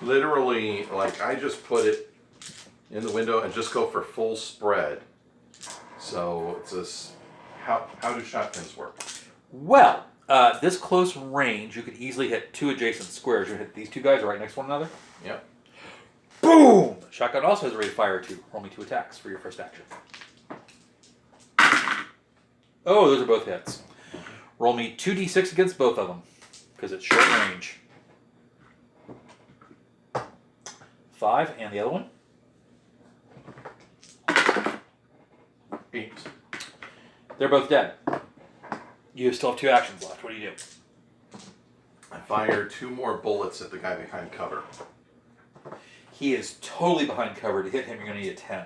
Literally, like, I just put it in the window and just go for full spread. So it's this. How do shotguns work? Well, this close range, you could easily hit 2 adjacent squares. You hit these 2 guys right next to one another. Yep. Boom! Shotgun also has a rate of fire 2. Roll me 2 attacks for your first action. Oh, those are both hits. Roll me 2d6 against both of them, because it's short range. 5, and the other one? Beat. They're both dead. You still have 2 actions left. What do you do? I fire 2 more bullets at the guy behind cover. He is totally behind cover. To hit him, you're going to need a 10.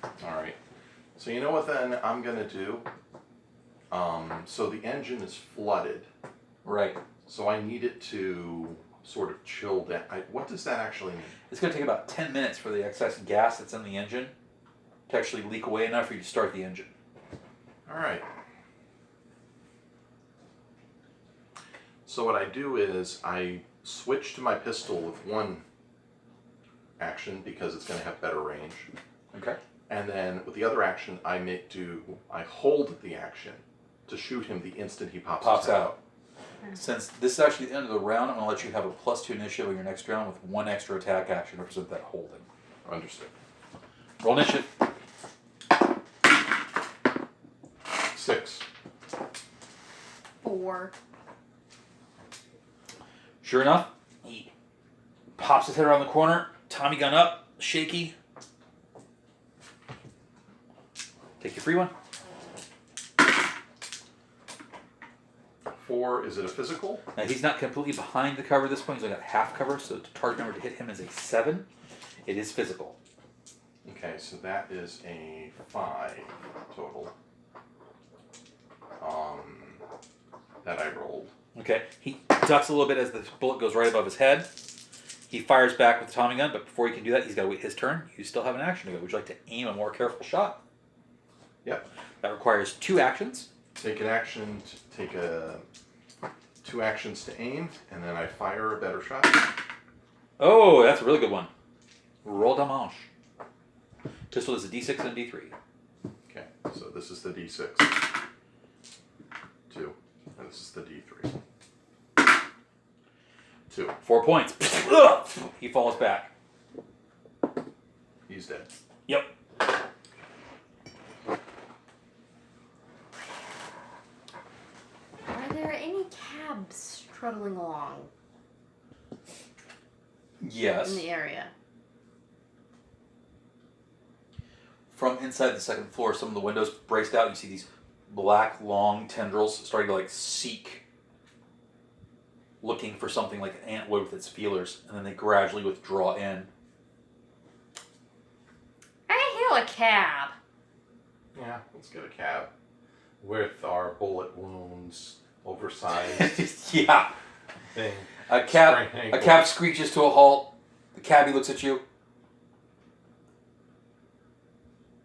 All right. So you know what then I'm going to do? So the engine is flooded. Right. So I need it to sort of chill down. What does that actually mean? It's going to take about 10 minutes for the excess gas that's in the engine to actually leak away enough for you to start the engine. All right. So what I do is I switch to my pistol with 1 action because it's going to have better range. Okay. And then with the other action, I hold the action to shoot him the instant he pops out. Since this is actually the end of the round, I'm going to let you have a +2 initiative on your next round with 1 extra attack action to represent that holding. Understood. Roll initiative. 6. 4. Sure enough, he pops his head around the corner, Tommy gun up, shaky. Take your free one. 4, is it a physical? Now he's not completely behind the cover at this point, he's only got half cover, so the target number to hit him is a 7. It is physical. Okay, so that is a 5 total. That I rolled. Okay, he ducks a little bit as the bullet goes right above his head. He fires back with the Tommy gun, but before he can do that, he's got to wait his turn. You still have an action to go. Would you like to aim a more careful shot? Yep. That requires 2 actions. Take an action, take 2 actions to aim, and then I fire a better shot. Oh, that's a really good one. Roll damage. Pistol is a D6 and a D3. Okay, so this is the D6. 2. And this is the D3. 2. 4 points. He falls back. He's dead. Yep. Are there any cabs struggling along Yes. in the area? From inside the second floor, some of the windows braced out. You see these black, long tendrils starting to like seek, looking for something like an ant would with its feelers, and then they gradually withdraw in. I hail a cab. Yeah, let's get a cab. With our bullet wounds, oversized Yeah. thing. A cab Sprained a ankle. cab screeches to a halt. The cabbie looks at you.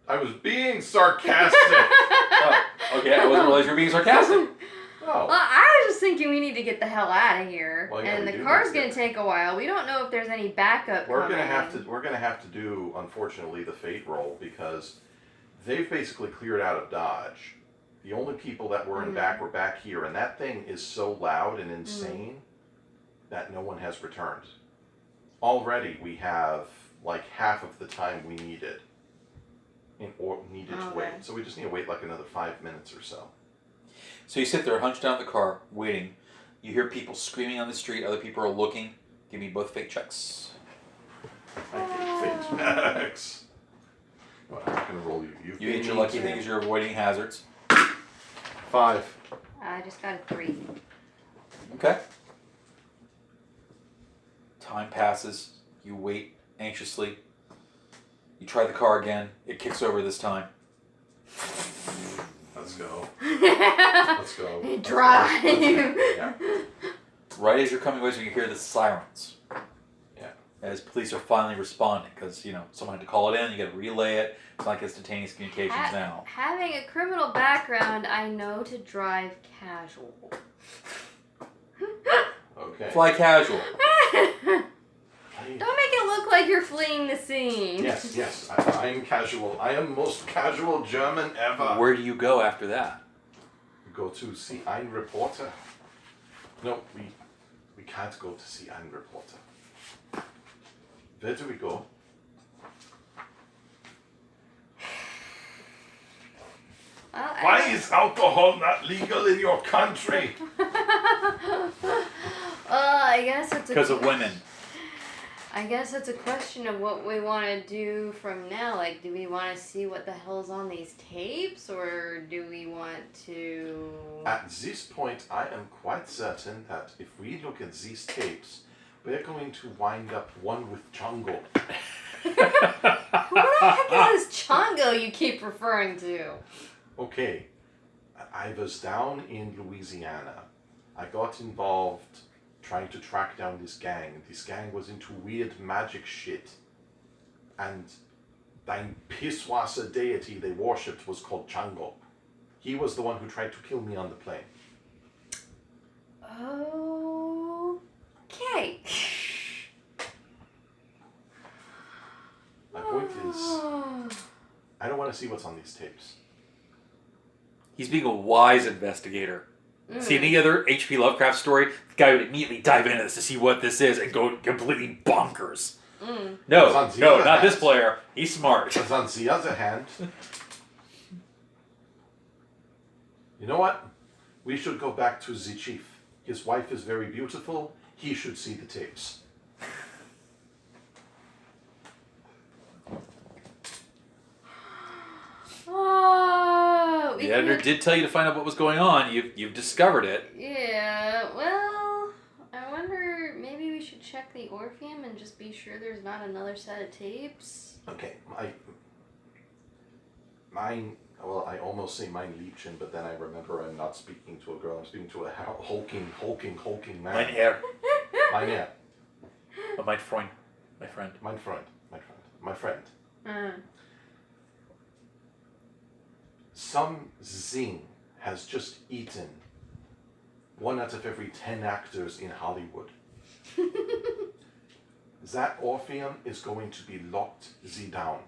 I was being sarcastic. Oh, okay, I wasn't realizing you were being sarcastic. Oh. Well, I was just thinking we need to get the hell out of here. Well, yeah, and we the do car's need to gonna get- take a while. We don't know if there's any backup We're coming. gonna have to do, unfortunately, the fate roll because they've basically cleared out of Dodge. The only people that were in back were back here, and that thing is so loud and insane that no one has returned. Already, we have like half of the time we needed to wait. So we just need to wait like another 5 minutes or so. So you sit there, hunched down in the car, waiting. You hear people screaming on the street. Other people are looking. Give me both fake checks. I did fate max. Well, I'm not gonna roll you. You hit your lucky thing as you're avoiding hazards. 5. I just got a 3. Okay. Time passes. You wait anxiously. You try the car again. It kicks over this time. Let's go. Let's go. Drive. Yeah. Right as you're coming away, so you hear the sirens. Yeah. As police are finally responding, because someone had to call it in. You got to relay it. It's like instantaneous communications now. Having a criminal background, I know to drive casual. Okay. Fly casual. Don't make it look like you're fleeing the scene. Yes. I am casual. I am most casual German ever. Where do you go after that? Go to see ein Reporter. No, we can't go to see ein Reporter. Where do we go? Well, Why is alcohol not legal in your country? I guess it's Because of women. I guess it's a question of what we want to do from now. Like, do we want to see what the hell's on these tapes, or do we want to... At this point, I am quite certain that if we look at these tapes, we're going to wind up one with Chongo. Who the heck is this Chongo you keep referring to? Okay, I was down in Louisiana. I got involved trying to track down this gang. This gang was into weird magic shit. And the Pisswasser deity they worshipped was called Chongo. He was the one who tried to kill me on the plane. Okay. My point is, I don't want to see what's on these tapes. He's being a wise investigator. See any other H.P. Lovecraft story? The guy would immediately dive into this to see what this is and go completely bonkers. No, not this player. He's smart. But on the other hand, you know what? We should go back to the chief. His wife is very beautiful. He should see the tapes. The editor did tell you to find out what was going on. You've discovered it. Yeah, well, I wonder, maybe we should check the Orpheum and just be sure there's not another set of tapes. Okay, well, I almost say mein Liebchen, but then I remember I'm not speaking to a girl. I'm speaking to a hulking man. Mein Herr. Mein Herr. Oh, mein Freund. My friend. My friend. Some zing has just eaten 1 out of every 10 actors in Hollywood. that Orpheum is going to be locked down.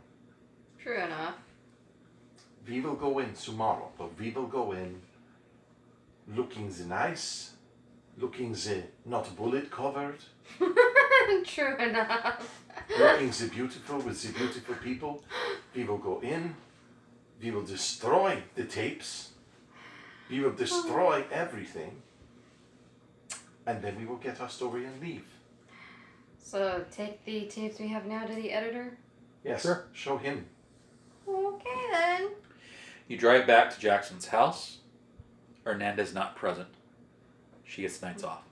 True enough. We will go in tomorrow, but we will go in looking nice, looking not bullet covered, True enough. looking beautiful with the beautiful people. We will go in, we will destroy the tapes, we will destroy everything, and then we will get our story and leave. So take the tapes we have now to the editor? Yes, Sure. show him. Okay then. You drive back to Jackson's house. Hernanda's not present. She gets the nights off.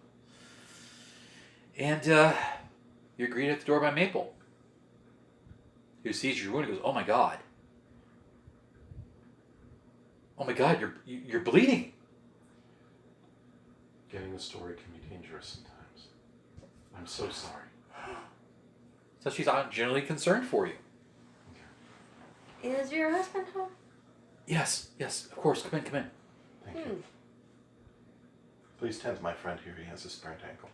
And you're greeted at the door by Maple, who sees your wound and goes, "Oh my God. Oh my God, you're bleeding." Getting a story can be dangerous sometimes. I'm so sorry. So she's generally concerned for you. Is your husband home? Yes, of course. Come in. Thank you. Please tend to my friend here. He has a sprained ankle.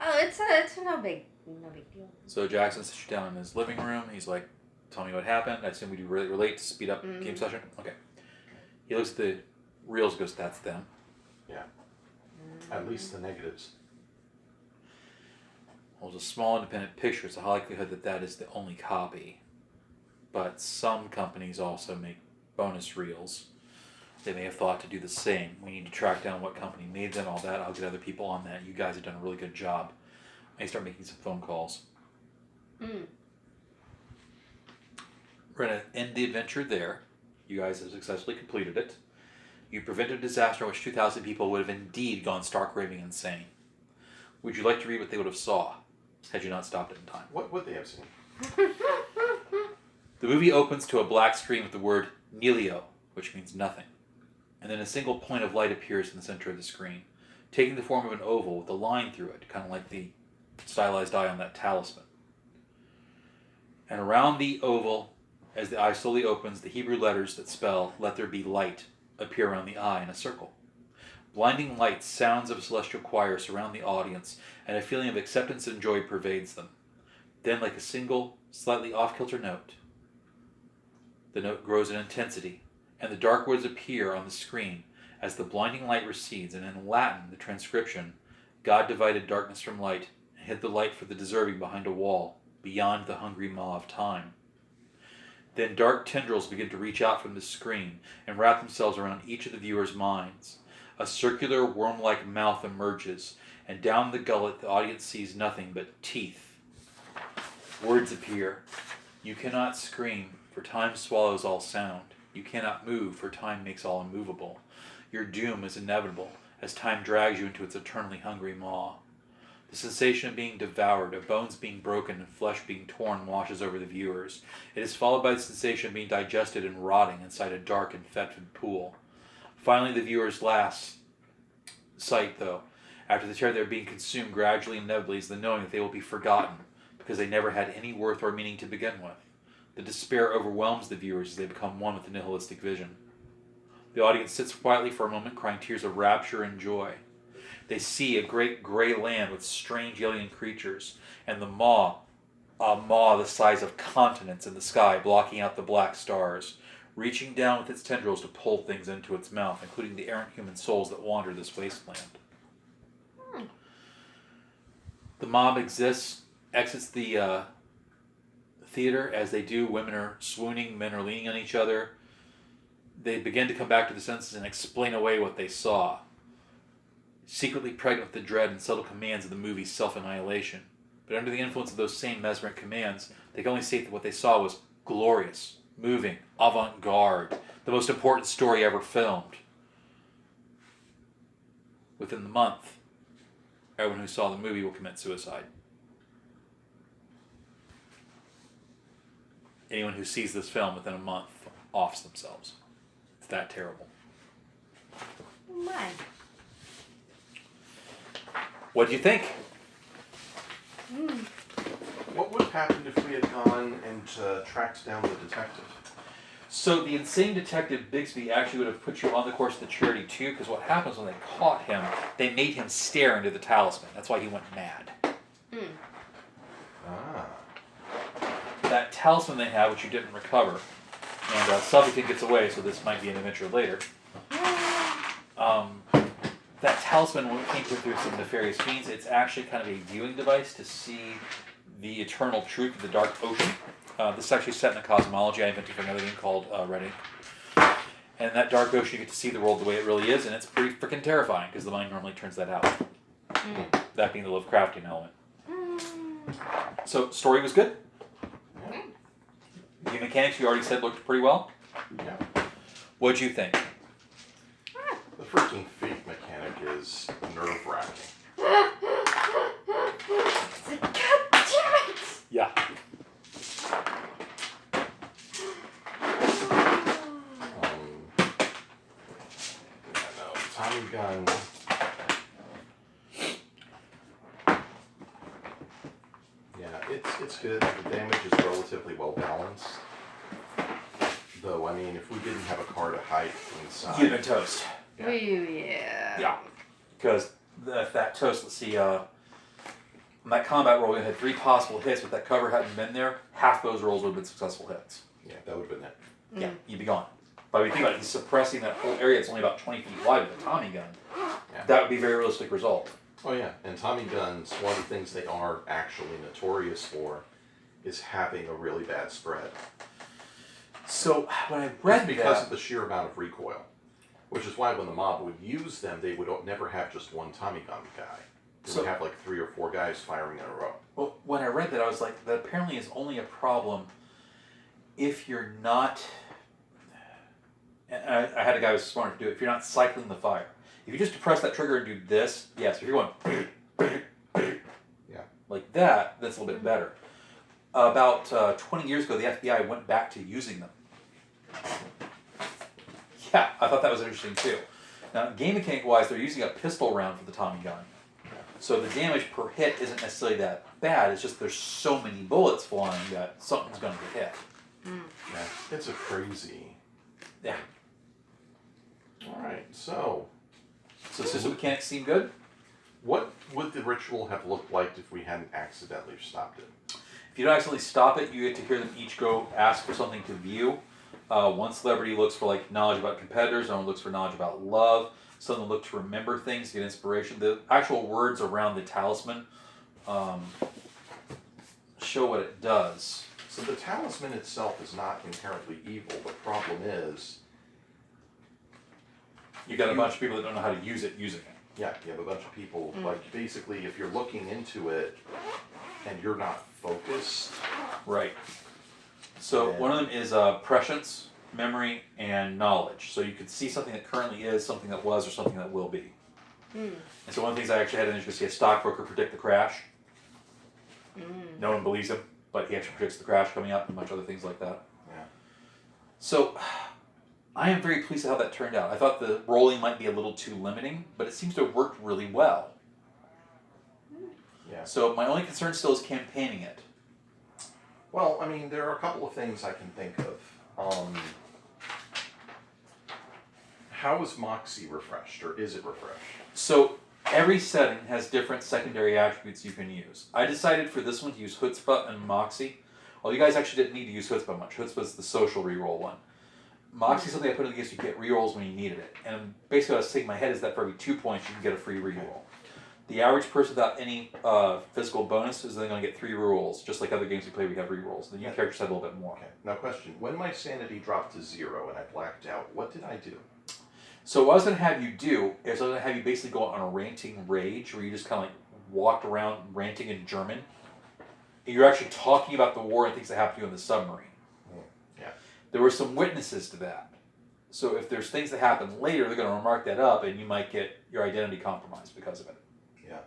Oh, it's no big deal. So Jackson sits you down in his living room. He's like, "Tell me what happened." I assume we do really relate to speed up game session. Okay. He looks at the reels and goes, "That's them." Yeah. At least the negatives. Well, it's a small independent picture. It's a high likelihood that is the only copy. But some companies also make bonus reels. They may have thought to do the same. We need to track down what company made them, all that. I'll get other people on that. You guys have done a really good job. I may start making some phone calls. We're going to end the adventure there. You guys have successfully completed it. You prevented a disaster in which 2,000 people would have indeed gone stark raving insane. Would you like to read what they would have saw had you not stopped it in time? What would they have seen? The movie opens to a black screen with the word Nihilo, which means nothing. And then a single point of light appears in the center of the screen, taking the form of an oval with a line through it, kind of like the stylized eye on that talisman. And around the oval, as the eye slowly opens, the Hebrew letters that spell "Let there be light" appear around the eye in a circle. Blinding light, sounds of a celestial choir surround the audience, and a feeling of acceptance and joy pervades them. Then, like a single, slightly off-kilter note, the note grows in intensity, and the dark words appear on the screen as the blinding light recedes, and in Latin, the transcription, "God divided darkness from light, and hid the light for the deserving behind a wall, beyond the hungry maw of time." Then dark tendrils begin to reach out from the screen and wrap themselves around each of the viewers' minds. A circular, worm-like mouth emerges, and down the gullet the audience sees nothing but teeth. Words appear. You cannot scream, for time swallows all sound. You cannot move, for time makes all immovable. Your doom is inevitable, as time drags you into its eternally hungry maw. The sensation of being devoured, of bones being broken and flesh being torn washes over the viewers. It is followed by the sensation of being digested and rotting inside a dark and fetid pool. Finally, the viewer's last sight, though, after the terror they're being consumed gradually and inevitably, is the knowing that they will be forgotten, because they never had any worth or meaning to begin with. The despair overwhelms the viewers as they become one with the nihilistic vision. The audience sits quietly for a moment, crying tears of rapture and joy. They see a great gray land with strange alien creatures, and the maw, a maw the size of continents in the sky, blocking out the black stars, reaching down with its tendrils to pull things into its mouth, including the errant human souls that wander this wasteland. The mob exits the theater. As they do, women are swooning, men are leaning on each other. They begin to come back to their senses and explain away what they saw. Secretly pregnant with the dread and subtle commands of the movie's self-annihilation. But under the influence of those same mesmeric commands, they can only state that what they saw was glorious, moving, avant-garde, the most important story ever filmed. Within the month, everyone who saw the movie will commit suicide. Anyone who sees this film within a month offs themselves. It's that terrible. Oh my. What do you think? What would have happened if we had gone and tracked down the detective? So the insane detective Bigsby actually would have put you on the course of the charity too, because what happens when they caught him, they made him stare into the talisman. That's why he went mad. Ah. That talisman they have, which you didn't recover, and Suffington gets away, so this might be an adventure later. That talisman came through some nefarious means. It's actually kind of a viewing device to see the eternal truth of the dark ocean. This is actually set in a cosmology I invented for another game called Red Ink. And in that dark ocean, you get to see the world the way it really is, and it's pretty freaking terrifying because the mind normally turns that out. That being the Lovecraftian element. So, story was good. The mechanics you already said looked pretty well. Yeah. What'd you think? The freaking fate mechanic is nerve-wracking. God damn it! Yeah. Tommy gun. Yeah, it's good. The damage is relatively well balanced. Though, I mean, if we didn't have a car to hide inside, You'd have been toast. Yeah. Yeah. Yeah. Because that toast, let's see, on that combat roll, we had 3 possible hits, but that cover hadn't been there. Half those rolls would have been successful hits. Yeah, that would have been it. Yeah, you'd be gone. But when you think about it, he's suppressing that whole area. It's only about 20 feet wide with a Tommy gun. Yeah. That would be a very realistic result. Oh yeah, and Tommy guns, one of the things they are actually notorious for is having a really bad spread. So when I read because that, of the sheer amount of recoil. Which is why when the mob would use them, they would never have just one Tommy gun guy. They would have like 3 or 4 guys firing in a row. well, when I read that, I was like, that apparently is only a problem if you're not. And I had a guy who was smart to do it. If you're not cycling the fire, if you just depress that trigger and do this, yes. If you're going, Yeah. like that, that's a little bit better. About 20 years ago, the FBI went back to using them. Yeah, I thought that was interesting too. Now, game mechanic wise, they're using a pistol round for the Tommy gun. So the damage per hit isn't necessarily that bad, it's just there's so many bullets flying that something's going to get hit. Yeah, it's a crazy. Yeah. Alright, so System mechanics seem good. what would the ritual have looked like if we hadn't accidentally stopped it? If you don't accidentally stop it, you get to hear them each go ask for something to view. One celebrity looks for like knowledge about competitors, another looks for knowledge about love, some of them look to remember things, get inspiration. The actual words around the talisman show what it does. So the talisman itself is not inherently evil. The problem is, You got a bunch of people that don't know how to use it using it. yeah, you have a bunch of people, like basically if you're looking into it and you're not focused, Right. So Yeah. one of them is prescience, memory, and knowledge. So you could see something that currently is, something that was, or something that will be. And so one of the things I actually had in there is you could see a stockbroker predict the crash. No one believes him, but he actually predicts the crash coming up and a bunch of other things like that. yeah. So I am very pleased with how that turned out. I thought the rolling might be a little too limiting, but it seems to have worked really well. Yeah. So my only concern still is campaigning it. Well, I mean, there are a couple of things I can think of. How is Moxie refreshed, or is it refreshed? So every setting has different secondary attributes you can use. I decided for this one to use Chutzpah and Moxie. Well, you guys actually didn't need to use Chutzpah much. Chutzpah is the social reroll one. Moxie is something I put in the case you get rerolls when you needed it. And basically what I was thinking in my head is that for every 2 points you can get a free reroll. The average person without any physical bonus is then going to get 3 rerolls. Just like other games we play, we have rerolls. The new characters have a little bit more. Okay, now question. When my sanity dropped to 0 and I blacked out, what did I do? So what I was going to have you do is I was going to have you basically go on a ranting rage where you just kind of like walked around ranting in German. And you're actually talking about the war and things that happened to you in the submarine. Yeah. There were some witnesses to that. So if there's things that happen later, they're going to remark that up and you might get your identity compromised because of it. Yeah.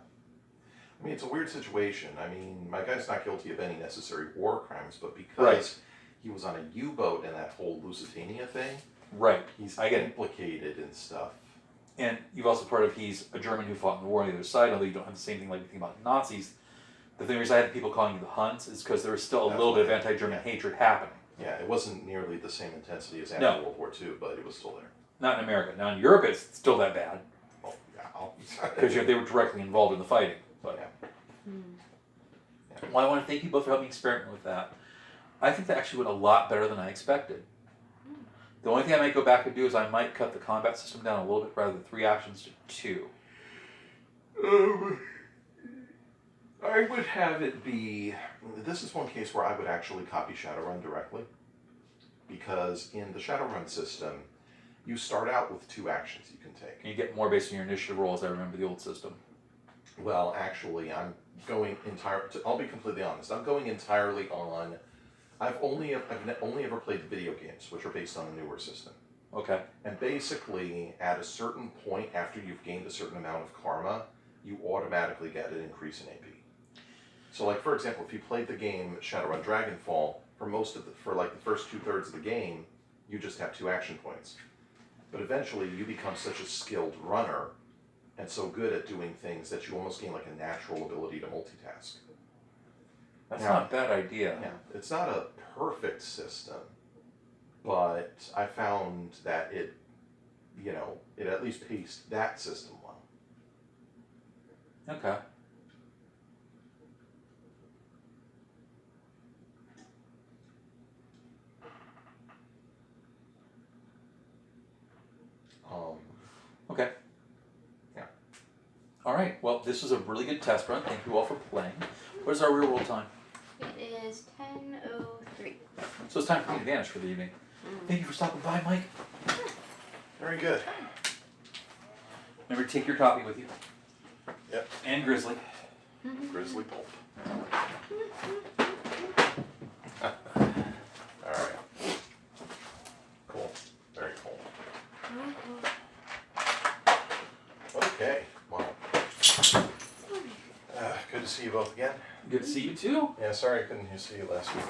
I mean, it's a weird situation. I mean, my guy's not guilty of any necessary war crimes, but because he was on a U-boat in that whole Lusitania thing, Right. he's I get it. implicated in stuff. And you've also part of he's a German who fought in the war on the other side, although you don't have the same thing like you think about Nazis. The thing is I had people calling you the Huns is because there was still a little bit of anti-German hatred happening. Yeah, it wasn't nearly the same intensity as after No. World War II, but it was still there. Not in America. Now in Europe it's still that bad Oh, yeah. because they were directly involved in the fighting. But Yeah. Yeah. Well, I want to thank you both for helping me experiment with that. I think that actually went a lot better than I expected. The only thing I might go back and do is I might cut the combat system down a little bit rather than 3 actions to 2. I would have it be... This is one case where I would actually copy Shadowrun directly. Because in the Shadowrun system, you start out with 2 actions you can take. And you get more based on your initiative rolls, I remember the old system. Well, actually, I'm going I'll be completely honest. I'm going entirely on... I've only ever played the video games, which are based on a newer system. Okay. And basically, at a certain point, after you've gained a certain amount of karma, you automatically get an increase in AP. So, like, for example, if you played the game Shadowrun Dragonfall, for the first 2/3 of the game, you just have 2 action points. But eventually, you become such a skilled runner and so good at doing things that you almost gain like a natural ability to multitask. That's not a bad idea. Yeah, it's not a perfect system, but I found that it at least paced that system well. Okay. Okay. Yeah. All right. Well, this was a really good test run. Thank you all for playing. What is our real world time? It is 10:03. So it's time for me to vanish for the evening. Thank you for stopping by, Mike. Very good. Remember to take your copy with you. Yep. And Grizzly. Grizzly pulp. Alright. Cool. Very cool. Okay. Well. Good to see you both again. Good to see you too. Yeah, sorry I couldn't see you last week.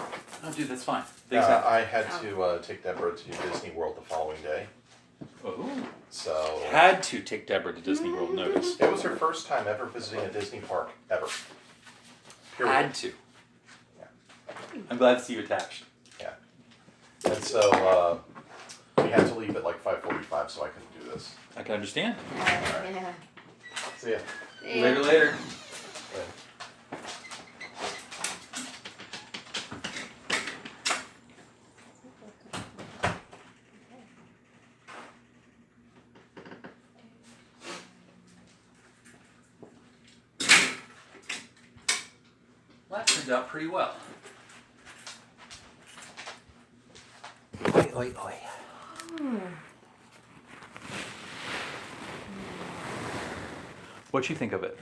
Oh, dude, that's fine. I had to take Deborah to Disney World the following day. Oh. So. Had to take Deborah to Disney World, notice. It was her first time ever visiting a Disney park, ever. Period. Had to. Yeah. I'm glad to see you attached. Yeah. And so we had to leave at like 5:45, so I couldn't do this. I can understand. Alright. Yeah. See ya. Later, later. Yeah. Well, that turned out pretty well. Oi, oi, oi. What'd you think of it?